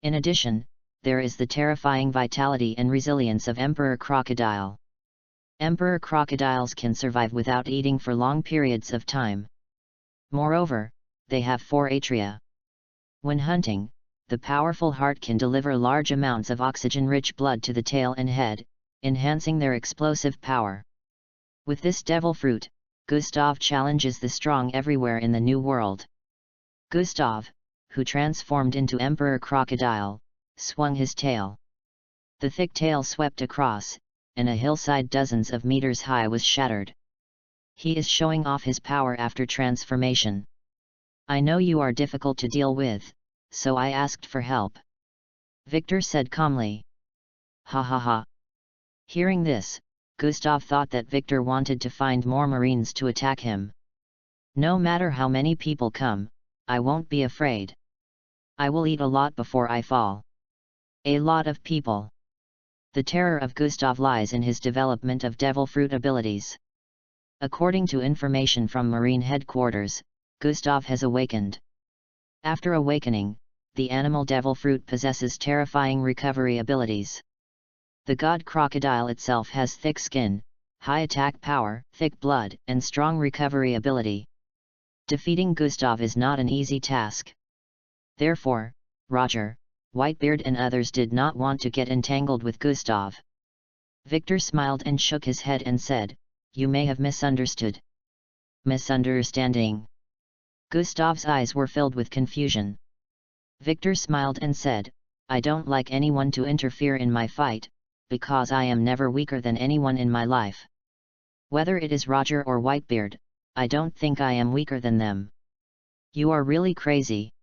In addition, there is the terrifying vitality and resilience of Emperor Crocodile. Emperor crocodiles can survive without eating for long periods of time. Moreover, they have 4 atria. When hunting, the powerful heart can deliver large amounts of oxygen-rich blood to the tail and head, enhancing their explosive power. With this devil fruit, Gustav challenges the strong everywhere in the New World. Gustav, who transformed into Emperor Crocodile, swung his tail. The thick tail swept across, and a hillside dozens of meters high was shattered. He is showing off his power after transformation. I know you are difficult to deal with, so I asked for help. Victor said calmly. Ha ha ha. Hearing this, Gustav thought that Victor wanted to find more Marines to attack him. No matter how many people come, I won't be afraid. I will eat a lot before I fall. A lot of people. The terror of Gustav lies in his development of devil fruit abilities. According to information from Marine headquarters, Gustav has awakened. After awakening, the animal devil fruit possesses terrifying recovery abilities. The god crocodile itself has thick skin, high attack power, thick blood, and strong recovery ability. Defeating Gustav is not an easy task. Therefore, Roger, Whitebeard and others did not want to get entangled with Gustav. Victor smiled and shook his head and said, "You may have misunderstood." Misunderstanding. Gustav's eyes were filled with confusion. Victor smiled and said, "I don't like anyone to interfere in my fight, because I am never weaker than anyone in my life. Whether it is Roger or Whitebeard, I don't think I am weaker than them." "You are really crazy."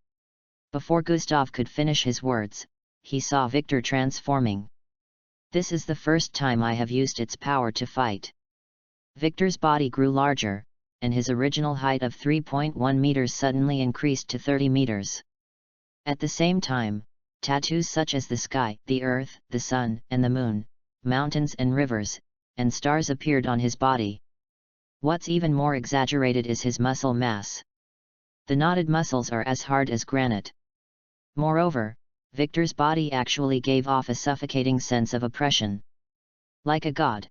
Before Gustav could finish his words, he saw Victor transforming. "This is the first time I have used its power to fight." Victor's body grew larger, and his original height of 3.1 meters suddenly increased to 30 meters. At the same time, tattoos such as the sky, the earth, the sun, and the moon, mountains and rivers, and stars appeared on his body. What's even more exaggerated is his muscle mass. The knotted muscles are as hard as granite. Moreover, Victor's body actually gave off a suffocating sense of oppression. Like a god.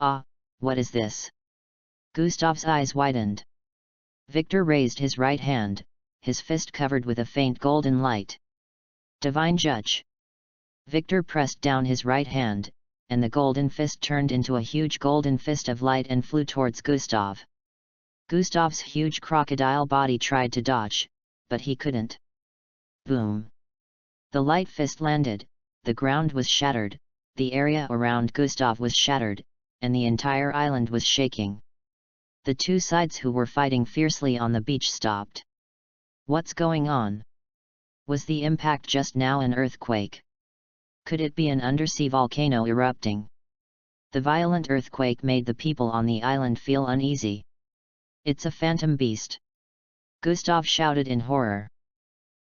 "Ah, what is this?" Gustav's eyes widened. Victor raised his right hand, his fist covered with a faint golden light. "Divine Judge." Victor pressed down his right hand, and the golden fist turned into a huge golden fist of light and flew towards Gustav. Gustav's huge crocodile body tried to dodge, but he couldn't. Boom! The light fist landed, the ground was shattered, the area around Gustav was shattered, and the entire island was shaking. The two sides who were fighting fiercely on the beach stopped. What's going on? Was the impact just now an earthquake? Could it be an undersea volcano erupting? The violent earthquake made the people on the island feel uneasy. "It's a phantom beast!" Gustav shouted in horror.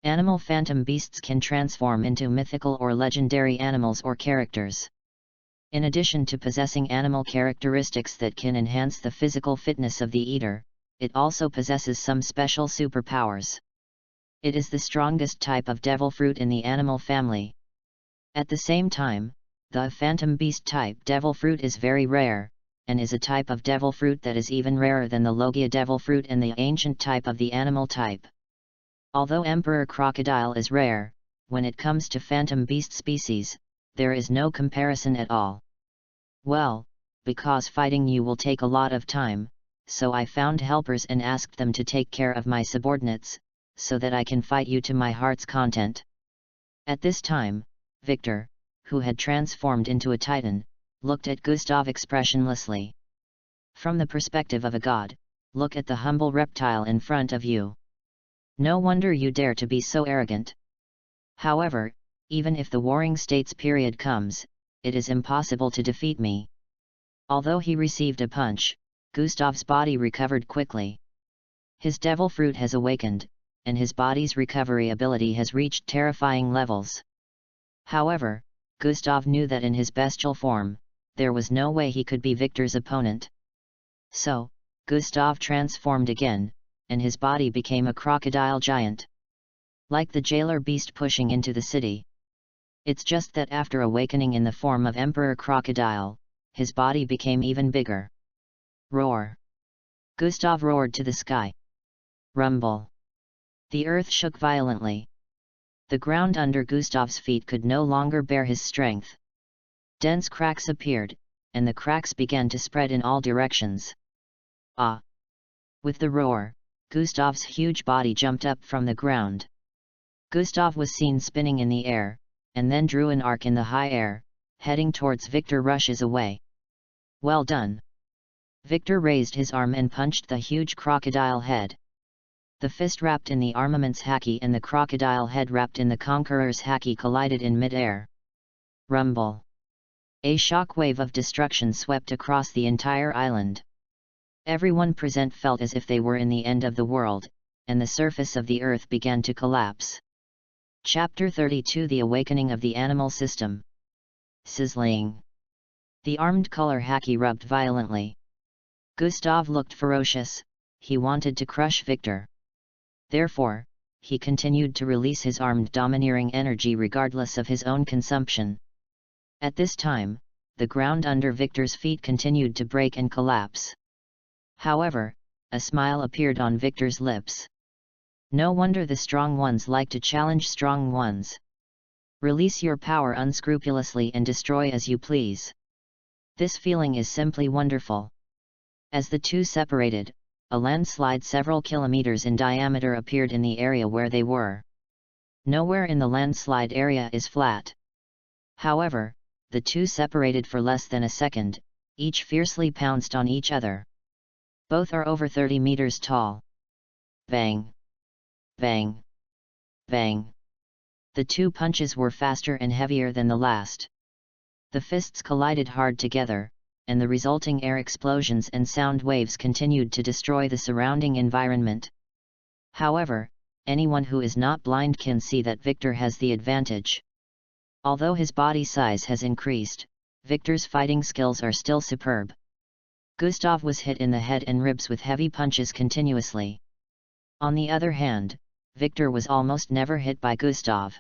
Animal phantom beasts can transform into mythical or legendary animals or characters. In addition to possessing animal characteristics that can enhance the physical fitness of the eater, it also possesses some special superpowers. It is the strongest type of devil fruit in the animal family. At the same time, the phantom beast type devil fruit is very rare, and is a type of devil fruit that is even rarer than the Logia devil fruit and the ancient type of the animal type. Although Emperor Crocodile is rare, when it comes to phantom beast species, there is no comparison at all. "Well, because fighting you will take a lot of time, so I found helpers and asked them to take care of my subordinates, so that I can fight you to my heart's content." At this time, Victor, who had transformed into a titan, looked at Gustav expressionlessly. "From the perspective of a god, look at the humble reptile in front of you. No wonder you dare to be so arrogant. However, even if the Warring States period comes, it is impossible to defeat me." Although he received a punch, Gustav's body recovered quickly. His devil fruit has awakened, and his body's recovery ability has reached terrifying levels. However, Gustav knew that in his bestial form, there was no way he could be Victor's opponent. So, Gustav transformed again, and his body became a crocodile giant. Like the jailer beast pushing into the city. It's just that after awakening in the form of Emperor Crocodile, his body became even bigger. Roar! Gustav roared to the sky. Rumble! The earth shook violently. The ground under Gustav's feet could no longer bear his strength. Dense cracks appeared, and the cracks began to spread in all directions. Ah! With the roar, Gustav's huge body jumped up from the ground. Gustav was seen spinning in the air, and then drew an arc in the high air, heading towards Victor rushes away. "Well done!" Victor raised his arm and punched the huge crocodile head. The fist wrapped in the armament's haki and the crocodile head wrapped in the conqueror's haki collided in mid-air. Rumble! A shockwave of destruction swept across the entire island. Everyone present felt as if they were in the end of the world, and the surface of the earth began to collapse. Chapter 32 The Awakening of the Animal System. Sizzling! The armed color haki rubbed violently. Gustav looked ferocious, he wanted to crush Victor. Therefore, he continued to release his armed domineering energy regardless of his own consumption. At this time, the ground under Victor's feet continued to break and collapse. However, a smile appeared on Victor's lips. No wonder the strong ones like to challenge strong ones. Release your power unscrupulously and destroy as you please. This feeling is simply wonderful. As the two separated, a landslide several kilometers in diameter appeared in the area where they were. Nowhere in the landslide area is flat. However, the two separated for less than a second, each fiercely pounced on each other. Both are over 30 meters tall. Bang! Bang! Bang! The two punches were faster and heavier than the last. The fists collided hard together, and the resulting air explosions and sound waves continued to destroy the surrounding environment. However, anyone who is not blind can see that Victor has the advantage. Although his body size has increased, Victor's fighting skills are still superb. Gustav was hit in the head and ribs with heavy punches continuously. On the other hand, Victor was almost never hit by Gustav.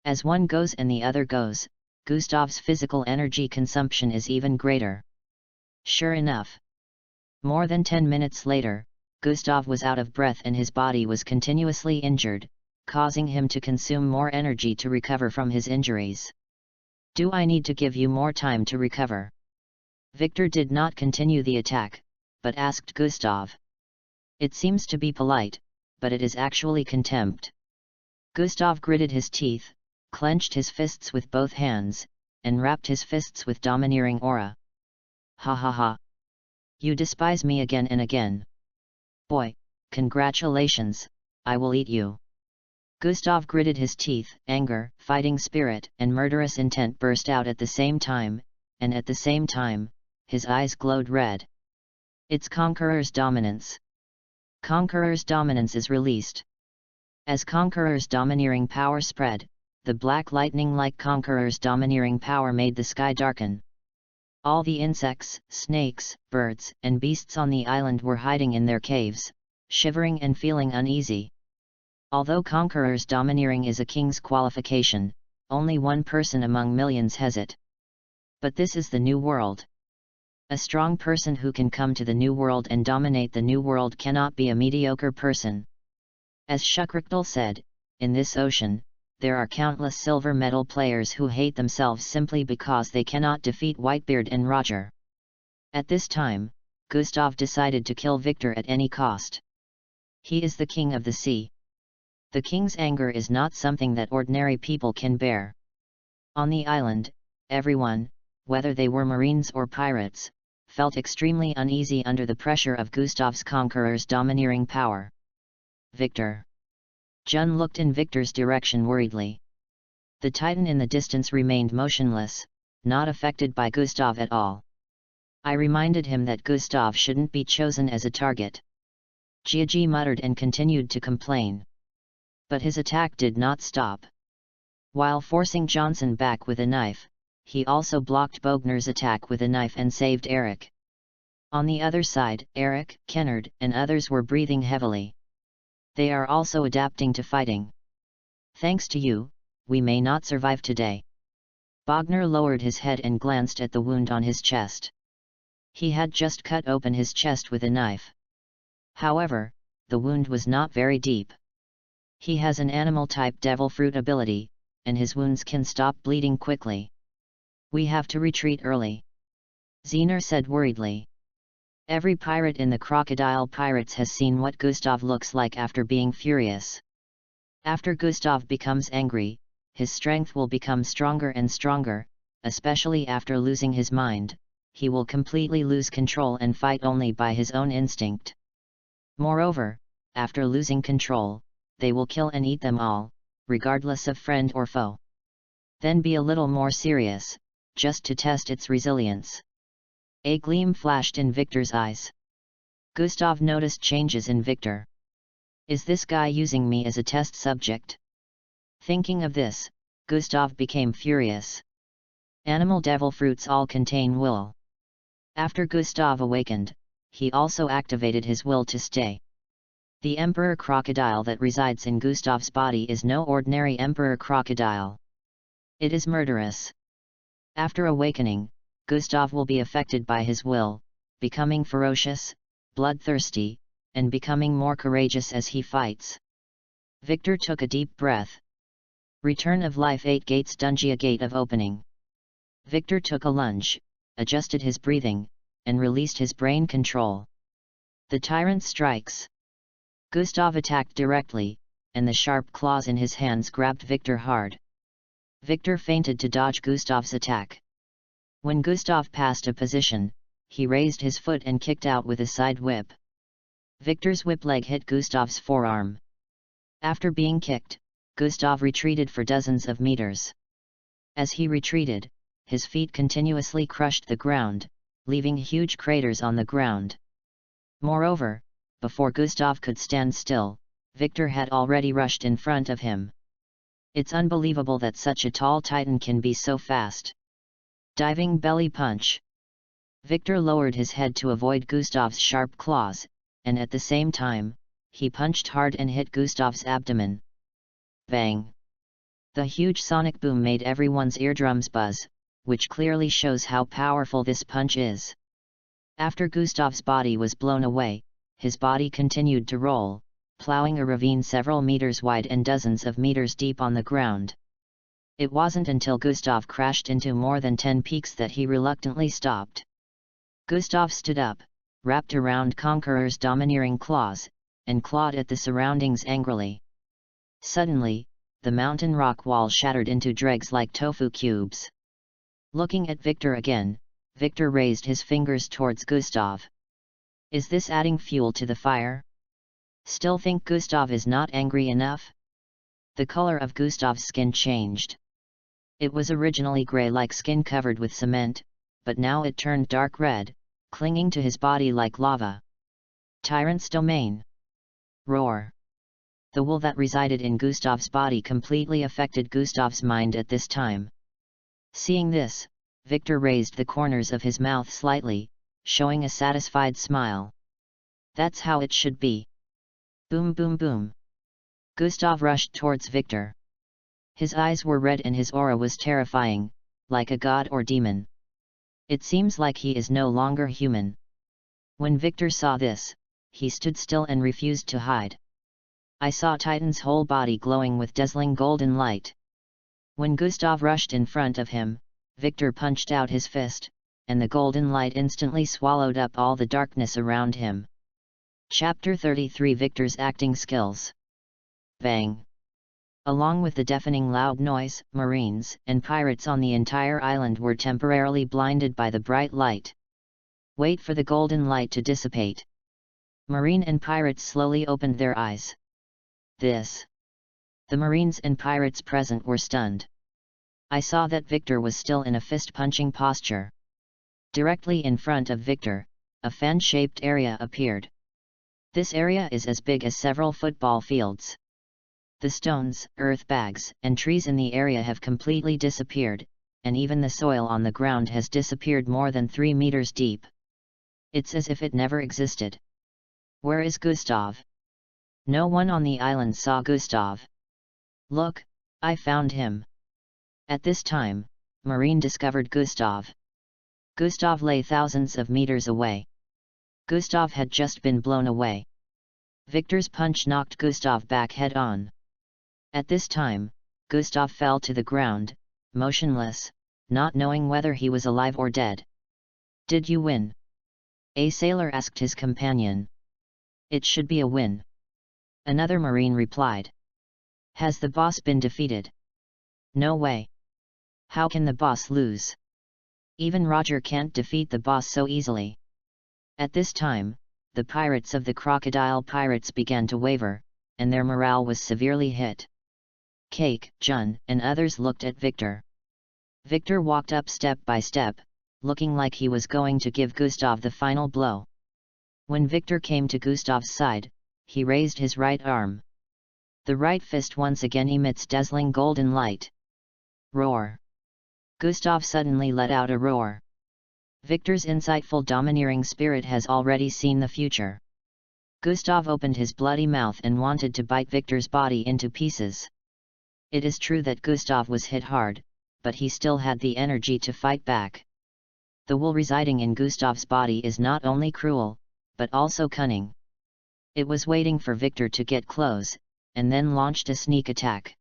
As one goes and the other goes, Gustav's physical energy consumption is even greater. Sure enough. More than 10 minutes later, Gustav was out of breath and his body was continuously injured, causing him to consume more energy to recover from his injuries. Do I need to give you more time to recover? Victor did not continue the attack, but asked Gustav. It seems to be polite, but it is actually contempt. Gustav gritted his teeth, clenched his fists with both hands, and wrapped his fists with domineering aura. Ha ha ha! You despise me again and again. Boy, congratulations, I will eat you. Gustav gritted his teeth, anger, fighting spirit, and murderous intent burst out at the same time, and at the same time, his eyes glowed red. It's Conqueror's dominance. Conqueror's dominance is released. As Conqueror's domineering power spread, the black lightning like Conqueror's domineering power made the sky darken. All the insects, snakes, birds, and beasts on the island were hiding in their caves, shivering and feeling uneasy. Although Conqueror's domineering is a king's qualification, only one person among millions has it. But this is the new world. A strong person who can come to the new world and dominate the new world cannot be a mediocre person. As Shukrakdal said, in this ocean, there are countless silver medal players who hate themselves simply because they cannot defeat Whitebeard and Roger. At this time, Gustav decided to kill Victor at any cost. He is the king of the sea. The king's anger is not something that ordinary people can bear. On the island, everyone, whether they were marines or pirates, felt extremely uneasy under the pressure of Gustav's Conqueror's domineering power. Victor. Jun looked in Victor's direction worriedly. The Titan in the distance remained motionless, not affected by Gustav at all. I reminded him that Gustav shouldn't be chosen as a target. Giagi muttered and continued to complain. But his attack did not stop. While forcing Johnson back with a knife, he also blocked Bogner's attack with a knife and saved Eric. On the other side, Eric, Kennard, and others were breathing heavily. They are also adapting to fighting. Thanks to you, we may not survive today. Bogner lowered his head and glanced at the wound on his chest. He had just cut open his chest with a knife. However, the wound was not very deep. He has an animal-type devil fruit ability, and his wounds can stop bleeding quickly. We have to retreat early. Zener said worriedly. Every pirate in the Crocodile Pirates has seen what Gustav looks like after being furious. After Gustav becomes angry, his strength will become stronger and stronger, especially after losing his mind. He will completely lose control and fight only by his own instinct. Moreover, after losing control, they will kill and eat them all, regardless of friend or foe. Then be a little more serious, just to test its resilience. A gleam flashed in Victor's eyes. Gustav noticed changes in Victor. Is this guy using me as a test subject? Thinking of this, Gustav became furious. Animal devil fruits all contain will. After Gustav awakened, he also activated his will to stay. The Emperor Crocodile that resides in Gustav's body is no ordinary Emperor Crocodile. It is murderous. After awakening, Gustav will be affected by his will, becoming ferocious, bloodthirsty, and becoming more courageous as he fights. Victor took a deep breath. Return of Life 8 Gates Dungia Gate of Opening. Victor took a lunge, adjusted his breathing, and released his brain control. The Tyrant strikes. Gustav attacked directly, and the sharp claws in his hands grabbed Victor hard. Victor feinted to dodge Gustav's attack. When Gustav passed a position, he raised his foot and kicked out with a side whip. Victor's whip leg hit Gustav's forearm. After being kicked, Gustav retreated for dozens of meters. As he retreated, his feet continuously crushed the ground, leaving huge craters on the ground. Moreover, before Gustav could stand still, Victor had already rushed in front of him. It's unbelievable that such a tall titan can be so fast. Diving belly punch. Victor lowered his head to avoid Gustav's sharp claws, and at the same time, he punched hard and hit Gustav's abdomen. Bang! The huge sonic boom made everyone's eardrums buzz, which clearly shows how powerful this punch is. After Gustav's body was blown away, his body continued to roll, plowing a ravine several meters wide and dozens of meters deep on the ground. It wasn't until Gustav crashed into more than 10 peaks that he reluctantly stopped. Gustav stood up, wrapped around Conqueror's domineering claws, and clawed at the surroundings angrily. Suddenly, the mountain rock wall shattered into dregs like tofu cubes. Looking at Victor again, Victor raised his fingers towards Gustav. Is this adding fuel to the fire? Still think Gustav is not angry enough? The color of Gustav's skin changed. It was originally gray like skin covered with cement, but now it turned dark red, clinging to his body like lava. Tyrant's domain. Roar. The wool that resided in Gustav's body completely affected Gustav's mind at this time. Seeing this, Victor raised the corners of his mouth slightly, showing a satisfied smile. That's how it should be. Boom boom boom. Gustav rushed towards Victor. His eyes were red and his aura was terrifying, like a god or demon. It seems like he is no longer human. When Victor saw this, he stood still and refused to hide. I saw Titan's whole body glowing with dazzling golden light. When Gustav rushed in front of him, Victor punched out his fist, and the golden light instantly swallowed up all the darkness around him. Chapter 33 Victor's Acting Skills. Bang! Along with the deafening loud noise, Marines and pirates on the entire island were temporarily blinded by the bright light. Wait for the golden light to dissipate. Marine and pirates slowly opened their eyes. The Marines and pirates present were stunned. I saw that Victor was still in a fist-punching posture. Directly in front of Victor, a fan-shaped area appeared. This area is as big as several football fields. The stones, earth bags, and trees in the area have completely disappeared, and even the soil on the ground has disappeared more than 3 meters deep. It's as if it never existed. Where is Gustav? No one on the island saw Gustav. Look, I found him. At this time, Marine discovered Gustav. Gustav lay thousands of meters away. Gustav had just been blown away. Victor's punch knocked Gustav back head-on. At this time, Gustav fell to the ground, motionless, not knowing whether he was alive or dead. Did you win? A sailor asked his companion. It should be a win. Another Marine replied. Has the boss been defeated? No way. How can the boss lose? Even Roger can't defeat the boss so easily. At this time, the pirates of the Crocodile Pirates began to waver, and their morale was severely hit. Cake, Jun, and others looked at Victor. Victor walked up step by step, looking like he was going to give Gustav the final blow. When Victor came to Gustav's side, he raised his right arm. The right fist once again emits dazzling golden light. Roar! Gustav suddenly let out a roar. Victor's insightful domineering spirit has already seen the future. Gustav opened his bloody mouth and wanted to bite Victor's body into pieces. It is true that Gustav was hit hard, but he still had the energy to fight back. The wool residing in Gustav's body is not only cruel, but also cunning. It was waiting for Victor to get close, and then launched a sneak attack.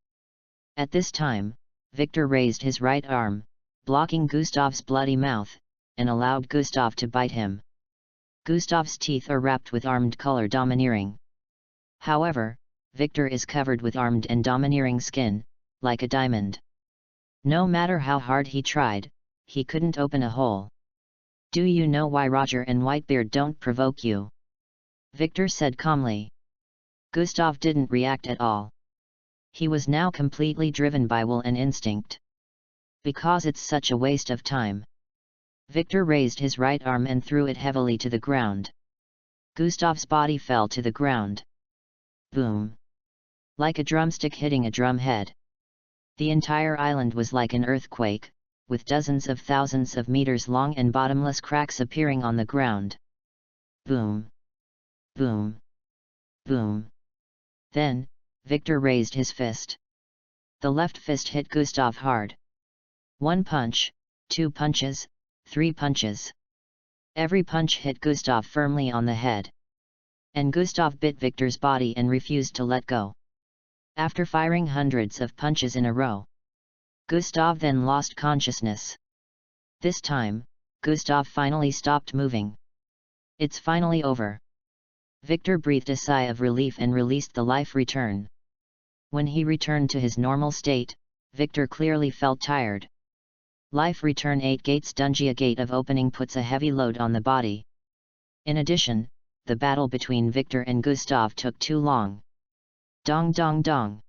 At this time, Victor raised his right arm, blocking Gustav's bloody mouth, and allowed Gustav to bite him. Gustav's teeth are wrapped with armed color domineering. However, Victor is covered with armed and domineering skin, like a diamond. No matter how hard he tried, he couldn't open a hole. "Do you know why Roger and Whitebeard don't provoke you?" Victor said calmly. Gustav didn't react at all. He was now completely driven by will and instinct. "Because it's such a waste of time." Victor raised his right arm and threw it heavily to the ground. Gustav's body fell to the ground. Boom! Like a drumstick hitting a drumhead. The entire island was like an earthquake, with dozens of thousands of meters long and bottomless cracks appearing on the ground. Boom! Boom! Boom! Then, Victor raised his fist. The left fist hit Gustav hard. 1 punch, 2 punches, 3 punches. Every punch hit Gustav firmly on the head. And Gustav bit Victor's body and refused to let go. After firing hundreds of punches in a row, Gustav then lost consciousness. This time, Gustav finally stopped moving. "It's finally over." Victor breathed a sigh of relief and released the life return. When he returned to his normal state, Victor clearly felt tired. Life return 8 gates Dungia gate of opening puts a heavy load on the body. In addition, the battle between Victor and Gustav took too long. Dong dong dong.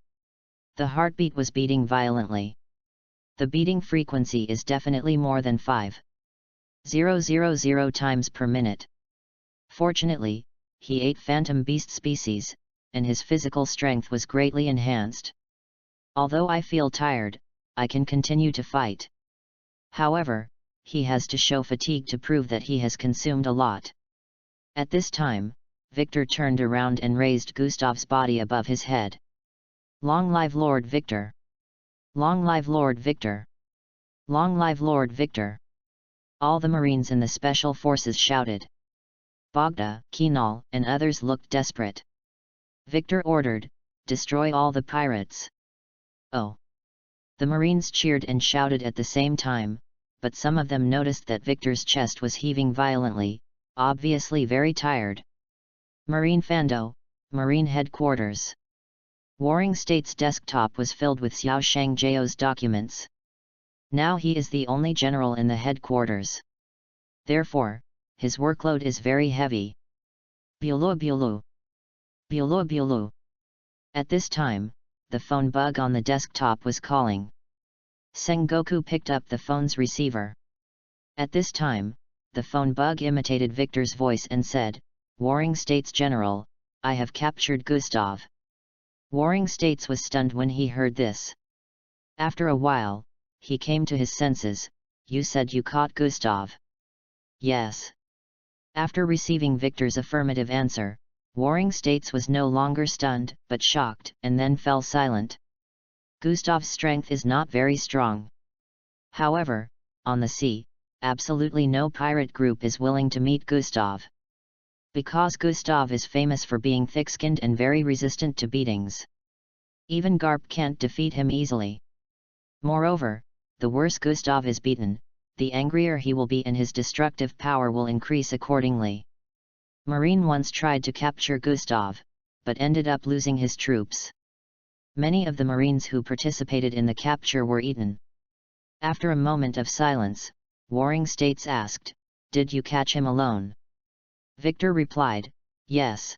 The heartbeat was beating violently. The beating frequency is definitely more than 5,000 times per minute. Fortunately, he ate phantom beast species, and his physical strength was greatly enhanced. "Although I feel tired, I can continue to fight." However, he has to show fatigue to prove that he has consumed a lot. At this time, Victor turned around and raised Gustav's body above his head. "Long live Lord Victor! Long live Lord Victor! Long live Lord Victor!" All the Marines in the Special Forces shouted. Bogda, Kinal, and others looked desperate. Victor ordered, "Destroy all the pirates!" "Oh!" The Marines cheered and shouted at the same time, but some of them noticed that Victor's chest was heaving violently, obviously very tired. Marine Fando, Marine Headquarters. Warring States' desktop was filled with Xiao Shangjiao's documents. Now he is the only general in the headquarters. Therefore, his workload is very heavy. Bulu bulu. Bulu bulu. At this time, the phone bug on the desktop was calling. Sengoku picked up the phone's receiver. At this time, the phone bug imitated Victor's voice and said, "Warring States General, I have captured Gustav." Warring States was stunned when he heard this. After a while, he came to his senses. "You said you caught Gustav?" "Yes." After receiving Victor's affirmative answer, Warring States was no longer stunned, but shocked, and then fell silent. Gustav's strength is not very strong. However, on the sea, absolutely no pirate group is willing to meet Gustav. Because Gustav is famous for being thick-skinned and very resistant to beatings. Even Garp can't defeat him easily. Moreover, the worse Gustav is beaten, the angrier he will be and his destructive power will increase accordingly. Marine once tried to capture Gustav, but ended up losing his troops. Many of the Marines who participated in the capture were eaten. After a moment of silence, Warring States asked, "Did you catch him alone?" Victor replied, "Yes.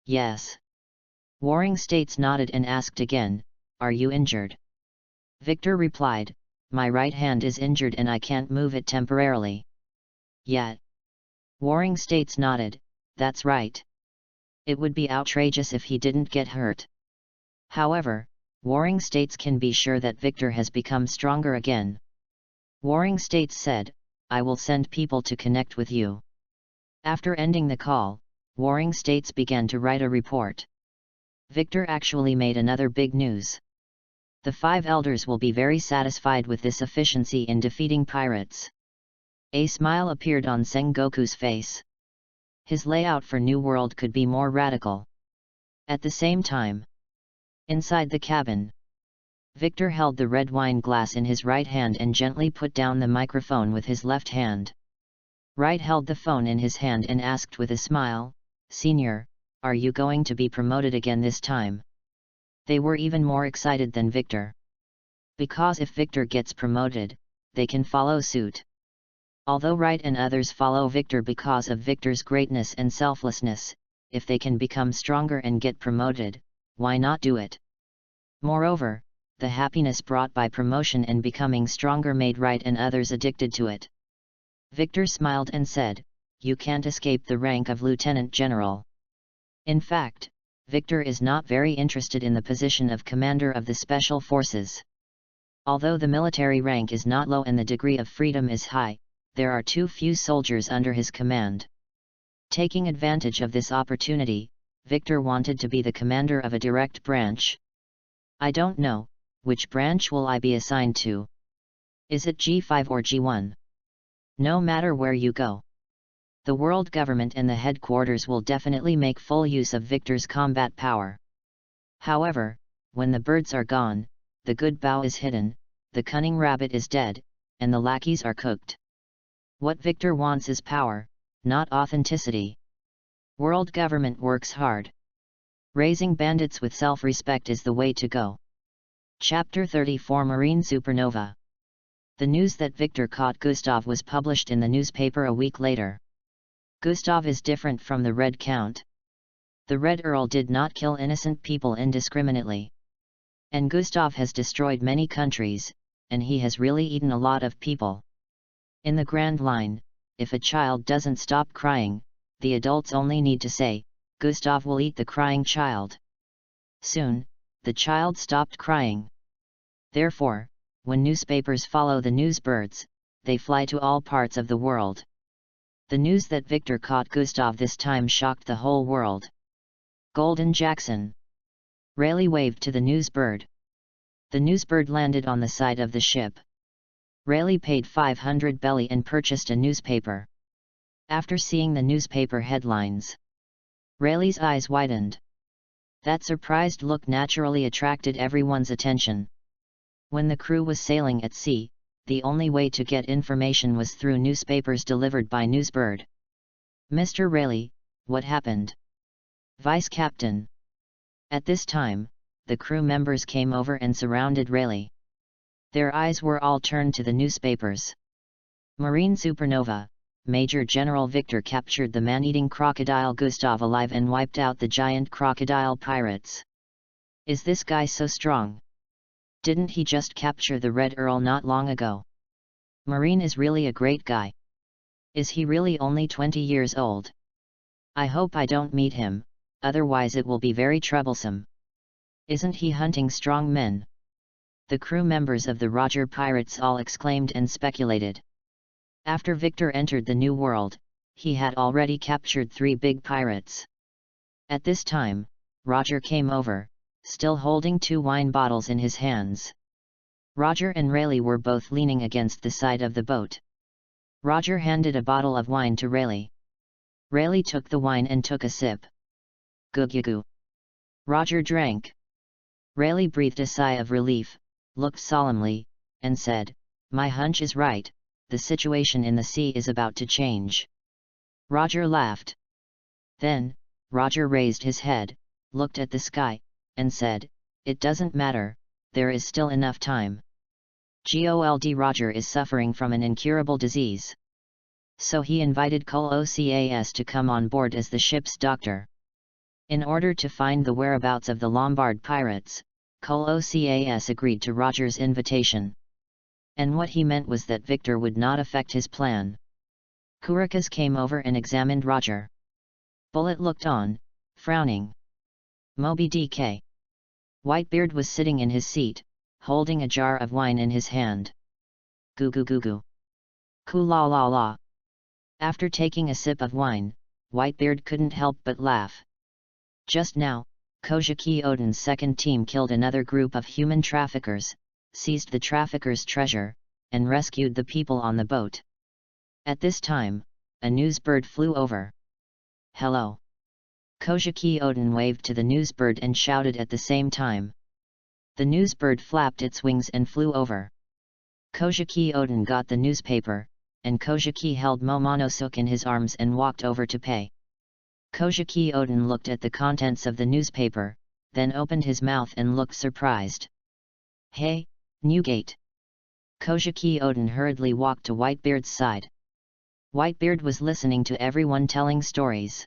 Yes." Warring States nodded and asked again, "Are you injured?" Victor replied, "My right hand is injured and I can't move it temporarily." "Yet." Warring States nodded, "That's right. It would be outrageous if he didn't get hurt." However, Warring States can be sure that Victor has become stronger again. Warring States said, "I will send people to connect with you." After ending the call, Warring States began to write a report. Victor actually made another big news. The 5 elders will be very satisfied with this efficiency in defeating pirates. A smile appeared on Sengoku's face. His layout for New World could be more radical. At the same time, inside the cabin, Victor held the red wine glass in his right hand and gently put down the microphone with his left hand. Wright held the phone in his hand and asked with a smile, "Senior, are you going to be promoted again this time?" They were even more excited than Victor. Because if Victor gets promoted, they can follow suit. Although Wright and others follow Victor because of Victor's greatness and selflessness, if they can become stronger and get promoted, why not do it? Moreover, the happiness brought by promotion and becoming stronger made Wright and others addicted to it. Victor smiled and said, "You can't escape the rank of Lieutenant General." In fact, Victor is not very interested in the position of Commander of the Special Forces. Although the military rank is not low and the degree of freedom is high, there are too few soldiers under his command. Taking advantage of this opportunity, Victor wanted to be the commander of a direct branch. "I don't know, which branch will I be assigned to? Is it G5 or G1? No matter where you go. The world government and the headquarters will definitely make full use of Victor's combat power. However, when the birds are gone, the good bough is hidden, the cunning rabbit is dead, and the lackeys are cooked. What Victor wants is power, not authenticity. World government works hard. Raising bandits with self-respect is the way to go." Chapter 34 Marine Supernova. The news that Victor caught Gustav was published in the newspaper a week later. Gustav is different from the Red Count. The Red Earl did not kill innocent people indiscriminately. And Gustav has destroyed many countries, and he has really eaten a lot of people. In the grand line, if a child doesn't stop crying, the adults only need to say, "Gustav will eat the crying child." Soon, the child stopped crying. Therefore, when newspapers follow the newsbirds, they fly to all parts of the world. The news that Victor caught Gustav this time shocked the whole world. Golden Jackson. Rayleigh waved to the newsbird. The newsbird landed on the side of the ship. Rayleigh paid 500 belly and purchased a newspaper. After seeing the newspaper headlines, Rayleigh's eyes widened. That surprised look naturally attracted everyone's attention. When the crew was sailing at sea, the only way to get information was through newspapers delivered by Newsbird. "Mr. Rayleigh, what happened?" "Vice Captain." At this time, the crew members came over and surrounded Rayleigh. Their eyes were all turned to the newspapers. Marine Supernova. Major General Victor captured the man-eating crocodile Gustav alive and wiped out the giant crocodile pirates. Is this guy so strong? Didn't he just capture the Red Earl not long ago? Marine is really a great guy. Is he really only 20 years old? I hope I don't meet him, otherwise it will be very troublesome. Isn't he hunting strong men? The crew members of the Roger Pirates all exclaimed and speculated. After Victor entered the New World, he had already captured 3 big pirates. At this time, Roger came over, still holding 2 wine bottles in his hands. Roger and Rayleigh were both leaning against the side of the boat. Roger handed a bottle of wine to Rayleigh. Rayleigh took the wine and took a sip. Goo-goo-goo. Roger drank. Rayleigh breathed a sigh of relief, looked solemnly, and said, "My hunch is right, the situation in the sea is about to change." Roger laughed. Then, Roger raised his head, looked at the sky, and said, "It doesn't matter, there is still enough time. Gold Roger is suffering from an incurable disease." So he invited Kobo to come on board as the ship's doctor. In order to find the whereabouts of the Lombard pirates, Kobo agreed to Roger's invitation. And what he meant was that Victor would not affect his plan. Kurikas came over and examined Roger. Bullet looked on, frowning. Moby Dick. Whitebeard was sitting in his seat, holding a jar of wine in his hand. Goo goo goo goo. Coo la la la. After taking a sip of wine, Whitebeard couldn't help but laugh. Just now, Kojiki Odin's second team killed another group of human traffickers, seized the traffickers' treasure, and rescued the people on the boat. At this time, a newsbird flew over. "Hello!" Kojiki Odin waved to the newsbird and shouted at the same time. The newsbird flapped its wings and flew over. Kojiki Odin got the newspaper, and Kojiki held Momonosuke in his arms and walked over to pay. Kojiki Odin looked at the contents of the newspaper, then opened his mouth and looked surprised. "Hey, Newgate!" Kojiki Odin hurriedly walked to Whitebeard's side. Whitebeard was listening to everyone telling stories.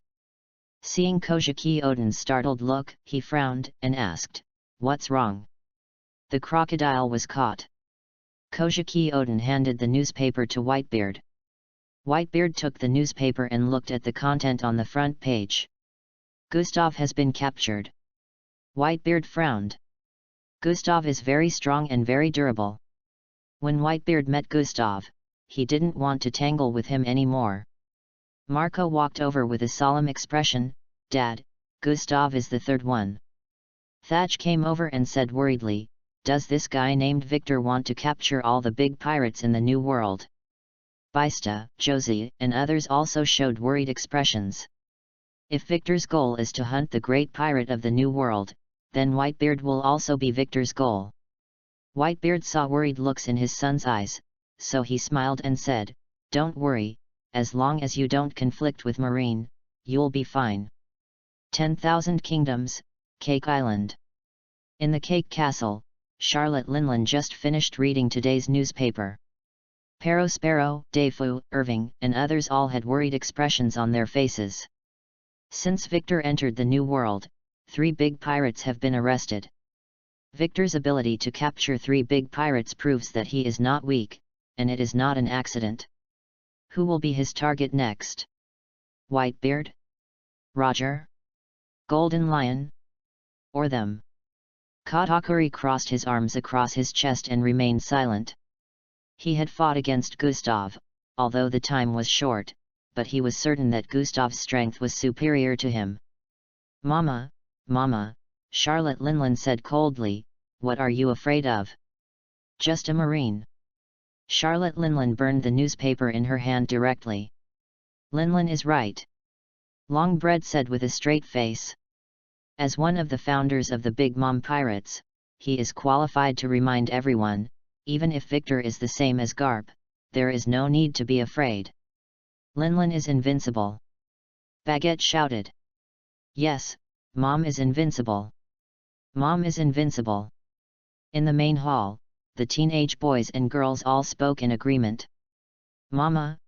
Seeing Kojiki Odin's startled look, he frowned, and asked, "What's wrong?" The crocodile was caught. Kojiki Odin handed the newspaper to Whitebeard. Whitebeard took the newspaper and looked at the content on the front page. "Gustav has been captured." Whitebeard frowned. Gustav is very strong and very durable. When Whitebeard met Gustav, he didn't want to tangle with him anymore. Marco walked over with a solemn expression. "Dad, Gustav is the third one." Thatch came over and said worriedly, "Does this guy named Victor want to capture all the big pirates in the New World?" Bista, Josie, and others also showed worried expressions. If Victor's goal is to hunt the great pirate of the New World, then Whitebeard will also be Victor's goal. Whitebeard saw worried looks in his son's eyes, so he smiled and said, "Don't worry, as long as you don't conflict with Marine, you'll be fine." 10,000 Kingdoms, Cake Island. In the Cake Castle, Charlotte Linlin just finished reading today's newspaper. Sparrow, Defu, Irving, and others all had worried expressions on their faces. Since Victor entered the New World, 3 big pirates have been arrested. Victor's ability to capture 3 big pirates proves that he is not weak, and it is not an accident. Who will be his target next? Whitebeard? Roger? Golden Lion? Or them? Katakuri crossed his arms across his chest and remained silent. He had fought against Gustav, although the time was short, but he was certain that Gustav's strength was superior to him. Mama, Charlotte Linlin said coldly, "What are you afraid of?" "Just a Marine." Charlotte Linlin burned the newspaper in her hand directly. "Linlin is right," Longbread said with a straight face. As one of the founders of the Big Mom Pirates, he is qualified to remind everyone, even if Victor is the same as Garp, there is no need to be afraid. Linlin is invincible. Baguette shouted. "Yes, Mom is invincible. Mom is invincible." In the main hall, the teenage boys and girls all spoke in agreement. Mama,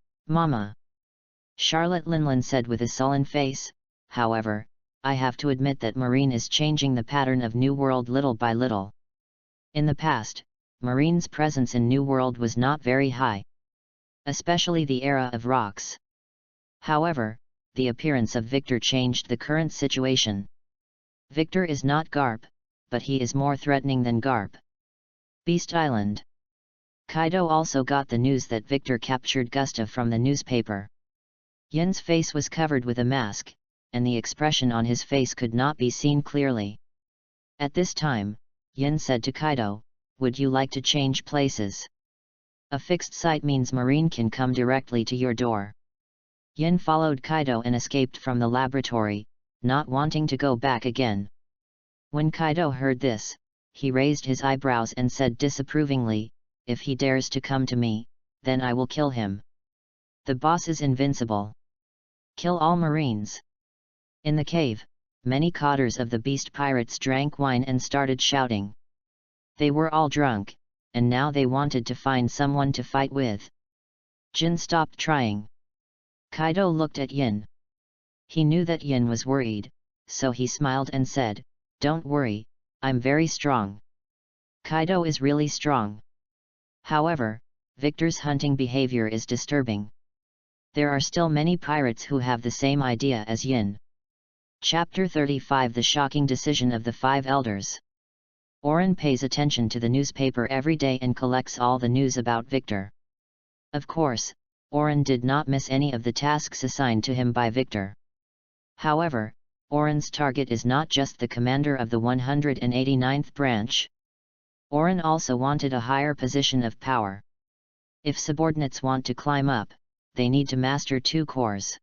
Charlotte Linlin said with a sullen face, "However, I have to admit that Marine is changing the pattern of New World little by little. In the past, Marine's presence in New World was not very high. Especially the era of rocks. However, the appearance of Victor changed the current situation. Victor is not Garp, but he is more threatening than Garp." Beast Island. Kaido also got the news that Victor captured Gustav from the newspaper. Yin's face was covered with a mask, and the expression on his face could not be seen clearly. At this time, Yin said to Kaido, "Would you like to change places? A fixed site means Marine can come directly to your door." Yin followed Kaido and escaped from the laboratory, not wanting to go back again. When Kaido heard this, he raised his eyebrows and said disapprovingly, "If he dares to come to me, then I will kill him. The boss is invincible. Kill all Marines." In the cave, many cotters of the beast pirates drank wine and started shouting. They were all drunk, and now they wanted to find someone to fight with. Jin stopped trying. Kaido looked at Yin. He knew that Yin was worried, so he smiled and said, "Don't worry, I'm very strong." Kaido is really strong. However, Victor's hunting behavior is disturbing. There are still many pirates who have the same idea as Yin. Chapter 35 The Shocking Decision of the 5 Elders. Oren pays attention to the newspaper every day and collects all the news about Victor. Of course, Oren did not miss any of the tasks assigned to him by Victor. However, Oren's target is not just the commander of the 189th branch. Oren also wanted a higher position of power. If subordinates want to climb up, they need to master 2 cores.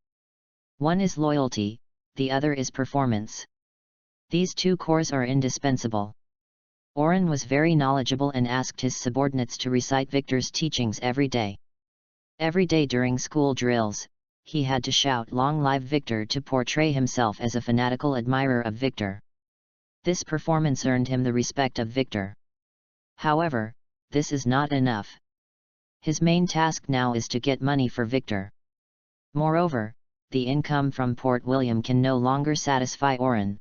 One is loyalty, the other is performance. These 2 cores are indispensable. Oren was very knowledgeable and asked his subordinates to recite Victor's teachings every day. Every day during school drills, he had to shout "Long live Victor" to portray himself as a fanatical admirer of Victor. This performance earned him the respect of Victor. However, this is not enough. His main task now is to get money for Victor. Moreover, the income from Port William can no longer satisfy Oren.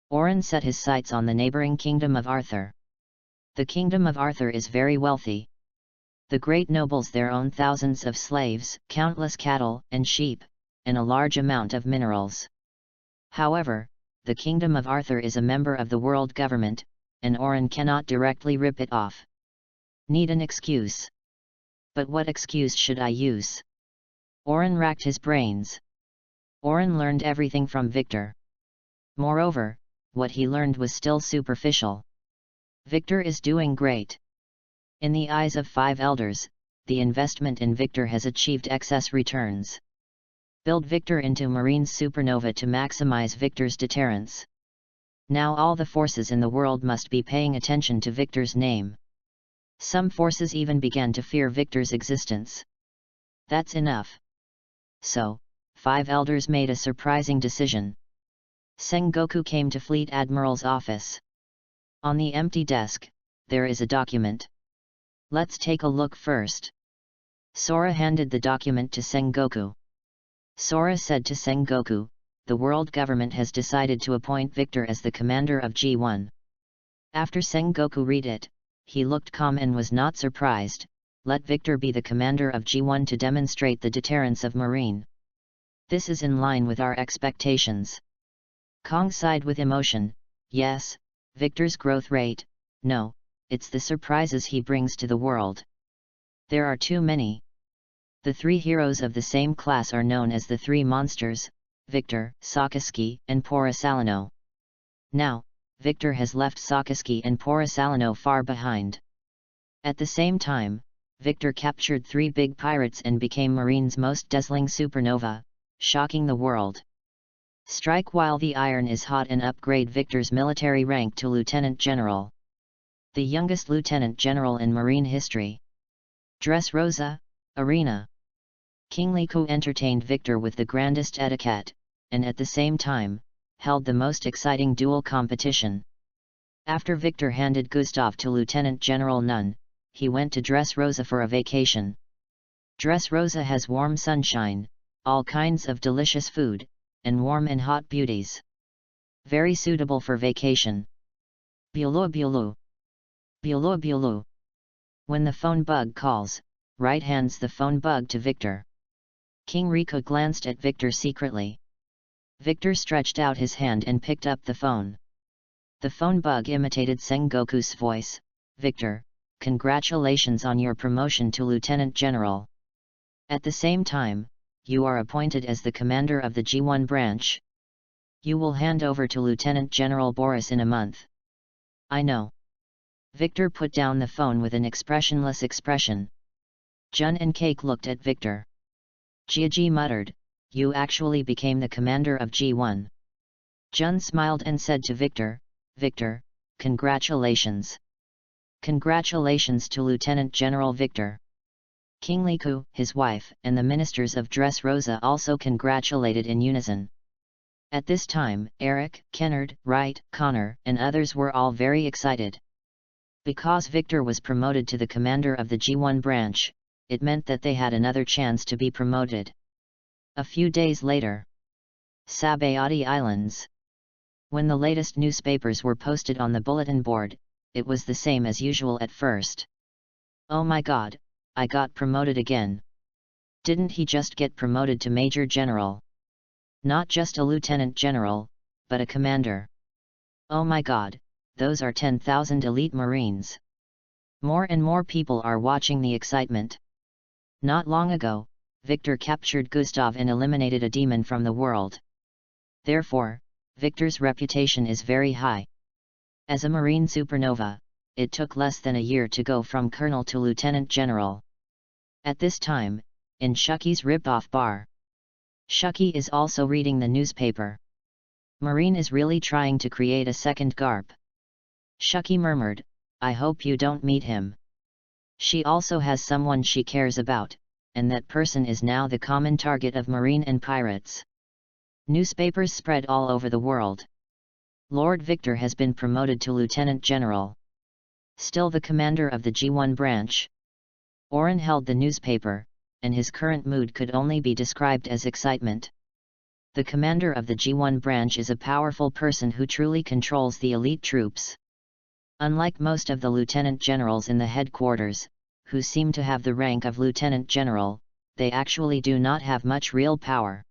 Oren set his sights on the neighboring kingdom of Arthur. The kingdom of Arthur is very wealthy. The great nobles there own thousands of slaves, countless cattle and sheep, and a large amount of minerals. However, the kingdom of Arthur is a member of the world government, and Oren cannot directly rip it off. Need an excuse. But what excuse should I use? Oren racked his brains. Oren learned everything from Victor. Moreover, what he learned was still superficial. Victor is doing great. In the eyes of 5 elders, the investment in Victor has achieved excess returns. Build Victor into Marine's supernova to maximize Victor's deterrence. Now all the forces in the world must be paying attention to Victor's name. Some forces even began to fear Victor's existence. That's enough. So, 5 elders made a surprising decision. Sengoku came to Fleet Admiral's office. On the empty desk, there is a document. Let's take a look first. Sora handed the document to Sengoku. Sora said to Sengoku, the world government has decided to appoint Victor as the commander of G1. After Sengoku read it, he looked calm and was not surprised. Let Victor be the commander of G1 to demonstrate the deterrence of Marine. This is in line with our expectations. Kong sighed with emotion. Yes, Victor's growth rate, no, it's the surprises he brings to the world. There are too many. The 3 heroes of the same class are known as the 3 monsters, Victor, Sakazuki, and Porosalino. Now, Victor has left Sakazuki and Porosalino far behind. At the same time, Victor captured 3 big pirates and became Marine's most dazzling supernova, shocking the world. Strike while the iron is hot and upgrade Victor's military rank to Lieutenant General. The youngest Lieutenant General in Marine history. Dressrosa, Arena. King Liku entertained Victor with the grandest etiquette, and at the same time, held the most exciting duel competition. After Victor handed Gustav to Lieutenant General Nun, he went to Dressrosa for a vacation. Dressrosa has warm sunshine, all kinds of delicious food, and warm and hot beauties. Very suitable for vacation. Bulu bulu. Bulu bulu. When the phone bug calls, Wright hands the phone bug to Victor. King Rika glanced at Victor secretly. Victor stretched out his hand and picked up the phone. The phone bug imitated Sengoku's voice. Victor, congratulations on your promotion to Lieutenant General. At the same time, you are appointed as the commander of the G1 branch. You will hand over to Lieutenant General Boris in a month. I know. Victor put down the phone with an expressionless expression. Jun and Cake looked at Victor. Jiaji muttered, you actually became the commander of G1. Jun smiled and said to Victor, Victor, congratulations. Congratulations to Lieutenant General Victor. King Liku, his wife, and the ministers of Dressrosa also congratulated in unison. At this time, Eric, Kennard, Wright, Connor, and others were all very excited. Because Victor was promoted to the commander of the G1 branch, it meant that they had another chance to be promoted. A few days later. Sabayati Islands. When the latest newspapers were posted on the bulletin board, it was the same as usual at first. Oh my god, I got promoted again. Didn't he just get promoted to Major General? Not just a Lieutenant General, but a commander. Oh my god, those are 10,000 elite Marines. More and more people are watching the excitement. Not long ago, Victor captured Gustav and eliminated a demon from the world. Therefore, Victor's reputation is very high. As a Marine supernova, it took less than a year to go from Colonel to Lieutenant General. At this time, in Shucky's rip-off bar. Shucky is also reading the newspaper. Marine is really trying to create a second Garp. Shucky murmured, I hope you don't meet him. She also has someone she cares about, and that person is now the common target of Marine and pirates. Newspapers spread all over the world. Lord Victor has been promoted to Lieutenant General. Still the commander of the G1 branch. Oren held the newspaper, and his current mood could only be described as excitement. The commander of the G1 branch is a powerful person who truly controls the elite troops. Unlike most of the lieutenant generals in the headquarters, who seem to have the rank of lieutenant general, they actually do not have much real power.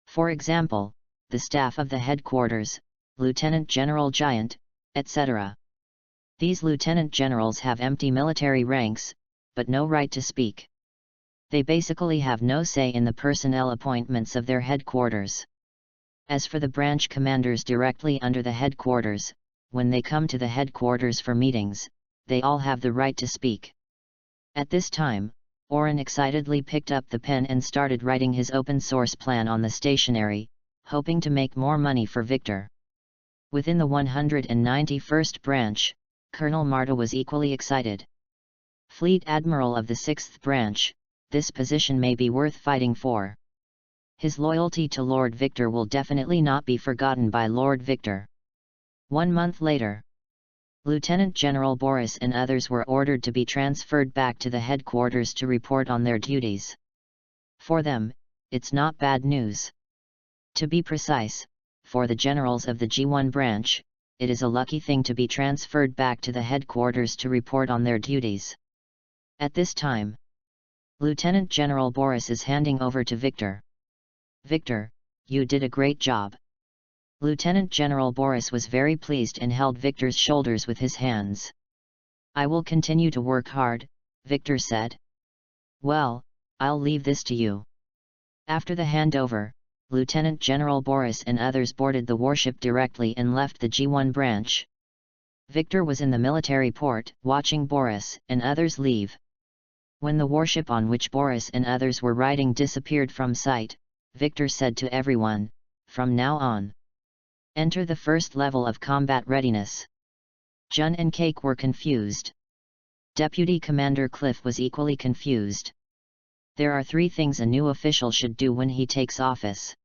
For example, the staff of the headquarters, Lieutenant General Giant, etc. These lieutenant generals have empty military ranks, but no right to speak. They basically have no say in the personnel appointments of their headquarters. As for the branch commanders directly under the headquarters, when they come to the headquarters for meetings, they all have the right to speak. At this time, Oren excitedly picked up the pen and started writing his open source plan on the stationery, hoping to make more money for Victor. Within the 191st branch, Colonel Marta was equally excited. Fleet Admiral of the 6th branch, this position may be worth fighting for. His loyalty to Lord Victor will definitely not be forgotten by Lord Victor. 1 month later, Lieutenant General Boris and others were ordered to be transferred back to the headquarters to report on their duties. For them, it's not bad news. To be precise, for the generals of the G1 branch, it is a lucky thing to be transferred back to the headquarters to report on their duties. At this time, Lieutenant General Boris is handing over to Victor. Victor, you did a great job. Lieutenant General Boris was very pleased and held Victor's shoulders with his hands. I will continue to work hard, Victor said. Well, I'll leave this to you. After the handover, Lieutenant General Boris and others boarded the warship directly and left the G1 branch. Victor was in the military port, watching Boris and others leave. When the warship on which Boris and others were riding disappeared from sight, Victor said to everyone, "From now on, enter the first level of combat readiness." Jun and Cake were confused. Deputy Commander Cliff was equally confused. There are 3 things a new official should do when he takes office.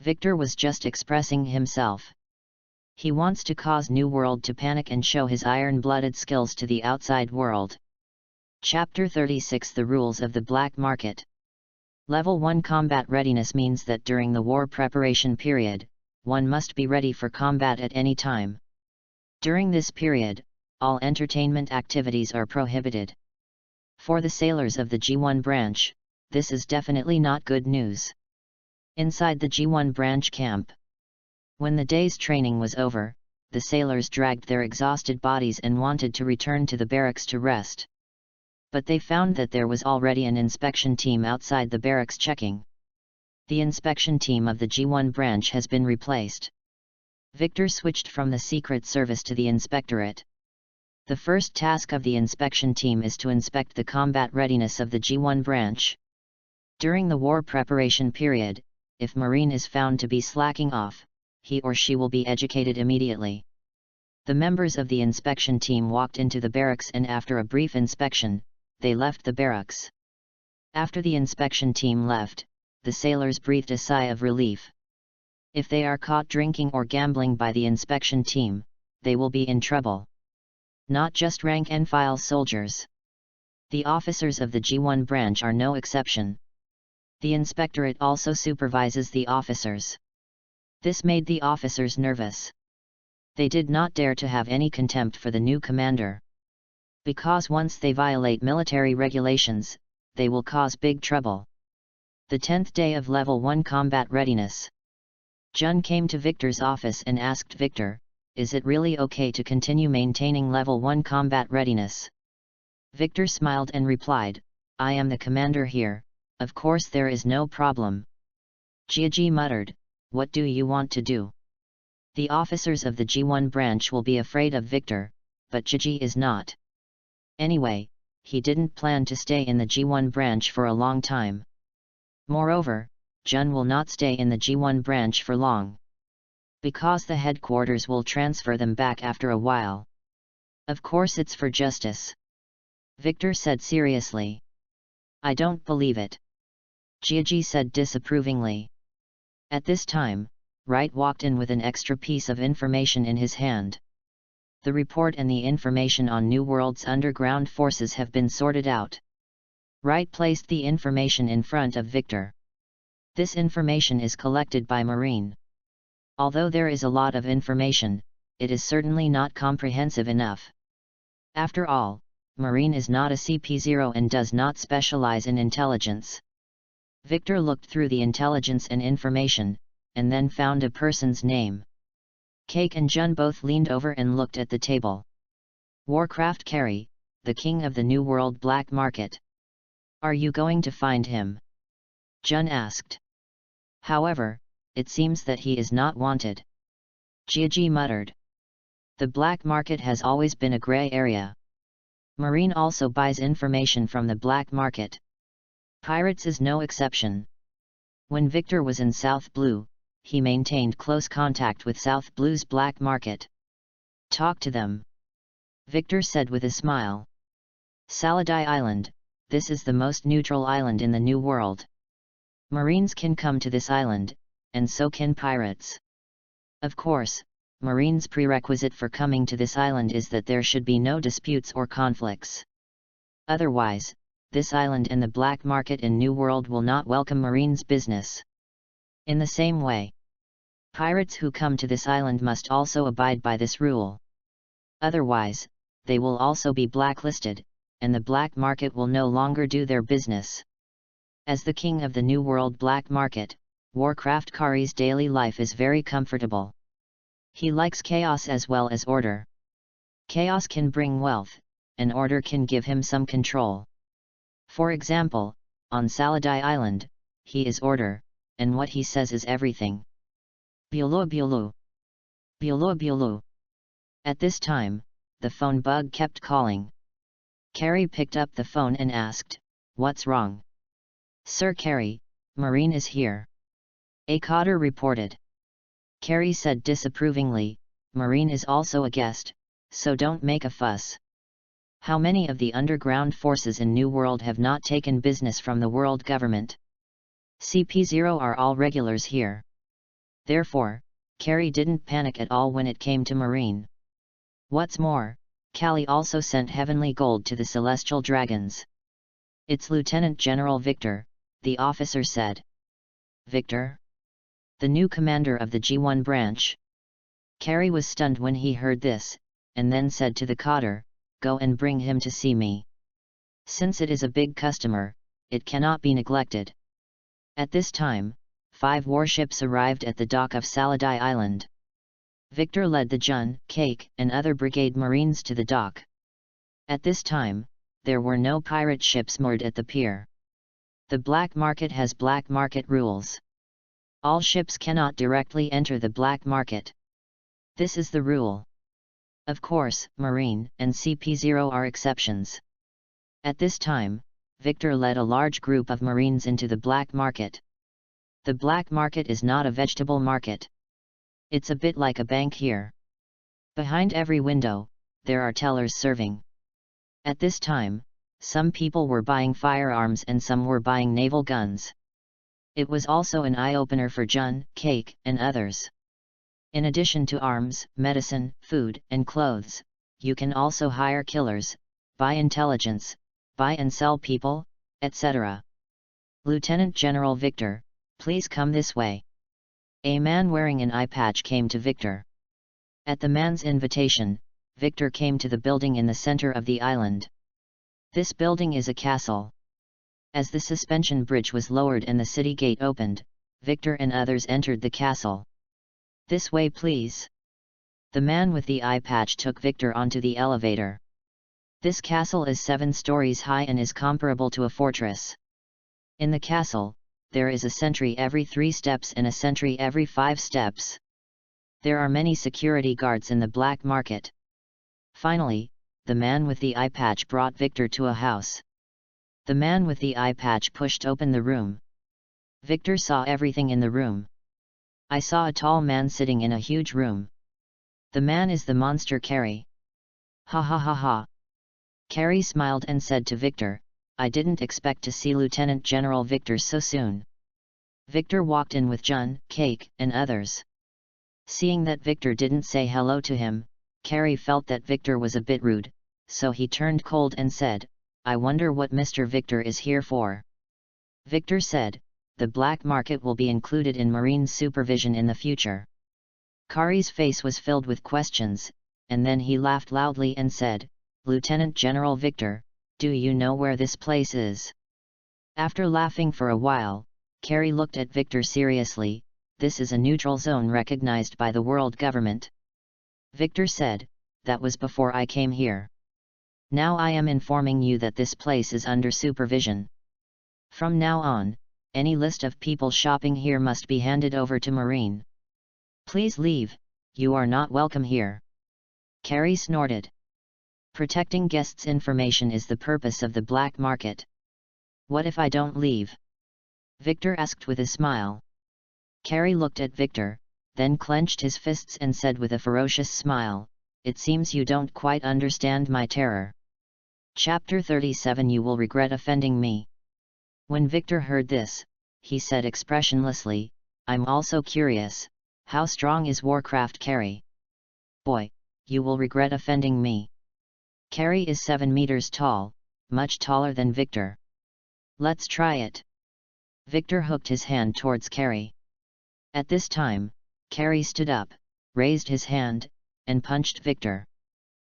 Victor was just expressing himself. He wants to cause New World to panic and show his iron-blooded skills to the outside world. Chapter 36 The Rules of the Black Market. Level 1 Combat Readiness means that during the war preparation period, one must be ready for combat at any time. During this period, all entertainment activities are prohibited. For the sailors of the G1 branch, this is definitely not good news. Inside the G1 branch camp, when the day's training was over, the sailors dragged their exhausted bodies and wanted to return to the barracks to rest. But they found that there was already an inspection team outside the barracks checking. The inspection team of the G1 branch has been replaced. Victor switched from the Secret Service to the Inspectorate. The first task of the inspection team is to inspect the combat readiness of the G1 branch. During the war preparation period, if Marine is found to be slacking off, he or she will be educated immediately. The members of the inspection team walked into the barracks and after a brief inspection, they left the barracks. After the inspection team left, the sailors breathed a sigh of relief. If they are caught drinking or gambling by the inspection team, they will be in trouble. Not just rank and file soldiers. The officers of the G1 branch are no exception. The inspectorate also supervises the officers. This made the officers nervous. They did not dare to have any contempt for the new commander. Because once they violate military regulations, they will cause big trouble. The 10th day of Level 1 Combat Readiness. Jun came to Victor's office and asked Victor, "Is it really okay to continue maintaining Level 1 Combat Readiness?" Victor smiled and replied, "I am the commander here, of course there is no problem." Jiaji muttered, "What do you want to do?" The officers of the G1 branch will be afraid of Victor, but Jiaji is not. Anyway, he didn't plan to stay in the G1 branch for a long time. Moreover, Jun will not stay in the G1 branch for long. Because the headquarters will transfer them back after a while. Of course it's for justice. Victor said seriously. I don't believe it. Jiaji said disapprovingly. At this time, Wright walked in with an extra piece of information in his hand. The report and the information on New World's underground forces have been sorted out. Wright placed the information in front of Victor. This information is collected by Marine. Although there is a lot of information, it is certainly not comprehensive enough. After all, Marine is not a CP0 and does not specialize in intelligence. Victor looked through the intelligence and information, and then found a person's name. Cake and Jun both leaned over and looked at the table. Warcraft Carry, the king of the New World black market. Are you going to find him? Jun asked. However, it seems that he is not wanted. Jiaji muttered. The black market has always been a gray area. Marine also buys information from the black market. Pirates is no exception. When Victor was in South Blue, he maintained close contact with South Blue's black market. Talk to them, Victor said with a smile. Saladai Island, this is the most neutral island in the New World. Marines can come to this island, and so can pirates. Of course, Marines' prerequisite for coming to this island is that there should be no disputes or conflicts. Otherwise, this island and the black market in New World will not welcome Marines' business. In the same way, pirates who come to this island must also abide by this rule. Otherwise, they will also be blacklisted, and the black market will no longer do their business. As the king of the New World black market, Warcraft Kari's daily life is very comfortable. He likes chaos as well as order. Chaos can bring wealth, and order can give him some control. For example, on Saladai Island, he is order, and what he says is everything. Bulu bulu. Bulu bulu. At this time, the phone bug kept calling. Carrie picked up the phone and asked, "What's wrong?" "Sir Carrie, Marine is here," a coder reported. Carrie said disapprovingly, "Marine is also a guest, so don't make a fuss." How many of the underground forces in New World have not taken business from the world government? CP0 are all regulars here. Therefore, Carrie didn't panic at all when it came to Marine. What's more, Callie also sent heavenly gold to the Celestial Dragons. "It's Lieutenant General Victor," the officer said. "Victor? The new commander of the G1 branch?" Carrie was stunned when he heard this, and then said to the coder, "Go and bring him to see me. Since it is a big customer, it cannot be neglected." At this time, 5 warships arrived at the dock of Saladai Island. Victor led the Jun, Cake, and other brigade marines to the dock. At this time, there were no pirate ships moored at the pier. The black market has black market rules. All ships cannot directly enter the black market. This is the rule. Of course, Marine and CP0 are exceptions. At this time, Victor led a large group of Marines into the black market. The black market is not a vegetable market. It's a bit like a bank here. Behind every window, there are tellers serving. At this time, some people were buying firearms and some were buying naval guns. It was also an eye-opener for Jun, Cake, and others. In addition to arms, medicine, food, and clothes, you can also hire killers, buy intelligence, buy and sell people, etc. "Lieutenant General Victor, please come this way." A man wearing an eye patch came to Victor. At the man's invitation, Victor came to the building in the center of the island. This building is a castle. As the suspension bridge was lowered and the city gate opened, Victor and others entered the castle. "This way please." The man with the eye patch took Victor onto the elevator. This castle is 7 stories high and is comparable to a fortress. In the castle, there is a sentry every 3 steps and a sentry every 5 steps. There are many security guards in the black market. Finally, the man with the eye patch brought Victor to a house. The man with the eye patch pushed open the room. Victor saw everything in the room. "I saw a tall man sitting in a huge room. The man is the monster Carrie." "Ha ha ha ha." Carrie smiled and said to Victor, "I didn't expect to see Lieutenant General Victor so soon." Victor walked in with Jun, Cake, and others. Seeing that Victor didn't say hello to him, Carrie felt that Victor was a bit rude, so he turned cold and said, "I wonder what Mr. Victor is here for." Victor said, "The black market will be included in marine supervision in the future." Kari's face was filled with questions, and then he laughed loudly and said, "Lieutenant General Victor, do you know where this place is?" After laughing for a while, Carrie looked at Victor seriously. "This is a neutral zone recognized by the world government." Victor said, "That was before I came here. Now I am informing you that this place is under supervision. From now on, any list of people shopping here must be handed over to Marine. Please leave, you are not welcome here." Carrie snorted. "Protecting guests' information is the purpose of the black market. What if I don't leave?" Victor asked with a smile. Carrie looked at Victor, then clenched his fists and said with a ferocious smile, "It seems you don't quite understand my terror. Chapter 37. You will regret offending me." When Victor heard this, he said expressionlessly, "I'm also curious, how strong is Warcraft Carrie?" "Boy, you will regret offending me. Carrie is 7 meters tall, much taller than Victor. Let's try it." Victor hooked his hand towards Carrie. At this time, Carrie stood up, raised his hand, and punched Victor.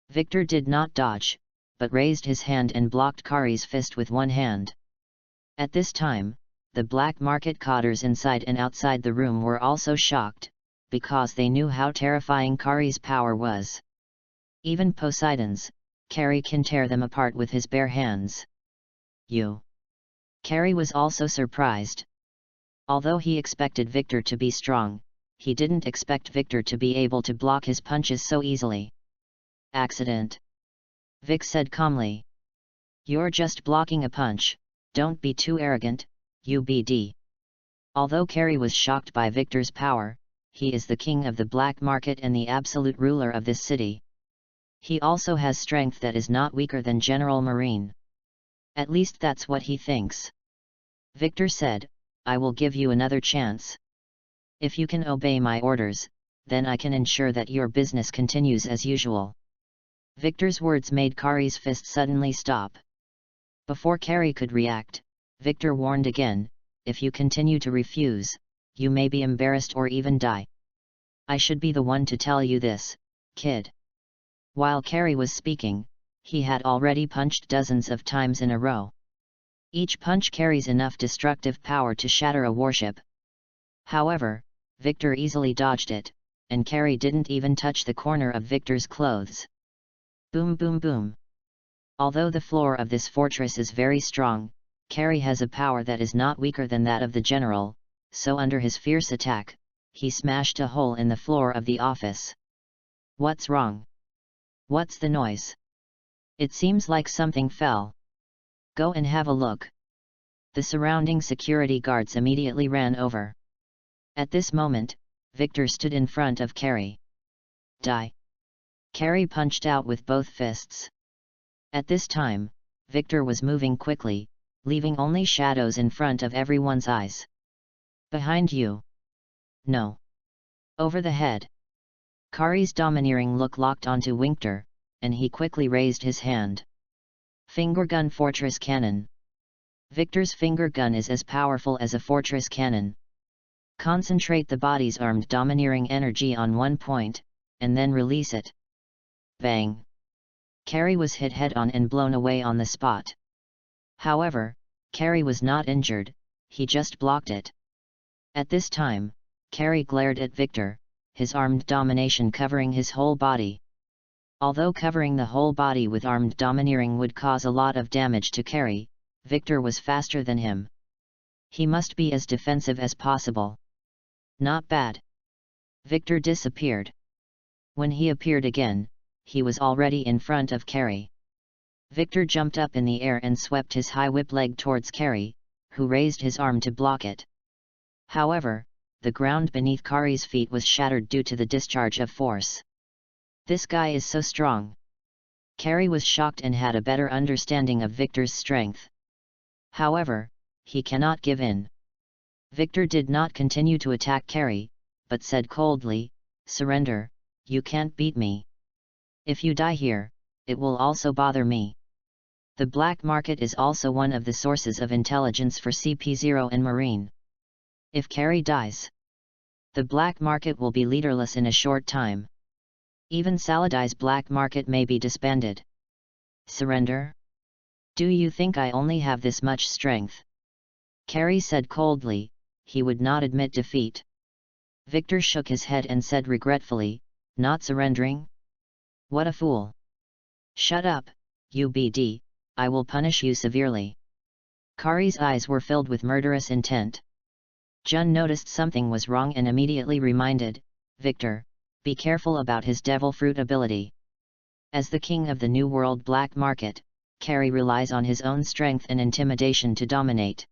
Victor did not dodge, but raised his hand and blocked Carrie's fist with one hand. At this time, the black market cotters inside and outside the room were also shocked, because they knew how terrifying Carrie's power was. Even Poseidon's, Carrie can tear them apart with his bare hands. "You." Carrie was also surprised. Although he expected Victor to be strong, he didn't expect Victor to be able to block his punches so easily. "Accident," Vic said calmly. "You're just blocking a punch, don't be too arrogant, UBD." Although Carrie was shocked by Victor's power, he is the king of the black market and the absolute ruler of this city. He also has strength that is not weaker than General Marine. At least that's what he thinks. Victor said, "I will give you another chance. If you can obey my orders, then I can ensure that your business continues as usual." Victor's words made Carrie's fist suddenly stop. Before Carrie could react, Victor warned again, "If you continue to refuse, you may be embarrassed or even die. I should be the one to tell you this, kid." While Carrie was speaking, he had already punched dozens of times in a row. Each punch carries enough destructive power to shatter a warship. However, Victor easily dodged it, and Carrie didn't even touch the corner of Victor's clothes. Boom boom boom. Although the floor of this fortress is very strong, Carrie has a power that is not weaker than that of the general, so under his fierce attack, he smashed a hole in the floor of the office. "What's wrong? What's the noise? It seems like something fell. Go and have a look." The surrounding security guards immediately ran over. At this moment, Victor stood in front of Carrie. "Die!" Carrie punched out with both fists. At this time, Victor was moving quickly, leaving only shadows in front of everyone's eyes. "Behind you." "No." "Over the head." Carrie's domineering look locked onto Victor, and he quickly raised his hand. Finger gun fortress cannon. Victor's finger gun is as powerful as a fortress cannon. Concentrate the body's armed domineering energy on one point, and then release it. Bang! Carrie was hit head-on and blown away on the spot. However, Carrie was not injured, he just blocked it. At this time, Carrie glared at Victor, his armed domination covering his whole body. Although covering the whole body with armed domineering would cause a lot of damage to Carrie, Victor was faster than him. He must be as defensive as possible. Not bad. Victor disappeared. When he appeared again, he was already in front of Carrie. Victor jumped up in the air and swept his high whip leg towards Carrie, who raised his arm to block it. However, the ground beneath Carrie's feet was shattered due to the discharge of force. "This guy is so strong." Carrie was shocked and had a better understanding of Victor's strength. However, he cannot give in. Victor did not continue to attack Carrie, but said coldly, surrender, you can't beat me. If you die here, it will also bother me. The black market is also one of the sources of intelligence for CP0 and Marine. If Carrie dies, the black market will be leaderless in a short time. Even Saladai's black market may be disbanded. Surrender? Do you think I only have this much strength? Carrie said coldly, he would not admit defeat. Victor shook his head and said regretfully, not surrendering? What a fool! Shut up, UBD, I will punish you severely. Kari's eyes were filled with murderous intent. Jun noticed something was wrong and immediately reminded, Victor, be careful about his devil fruit ability. As the king of the New World black market, Kari relies on his own strength and intimidation to dominate.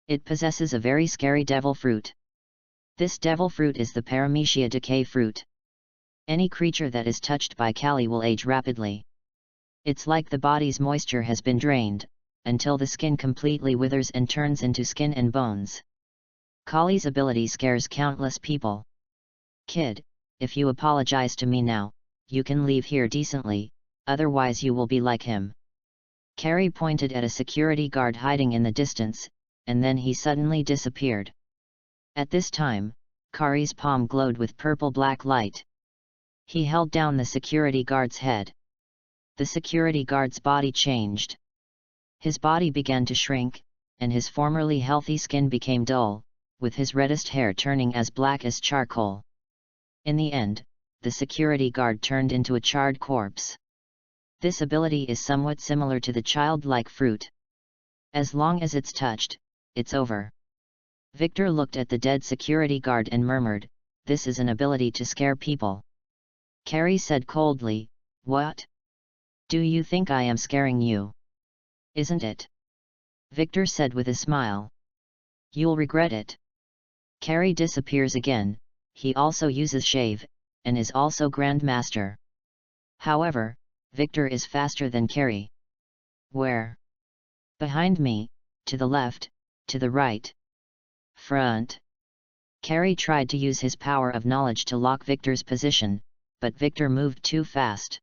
It possesses a very scary devil fruit. This devil fruit is the Paramecia decay fruit. Any creature that is touched by Kali will age rapidly. It's like the body's moisture has been drained, until the skin completely withers and turns into skin and bones. Kali's ability scares countless people. Kid, if you apologize to me now, you can leave here decently, otherwise you will be like him. Kari pointed at a security guard hiding in the distance, and then he suddenly disappeared. At this time, Kari's palm glowed with purple-black light. He held down the security guard's head. The security guard's body changed. His body began to shrink, and his formerly healthy skin became dull, with his reddest hair turning as black as charcoal. In the end, the security guard turned into a charred corpse. This ability is somewhat similar to the childlike fruit. As long as it's touched, it's over. Victor looked at the dead security guard and murmured, this is an ability to scare people. Kari said coldly, what? Do you think I am scaring you? Isn't it? Victor said with a smile. You'll regret it. Kari disappears again, he also uses shave, and is also Grandmaster. However, Victor is faster than Kari. Where? Behind me, to the left, to the right. Front. Kari tried to use his power of knowledge to lock Victor's position, but Victor moved too fast.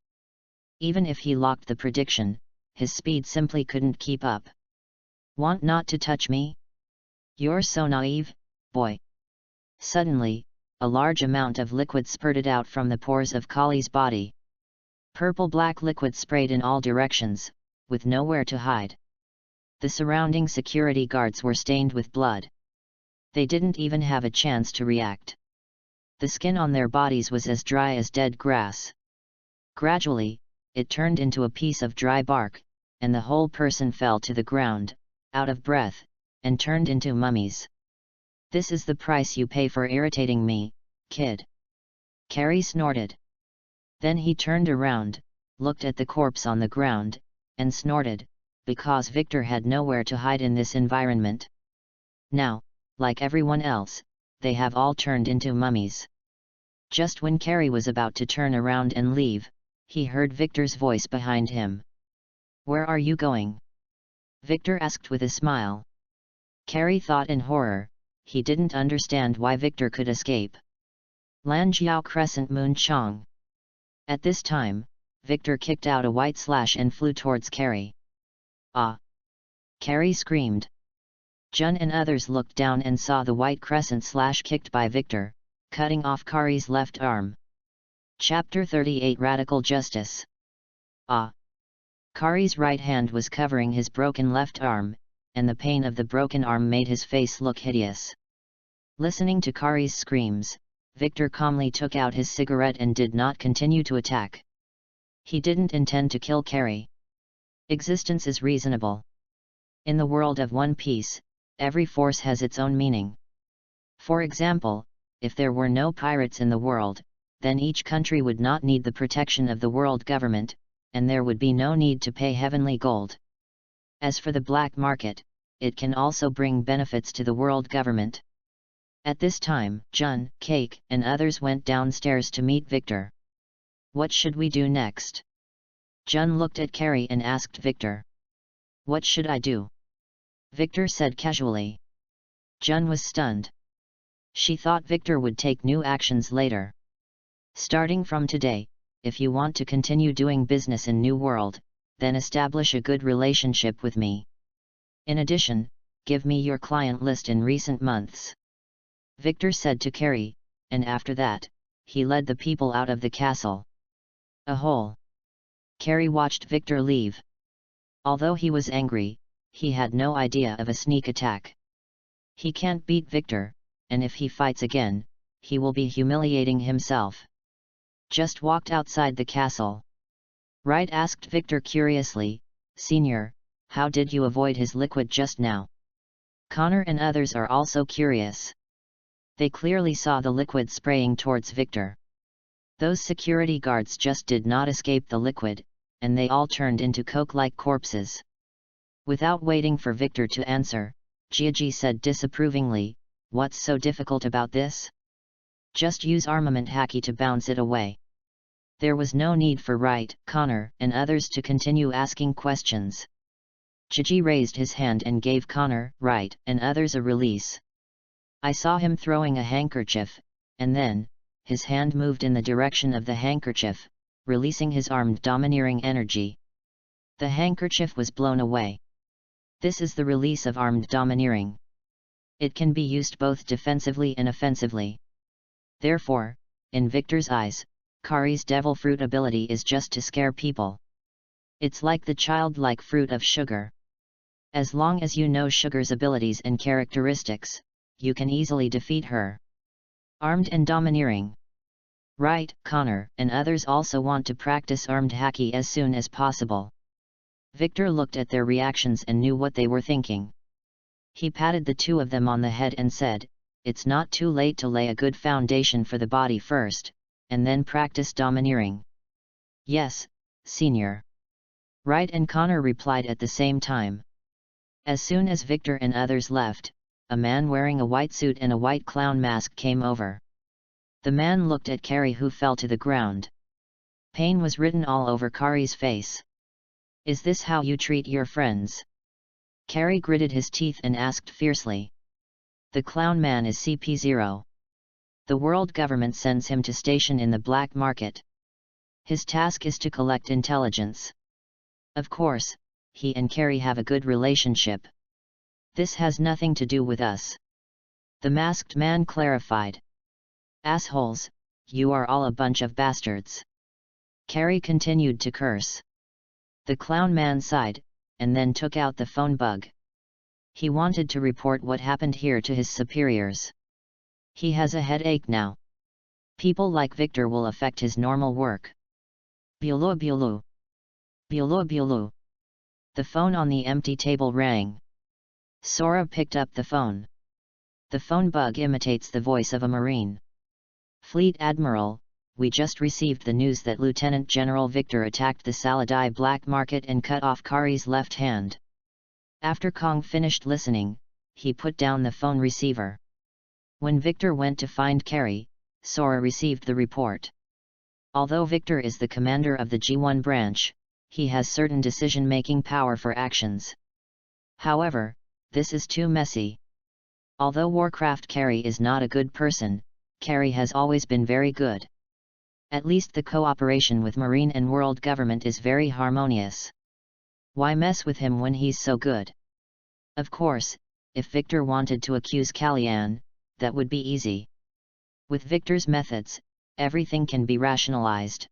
Even if he locked the prediction, his speed simply couldn't keep up. Want not to touch me? You're so naive, boy. Suddenly, a large amount of liquid spurted out from the pores of Kali's body. Purple-black liquid sprayed in all directions, with nowhere to hide. The surrounding security guards were stained with blood. They didn't even have a chance to react. The skin on their bodies was as dry as dead grass. Gradually, it turned into a piece of dry bark, and the whole person fell to the ground, out of breath, and turned into mummies. This is the price you pay for irritating me, kid. Kari snorted. Then he turned around, looked at the corpse on the ground, and snorted, because Victor had nowhere to hide in this environment. Now, like everyone else, they have all turned into mummies. Just when Kari was about to turn around and leave, he heard Victor's voice behind him. Where are you going? Victor asked with a smile. Kari thought in horror, he didn't understand why Victor could escape. Lanjiao Crescent Moon Chong. At this time, Victor kicked out a white slash and flew towards Kari. Ah! Kari screamed. Jun and others looked down and saw the white crescent slash kicked by Victor, cutting off Kari's left arm. Chapter 38 Radical Justice. Ah! Kari's right hand was covering his broken left arm, and the pain of the broken arm made his face look hideous. Listening to Kari's screams, Victor calmly took out his cigarette and did not continue to attack. He didn't intend to kill Kari. Existence is reasonable. In the world of One Piece, every force has its own meaning. For example, if there were no pirates in the world, then each country would not need the protection of the world government, and there would be no need to pay heavenly gold. As for the black market, it can also bring benefits to the world government. At this time, Jun, Cake, and others went downstairs to meet Victor. What should we do next? Jun looked at Kari and asked Victor. What should I do? Victor said casually. Jun was stunned. She thought Victor would take new actions later. Starting from today, if you want to continue doing business in New World, then establish a good relationship with me. In addition, give me your client list in recent months. Victor said to Carrie, and after that, he led the people out of the castle. A hole. Carrie watched Victor leave. Although he was angry, he had no idea of a sneak attack. He can't beat Victor, and if he fights again, he will be humiliating himself. Just walked outside the castle. Wright asked Victor curiously, "Senior, how did you avoid his liquid just now?" Connor and others are also curious. They clearly saw the liquid spraying towards Victor. Those security guards just did not escape the liquid, and they all turned into coke-like corpses. Without waiting for Victor to answer, Gigi said disapprovingly, "What's so difficult about this? Just use armament hacky to bounce it away." There was no need for Wright, Connor, and others to continue asking questions. Gigi raised his hand and gave Connor, Wright, and others a release. I saw him throwing a handkerchief, and then, his hand moved in the direction of the handkerchief, releasing his armed domineering energy. The handkerchief was blown away. This is the release of armed domineering. It can be used both defensively and offensively. Therefore, in Victor's eyes, Kari's devil fruit ability is just to scare people. It's like the childlike fruit of sugar. As long as you know Sugar's abilities and characteristics, you can easily defeat her. Armed and domineering. Wright, Connor, and others also want to practice armed hacky as soon as possible. Victor looked at their reactions and knew what they were thinking. He patted the two of them on the head and said, "It's not too late to lay a good foundation for the body first, and then practice domineering." "Yes, Senior." Wright and Connor replied at the same time. As soon as Victor and others left, a man wearing a white suit and a white clown mask came over. The man looked at Carrie, who fell to the ground. Pain was written all over Kari's face. "Is this how you treat your friends?" Carrie gritted his teeth and asked fiercely. "The clown man is CP0. The world government sends him to station in the black market. His task is to collect intelligence. Of course, he and Carrie have a good relationship. This has nothing to do with us," the masked man clarified. "Assholes, you are all a bunch of bastards." Carrie continued to curse. The clown man sighed, and then took out the phone bug. He wanted to report what happened here to his superiors. He has a headache now. People like Victor will affect his normal work. Bulu bulu. Bulu bulu. The phone on the empty table rang. Sora picked up the phone. The phone bug imitates the voice of a Marine. "Fleet Admiral, we just received the news that Lieutenant General Victor attacked the Saladai black market and cut off Kari's left hand." After Kong finished listening, he put down the phone receiver. When Victor went to find Carrie, Sora received the report. Although Victor is the commander of the G1 branch, he has certain decision-making power for actions. However, this is too messy. Although Warcraft Carrie is not a good person, Carrie has always been very good. At least the cooperation with Marine and world government is very harmonious. Why mess with him when he's so good? Of course, if Victor wanted to accuse Kalyan, that would be easy. With Victor's methods, everything can be rationalized.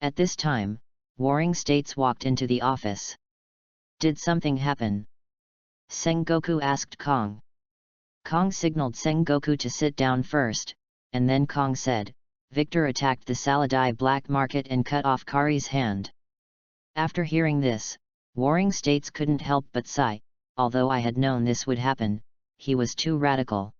At this time, Warring States walked into the office. "Did something happen?" Sengoku asked Kong. Kong signaled Sengoku to sit down first, and then Kong said, "Victor attacked the Saladai black market and cut off Kari's hand." After hearing this, Warring States couldn't help but sigh. "Although I had known this would happen, he was too radical."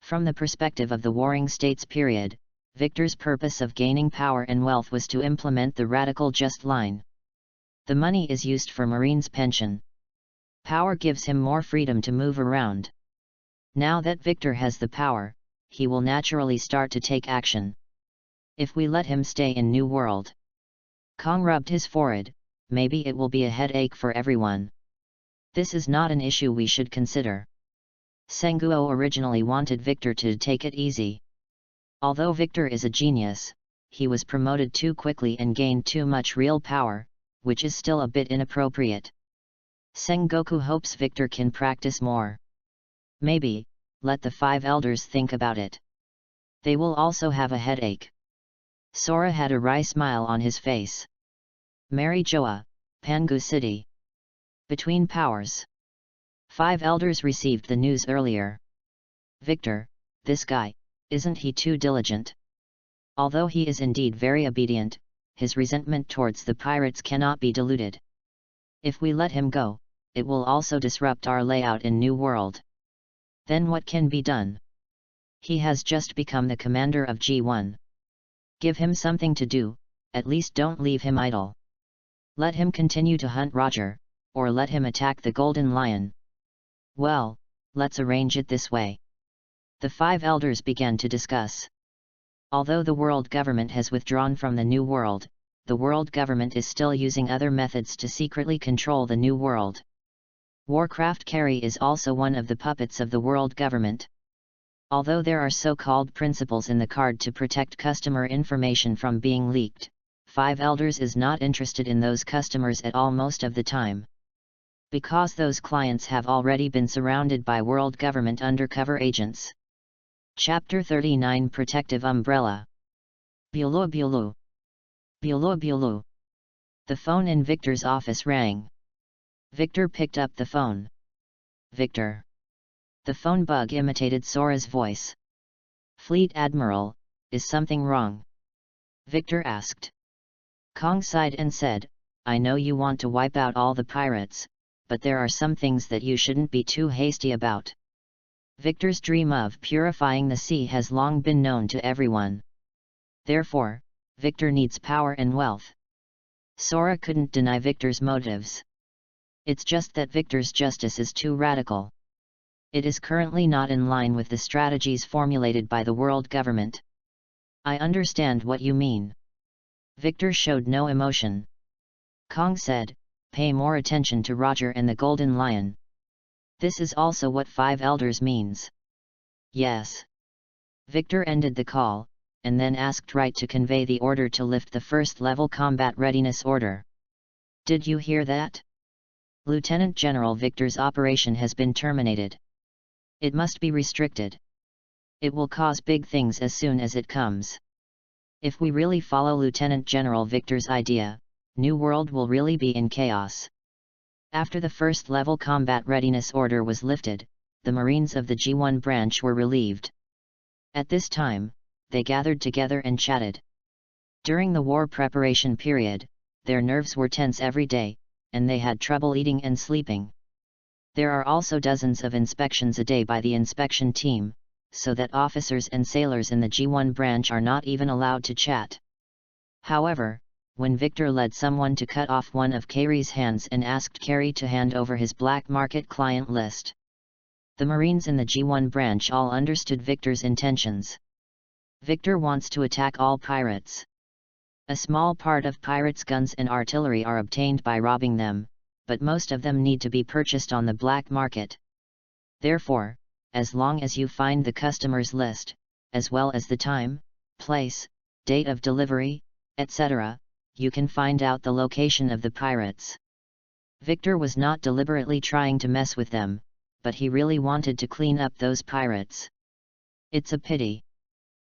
From the perspective of the Warring States period, Victor's purpose of gaining power and wealth was to implement the radical just line. The money is used for Marine's pension. Power gives him more freedom to move around. Now that Victor has the power, he will naturally start to take action. If we let him stay in New World. Kong rubbed his forehead, maybe it will be a headache for everyone. This is not an issue we should consider. Senguo originally wanted Victor to take it easy. Although Victor is a genius, he was promoted too quickly and gained too much real power, which is still a bit inappropriate. Sengoku hopes Victor can practice more. Maybe, let the 5 elders think about it. They will also have a headache. Sora had a wry smile on his face. Mary Joa, Pangu City. Between powers. 5 elders received the news earlier. Victor, this guy, isn't he too diligent? Although he is indeed very obedient, his resentment towards the pirates cannot be diluted. If we let him go, it will also disrupt our layout in New World. Then what can be done? He has just become the commander of G1. Give him something to do, at least don't leave him idle. Let him continue to hunt Roger, or let him attack the Golden Lion. Well, let's arrange it this way. The 5 elders began to discuss. Although the world government has withdrawn from the New World, the world government is still using other methods to secretly control the New World. Warcraft Carry is also one of the puppets of the world government. Although there are so-called principles in the card to protect customer information from being leaked, 5 elders is not interested in those customers at all most of the time. Because those clients have already been surrounded by world government undercover agents. Chapter 39 Protective Umbrella. Bulu bulu. Bulu bulu. The phone in Victor's office rang. Victor picked up the phone. Victor. The phone bug imitated Sora's voice. Fleet Admiral, is something wrong? Victor asked. Kong sighed and said, I know you want to wipe out all the pirates, but there are some things that you shouldn't be too hasty about. Victor's dream of purifying the sea has long been known to everyone. Therefore, Victor needs power and wealth. Sora couldn't deny Victor's motives. It's just that Victor's justice is too radical. It is currently not in line with the strategies formulated by the world government. I understand what you mean. Victor showed no emotion. Kong said, pay more attention to Roger and the Golden Lion. This is also what 5 elders means. Yes. Victor ended the call, and then asked Wright to convey the order to lift the first level combat readiness order. Did you hear that? Lieutenant General Victor's operation has been terminated. It must be restricted. It will cause big things as soon as it comes. If we really follow Lieutenant General Victor's idea, New World will really be in chaos. After the first level combat readiness order was lifted, the Marines of the G1 branch were relieved. At this time, they gathered together and chatted. During the war preparation period, their nerves were tense every day, and they had trouble eating and sleeping. There are also dozens of inspections a day by the inspection team, so that officers and sailors in the G1 branch are not even allowed to chat. However, when Victor led someone to cut off one of Carey's hands and asked Carey to hand over his black market client list, the Marines in the G1 branch all understood Victor's intentions. Victor wants to attack all pirates. A small part of pirates' guns and artillery are obtained by robbing them, but most of them need to be purchased on the black market. Therefore, as long as you find the customer's list, as well as the time, place, date of delivery, etc., you can find out the location of the pirates. Victor was not deliberately trying to mess with them, but he really wanted to clean up those pirates. It's a pity.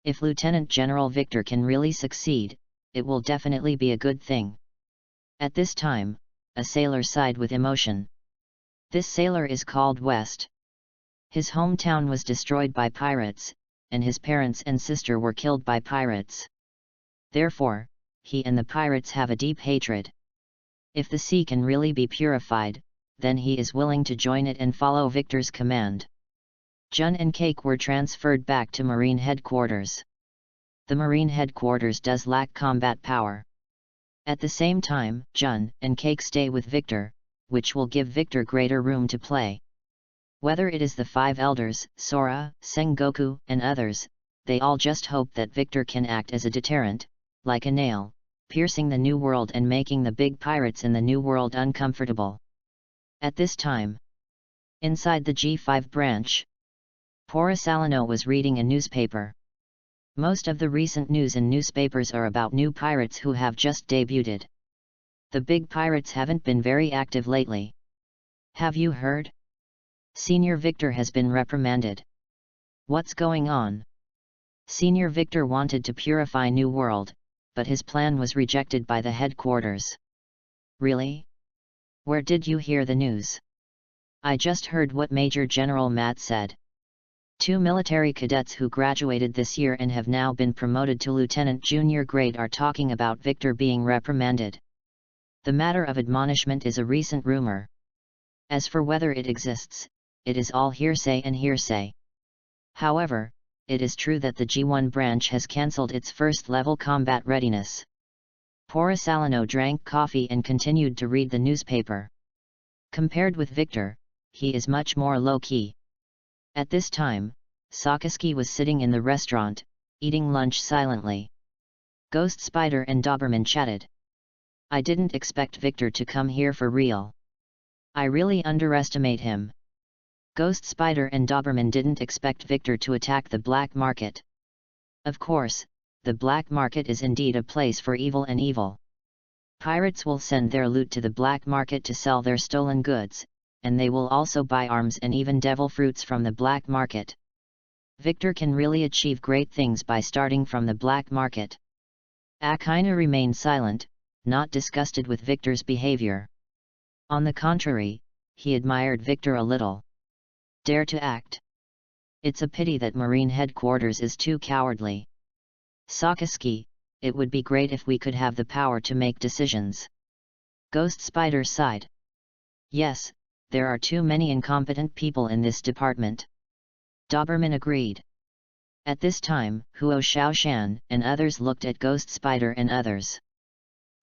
If Lieutenant General Victor can really succeed, it will definitely be a good thing. At this time, a sailor sighed with emotion. This sailor is called West. His hometown was destroyed by pirates, and his parents and sister were killed by pirates. Therefore, he and the pirates have a deep hatred. If the sea can really be purified, then he is willing to join it and follow Victor's command. Jun and Cake were transferred back to Marine Headquarters. The Marine Headquarters does lack combat power. At the same time, Jun and Cake stay with Victor, which will give Victor greater room to play. Whether it is the 5 elders, Sora, Sengoku, and others, they all just hope that Victor can act as a deterrent, like a nail, piercing the New World and making the big pirates in the New World uncomfortable. At this time, inside the G5 branch, Pora Salino was reading a newspaper. Most of the recent news in newspapers are about new pirates who have just debuted. The big pirates haven't been very active lately. Have you heard? Senior Victor has been reprimanded. What's going on? Senior Victor wanted to purify New World, but his plan was rejected by the headquarters. Really? Where did you hear the news? I just heard what Major General Matt said. 2 military cadets who graduated this year and have now been promoted to lieutenant junior grade are talking about Victor being reprimanded. The matter of admonishment is a recent rumor. As for whether it exists, it is all hearsay and hearsay. However, it is true that the G1 branch has cancelled its first-level combat readiness. Porisalino drank coffee and continued to read the newspaper. Compared with Victor, he is much more low-key. At this time, Sakaski was sitting in the restaurant, eating lunch silently. Ghost Spider and Doberman chatted. I didn't expect Victor to come here for real. I really underestimate him. Ghost Spider and Doberman didn't expect Victor to attack the black market. Of course, the black market is indeed a place for evil and evil. Pirates will send their loot to the black market to sell their stolen goods, and they will also buy arms and even devil fruits from the black market. Victor can really achieve great things by starting from the black market. Akina remained silent, not disgusted with Victor's behavior. On the contrary, he admired Victor a little. Dare to act. It's a pity that Marine headquarters is too cowardly. Sakaski, it would be great if we could have the power to make decisions. Ghost Spider sighed. Yes, there are too many incompetent people in this department. Doberman agreed. At this time, Huo Xiaoshan and others looked at Ghost Spider and others.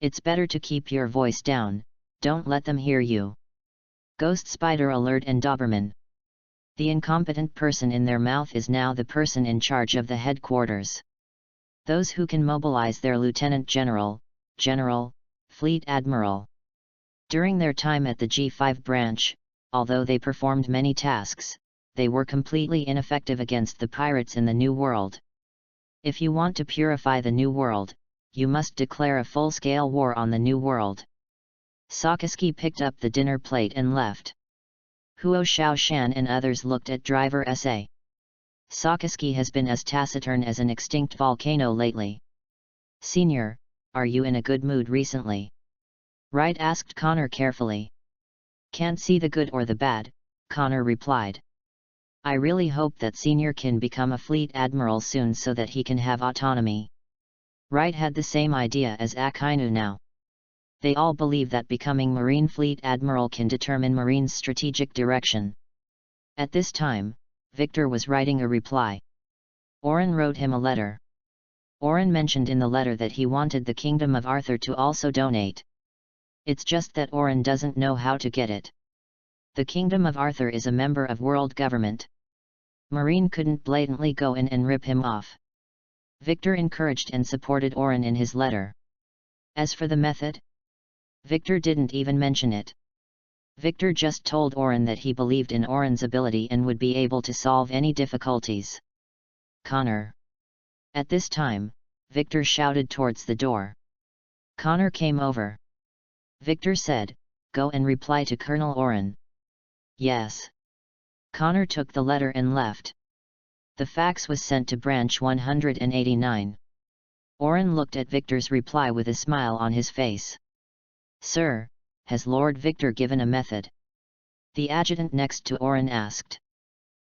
It's better to keep your voice down, don't let them hear you. Ghost Spider alert and Doberman. The incompetent person in their mouth is now the person in charge of the headquarters. Those who can mobilize their Lieutenant General, General, Fleet Admiral. During their time at the G5 branch, although they performed many tasks, they were completely ineffective against the pirates in the New World. If you want to purify the New World, you must declare a full-scale war on the New World. Sakaski picked up the dinner plate and left. Huo Xiaoshan and others looked at Driver SA. Sakaski has been as taciturn as an extinct volcano lately. Senior, are you in a good mood recently? Wright asked Connor carefully. Can't see the good or the bad, Connor replied. I really hope that Senior can become a fleet admiral soon so that he can have autonomy. Wright had the same idea as Akainu now. They all believe that becoming Marine Fleet Admiral can determine Marine's strategic direction. At this time, Victor was writing a reply. Oren wrote him a letter. Oren mentioned in the letter that he wanted the Kingdom of Arthur to also donate. It's just that Oren doesn't know how to get it. The Kingdom of Arthur is a member of world government. Marine couldn't blatantly go in and rip him off. Victor encouraged and supported Oren in his letter. As for the method, Victor didn't even mention it. Victor just told Oren that he believed in Oren's ability and would be able to solve any difficulties. Connor. At this time, Victor shouted towards the door. Connor came over. Victor said, "Go and reply to Colonel Oren." Yes. Connor took the letter and left. The fax was sent to branch 189. Oren looked at Victor's reply with a smile on his face. Sir, has Lord Victor given a method? The adjutant next to Oren asked.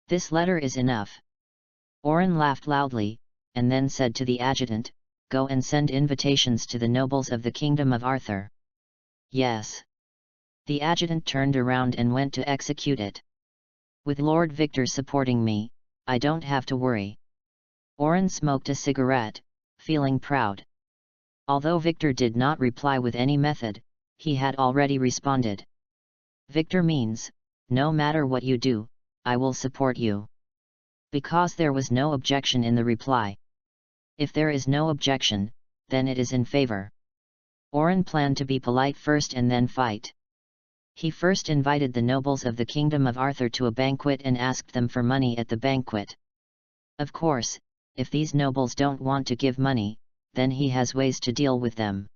This letter is enough. Oren laughed loudly, and then said to the adjutant, "Go and send invitations to the nobles of the Kingdom of Arthur." Yes. The adjutant turned around and went to execute it. With Lord Victor supporting me, I don't have to worry. Oren smoked a cigarette, feeling proud. Although Victor did not reply with any method, he had already responded. Victor means, no matter what you do, I will support you. Because there was no objection in the reply. If there is no objection, then it is in favor. Oren planned to be polite first and then fight. He first invited the nobles of the Kingdom of Arthur to a banquet and asked them for money at the banquet. Of course, if these nobles don't want to give money, then he has ways to deal with them.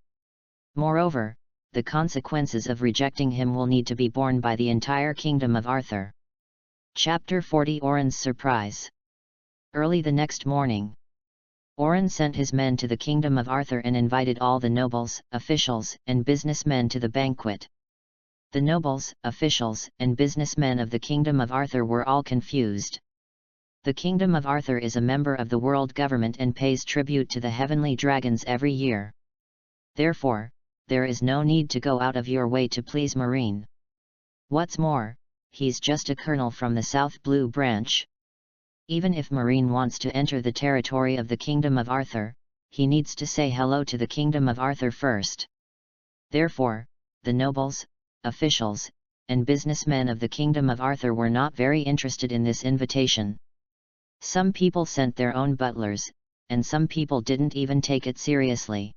Moreover, the consequences of rejecting him will need to be borne by the entire kingdom of Arthur. Chapter 40 Oren's Surprise. Early the next morning, Oren sent his men to the kingdom of Arthur and invited all the nobles, officials, and businessmen to the banquet. The nobles, officials, and businessmen of the kingdom of Arthur were all confused. The kingdom of Arthur is a member of the world government and pays tribute to the heavenly dragons every year. Therefore, there is no need to go out of your way to please Marine. What's more, he's just a colonel from the South Blue branch. Even if Marine wants to enter the territory of the kingdom of Arthur, he needs to say hello to the kingdom of Arthur first. Therefore, the nobles, officials, and businessmen of the kingdom of Arthur were not very interested in this invitation. Some people sent their own butlers, and some people didn't even take it seriously.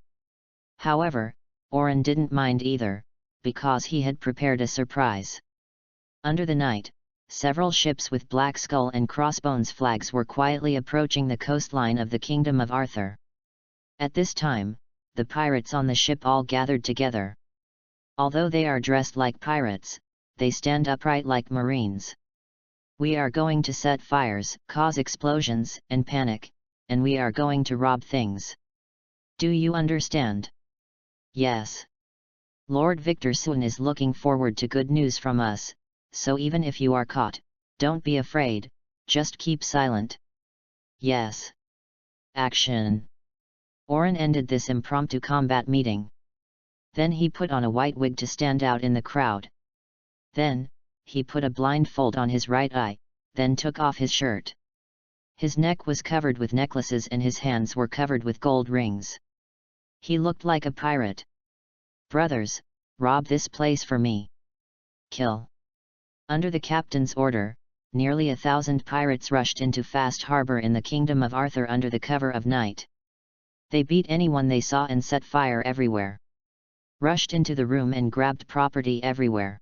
However, Oren didn't mind either, because he had prepared a surprise. Under the night, several ships with black skull and crossbones flags were quietly approaching the coastline of the kingdom of Arthur. At this time, the pirates on the ship all gathered together. Although they are dressed like pirates, they stand upright like marines. We are going to set fires, cause explosions, and panic, and we are going to rob things. Do you understand? Yes. Lord Victor Soon is looking forward to good news from us, so even if you are caught, don't be afraid, just keep silent. Yes. Action. Oren ended this impromptu combat meeting. Then he put on a white wig to stand out in the crowd. Then, he put a blindfold on his right eye, then took off his shirt. His neck was covered with necklaces and his hands were covered with gold rings. He looked like a pirate. Brothers, rob this place for me. Kill. Under the captain's order, nearly 1,000 pirates rushed into Fast Harbor in the kingdom of Arthur under the cover of night. They beat anyone they saw and set fire everywhere. Rushed into the room and grabbed property everywhere.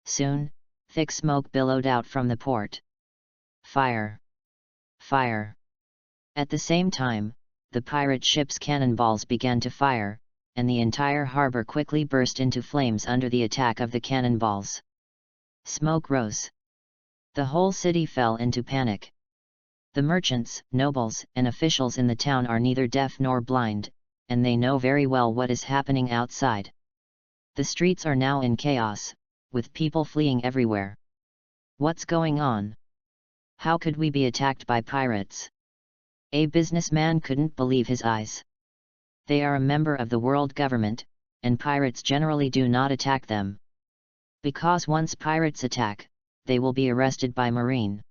Soon, thick smoke billowed out from the port. Fire! Fire! At the same time, the pirate ship's cannonballs began to fire, and the entire harbor quickly burst into flames under the attack of the cannonballs. Smoke rose. The whole city fell into panic. The merchants, nobles, and officials in the town are neither deaf nor blind, and they know very well what is happening outside. The streets are now in chaos, with people fleeing everywhere. What's going on? How could we be attacked by pirates? A businessman couldn't believe his eyes. They are a member of the world government, and pirates generally do not attack them. Because once pirates attack, they will be arrested by Marine.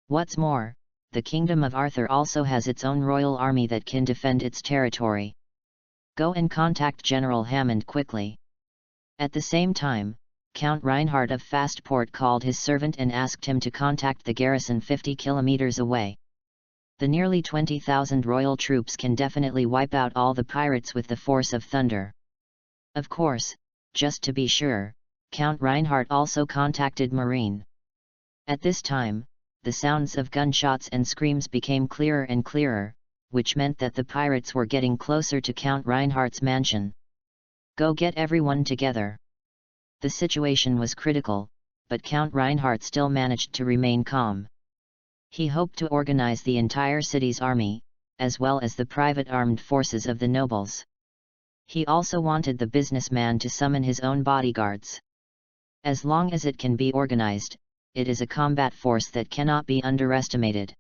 What's more, the kingdom of Arthur also has its own royal army that can defend its territory. Go and contact General Hammond quickly. At the same time, Count Reinhardt of Fastport called his servant and asked him to contact the garrison 50 kilometers away. The nearly 20,000 royal troops can definitely wipe out all the pirates with the force of thunder. Of course, just to be sure, Count Reinhardt also contacted Marine. At this time, the sounds of gunshots and screams became clearer and clearer, which meant that the pirates were getting closer to Count Reinhardt's mansion. Go get everyone together. The situation was critical, but Count Reinhardt still managed to remain calm. He hoped to organize the entire city's army, as well as the private armed forces of the nobles. He also wanted the businessman to summon his own bodyguards. As long as it can be organized, it is a combat force that cannot be underestimated.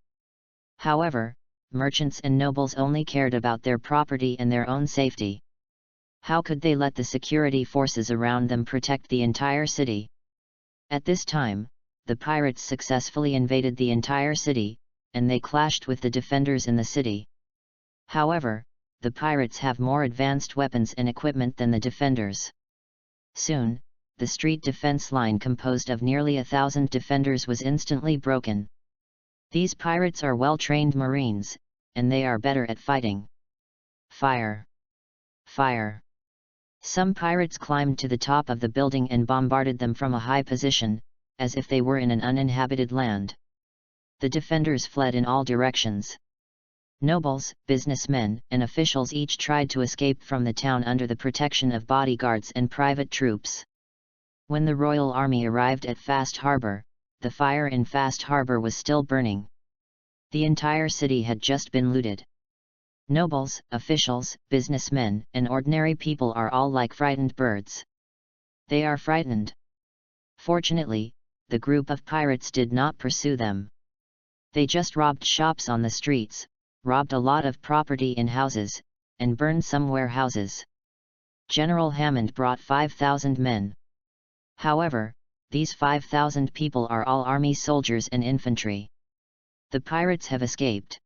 However, merchants and nobles only cared about their property and their own safety. How could they let the security forces around them protect the entire city? At this time, the pirates successfully invaded the entire city, and they clashed with the defenders in the city. However, the pirates have more advanced weapons and equipment than the defenders. Soon, the street defense line composed of nearly 1,000 defenders was instantly broken. These pirates are well-trained Marines, and they are better at fighting. Fire! Fire! Some pirates climbed to the top of the building and bombarded them from a high position, as if they were in an uninhabited land. The defenders fled in all directions. Nobles, businessmen, and officials each tried to escape from the town under the protection of bodyguards and private troops. When the royal army arrived at Fast Harbor, the fire in Fast Harbor was still burning. The entire city had just been looted. Nobles, officials, businessmen, and ordinary people are all like frightened birds. They are frightened. Fortunately, the group of pirates did not pursue them. They just robbed shops on the streets, robbed a lot of property in houses, and burned some warehouses. General Hammond brought 5,000 men. However, these 5,000 people are all army soldiers and infantry. The pirates have escaped.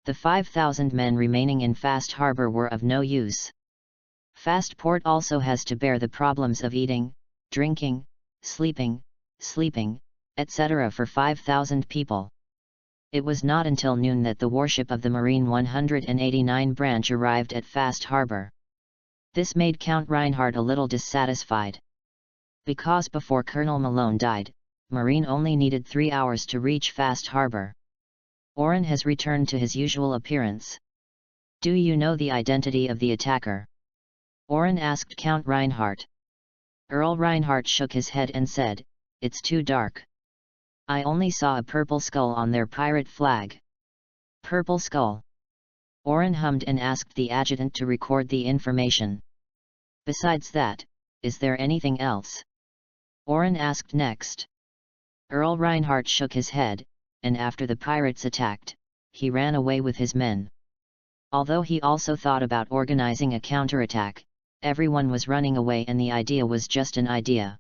The 5,000 men remaining in Fast Harbor were of no use. Fast Port also has to bear the problems of eating, drinking, sleeping, etc. for 5,000 people. It was not until noon that the warship of the Marine 189 branch arrived at Fast Harbor. This made Count Reinhardt a little dissatisfied. Because before Colonel Malone died, Marine only needed 3 hours to reach Fast Harbor. Oren has returned to his usual appearance. Do you know the identity of the attacker? Oren asked Count Reinhardt. Earl Reinhardt shook his head and said, "It's too dark. I only saw a purple skull on their pirate flag." Purple skull. Oren hummed and asked the adjutant to record the information. Besides that, is there anything else? Oren asked next. Earl Reinhardt shook his head, and after the pirates attacked, he ran away with his men. Although he also thought about organizing a counterattack, everyone was running away and the idea was just an idea.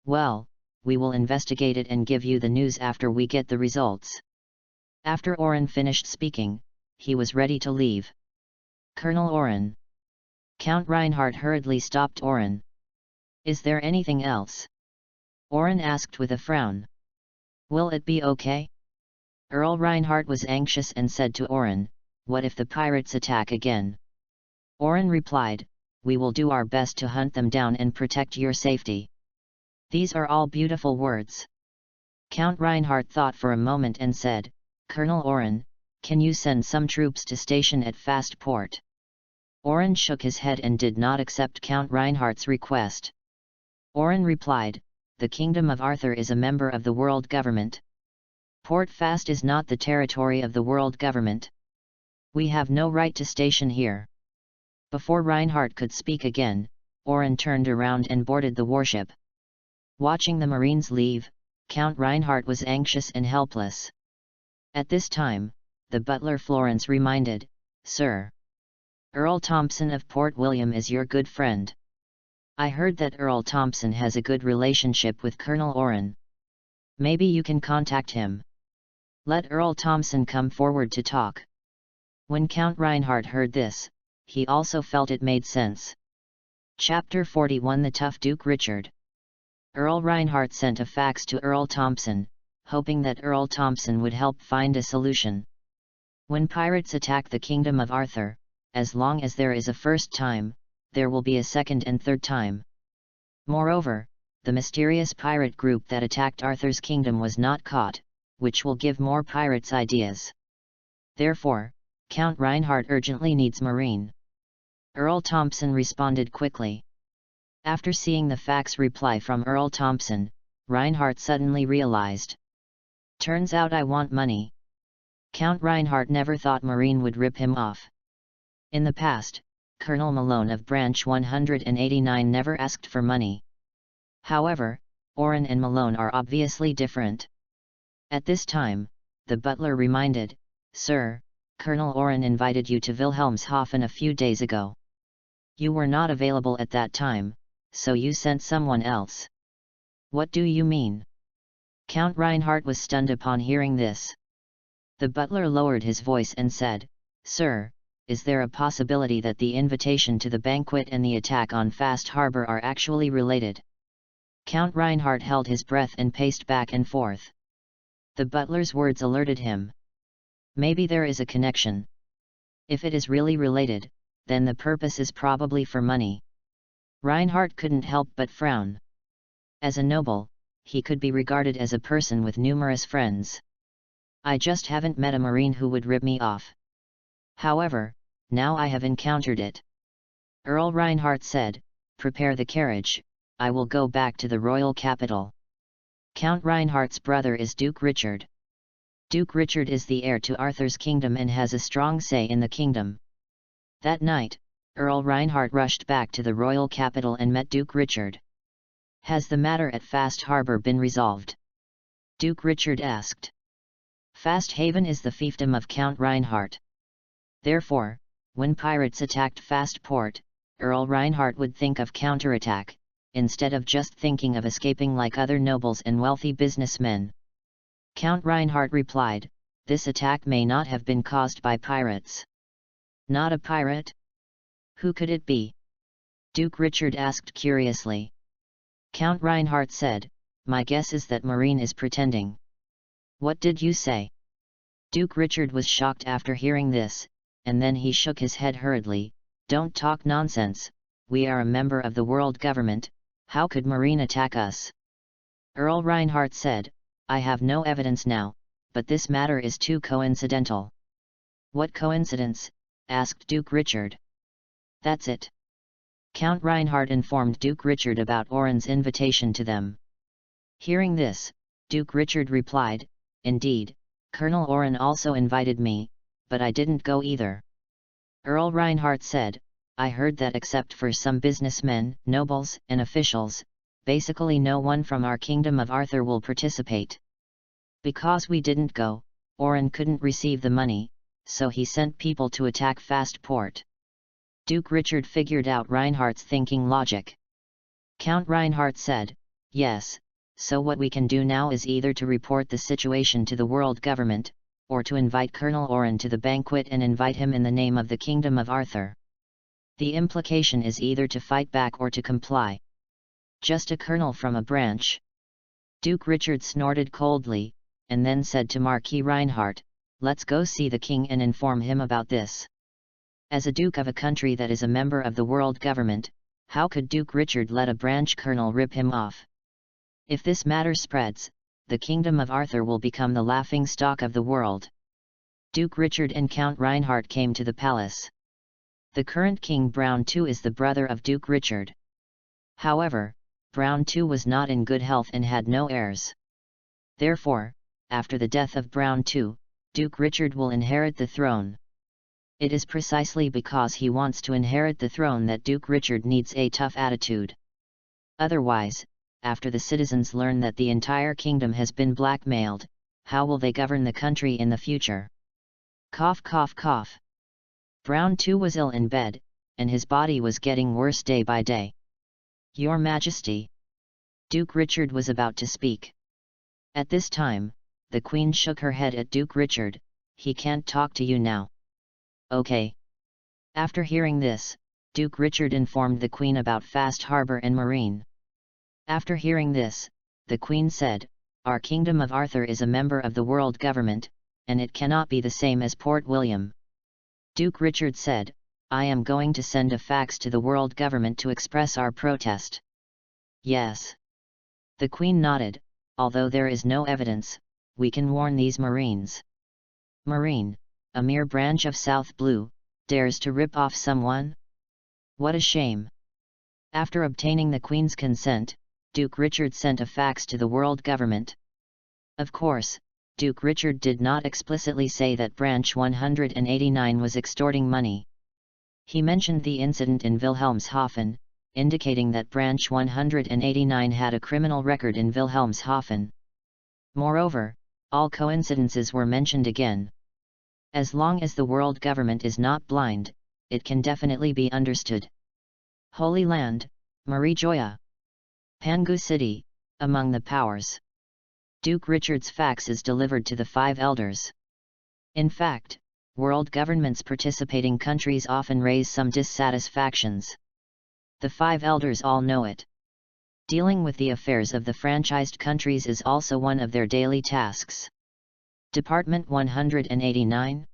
Well, we will investigate it and give you the news after we get the results. After Oren finished speaking, he was ready to leave. Colonel Oren. Count Reinhardt hurriedly stopped Oren. Is there anything else? Oren asked with a frown. Will it be okay? Earl Reinhardt was anxious and said to Oren, "What if the pirates attack again?" Oren replied, "We will do our best to hunt them down and protect your safety." These are all beautiful words. Count Reinhardt thought for a moment and said, "Colonel Oren, can you send some troops to station at Fast Port?" Oren shook his head and did not accept Count Reinhardt's request. Oren replied, "The Kingdom of Arthur is a member of the world government. Port Fast is not the territory of the world government. We have no right to station here." Before Reinhardt could speak again, Oren turned around and boarded the warship. Watching the Marines leave, Count Reinhardt was anxious and helpless. At this time, the butler Florence reminded, "Sir, Earl Thompson of Port William is your good friend. I heard that Earl Thompson has a good relationship with Colonel Oren. Maybe you can contact him. Let Earl Thompson come forward to talk." When Count Reinhardt heard this, he also felt it made sense. Chapter 41 The Tough Duke Richard. Earl Reinhardt sent a fax to Earl Thompson, hoping that Earl Thompson would help find a solution. When pirates attack the Kingdom of Arthur, as long as there is a first time, there will be a second and third time. Moreover, the mysterious pirate group that attacked Arthur's kingdom was not caught, which will give more pirates ideas. Therefore, Count Reinhardt urgently needs Marine. Earl Thompson responded quickly. After seeing the fax reply from Earl Thompson, Reinhardt suddenly realized. Turns out I want money. Count Reinhardt never thought Marine would rip him off. In the past, Colonel Malone of Branch 189 never asked for money. However, Oren and Malone are obviously different. At this time, the butler reminded, "Sir, Colonel Oren invited you to Wilhelmshaven a few days ago. You were not available at that time, so you sent someone else." "What do you mean?" Count Reinhardt was stunned upon hearing this. The butler lowered his voice and said, "Sir, is there a possibility that the invitation to the banquet and the attack on Fast Harbor are actually related?" Count Reinhardt held his breath and paced back and forth. The butler's words alerted him. Maybe there is a connection. If it is really related, then the purpose is probably for money. Reinhardt couldn't help but frown. As a noble, he could be regarded as a person with numerous friends. "I just haven't met a Marine who would rip me off," However, now I have encountered it. Earl Reinhardt said, "Prepare the carriage, I will go back to the royal capital." Count Reinhardt's brother is Duke Richard. Duke Richard is the heir to Arthur's kingdom and has a strong say in the kingdom. That night, Earl Reinhardt rushed back to the royal capital and met Duke Richard. "Has the matter at Fast Harbor been resolved?" Duke Richard asked. Fast Haven is the fiefdom of Count Reinhardt. Therefore, when pirates attacked Fast Port, Earl Reinhardt would think of counterattack, instead of just thinking of escaping like other nobles and wealthy businessmen. Count Reinhardt replied, "This attack may not have been caused by pirates." "Not a pirate? Who could it be?" Duke Richard asked curiously. Count Reinhardt said, "My guess is that Marine is pretending." "What did you say?" Duke Richard was shocked after hearing this, and then he shook his head hurriedly. "Don't talk nonsense, we are a member of the world government, how could Marine attack us?" Earl Reinhardt said, "I have no evidence now, but this matter is too coincidental." "What coincidence?" asked Duke Richard. "That's it." Count Reinhardt informed Duke Richard about Oren's invitation to them. Hearing this, Duke Richard replied, "Indeed, Colonel Oren also invited me, but I didn't go either." Earl Reinhardt said, "I heard that except for some businessmen, nobles, and officials, basically no one from our Kingdom of Arthur will participate. Because we didn't go, Oren couldn't receive the money, so he sent people to attack Fast Port." Duke Richard figured out Reinhardt's thinking logic. Count Reinhardt said, "Yes, so what we can do now is either to report the situation to the world government, or to invite Colonel Oren to the banquet and invite him in the name of the Kingdom of Arthur. The implication is either to fight back or to comply. Just a colonel from a branch." Duke Richard snorted coldly, and then said to Marquis Reinhardt, "Let's go see the king and inform him about this." As a duke of a country that is a member of the world government, how could Duke Richard let a branch colonel rip him off? If this matter spreads, the Kingdom of Arthur will become the laughing-stock of the world. Duke Richard and Count Reinhardt came to the palace. The current King Brown II is the brother of Duke Richard. However, Brown II was not in good health and had no heirs. Therefore, after the death of Brown II, Duke Richard will inherit the throne. It is precisely because he wants to inherit the throne that Duke Richard needs a tough attitude. Otherwise, after the citizens learn that the entire kingdom has been blackmailed, how will they govern the country in the future? Cough cough cough. Brown II was ill in bed, and his body was getting worse day by day. "Your Majesty." Duke Richard was about to speak. At this time, the Queen shook her head at Duke Richard, "He can't talk to you now." "Okay." After hearing this, Duke Richard informed the Queen about Fast Harbor and Marine. After hearing this, the Queen said, "Our Kingdom of Arthur is a member of the world government, and it cannot be the same as Port William." Duke Richard said, "I am going to send a fax to the world government to express our protest." "Yes." The Queen nodded, "Although there is no evidence, we can warn these Marines." Marine, a mere branch of South Blue, dares to rip off someone? What a shame! After obtaining the Queen's consent, Duke Richard sent a fax to the world government. Of course, Duke Richard did not explicitly say that Branch 189 was extorting money. He mentioned the incident in Wilhelmshaven, indicating that Branch 189 had a criminal record in Wilhelmshaven. Moreover, all coincidences were mentioned again. As long as the world government is not blind, it can definitely be understood. Holy Land, Marie Joya, Pangu City, among the powers. Duke Richard's fax is delivered to the 5 elders. In fact, world governments participating countries often raise some dissatisfactions. The 5 elders all know it. Dealing with the affairs of the franchised countries is also one of their daily tasks. Department 189?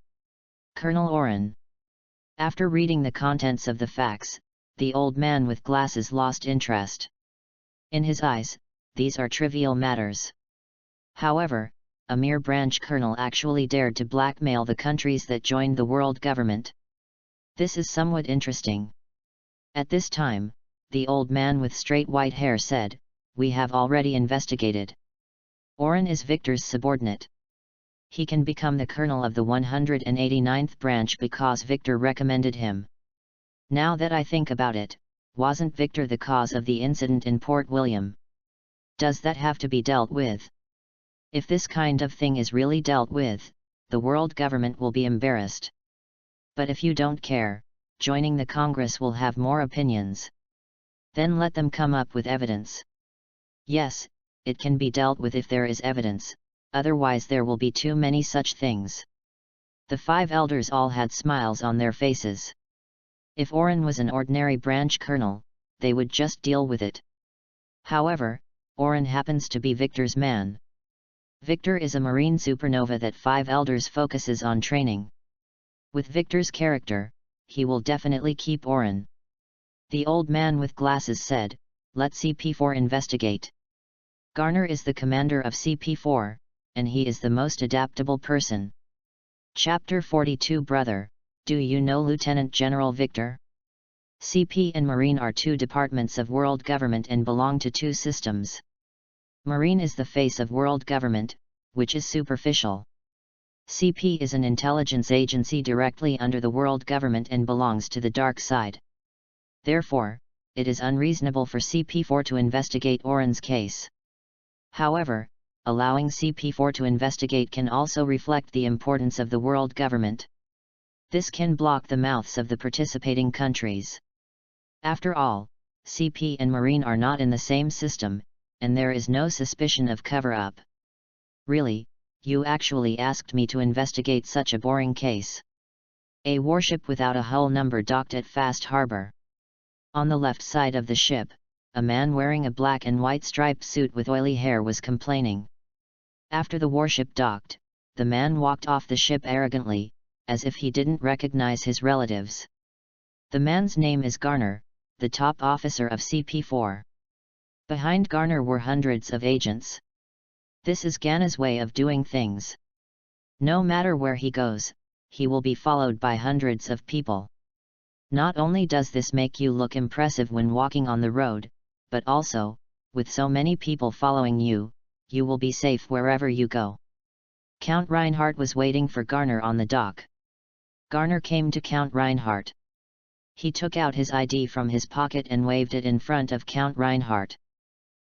Colonel Oren. After reading the contents of the fax, the old man with glasses lost interest. In his eyes, these are trivial matters. However, a mere branch colonel actually dared to blackmail the countries that joined the world government. This is somewhat interesting. At this time, the old man with straight white hair said, "We have already investigated. Oren is Victor's subordinate. He can become the colonel of the 189th branch because Victor recommended him. Now that I think about it, wasn't Victor the cause of the incident in Port William? Does that have to be dealt with? If this kind of thing is really dealt with, the world government will be embarrassed. But if you don't care, joining the Congress will have more opinions. Then let them come up with evidence. Yes, it can be dealt with if there is evidence, otherwise there will be too many such things." The 5 elders all had smiles on their faces. If Oren was an ordinary branch colonel, they would just deal with it. However, Oren happens to be Victor's man. Victor is a marine supernova that 5 elders focuses on training. With Victor's character, he will definitely keep Oren. The old man with glasses said, "Let CP4 investigate. Garner is the commander of CP4, and he is the most adaptable person." Chapter 42 Brother, do you know Lieutenant General Victor? CP and Marine are 2 departments of world government and belong to 2 systems. Marine is the face of world government, which is superficial. CP is an intelligence agency directly under the world government and belongs to the dark side. Therefore, it is unreasonable for CP4 to investigate Oren's case. However, allowing CP4 to investigate can also reflect the importance of the world government. This can block the mouths of the participating countries. After all, CP and Marine are not in the same system, and there is no suspicion of cover-up. Really, you actually asked me to investigate such a boring case. A warship without a hull number docked at Fast Harbor. On the left side of the ship, a man wearing a black and white striped suit with oily hair was complaining. After the warship docked, the man walked off the ship arrogantly, as if he didn't recognize his relatives. The man's name is Garner, the top officer of CP4. Behind Garner were hundreds of agents. This is Gana's way of doing things. No matter where he goes, he will be followed by hundreds of people. Not only does this make you look impressive when walking on the road, but also, with so many people following you, you will be safe wherever you go. Count Reinhardt was waiting for Garner on the dock. Garner came to Count Reinhardt. He took out his ID from his pocket and waved it in front of Count Reinhardt.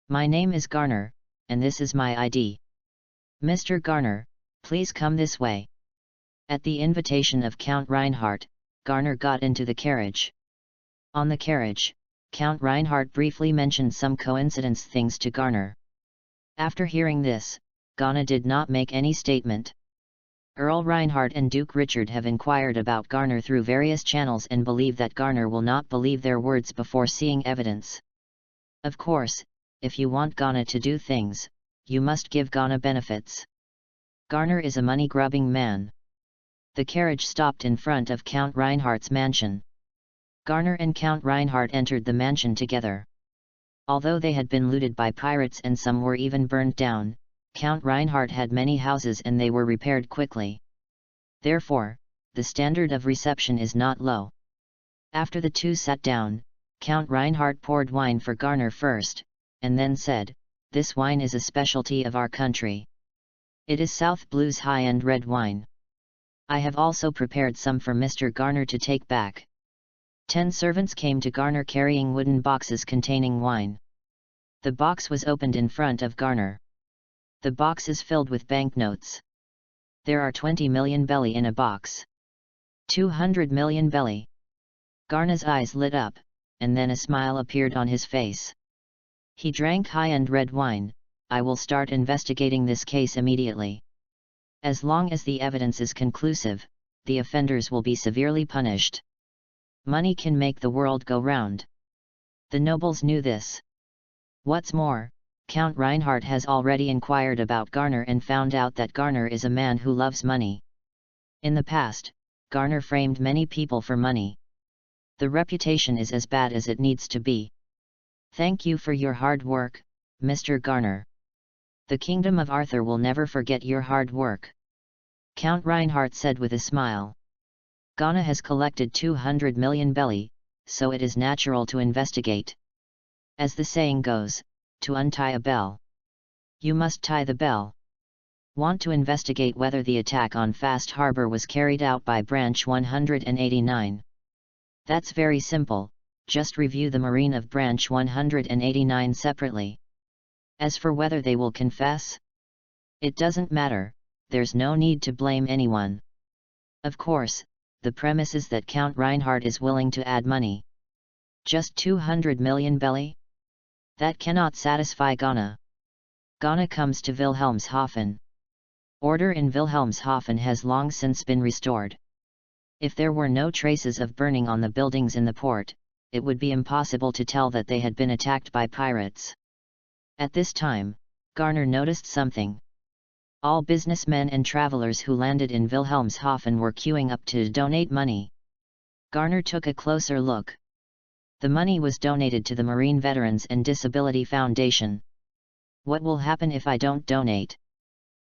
"My name is Garner, and this is my ID. Mr. Garner, please come this way." At the invitation of Count Reinhardt, Garner got into the carriage. On the carriage, Count Reinhardt briefly mentioned some coincidence things to Garner. After hearing this, Gana did not make any statement. Earl Reinhardt and Duke Richard have inquired about Garner through various channels and believe that Garner will not believe their words before seeing evidence. Of course, if you want Gana to do things, you must give Gana benefits. Garner is a money-grubbing man. The carriage stopped in front of Count Reinhardt's mansion. Garner and Count Reinhardt entered the mansion together. Although they had been looted by pirates and some were even burned down, Count Reinhardt had many houses and they were repaired quickly. Therefore, the standard of reception is not low. After the two sat down, Count Reinhardt poured wine for Garner first, and then said, "This wine is a specialty of our country. It is South Blue's high-end red wine. I have also prepared some for Mr. Garner to take back." 10 servants came to Garner carrying wooden boxes containing wine. The box was opened in front of Garner. The box is filled with banknotes. There are 20 million belly in a box. 200 million belly. Garner's eyes lit up, and then a smile appeared on his face. He drank high-end red wine. "I will start investigating this case immediately. As long as the evidence is conclusive, the offenders will be severely punished. Money can make the world go round." The nobles knew this. What's more, Count Reinhardt has already inquired about Garner and found out that Garner is a man who loves money. In the past, Garner framed many people for money. The reputation is as bad as it needs to be. "Thank you for your hard work, Mr. Garner." The kingdom of Arthur will never forget your hard work. Count Reinhardt said with a smile. Ghana has collected 200 million belly, so it is natural to investigate. As the saying goes, to untie a bell, you must tie the bell. Want to investigate whether the attack on Fast Harbor was carried out by Branch 189? That's very simple, just review the Marine of Branch 189 separately. As for whether they will confess, it doesn't matter, there's no need to blame anyone. Of course, the premise is that Count Reinhardt is willing to add money. Just 200 million belly? That cannot satisfy Ghana. Ghana comes to Wilhelmshaven. Order in Wilhelmshaven has long since been restored. If there were no traces of burning on the buildings in the port, it would be impossible to tell that they had been attacked by pirates. At this time, Garner noticed something. All businessmen and travelers who landed in Wilhelmshaven were queuing up to donate money. Garner took a closer look. The money was donated to the Marine Veterans and Disability Foundation. What will happen if I don't donate?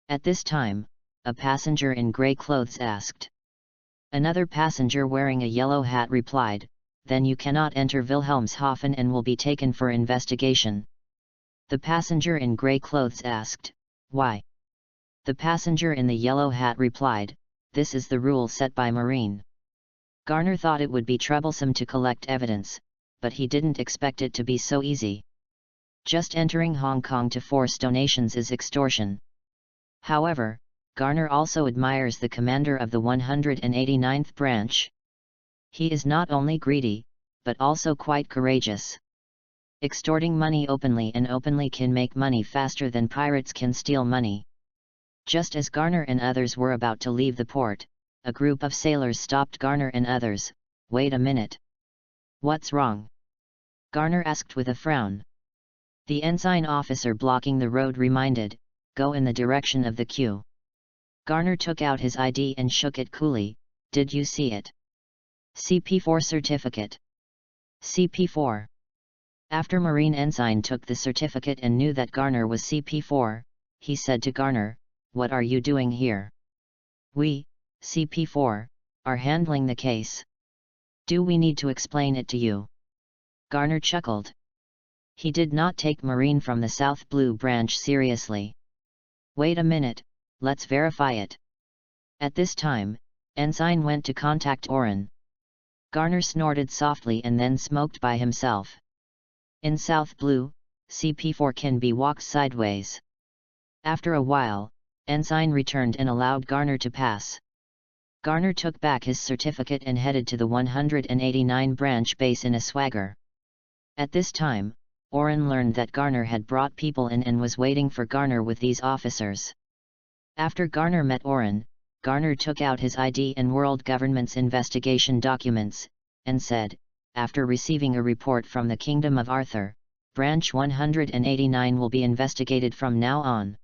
At this time, a passenger in grey clothes asked. Another passenger wearing a yellow hat replied, "Then you cannot enter Wilhelmshaven and will be taken for investigation." The passenger in grey clothes asked, "Why?" The passenger in the yellow hat replied, "This is the rule set by Marine." Garner thought it would be troublesome to collect evidence, but he didn't expect it to be so easy. Just entering Hong Kong to force donations is extortion. However, Garner also admires the commander of the 189th branch. He is not only greedy, but also quite courageous. Extorting money openly can make money faster than pirates can steal money. Just as Garner and others were about to leave the port, a group of sailors stopped Garner and others. "Wait a minute. What's wrong?" Garner asked with a frown. The ensign officer blocking the road reminded, "Go in the direction of the queue." Garner took out his ID and shook it coolly. "Did you see it?" "CP4 certificate." CP4. After Marine ensign took the certificate and knew that Garner was CP4, he said to Garner, "What are you doing here?" "We, CP4, are handling the case. Do we need to explain it to you?" Garner chuckled. He did not take Marine from the South Blue branch seriously. "Wait a minute, let's verify it." At this time, Ensign went to contact Oren. Garner snorted softly and then smoked by himself. In South Blue, CP4 can be walked sideways. After a while, Ensign returned and allowed Garner to pass. Garner took back his certificate and headed to the 189 branch base in a swagger. At this time, Oren learned that Garner had brought people in and was waiting for Garner with these officers. After Garner met Oren, Garner took out his ID and world government's investigation documents, and said, "After receiving a report from the Kingdom of Arthur, Branch 189 will be investigated from now on."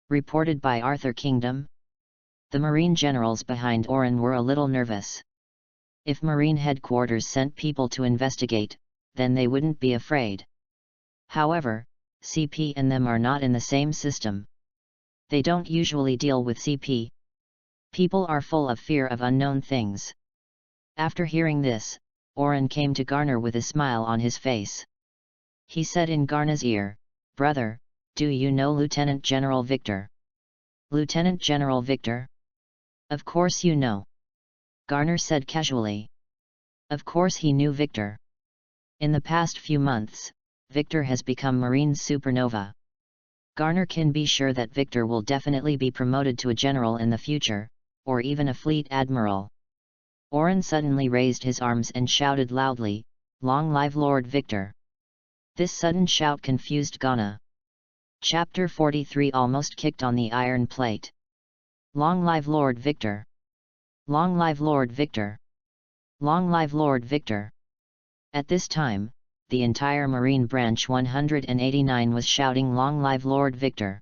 Reported by Arthur Kingdom? The Marine generals behind Oren were a little nervous. If Marine headquarters sent people to investigate, then they wouldn't be afraid. However, CP and them are not in the same system. They don't usually deal with CP. People are full of fear of unknown things. After hearing this, Oren came to Garner with a smile on his face. He said in Garner's ear, "Brother, do you know Lieutenant General Victor?" "Lieutenant General Victor? Of course you know." Garner said casually. Of course he knew Victor. In the past few months, Victor has become Marine supernova. Garner can be sure that Victor will definitely be promoted to a general in the future, or even a fleet admiral. Oren suddenly raised his arms and shouted loudly, "Long live Lord Victor!" This sudden shout confused Ghana. Chapter 43 almost kicked on the iron plate. Long live Lord Victor! Long live Lord Victor! Long live Lord Victor! At this time, the entire Marine branch 189 was shouting "Long live Lord Victor!"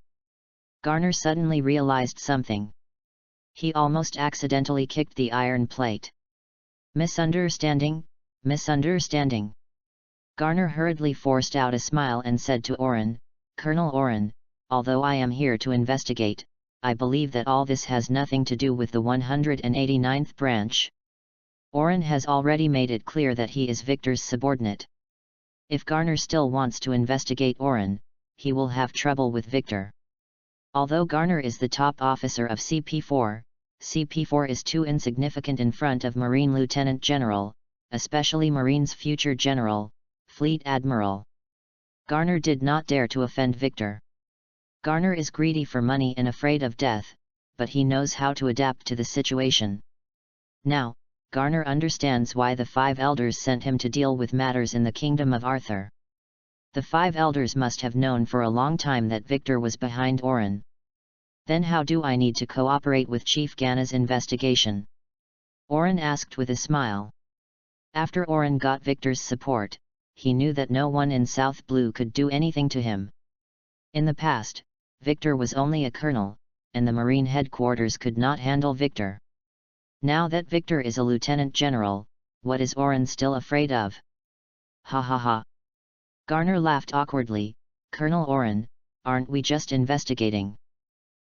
Garner suddenly realized something. He almost accidentally kicked the iron plate. Misunderstanding, misunderstanding. Garner hurriedly forced out a smile and said to Oren, "Colonel Oren, although I am here to investigate, I believe that all this has nothing to do with the 189th branch. Oren has already made it clear that he is Victor's subordinate. If Garner still wants to investigate Oren, he will have trouble with Victor. Although Garner is the top officer of CP4, CP4 is too insignificant in front of Marine Lieutenant General, especially Marine's future General, Fleet Admiral. Garner did not dare to offend Victor. Garner is greedy for money and afraid of death, but he knows how to adapt to the situation. Now, Garner understands why the 5 elders sent him to deal with matters in the kingdom of Arthur. The 5 elders must have known for a long time that Victor was behind Oren. Then how do I need to cooperate with Chief Gana's investigation? Oren asked with a smile. After Oren got Victor's support, he knew that no one in South Blue could do anything to him. In the past, Victor was only a colonel, and the Marine headquarters could not handle Victor. Now that Victor is a lieutenant general, what is Oren still afraid of? Ha ha ha. Garner laughed awkwardly. Colonel Oren, aren't we just investigating?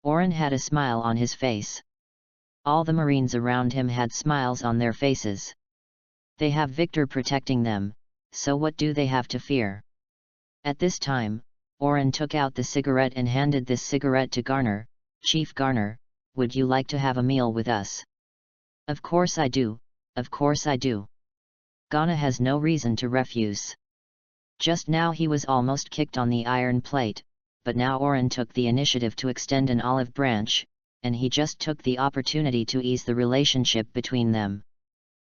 Oren had a smile on his face. All the Marines around him had smiles on their faces. They have Victor protecting them, so what do they have to fear? At this time, Oren took out the cigarette and handed this cigarette to Garner. Chief Garner, would you like to have a meal with us? Of course I do, of course I do. Gana has no reason to refuse. Just now he was almost kicked on the iron plate, but now Oren took the initiative to extend an olive branch, and he just took the opportunity to ease the relationship between them.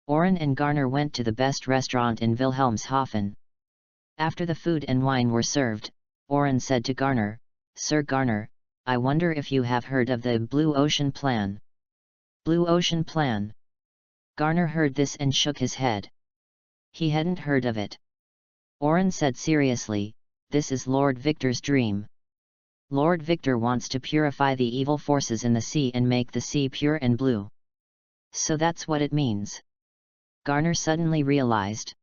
Oren and Garner went to the best restaurant in Wilhelmshaven. After the food and wine were served, Oren said to Garner, Sir Garner, I wonder if you have heard of the Blue Ocean Plan. Blue Ocean Plan? Garner heard this and shook his head. He hadn't heard of it. Oren said seriously, this is Lord Victor's dream. Lord Victor wants to purify the evil forces in the sea and make the sea pure and blue. So that's what it means. Garner suddenly realized.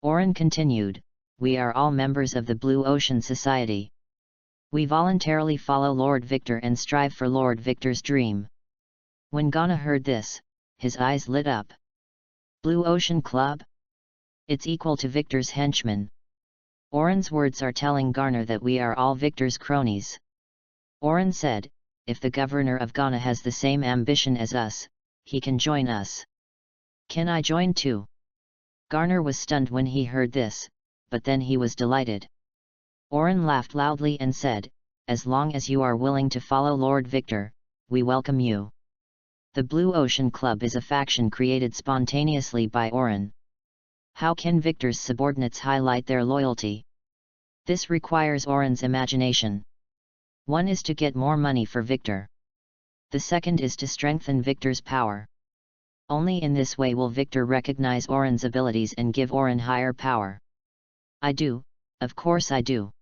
Oren continued, we are all members of the Blue Ocean Society. We voluntarily follow Lord Victor and strive for Lord Victor's dream. When Gana heard this, his eyes lit up. Blue Ocean Club? It's equal to Victor's henchmen. Oren's words are telling Garner that we are all Victor's cronies. Oren said, if the governor of Ghana has the same ambition as us, he can join us. Can I join too? Garner was stunned when he heard this, but then he was delighted. Oren laughed loudly and said, as long as you are willing to follow Lord Victor, we welcome you. The Blue Ocean Club is a faction created spontaneously by Oren. How can Victor's subordinates highlight their loyalty? This requires Oren's imagination. One is to get more money for Victor. The second is to strengthen Victor's power. Only in this way will Victor recognize Oren's abilities and give Oren higher power. I do, of course I do.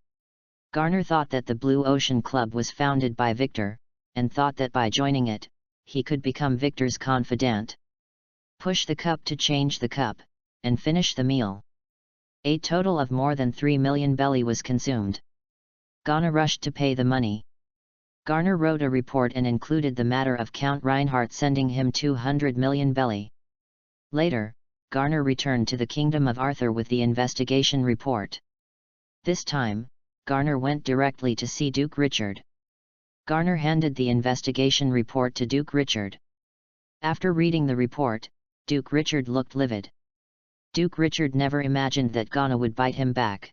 Garner thought that the Blue Ocean Club was founded by Victor, and thought that by joining it, he could become Victor's confidant. Push the cup to change the cup, and finish the meal. A total of more than 3 million belly was consumed. Garner rushed to pay the money. Garner wrote a report and included the matter of Count Reinhardt sending him 200 million belly. Later, Garner returned to the Kingdom of Arthur with the investigation report. This time, Garner went directly to see Duke Richard. Garner handed the investigation report to Duke Richard. After reading the report, Duke Richard looked livid. Duke Richard never imagined that Ghana would bite him back.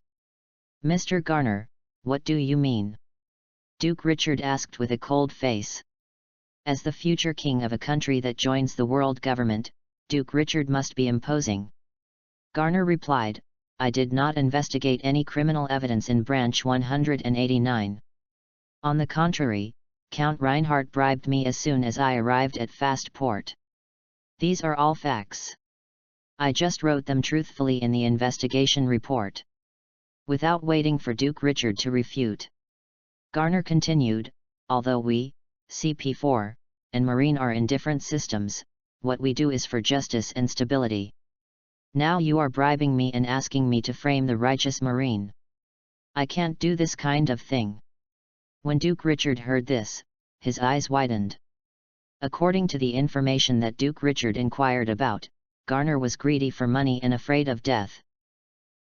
Mr. Garner, what do you mean? Duke Richard asked with a cold face. As the future king of a country that joins the world government, Duke Richard must be imposing. Garner replied, I did not investigate any criminal evidence in Branch 189. On the contrary, Count Reinhardt bribed me as soon as I arrived at Fastport. These are all facts. I just wrote them truthfully in the investigation report. Without waiting for Duke Richard to refute, Garner continued, although we, CP4, and Marine are in different systems, what we do is for justice and stability. Now you are bribing me and asking me to frame the righteous Marine. I can't do this kind of thing. When Duke Richard heard this, his eyes widened. According to the information that Duke Richard inquired about, Garner was greedy for money and afraid of death.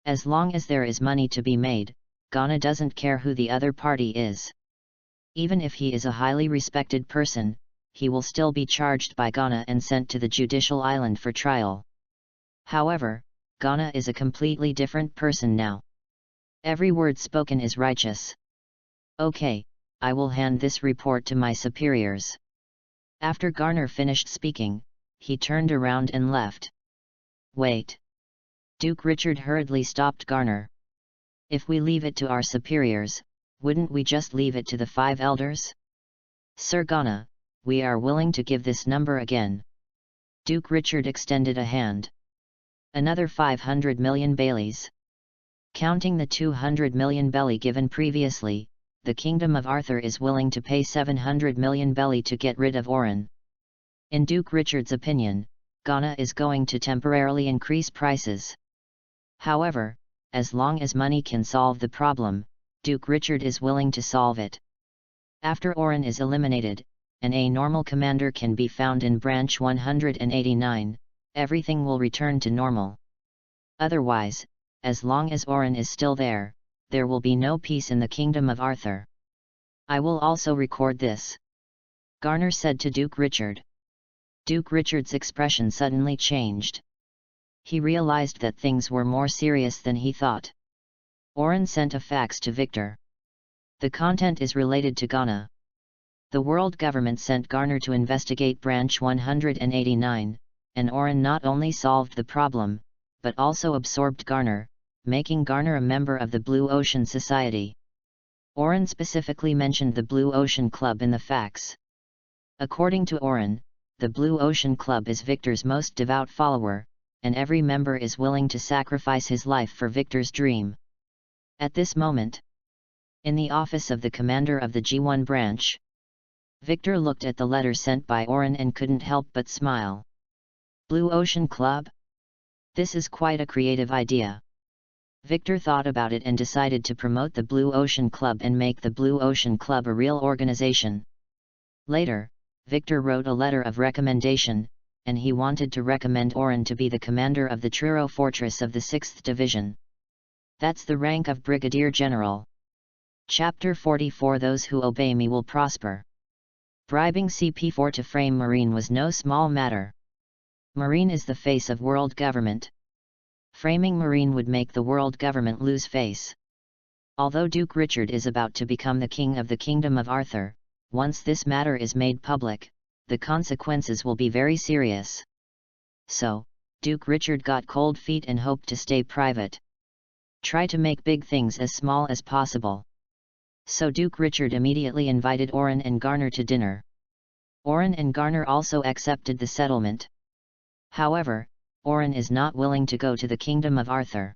As long as there is money to be made, Garner doesn't care who the other party is. Even if he is a highly respected person, he will still be charged by Garner and sent to the judicial island for trial. However, Garner is a completely different person now. Every word spoken is righteous. Okay, I will hand this report to my superiors. After Garner finished speaking, he turned around and left. Wait. Duke Richard hurriedly stopped Garner. If we leave it to our superiors, wouldn't we just leave it to the 5 elders? Sir Garner, we are willing to give this number again. Duke Richard extended a hand. Another 500 million Baileys. Counting the 200 million belly given previously, the Kingdom of Arthur is willing to pay 700 million belly to get rid of Oren. In Duke Richard's opinion, Garner is going to temporarily increase prices. However, as long as money can solve the problem, Duke Richard is willing to solve it. After Oren is eliminated, and a normal commander can be found in branch 189, everything will return to normal. Otherwise, as long as Oren is still there will be no peace in the Kingdom of Arthur. I will also record this, Garner said to Duke Richard. Duke Richard's expression suddenly changed. He realized that things were more serious than he thought. Oren sent a fax to Victor. The content is related to Garner. The world government sent Garner to investigate branch 189, and Oren not only solved the problem, but also absorbed Garner, making Garner a member of the Blue Ocean Society. Oren specifically mentioned the Blue Ocean Club in the fax. According to Oren, the Blue Ocean Club is Victor's most devout follower, and every member is willing to sacrifice his life for Victor's dream. At this moment, in the office of the commander of the G1 branch, Victor looked at the letter sent by Oren and couldn't help but smile. Blue Ocean Club? This is quite a creative idea. Victor thought about it and decided to promote the Blue Ocean Club and make the Blue Ocean Club a real organization. Later, Victor wrote a letter of recommendation, and he wanted to recommend Oren to be the commander of the Truro Fortress of the 6th Division. That's the rank of Brigadier General. Chapter 44 Those who obey me will prosper. Bribing CP4 to frame Marine was no small matter. Marine is the face of world government. Framing Marine would make the world government lose face. Although Duke Richard is about to become the king of the Kingdom of Arthur, once this matter is made public, the consequences will be very serious. So, Duke Richard got cold feet and hoped to stay private. Try to make big things as small as possible. So Duke Richard immediately invited Oren and Garner to dinner. Oren and Garner also accepted the settlement. However, Oren is not willing to go to the Kingdom of Arthur.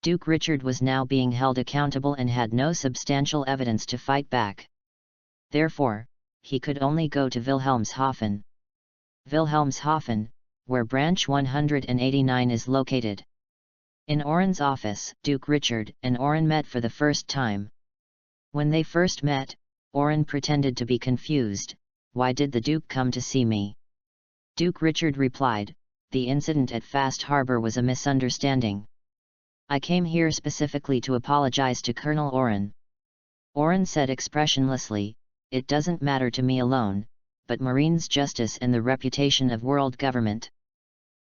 Duke Richard was now being held accountable and had no substantial evidence to fight back. Therefore, he could only go to Wilhelmshaven. Wilhelmshaven, where branch 189 is located. In Oren's office, Duke Richard and Oren met for the first time. When they first met, Oren pretended to be confused. Why did the Duke come to see me? Duke Richard replied, the incident at Fast Harbor was a misunderstanding. I came here specifically to apologize to Colonel Oren. Oren said expressionlessly, it doesn't matter to me alone, but Marine's justice and the reputation of world government.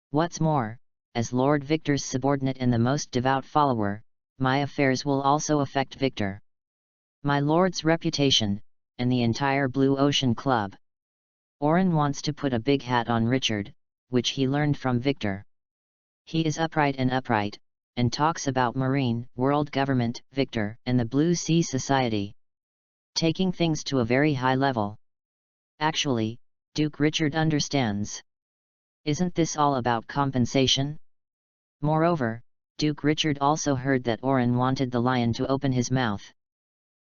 What's more, as Lord Victor's subordinate and the most devout follower, my affairs will also affect Victor. My lord's reputation, and the entire Blue Ocean Club. Oren wants to put a big hat on Richard, which he learned from Victor. He is upright, and talks about Marine, world government, Victor, and the Blue Sea Society. Taking things to a very high level. Actually, Duke Richard understands. Isn't this all about compensation? Moreover, Duke Richard also heard that Oren wanted the lion to open his mouth.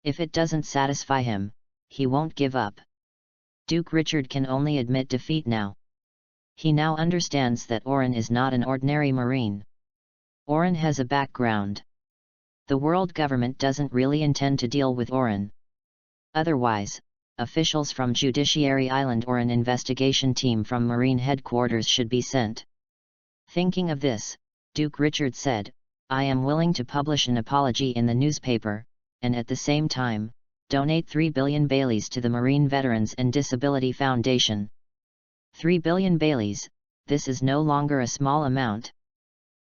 If it doesn't satisfy him, he won't give up. Duke Richard can only admit defeat now. He now understands that Oren is not an ordinary Marine. Oren has a background. The world government doesn't really intend to deal with Oren. Otherwise, officials from Judiciary Island or an investigation team from Marine Headquarters should be sent. Thinking of this, Duke Richard said, I am willing to publish an apology in the newspaper, and at the same time, donate 3 billion Baileys to the Marine Veterans and Disability Foundation. 3 billion Baileys, this is no longer a small amount.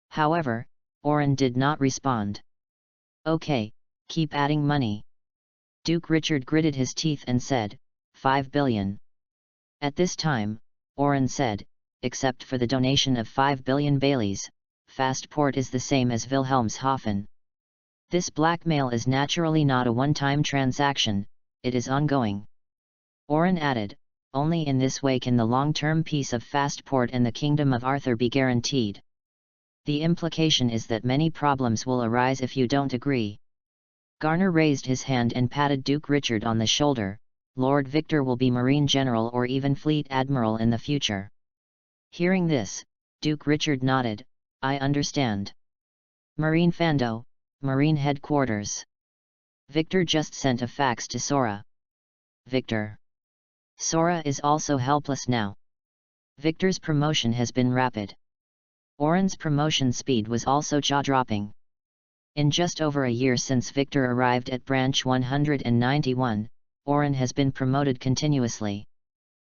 However, Oren did not respond. Okay, keep adding money. Duke Richard gritted his teeth and said, 5 billion. At this time, Oren said, except for the donation of 5 billion Baileys, Fastport is the same as Wilhelmshaven. This blackmail is naturally not a one-time transaction, it is ongoing. Oren added, only in this way can the long-term peace of Fastport and the Kingdom of Arthur be guaranteed. The implication is that many problems will arise if you don't agree. Garner raised his hand and patted Duke Richard on the shoulder. Lord Victor will be Marine General or even Fleet Admiral in the future. Hearing this, Duke Richard nodded, I understand. Marine Fando, Marine Headquarters. Victor just sent a fax to Sora. Victor. Sora is also helpless now. Victor's promotion has been rapid. Oren's promotion speed was also jaw-dropping. In just over a year since Victor arrived at Branch 191, Oren has been promoted continuously.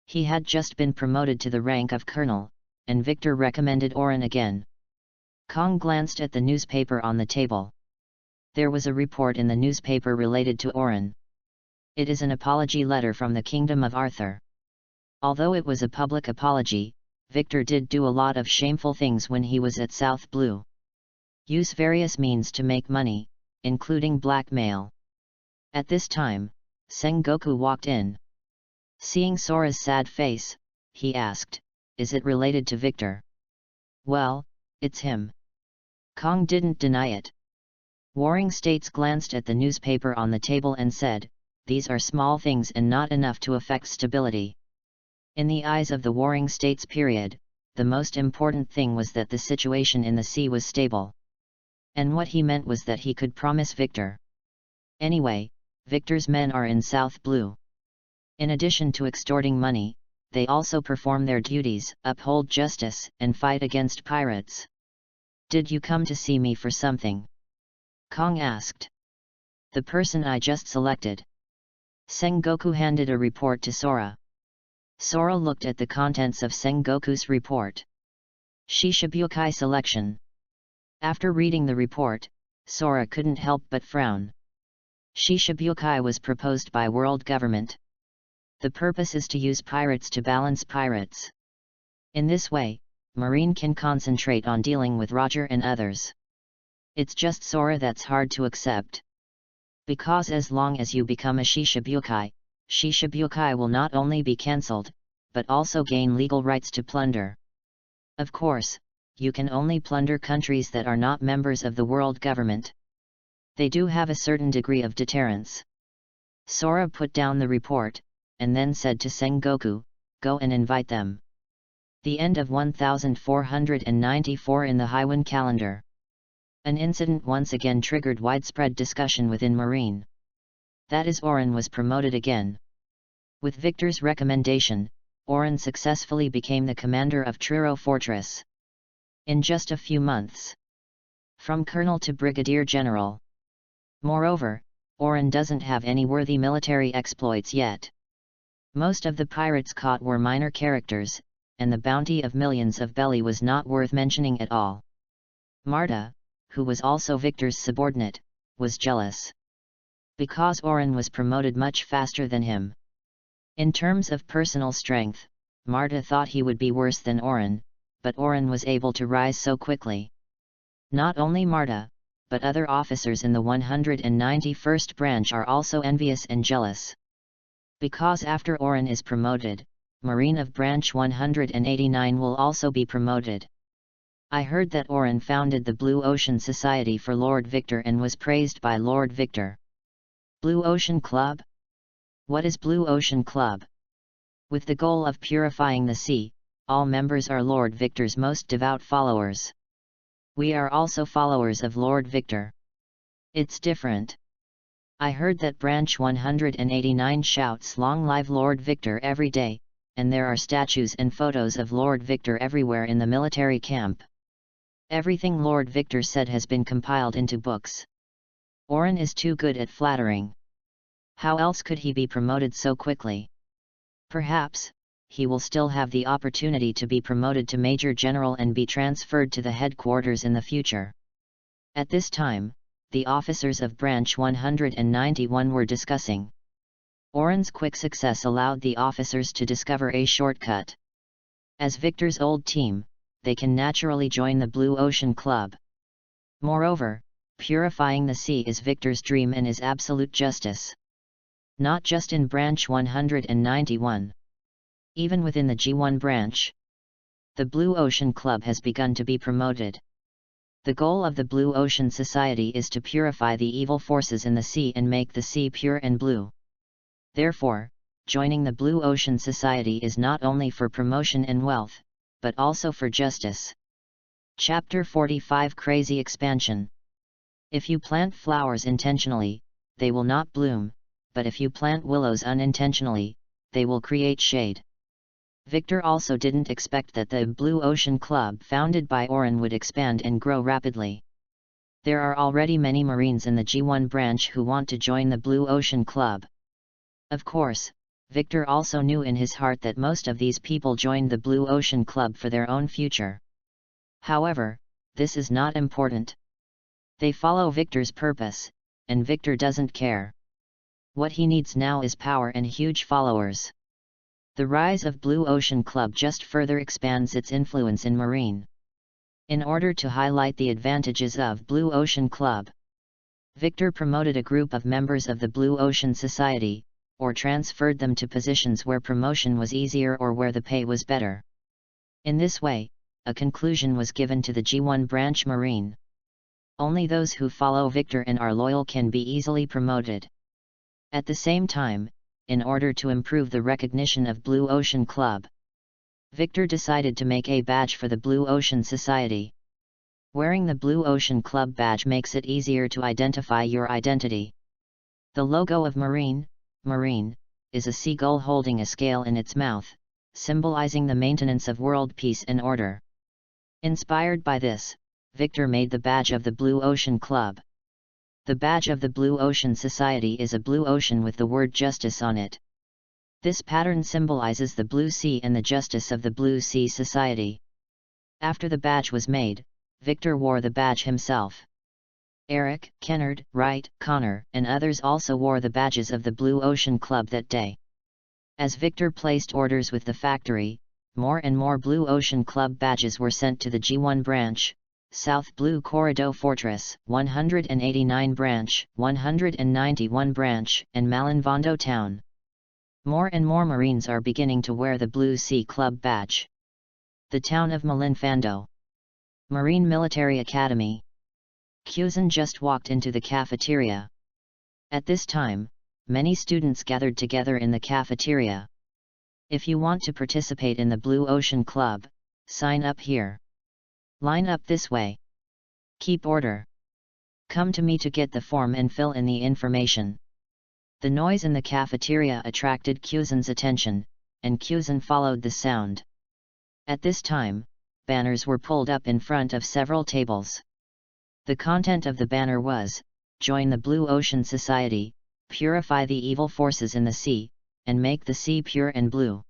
He had just been promoted to the rank of Colonel, and Victor recommended Oren again. Kong glanced at the newspaper on the table. There was a report in the newspaper related to Oren. It is an apology letter from the Kingdom of Arthur. Although it was a public apology, Victor did do a lot of shameful things when he was at South Blue. Use various means to make money, including blackmail. At this time, Sengoku walked in. Seeing Sora's sad face, he asked, is it related to Victor? Well, it's him. Kong didn't deny it. Warring States glanced at the newspaper on the table and said, these are small things and not enough to affect stability. In the eyes of the Warring States period, the most important thing was that the situation in the sea was stable. And what he meant was that he could promise Victor. Anyway, Victor's men are in South Blue. In addition to extorting money, they also perform their duties, uphold justice, and fight against pirates. Did you come to see me for something? Kong asked. The person I just selected. Sengoku handed a report to Sora. Sora looked at the contents of Sengoku's report. Shishibukai selection. After reading the report, Sora couldn't help but frown. Shishibukai was proposed by world government. The purpose is to use pirates to balance pirates. In this way, Marine can concentrate on dealing with Roger and others. It's just Sora that's hard to accept. Because as long as you become a Shishibukai, Shishibukai will not only be cancelled, but also gain legal rights to plunder. Of course, you can only plunder countries that are not members of the world government. They do have a certain degree of deterrence. Sora put down the report, and then said to Sengoku, go and invite them. The end of 1494 in the Haiwan calendar. An incident once again triggered widespread discussion within Marine. That is, Oren was promoted again. With Victor's recommendation, Oren successfully became the commander of Truro Fortress. In just a few months. From colonel to brigadier general. Moreover, Oren doesn't have any worthy military exploits yet. Most of the pirates caught were minor characters, and the bounty of millions of belly was not worth mentioning at all. Marta, who was also Victor's subordinate, was jealous. Because Oren was promoted much faster than him. In terms of personal strength, Marta thought he would be worse than Oren, but Oren was able to rise so quickly. Not only Marta, but other officers in the 191st branch are also envious and jealous. Because after Oren is promoted, Marine of Branch 189 will also be promoted. I heard that Oren founded the Blue Ocean Society for Lord Victor and was praised by Lord Victor. Blue Ocean Club? What is Blue Ocean Club? With the goal of purifying the sea, all members are Lord Victor's most devout followers. We are also followers of Lord Victor. It's different. I heard that branch 189 shouts "Long live Lord Victor" every day, and there are statues and photos of Lord Victor everywhere in the military camp. Everything Lord Victor said has been compiled into books. Oren is too good at flattering. How else could he be promoted so quickly? Perhaps he will still have the opportunity to be promoted to Major General and be transferred to the headquarters in the future. At this time, the officers of Branch 191 were discussing. Oren's quick success allowed the officers to discover a shortcut. As Victor's old team, they can naturally join the Blue Ocean Club. Moreover, purifying the sea is Victor's dream and is absolute justice. Not just in Branch 191. Even within the G1 branch, the Blue Ocean Club has begun to be promoted. The goal of the Blue Ocean Society is to purify the evil forces in the sea and make the sea pure and blue. Therefore, joining the Blue Ocean Society is not only for promotion and wealth, but also for justice. Chapter 45 Crazy Expansion. If you plant flowers intentionally, they will not bloom, but if you plant willows unintentionally, they will create shade. Victor also didn't expect that the Blue Ocean Club founded by Oren would expand and grow rapidly. There are already many Marines in the G1 branch who want to join the Blue Ocean Club. Of course, Victor also knew in his heart that most of these people joined the Blue Ocean Club for their own future. However, this is not important. They follow Victor's purpose, and Victor doesn't care. What he needs now is power and huge followers. The rise of Blue Ocean Club just further expands its influence in Marine. In order to highlight the advantages of Blue Ocean Club, Victor promoted a group of members of the Blue Ocean Society, or transferred them to positions where promotion was easier or where the pay was better. In this way, a conclusion was given to the G1 branch Marine. Only those who follow Victor and are loyal can be easily promoted. At the same time, in order to improve the recognition of Blue Ocean Club, Victor decided to make a badge for the Blue Ocean Society. Wearing the Blue Ocean Club badge makes it easier to identify your identity. The logo of Marine, is a seagull holding a scale in its mouth, symbolizing the maintenance of world peace and order. Inspired by this, Victor made the badge of the Blue Ocean Club. The badge of the Blue Ocean Society is a blue ocean with the word justice on it. This pattern symbolizes the blue sea and the justice of the Blue Sea Society. After the badge was made, Victor wore the badge himself. Eric, Kennard, Wright, Connor, and others also wore the badges of the Blue Ocean Club that day. As Victor placed orders with the factory, more and more Blue Ocean Club badges were sent to the G1 branch, South Blue Corridor Fortress, 189 branch, 191 branch, and Malinvondo town. More and more Marines are beginning to wear the Blue Sea Club badge. The town of Malinfondo. Marine Military Academy. Kuzan just walked into the cafeteria. At this time, many students gathered together in the cafeteria. If you want to participate in the Blue Ocean Club, sign up here. Line up this way. Keep order. Come to me to get the form and fill in the information. The noise in the cafeteria attracted Kuzan's attention, and Kuzan followed the sound. At this time, banners were pulled up in front of several tables. The content of the banner was, "Join the Blue Ocean Society, purify the evil forces in the sea, and make the sea pure and blue."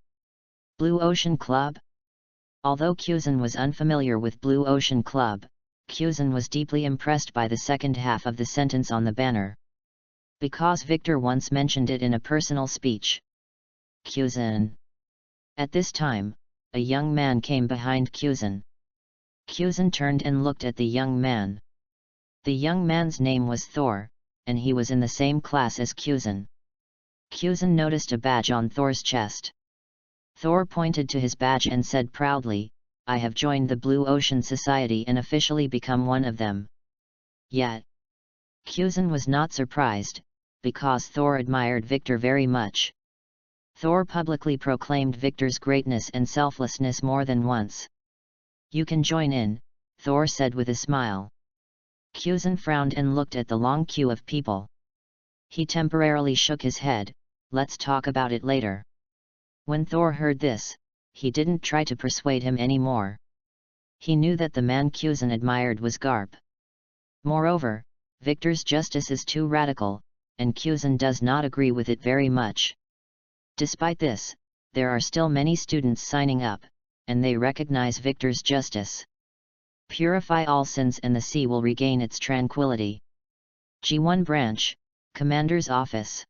Blue Ocean Club? Although Kuzan was unfamiliar with Blue Ocean Club, Kuzan was deeply impressed by the second half of the sentence on the banner. Because Victor once mentioned it in a personal speech. Kuzan. At this time, a young man came behind Kuzan. Kuzan turned and looked at the young man. The young man's name was Thor, and he was in the same class as Kuzan. Kuzan noticed a badge on Thor's chest. Thor pointed to his badge and said proudly, "I have joined the Blue Ocean Society and officially become one of them." Yet, Kuzan was not surprised, because Thor admired Victor very much. Thor publicly proclaimed Victor's greatness and selflessness more than once. "You can join in," Thor said with a smile. Kuzan frowned and looked at the long queue of people. He temporarily shook his head. Let's talk about it later. When Thor heard this, he didn't try to persuade him anymore. He knew that the man Kuzan admired was Garp. Moreover, Victor's justice is too radical, and Kuzan does not agree with it very much. Despite this, there are still many students signing up, and they recognize Victor's justice. Purify all sins and the sea will regain its tranquility. G1 Branch, Commander's Office.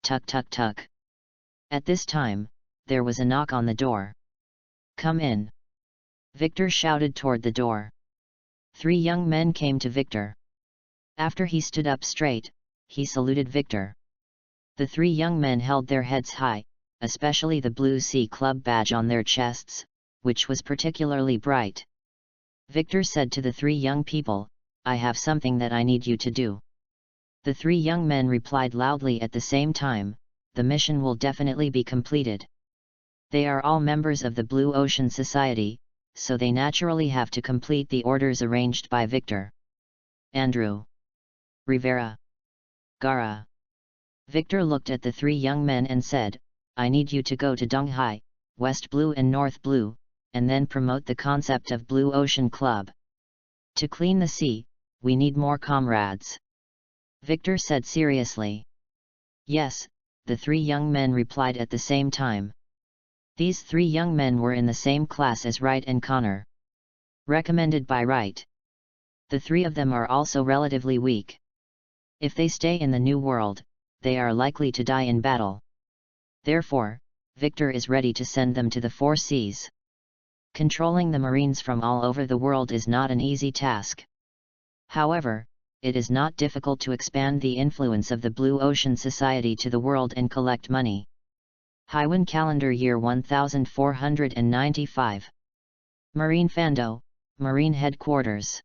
Tuk tuk tuk. At this time, there was a knock on the door. Come in. Victor shouted toward the door. 3 young men came to Victor. After he stood up straight, he saluted Victor. The 3 young men held their heads high, especially the Blue Sea Club badge on their chests, which was particularly bright. Victor said to the 3 young people, I have something that I need you to do. The 3 young men replied loudly at the same time, the mission will definitely be completed. They are all members of the Blue Ocean Society, so they naturally have to complete the orders arranged by Victor. Andrew. Rivera. Gara. Victor looked at the 3 young men and said, I need you to go to Donghai, West Blue and North Blue, and then promote the concept of Blue Ocean Club. To clean the sea, we need more comrades. Victor said seriously. Yes, the 3 young men replied at the same time. These 3 young men were in the same class as Wright and Connor. Recommended by Wright. The 3 of them are also relatively weak. If they stay in the New World, they are likely to die in battle. Therefore, Victor is ready to send them to the 4 seas. Controlling the Marines from all over the world is not an easy task. However, it is not difficult to expand the influence of the Blue Ocean Society to the world and collect money. Haiwan Calendar Year 1495. Marine Fando, Marine Headquarters.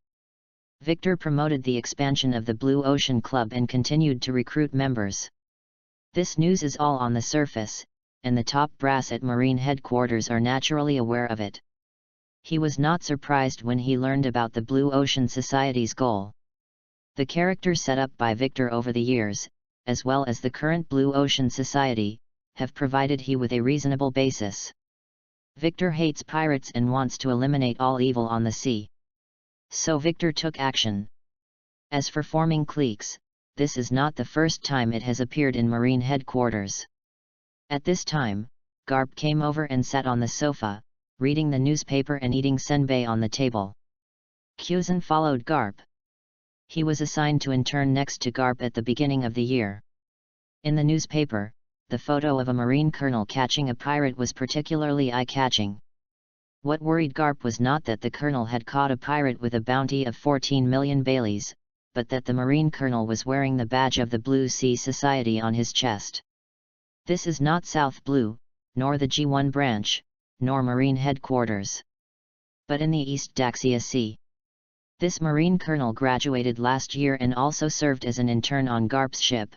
Victor promoted the expansion of the Blue Ocean Club and continued to recruit members. This news is all on the surface, and the top brass at Marine Headquarters are naturally aware of it. He was not surprised when he learned about the Blue Ocean Society's goal. The characters set up by Victor over the years, as well as the current Blue Ocean Society, have provided he with a reasonable basis. Victor hates pirates and wants to eliminate all evil on the sea. So Victor took action. As for forming cliques, this is not the first time it has appeared in Marine Headquarters. At this time, Garp came over and sat on the sofa, reading the newspaper and eating senbei on the table. Kuzan followed Garp. He was assigned to intern next to Garp at the beginning of the year. In the newspaper, the photo of a Marine colonel catching a pirate was particularly eye-catching. What worried Garp was not that the colonel had caught a pirate with a bounty of 14 million Baileys, but that the Marine colonel was wearing the badge of the Blue Sea Society on his chest. This is not South Blue, nor the G1 branch, nor Marine Headquarters. But in the East Daxia Sea. This Marine colonel graduated last year and also served as an intern on Garp's ship.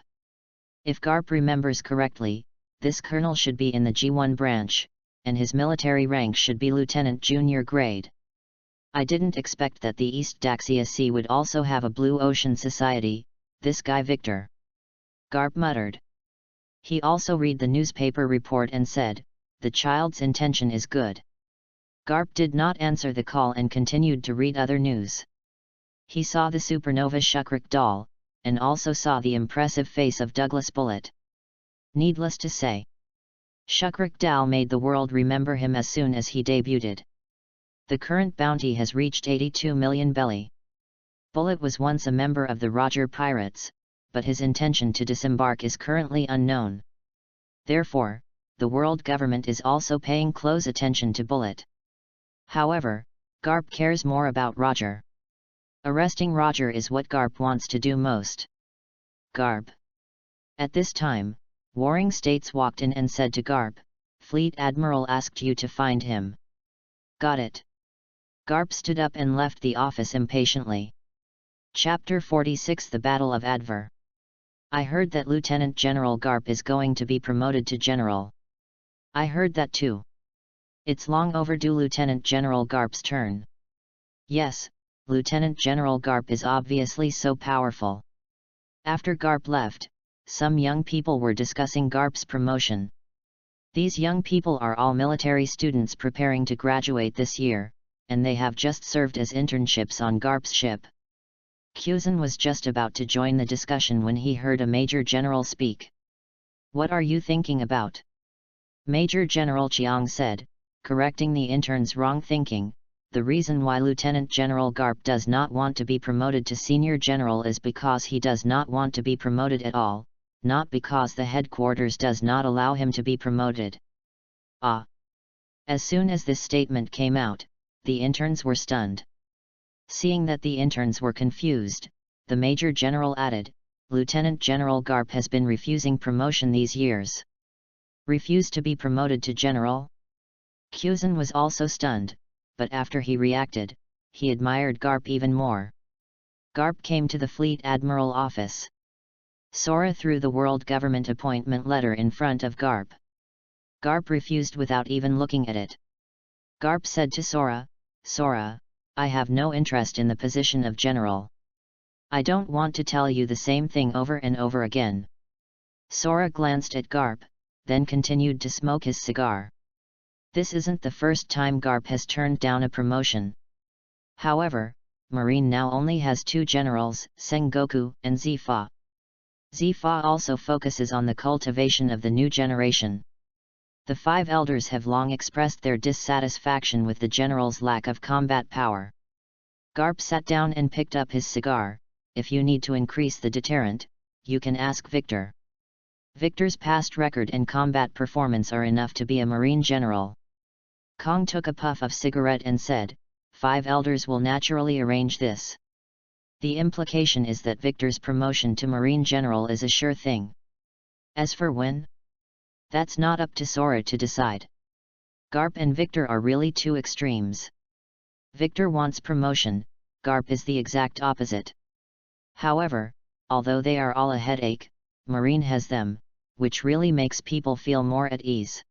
If Garp remembers correctly, this colonel should be in the G1 branch, and his military rank should be lieutenant junior grade. I didn't expect that the East Daxia Sea would also have a Blue Ocean Society, this guy Victor. Garp muttered. He also read the newspaper report and said, the child's intention is good. Garp did not answer the call and continued to read other news. He saw the supernova Shukrik doll, and also saw the impressive face of Douglas Bullet. Needless to say, Shukrik doll made the world remember him as soon as he debuted. The current bounty has reached 82 million belly. Bullet was once a member of the Roger Pirates, but his intention to disembark is currently unknown. Therefore, the world government is also paying close attention to Bullet. However, Garp cares more about Roger. Arresting Roger is what Garp wants to do most. Garp. At this time, Warring States walked in and said to Garp, Fleet Admiral asked you to find him. Got it. Garp stood up and left the office impatiently. Chapter 46 The Battle of Adver. I heard that Lieutenant General Garp is going to be promoted to General. I heard that too. It's long overdue Lieutenant General Garp's turn. Yes, Lieutenant General Garp is obviously so powerful. After Garp left, some young people were discussing Garp's promotion. These young people are all military students preparing to graduate this year, and they have just served as internships on Garp's ship. Kuzan was just about to join the discussion when he heard a Major General speak. "What are you thinking about?" Major General Chiang said, correcting the intern's wrong thinking. "The reason why Lieutenant General Garp does not want to be promoted to Senior General is because he does not want to be promoted at all, not because the headquarters does not allow him to be promoted." Ah! As soon as this statement came out, the interns were stunned. Seeing that the interns were confused, the Major General added, "Lieutenant General Garp has been refusing promotion these years." Refused to be promoted to General? Kuzan was also stunned, but after he reacted, he admired Garp even more. Garp came to the Fleet Admiral office. Sora threw the World Government appointment letter in front of Garp. Garp refused without even looking at it. Garp said to Sora, "Sora, I have no interest in the position of General. I don't want to tell you the same thing over and over again." Sora glanced at Garp, then continued to smoke his cigar. This isn't the first time Garp has turned down a promotion. However, Marine now only has 2 generals, Sengoku and Zifa. Zifa also focuses on the cultivation of the new generation. The 5 elders have long expressed their dissatisfaction with the general's lack of combat power. Garp sat down and picked up his cigar. "If you need to increase the deterrent, you can ask Victor. Victor's past record and combat performance are enough to be a Marine general." Kong took a puff of cigarette and said, "5 elders will naturally arrange this. The implication is that Victor's promotion to Marine General is a sure thing. As for when? That's not up to Sora to decide. Garp and Victor are really 2 extremes. Victor wants promotion, Garp is the exact opposite. However, although they are all a headache, Marine has them, which really makes people feel more at ease."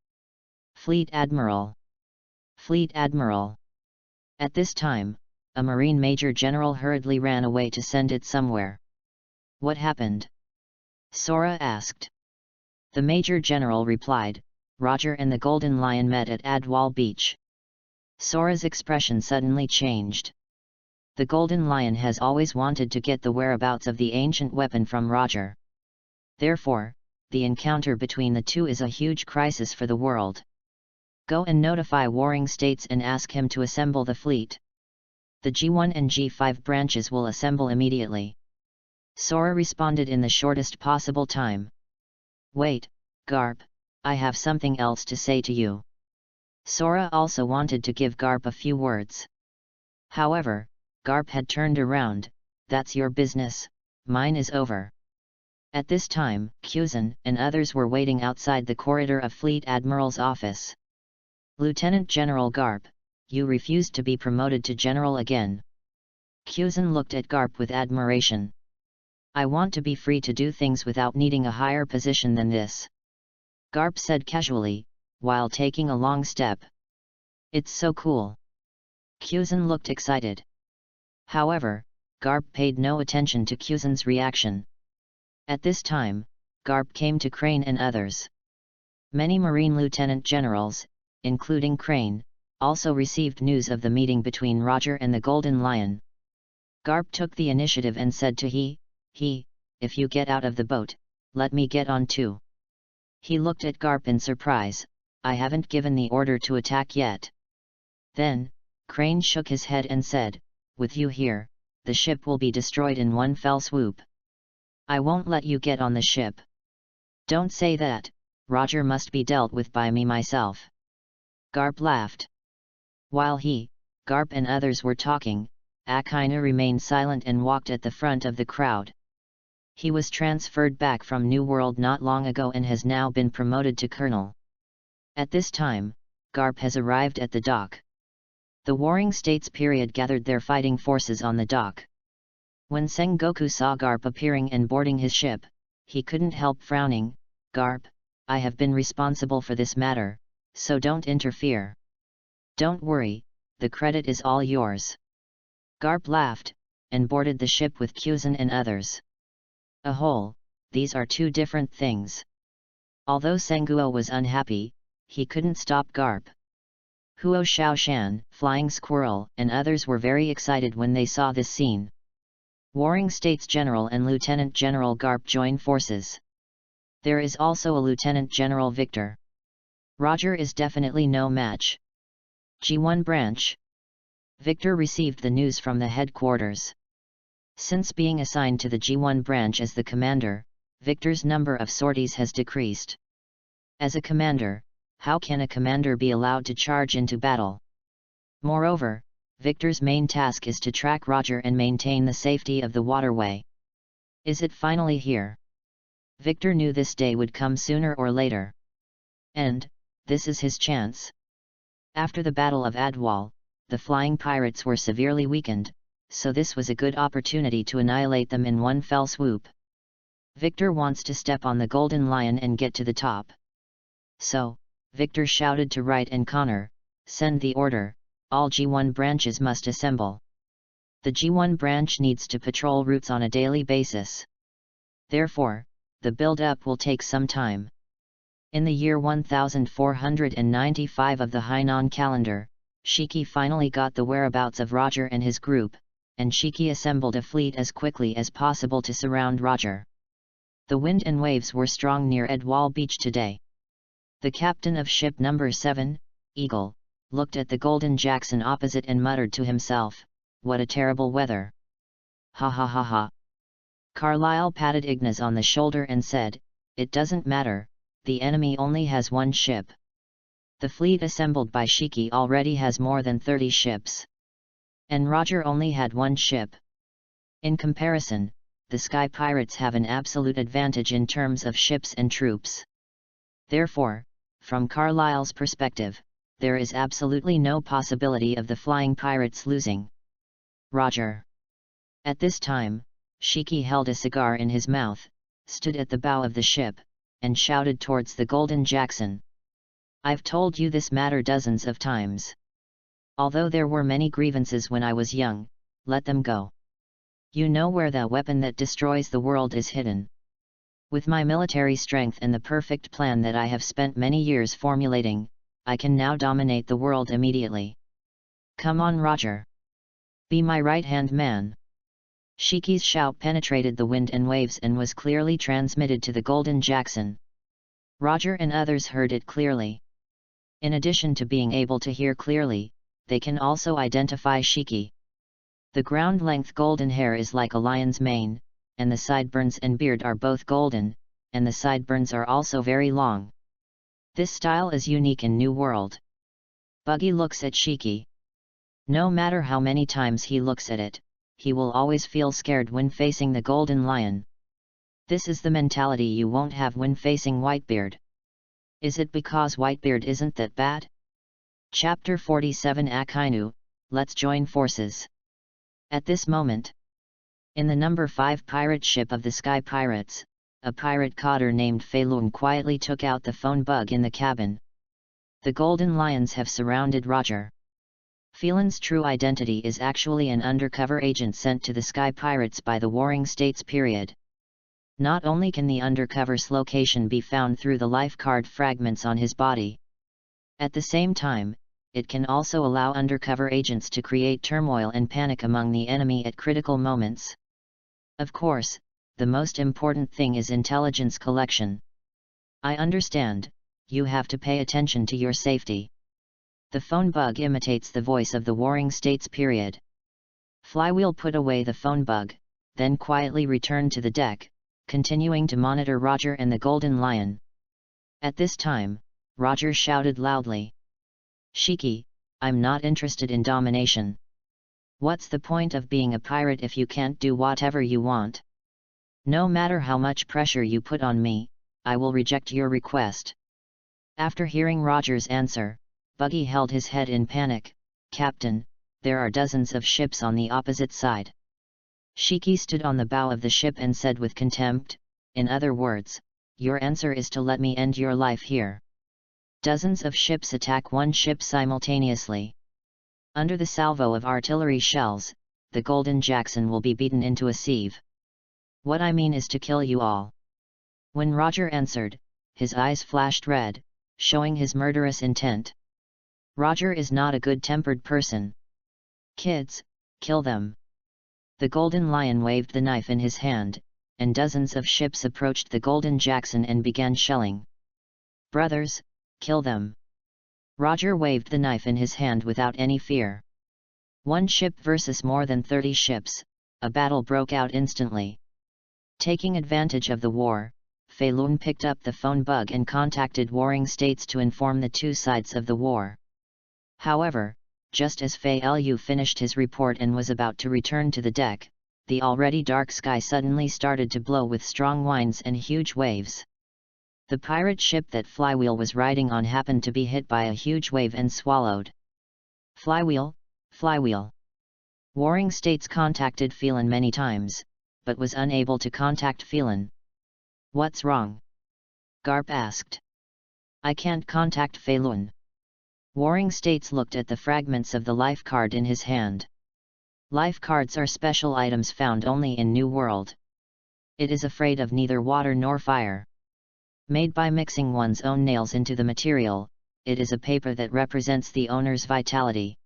Fleet Admiral. Fleet Admiral. At this time, a Marine Major General hurriedly ran away to send it somewhere. "What happened?" Sora asked. The Major General replied, "Roger and the Golden Lion met at Adwal Beach." Sora's expression suddenly changed. The Golden Lion has always wanted to get the whereabouts of the ancient weapon from Roger. Therefore, the encounter between the 2 is a huge crisis for the world. Go and notify Warring States and ask him to assemble the fleet. The G1 and G5 branches will assemble immediately." Sora responded in the shortest possible time. "Wait, Garp, I have something else to say to you." Sora also wanted to give Garp a few words. However, Garp had turned around. "That's your business, mine is over." At this time, Kuzan and others were waiting outside the corridor of Fleet Admiral's office. "Lieutenant General Garp, you refused to be promoted to General again." Kuzan looked at Garp with admiration. "I want to be free to do things without needing a higher position than this," Garp said casually, while taking a long step. "It's so cool." Kuzan looked excited. However, Garp paid no attention to Kuzan's reaction. At this time, Garp came to Crane and others. Many Marine Lieutenant Generals, including Crane, also received news of the meeting between Roger and the Golden Lion. Garp took the initiative and said to he, "If you get out of the boat, let me get on too." He looked at Garp in surprise. "I haven't given the order to attack yet." Then, Crane shook his head and said, "With you here, the ship will be destroyed in one fell swoop. I won't let you get on the ship." "Don't say that, Roger must be dealt with by me myself." Garp laughed. While Garp and others were talking, Akina remained silent and walked at the front of the crowd. He was transferred back from New World not long ago and has now been promoted to Colonel. At this time, Garp has arrived at the dock. The Warring States period gathered their fighting forces on the dock. When Sengoku saw Garp appearing and boarding his ship, he couldn't help frowning. "Garp, I have been responsible for this matter, so don't interfere." "Don't worry, the credit is all yours." Garp laughed, and boarded the ship with Kuzan and others. these are two different things. Although Senguo was unhappy, he couldn't stop Garp. Huo Xiaoshan, Flying Squirrel, and others were very excited when they saw this scene. Warring States General and Lieutenant General Garp join forces. There is also a Lieutenant General Victor. Roger is definitely no match. G1 Branch. Victor received the news from the headquarters. Since being assigned to the G1 branch as the commander, Victor's number of sorties has decreased. As a commander, how can a commander be allowed to charge into battle? Moreover, Victor's main task is to track Roger and maintain the safety of the waterway. Is it finally here? Victor knew this day would come sooner or later. And, this is his chance. After the Battle of Adwal, the flying pirates were severely weakened, so this was a good opportunity to annihilate them in one fell swoop. Victor wants to step on the Golden Lion and get to the top. So, Victor shouted to Wright and Connor, "Send the order, all G1 branches must assemble." The G1 branch needs to patrol routes on a daily basis. Therefore, the build-up will take some time. In the year 1495 of the Hainan calendar, Shiki finally got the whereabouts of Roger and his group, and Shiki assembled a fleet as quickly as possible to surround Roger. The wind and waves were strong near Edwall Beach today. The captain of ship number 7, Eagle, looked at the Golden Jackson opposite and muttered to himself, "What a terrible weather." Ha ha ha ha. Carlyle patted Ignace on the shoulder and said, "It doesn't matter, the enemy only has one ship. The fleet assembled by Shiki already has more than 30 ships. And Roger only had one ship. In comparison, the Sky Pirates have an absolute advantage in terms of ships and troops. Therefore, from Carlyle's perspective, there is absolutely no possibility of the flying pirates losing. Roger." At this time, Shiki held a cigar in his mouth, stood at the bow of the ship, and shouted towards the Golden Jackson. "I've told you this matter dozens of times. Although there were many grievances when I was young, let them go. You know where the weapon that destroys the world is hidden. With my military strength and the perfect plan that I have spent many years formulating, I can now dominate the world immediately. Come on, Roger. Be my right-hand man." Shiki's shout penetrated the wind and waves and was clearly transmitted to the Golden Jackson. Roger and others heard it clearly. In addition to being able to hear clearly, they can also identify Shiki. The ground-length golden hair is like a lion's mane, and the sideburns and beard are both golden, and the sideburns are also very long. This style is unique in New World. Buggy looks at Shiki. No matter how many times he looks at it, he will always feel scared when facing the Golden Lion. This is the mentality you won't have when facing Whitebeard. Is it because Whitebeard isn't that bad? Chapter 47 Akainu, Let's Join Forces. At this moment, in the number 5 pirate ship of the Sky Pirates, a pirate cotter named Fei Lung quietly took out the phone bug in the cabin. The Golden Lions have surrounded Roger. Phelan's true identity is actually an undercover agent sent to the Sky Pirates by the Warring States period. Not only can the undercover's location be found through the life card fragments on his body. At the same time, it can also allow undercover agents to create turmoil and panic among the enemy at critical moments. Of course, the most important thing is intelligence collection. I understand, you have to pay attention to your safety. The phone bug imitates the voice of the Warring States period. Flywheel put away the phone bug, then quietly returned to the deck, continuing to monitor Roger and the Golden Lion. At this time, Roger shouted loudly, "Shiki, I'm not interested in domination. What's the point of being a pirate if you can't do whatever you want? No matter how much pressure you put on me, I will reject your request." After hearing Roger's answer, Buggy held his head in panic. "Captain, there are dozens of ships on the opposite side." Shiki stood on the bow of the ship and said with contempt, "In other words, your answer is to let me end your life here." Dozens of ships attack one ship simultaneously. Under the salvo of artillery shells, the Golden Jackson will be beaten into a sieve. What I mean is to kill you all. When Roger answered, his eyes flashed red, showing his murderous intent. Roger is not a good-tempered person. Kids, kill them. The Golden Lion waved the knife in his hand, and dozens of ships approached the Golden Jackson and began shelling. Brothers, kill them. Roger waved the knife in his hand without any fear. One ship versus more than 30 ships, a battle broke out instantly. Taking advantage of the war, Fei Lun picked up the phone bug and contacted warring states to inform the two sides of the war. However, just as Fei Lu finished his report and was about to return to the deck, the already dark sky suddenly started to blow with strong winds and huge waves. The pirate ship that Flywheel was riding on happened to be hit by a huge wave and swallowed. Flywheel, Flywheel. Warring states contacted Phelan many times, but was unable to contact Phelan. What's wrong? Garp asked. I can't contact Fei Lun. Warring states looked at the fragments of the life card in his hand. Life cards are special items found only in New World. It is afraid of neither water nor fire. Made by mixing one's own nails into the material, it is a paper that represents the owner's vitality.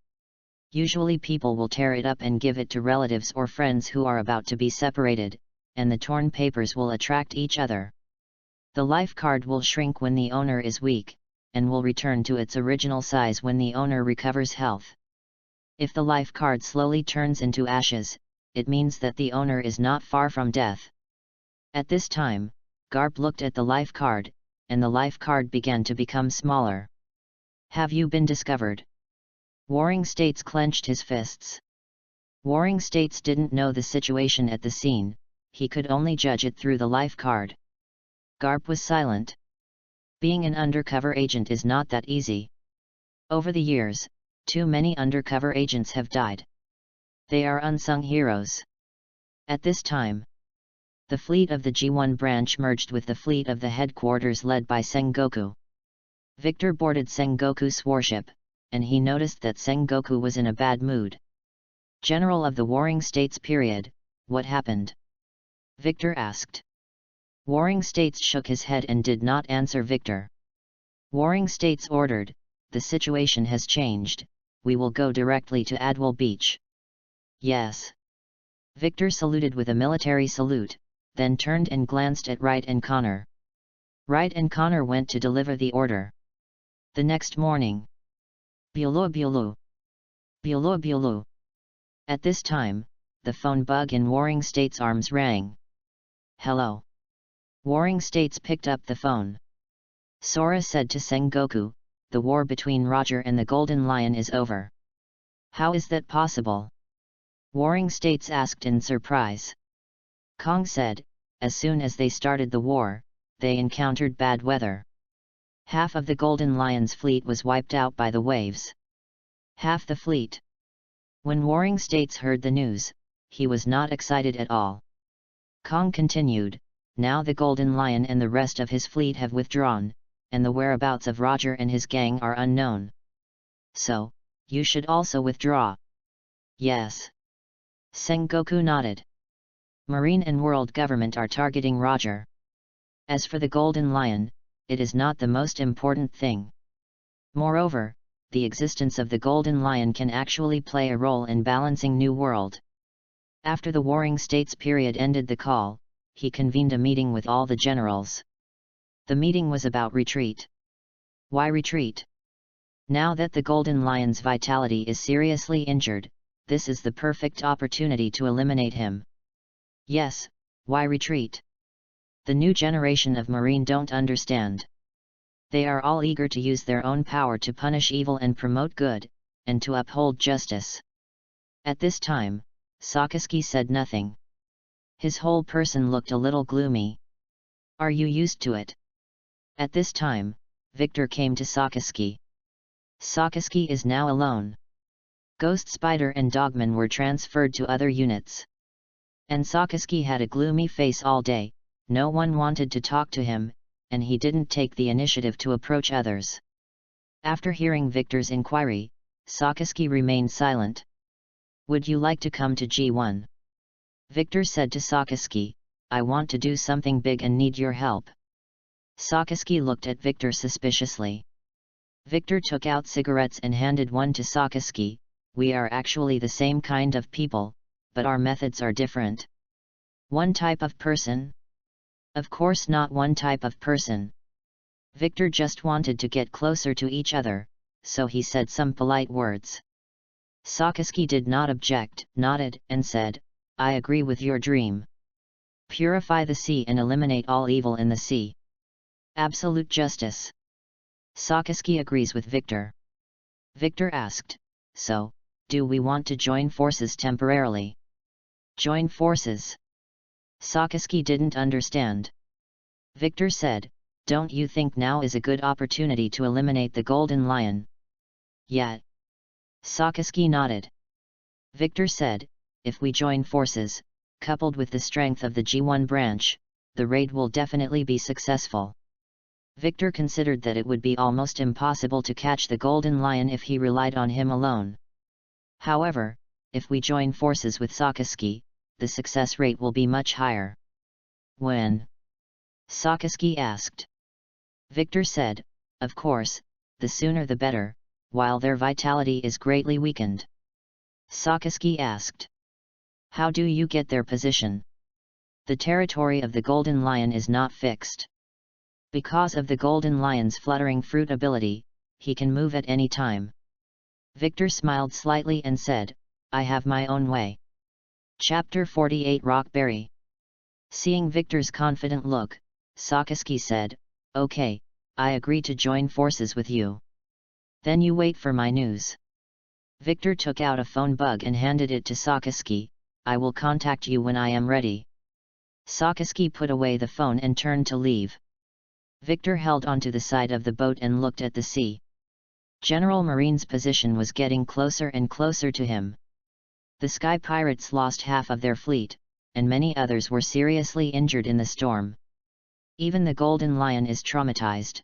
Usually people will tear it up and give it to relatives or friends who are about to be separated, and the torn papers will attract each other. The life card will shrink when the owner is weak, and will return to its original size when the owner recovers health. If the life card slowly turns into ashes, it means that the owner is not far from death. At this time, Garp looked at the life card, and the life card began to become smaller. Have you been discovered? Warring States clenched his fists. Warring States didn't know the situation at the scene, he could only judge it through the life card. Garp was silent. Being an undercover agent is not that easy. Over the years, too many undercover agents have died. They are unsung heroes. At this time, the fleet of the G1 branch merged with the fleet of the headquarters led by Sengoku. Victor boarded Sengoku's warship, and he noticed that Sengoku was in a bad mood. General of the Warring States period, what happened? Victor asked. Warring States shook his head and did not answer Victor. Warring States ordered, the situation has changed, we will go directly to Adwell Beach. Yes. Victor saluted with a military salute, then turned and glanced at Wright and Connor. Wright and Connor went to deliver the order. The next morning. Bulu bulu. Bulu bulu. At this time, the phone bug in Warring States' arms rang. Hello. Warring States picked up the phone. Sora said to Sengoku, the war between Roger and the Golden Lion is over. How is that possible? Warring States asked in surprise. Kong said, as soon as they started the war, they encountered bad weather. Half of the Golden Lion's fleet was wiped out by the waves. Half the fleet. When Warring States heard the news, he was not excited at all. Kong continued, now the Golden Lion and the rest of his fleet have withdrawn, and the whereabouts of Roger and his gang are unknown. So, you should also withdraw. Yes. Sengoku nodded. Marine and world government are targeting Roger. As for the Golden Lion, it is not the most important thing. Moreover, the existence of the Golden Lion can actually play a role in balancing New World. After the Warring States period ended the call, he convened a meeting with all the generals. The meeting was about retreat. Why retreat? Now that the Golden Lion's vitality is seriously injured, this is the perfect opportunity to eliminate him. Yes, why retreat? The new generation of Marine don't understand. They are all eager to use their own power to punish evil and promote good, and to uphold justice. At this time, Sakazuki said nothing. His whole person looked a little gloomy. Are you used to it? At this time, Victor came to Sakazuki. Sakazuki is now alone. Ghost Spider and Dogman were transferred to other units. And Sakazuki had a gloomy face all day, no one wanted to talk to him, and he didn't take the initiative to approach others. After hearing Victor's inquiry, Sakazuki remained silent. Would you like to come to G1? Victor said to Sakazuki, I want to do something big and need your help. Sakaski looked at Victor suspiciously. Victor took out cigarettes and handed one to Sakaski. We are actually the same kind of people, but our methods are different. One type of person? Of course not one type of person. Victor just wanted to get closer to each other, so he said some polite words. Sakaski did not object, nodded, and said, I agree with your dream. Purify the sea and eliminate all evil in the sea. Absolute justice. Sakaski agrees with Victor. Victor asked, so, do we want to join forces temporarily? Join forces? Sakaski didn't understand. Victor said, don't you think now is a good opportunity to eliminate the Golden Lion? Yet. Sakaski nodded. Victor said, if we join forces, coupled with the strength of the G1 branch, the raid will definitely be successful. Victor considered that it would be almost impossible to catch the Golden Lion if he relied on him alone. However, if we join forces with Sakaski, the success rate will be much higher. When? Sakaski asked. Victor said, of course, the sooner the better, while their vitality is greatly weakened. Sakaski asked. How do you get their position? The territory of the Golden Lion is not fixed. Because of the Golden Lion's fluttering fruit ability, he can move at any time. Victor smiled slightly and said, I have my own way. Chapter 48 Rockberry. Seeing Victor's confident look, Sakaski said, okay, I agree to join forces with you. Then you wait for my news. Victor took out a phone bug and handed it to Sakaski. I will contact you when I am ready. Sakaski put away the phone and turned to leave. Victor held onto the side of the boat and looked at the sea. General Marine's position was getting closer and closer to him. The Sky Pirates lost half of their fleet, and many others were seriously injured in the storm. Even the Golden Lion is traumatized.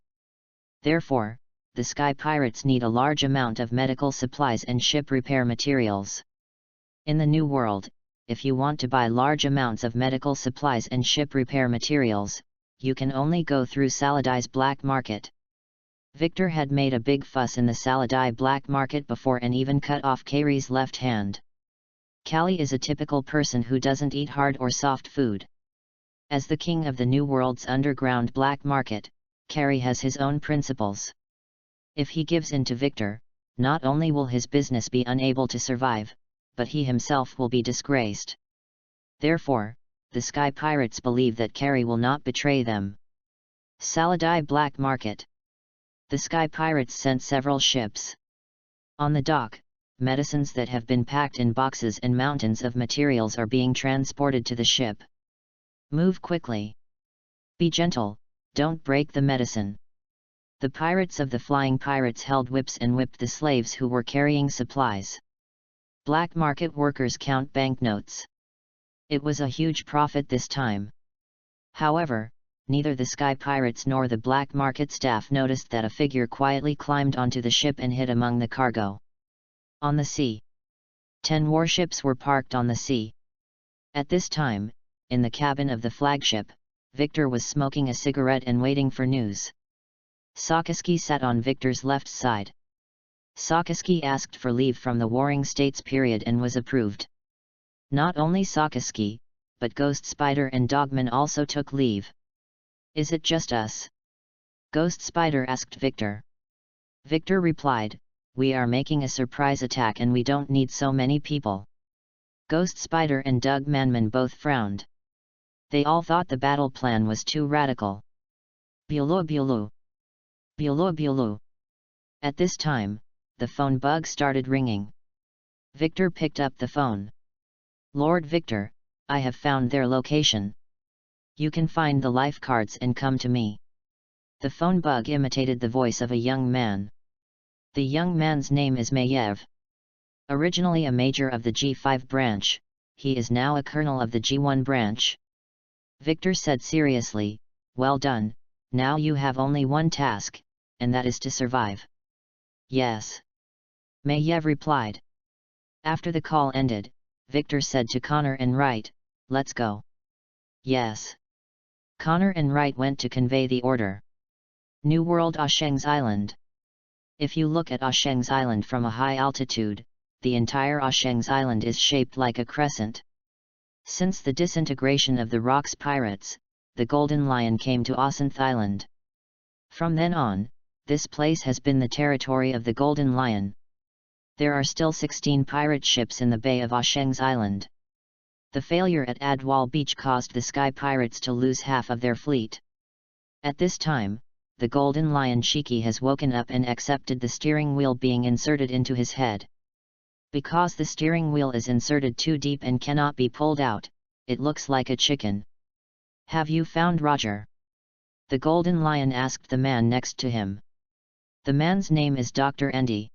Therefore, the Sky Pirates need a large amount of medical supplies and ship repair materials. In the New World, if you want to buy large amounts of medical supplies and ship repair materials, you can only go through Saladai's black market. Victor had made a big fuss in the Saladai black market before and even cut off Kari's left hand. Kali is a typical person who doesn't eat hard or soft food. As the king of the New World's underground black market, Kari has his own principles. If he gives in to Victor, not only will his business be unable to survive, but he himself will be disgraced. Therefore, the Sky Pirates believe that Kari will not betray them. Saladai Black Market. The Sky Pirates sent several ships. On the dock, medicines that have been packed in boxes and mountains of materials are being transported to the ship. Move quickly. Be gentle, don't break the medicine. The pirates of the Flying Pirates held whips and whipped the slaves who were carrying supplies. Black market workers count banknotes. It was a huge profit this time. However, neither the Sky Pirates nor the black market staff noticed that a figure quietly climbed onto the ship and hid among the cargo. On the sea. 10 warships were parked on the sea. At this time, in the cabin of the flagship, Victor was smoking a cigarette and waiting for news. Sakaski sat on Victor's left side. Sakaski asked for leave from the Warring States period and was approved. Not only Sakaski, but Ghost Spider and Dogman also took leave. Is it just us? Ghost Spider asked Victor. Victor replied, we are making a surprise attack and we don't need so many people. Ghost Spider and Doug Manman both frowned. They all thought the battle plan was too radical. Bulu bulu. Bulu bulu. At this time, the phone bug started ringing. Victor picked up the phone. Lord Victor, I have found their location. You can find the life cards and come to me. The phone bug imitated the voice of a young man. The young man's name is Mayev. Originally a major of the G5 branch, he is now a colonel of the G1 branch. Victor said seriously, well done, now you have only one task, and that is to survive. Yes. Mayev replied. After the call ended, Victor said to Connor and Wright, let's go. Yes. Connor and Wright went to convey the order. New World Asheng's Island. If you look at Asheng's Island from a high altitude, the entire Asheng's Island is shaped like a crescent. Since the disintegration of the Rocks pirates, the Golden Lion came to Asanth Island. From then on, this place has been the territory of the Golden Lion. There are still 16 pirate ships in the Bay of Asheng's Island. The failure at Adwal Beach caused the Sky Pirates to lose half of their fleet. At this time, the Golden Lion Shiki has woken up and accepted the steering wheel being inserted into his head. Because the steering wheel is inserted too deep and cannot be pulled out, it looks like a chicken. Have you found Roger? The Golden Lion asked the man next to him. The man's name is Dr. Andy.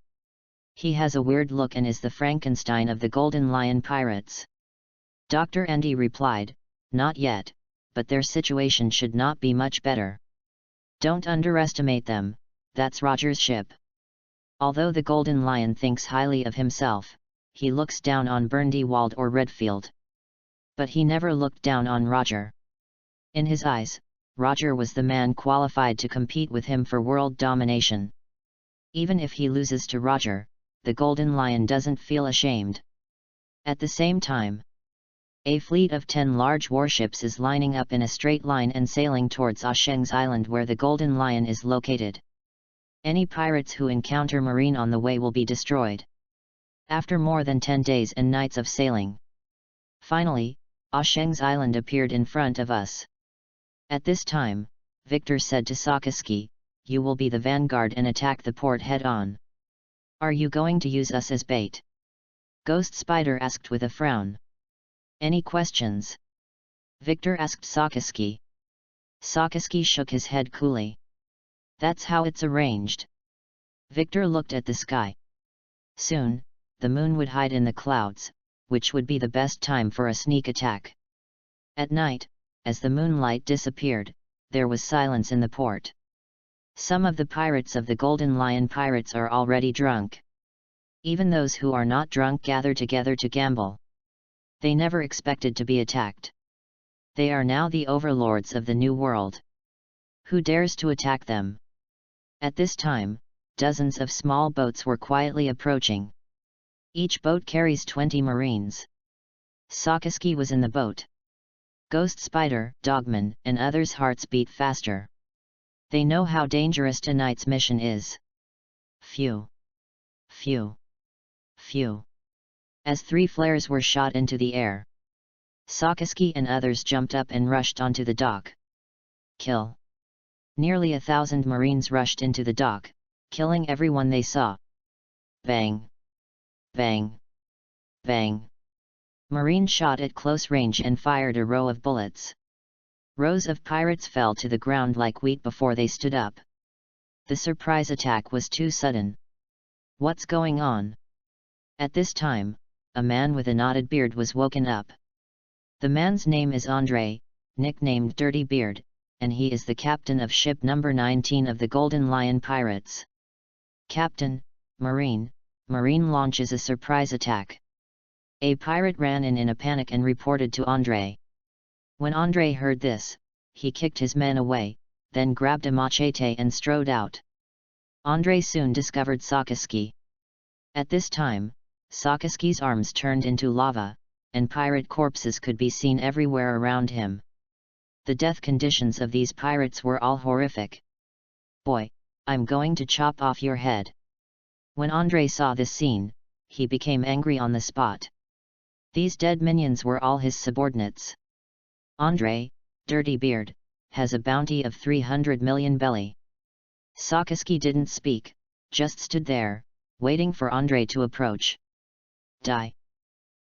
He has a weird look and is the Frankenstein of the Golden Lion pirates. Dr. Andy replied, "Not yet, but their situation should not be much better. Don't underestimate them, that's Roger's ship." Although the Golden Lion thinks highly of himself, he looks down on Burndywold or Redfield. But he never looked down on Roger. In his eyes, Roger was the man qualified to compete with him for world domination. Even if he loses to Roger, the Golden Lion doesn't feel ashamed. At the same time, a fleet of 10 large warships is lining up in a straight line and sailing towards Asheng's Island where the Golden Lion is located. Any pirates who encounter Marine on the way will be destroyed. After more than 10 days and nights of sailing, finally, Asheng's Island appeared in front of us. At this time, Victor said to Sakaski, "You will be the vanguard and attack the port head-on. Are you going to use us as bait?" Ghost Spider asked with a frown. "Any questions?" Victor asked Sakaski. Sakaski shook his head coolly. "That's how it's arranged." Victor looked at the sky. Soon, the moon would hide in the clouds, which would be the best time for a sneak attack. At night, as the moonlight disappeared, there was silence in the port. Some of the pirates of the Golden Lion pirates are already drunk. Even those who are not drunk gather together to gamble. They never expected to be attacked. They are now the overlords of the New World. Who dares to attack them? At this time, dozens of small boats were quietly approaching. Each boat carries 20 Marines. Sakaski was in the boat. Ghost Spider, Dogman, and others' hearts beat faster. They know how dangerous tonight's mission is. Phew! Phew! Phew! As 3 flares were shot into the air, Sakaski and others jumped up and rushed onto the dock. Kill! Nearly 1,000 Marines rushed into the dock, killing everyone they saw. Bang! Bang! Bang! Marines shot at close range and fired a row of bullets. Rows of pirates fell to the ground like wheat before they stood up. The surprise attack was too sudden. What's going on? At this time, a man with a knotted beard was woken up. The man's name is Andre, nicknamed Dirty Beard, and he is the captain of ship number 19 of the Golden Lion Pirates. "Captain, Marine launches a surprise attack." A pirate ran in a panic and reported to Andre. When Andre heard this, he kicked his men away, then grabbed a machete and strode out. Andre soon discovered Sakaski. At this time, Sakaski's arms turned into lava, and pirate corpses could be seen everywhere around him. The death conditions of these pirates were all horrific. "Boy, I'm going to chop off your head." When Andre saw this scene, he became angry on the spot. These dead minions were all his subordinates. Andre, Dirty Beard, has a bounty of 300 million belly. Sakaski didn't speak, just stood there, waiting for Andre to approach. Die!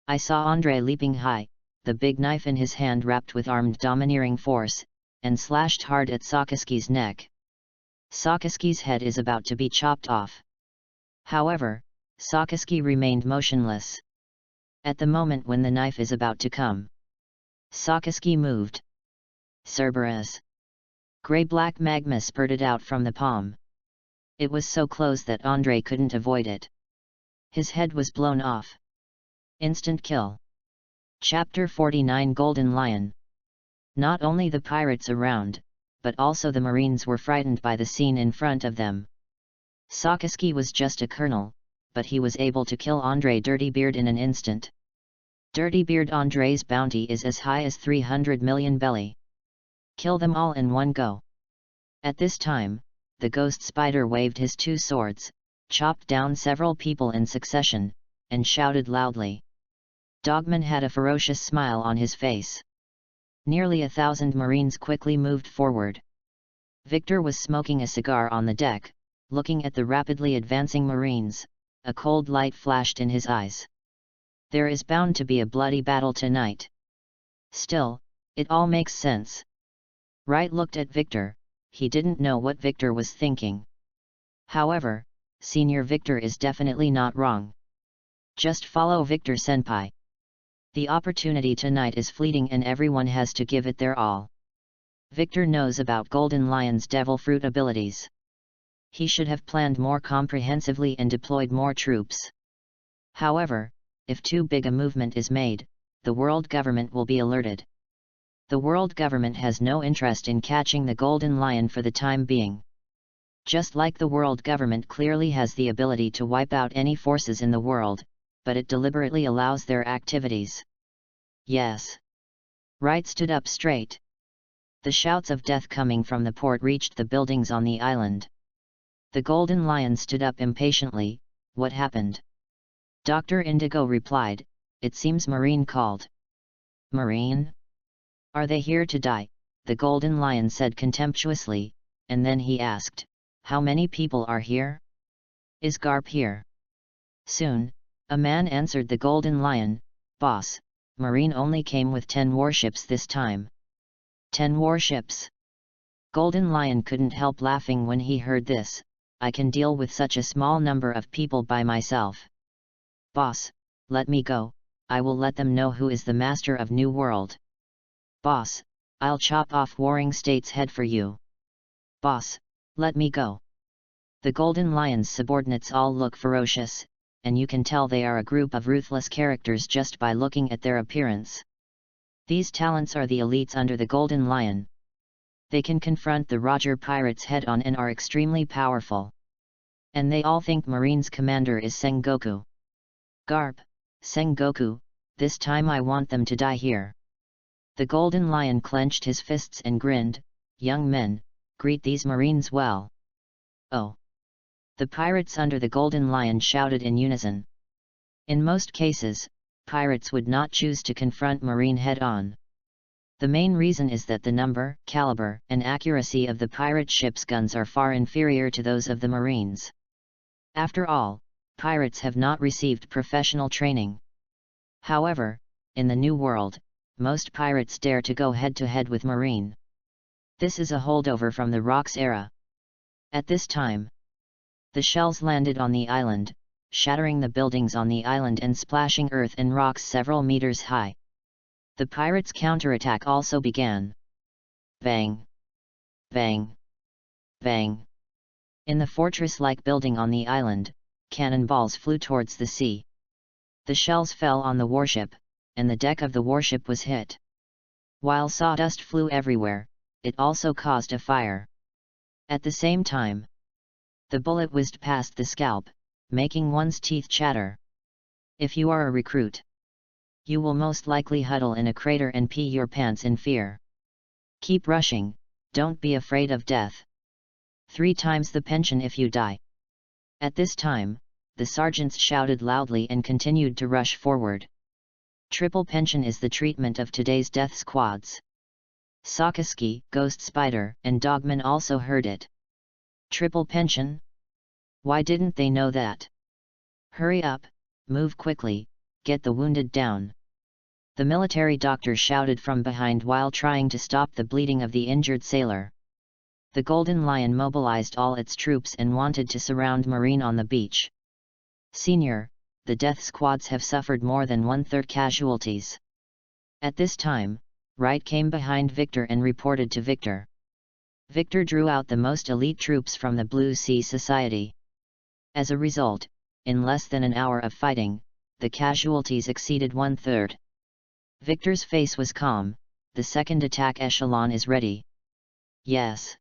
I saw Andre leaping high, the big knife in his hand wrapped with armed domineering force, and slashed hard at Sakaski's neck. Sakaski's head is about to be chopped off. However, Sakaski remained motionless. At the moment when the knife is about to come, Sakaski moved. Cerberus! Grey-black magma spurted out from the palm. It was so close that Andre couldn't avoid it. His head was blown off. Instant kill. Chapter 49 Golden Lion. Not only the pirates around, but also the Marines were frightened by the scene in front of them. Sakaski was just a colonel, but he was able to kill Andrei Dirtybeard in an instant. Dirtybeard Andrei's bounty is as high as 300 million belly. Kill them all in one go. At this time, the ghost spider waved his two swords, chopped down several people in succession, and shouted loudly. Dogman had a ferocious smile on his face. Nearly 1,000 Marines quickly moved forward. Victor was smoking a cigar on the deck, looking at the rapidly advancing Marines. A cold light flashed in his eyes. There is bound to be a bloody battle tonight. Still, it all makes sense. Wright looked at Victor. He didn't know what Victor was thinking. However, Senior Victor is definitely not wrong. Just follow Victor Senpai. The opportunity tonight is fleeting and everyone has to give it their all. Victor knows about Golden Lion's devil fruit abilities. He should have planned more comprehensively and deployed more troops. However, if too big a movement is made, the world government will be alerted. The world government has no interest in catching the Golden Lion for the time being. Just like the world government clearly has the ability to wipe out any forces in the world, but it deliberately allows their activities. Yes. Wright stood up straight. The shouts of death coming from the port reached the buildings on the island. The Golden Lion stood up impatiently. What happened? Dr. Indigo replied, it seems Marine called. Marine? Are they here to die? The Golden Lion said contemptuously, and then he asked, how many people are here? Is Garp here? Soon, a man answered the Golden Lion, boss, Marine only came with 10 warships this time. 10 warships? Golden Lion couldn't help laughing when he heard this. I can deal with such a small number of people by myself. Boss, let me go, I will let them know who is the master of New World. Boss, I'll chop off Warring State's head for you. Boss, let me go. The Golden Lion's subordinates all look ferocious, and you can tell they are a group of ruthless characters just by looking at their appearance. These talents are the elites under the Golden Lion. They can confront the Roger pirates head-on and are extremely powerful. And they all think Marine's commander is Sengoku. Garp, Sengoku, this time I want them to die here. The Golden Lion clenched his fists and grinned, young men, greet these Marines well. Oh! The pirates under the Golden Lion shouted in unison. In most cases, pirates would not choose to confront Marine head-on. The main reason is that the number, caliber, and accuracy of the pirate ship's guns are far inferior to those of the Marines. After all, pirates have not received professional training. However, in the New World, most pirates dare to go head-to-head with Marine. This is a holdover from the Rocks era. At this time, the shells landed on the island, shattering the buildings on the island and splashing earth and rocks several meters high. The pirates' counterattack also began. Bang! Bang! Bang! In the fortress-like building on the island, cannonballs flew towards the sea. The shells fell on the warship, and the deck of the warship was hit. While sawdust flew everywhere, it also caused a fire. At the same time, the bullet whizzed past the scalp, making one's teeth chatter. If you are a recruit, you will most likely huddle in a crater and pee your pants in fear. Keep rushing, don't be afraid of death. 3 times the pension if you die. At this time, the sergeants shouted loudly and continued to rush forward. Triple pension is the treatment of today's death squads. Sakaski, Ghost Spider, and Dogman also heard it. Triple pension? Why didn't they know that? Hurry up, move quickly, get the wounded down. The military doctor shouted from behind while trying to stop the bleeding of the injured sailor. The Golden Lion mobilized all its troops and wanted to surround Marine on the beach. Senior, the death squads have suffered more than 1/3 casualties. At this time, Wright came behind Victor and reported to Victor. Victor drew out the most elite troops from the Blue Sea Society. As a result, in less than an hour of fighting, the casualties exceeded 1/3. Victor's face was calm. The second attack echelon is ready. Yes.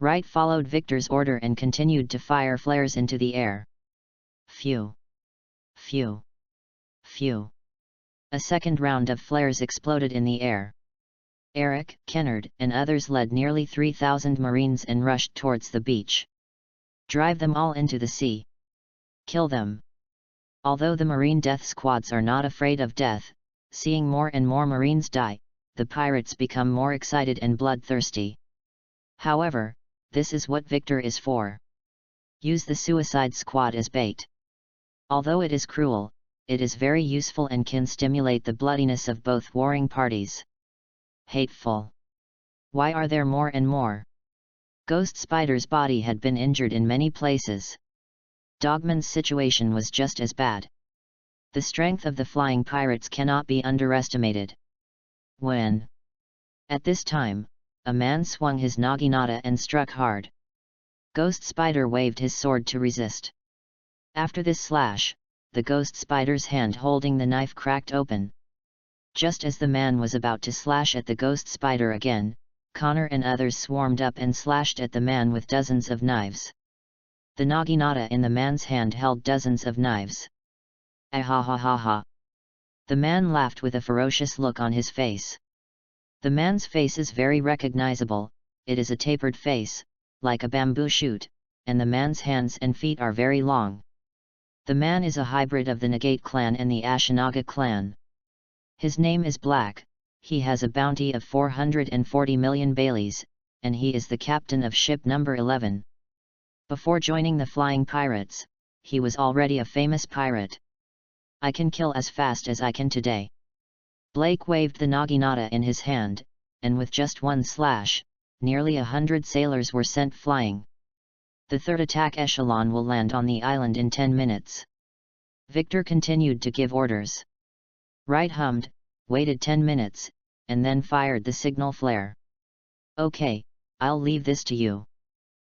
Wright followed Victor's order and continued to fire flares into the air. Phew. Phew. Phew. A second round of flares exploded in the air. Eric, Kennard, and others led nearly 3,000 Marines and rushed towards the beach. Drive them all into the sea. Kill them. Although the Marine death squads are not afraid of death, seeing more and more Marines die, the pirates become more excited and bloodthirsty. However, this is what Victor is for. Use the suicide squad as bait. Although it is cruel, it is very useful and can stimulate the bloodiness of both warring parties. Hateful. Why are there more and more? Ghost Spider's body had been injured in many places. Dogman's situation was just as bad. The strength of the flying pirates cannot be underestimated. When? At this time, a man swung his naginata and struck hard. Ghost Spider waved his sword to resist. After this slash, the Ghost Spider's hand holding the knife cracked open. Just as the man was about to slash at the Ghost Spider again, Connor and others swarmed up and slashed at the man with dozens of knives. The naginata in the man's hand held dozens of knives. Ah ha ha ha ha. The man laughed with a ferocious look on his face. The man's face is very recognizable, it is a tapered face, like a bamboo shoot, and the man's hands and feet are very long. The man is a hybrid of the Nagate clan and the Ashinaga clan. His name is Black, he has a bounty of 440 million Baileys, and he is the captain of ship number 11. Before joining the flying pirates, he was already a famous pirate. I can kill as fast as I can today. Blake waved the naginata in his hand, and with just one slash, nearly 100 sailors were sent flying. The third attack echelon will land on the island in 10 minutes. Victor continued to give orders. Wright hummed, waited 10 minutes, and then fired the signal flare. Okay, I'll leave this to you.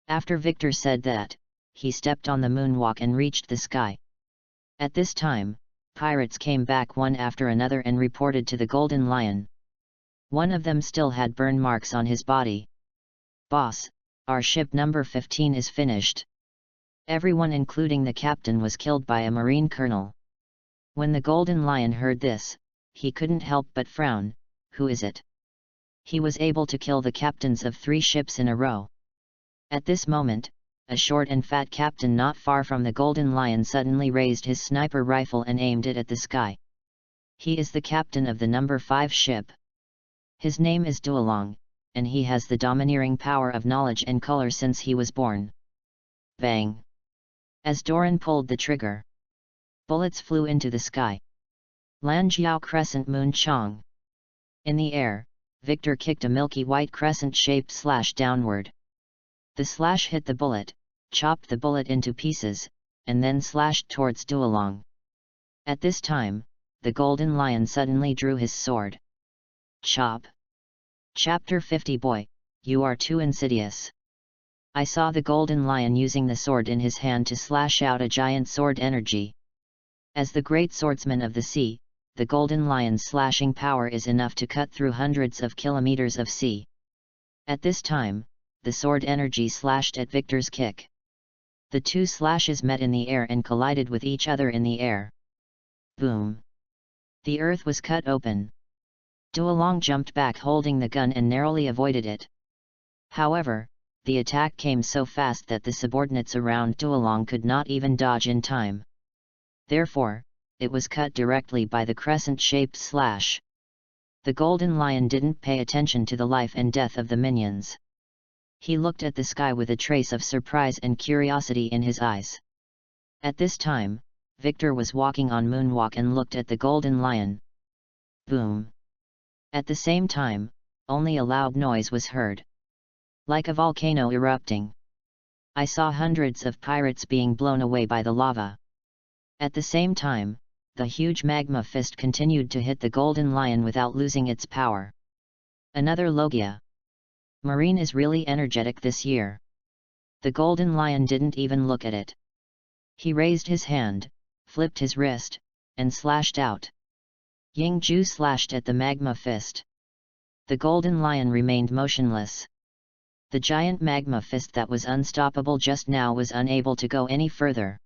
After Victor said that, he stepped on the moonwalk and reached the sky. At this time, pirates came back one after another and reported to the Golden Lion. One of them still had burn marks on his body. Boss, our ship number 15 is finished. Everyone including the captain was killed by a Marine colonel. When the Golden Lion heard this, he couldn't help but frown. Who is it? He was able to kill the captains of 3 ships in a row. At this moment, a short and fat captain not far from the Golden Lion suddenly raised his sniper rifle and aimed it at the sky. He is the captain of the number 5 ship. His name is Duolong, and he has the domineering power of knowledge and color since he was born. Bang! As Doran pulled the trigger, bullets flew into the sky. Lanjiao Crescent Moon Chong. In the air, Victor kicked a milky white crescent-shaped slash downward. The slash hit the bullet, chopped the bullet into pieces, and then slashed towards Duolong. At this time, the Golden Lion suddenly drew his sword. Chop! Chapter 50 Boy, you are too insidious. I saw the Golden Lion using the sword in his hand to slash out a giant sword energy. As the great swordsman of the sea, the Golden Lion's slashing power is enough to cut through hundreds of kilometers of sea. At this time, the sword energy slashed at Victor's kick. The 2 slashes met in the air and collided with each other in the air. Boom! The earth was cut open. Duolong jumped back holding the gun and narrowly avoided it. However, the attack came so fast that the subordinates around Duolong could not even dodge in time. Therefore, it was cut directly by the crescent-shaped slash. The Golden Lion didn't pay attention to the life and death of the minions. He looked at the sky with a trace of surprise and curiosity in his eyes. At this time, Victor was walking on moonwalk and looked at the Golden Lion. Boom! At the same time, only a loud noise was heard. Like a volcano erupting. I saw hundreds of pirates being blown away by the lava. At the same time, the huge magma fist continued to hit the Golden Lion without losing its power. Another Logia. Marine is really energetic this year. The Golden Lion didn't even look at it. He raised his hand, flipped his wrist, and slashed out. Yingju slashed at the magma fist. The Golden Lion remained motionless. The giant magma fist that was unstoppable just now was unable to go any further.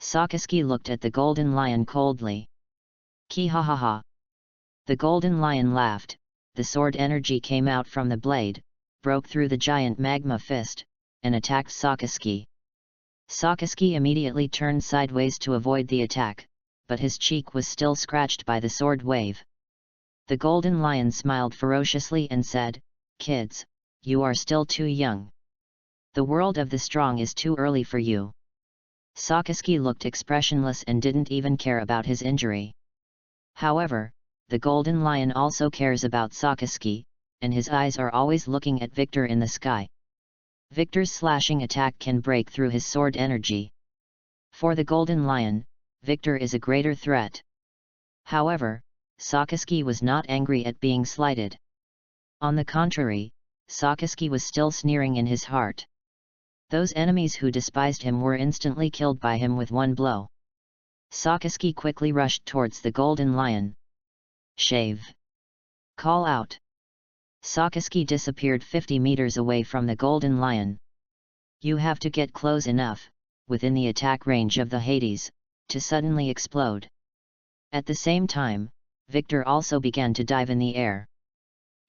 Sakaski looked at the golden lion coldly. Ki ha ha ha. The golden lion laughed, the sword energy came out from the blade, broke through the giant magma fist, and attacked Sakaski. Sakaski immediately turned sideways to avoid the attack, but his cheek was still scratched by the sword wave. The golden lion smiled ferociously and said, "Kids, you are still too young. The world of the strong is too early for you." Sakaski looked expressionless and didn't even care about his injury. However, the golden lion also cares about Sakaski, and his eyes are always looking at Victor in the sky. Victor's slashing attack can break through his sword energy. For the golden lion, Victor is a greater threat. However, Sakaski was not angry at being slighted. On the contrary, Sakaski was still sneering in his heart. Those enemies who despised him were instantly killed by him with one blow. Sakaski quickly rushed towards the golden lion. "Shave! Call out!" Sakaski disappeared 50 meters away from the golden lion. "You have to get close enough, within the attack range of the Hades, to suddenly explode." At the same time, Victor also began to dive in the air.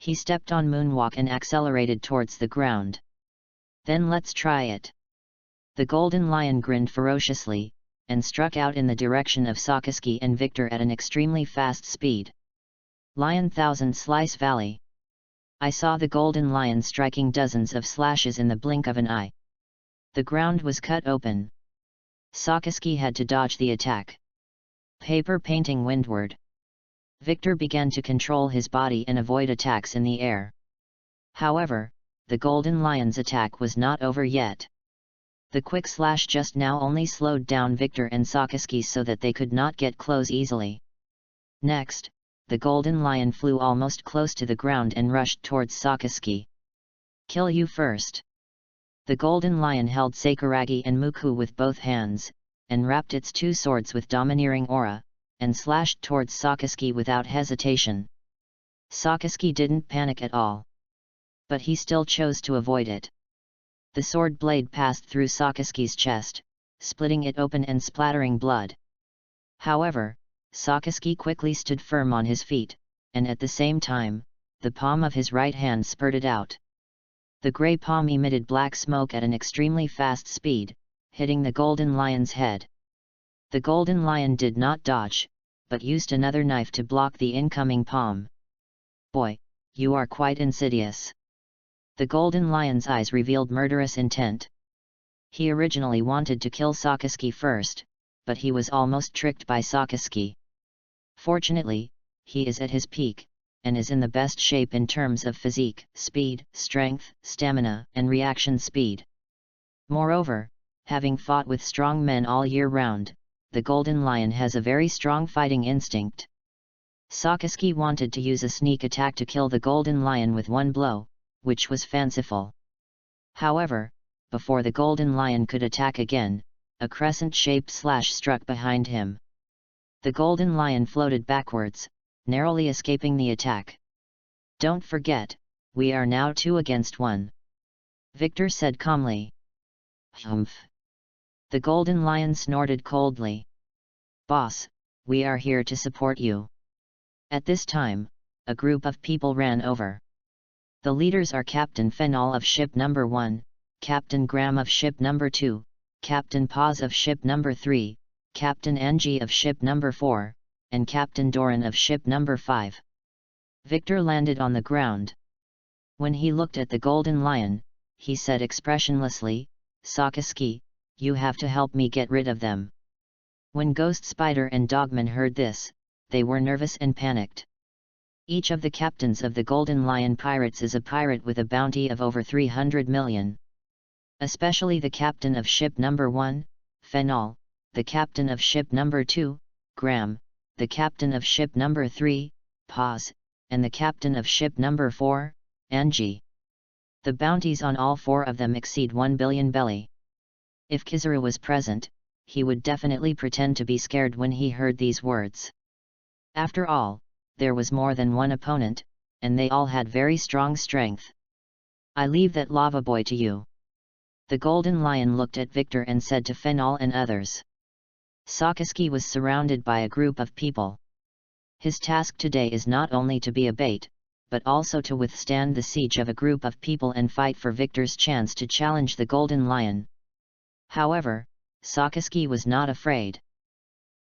He stepped on moonwalk and accelerated towards the ground. "Then let's try it." The golden lion grinned ferociously, and struck out in the direction of Sakaski and Victor at an extremely fast speed. Lion Thousand Slice Valley. I saw the golden lion striking dozens of slashes in the blink of an eye. The ground was cut open. Sakaski had to dodge the attack. Paper painting windward. Victor began to control his body and avoid attacks in the air. However, the golden lion's attack was not over yet. The quick slash just now only slowed down Victor and Sakaski so that they could not get close easily. Next, the golden lion flew almost close to the ground and rushed towards Sakaski. "Kill you first." The golden lion held Sakuragi and Muku with both hands, and wrapped its two swords with domineering aura, and slashed towards Sakaski without hesitation. Sakaski didn't panic at all. But he still chose to avoid it. The sword blade passed through Sakaski's chest, splitting it open and splattering blood. However, Sakaski quickly stood firm on his feet, and at the same time, the palm of his right hand spurted out. The grey palm emitted black smoke at an extremely fast speed, hitting the golden lion's head. The golden lion did not dodge, but used another knife to block the incoming palm. "Boy, you are quite insidious." The golden lion's eyes revealed murderous intent. He originally wanted to kill Sakaski first, but he was almost tricked by Sakaski. Fortunately, he is at his peak, and is in the best shape in terms of physique, speed, strength, stamina, and reaction speed. Moreover, having fought with strong men all year round, the golden lion has a very strong fighting instinct. Sakaski wanted to use a sneak attack to kill the golden lion with one blow, which was fanciful. However, before the golden lion could attack again, a crescent-shaped slash struck behind him. The golden lion floated backwards, narrowly escaping the attack. "Don't forget, we are now 2 against 1. Victor said calmly. "Humph." The golden lion snorted coldly. "Boss, we are here to support you." At this time, a group of people ran over. The leaders are Captain Fenol of Ship No. 1, Captain Graham of Ship No. 2, Captain Paz of Ship No. 3, Captain Angie of Ship No. 4, and Captain Doran of Ship No. 5. Victor landed on the ground. When he looked at the golden lion, he said expressionlessly, "Sakaski, you have to help me get rid of them." When Ghost Spider and Dogman heard this, they were nervous and panicked. Each of the captains of the Golden Lion Pirates is a pirate with a bounty of over 300 million. Especially the captain of Ship No. 1, Fenol, the captain of Ship No. 2, Graham, the captain of Ship No. 3, Paz, and the captain of Ship No. 4, Angie. The bounties on all 4 of them exceed 1 billion belly. If Kizaru was present, he would definitely pretend to be scared when he heard these words. After all, there was more than one opponent, and they all had very strong strength. I leave that lava boy to you. The Golden Lion looked at Victor and said to Fenal and others. Sakaski was surrounded by a group of people. His task today is not only to be a bait, but also to withstand the siege of a group of people and fight for Victor's chance to challenge the Golden Lion. However, Sakaski was not afraid.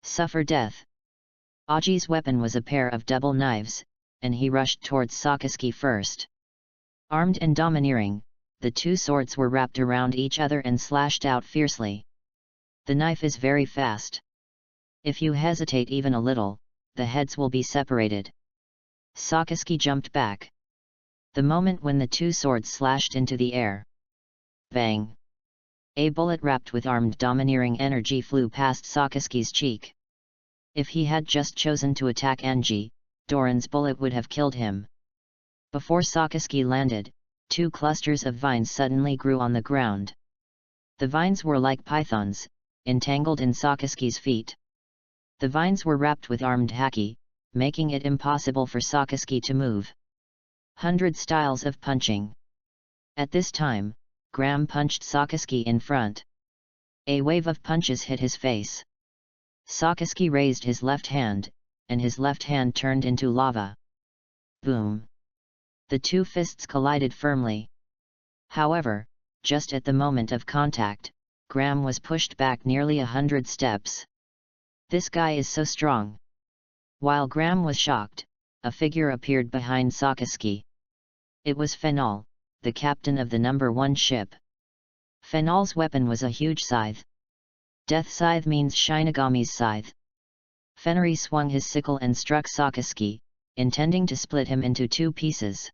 Suffer death. Aji's weapon was a pair of double knives, and he rushed towards Sakaski first. Armed and domineering, the two swords were wrapped around each other and slashed out fiercely. The knife is very fast. If you hesitate even a little, the heads will be separated. Sakaski jumped back. The moment when the two swords slashed into the air. Bang! A bullet wrapped with armed domineering energy flew past Sakaski's cheek. If he had just chosen to attack Anji, Doran's bullet would have killed him. Before Sakaski landed, two clusters of vines suddenly grew on the ground. The vines were like pythons, entangled in Sakaski's feet. The vines were wrapped with armed haki, making it impossible for Sakaski to move. 100 styles of punching. At this time, Graham punched Sakaski in front. A wave of punches hit his face. Sakaski raised his left hand, and his left hand turned into lava. Boom! The two fists collided firmly. However, just at the moment of contact, Graham was pushed back nearly 100 steps. This guy is so strong. While Graham was shocked, a figure appeared behind Sakaski. It was Fenal, the captain of the No. 1 ship. Fenal's weapon was a huge scythe. Death scythe means Shinigami's scythe. Fenari swung his sickle and struck Sakaski, intending to split him into two pieces.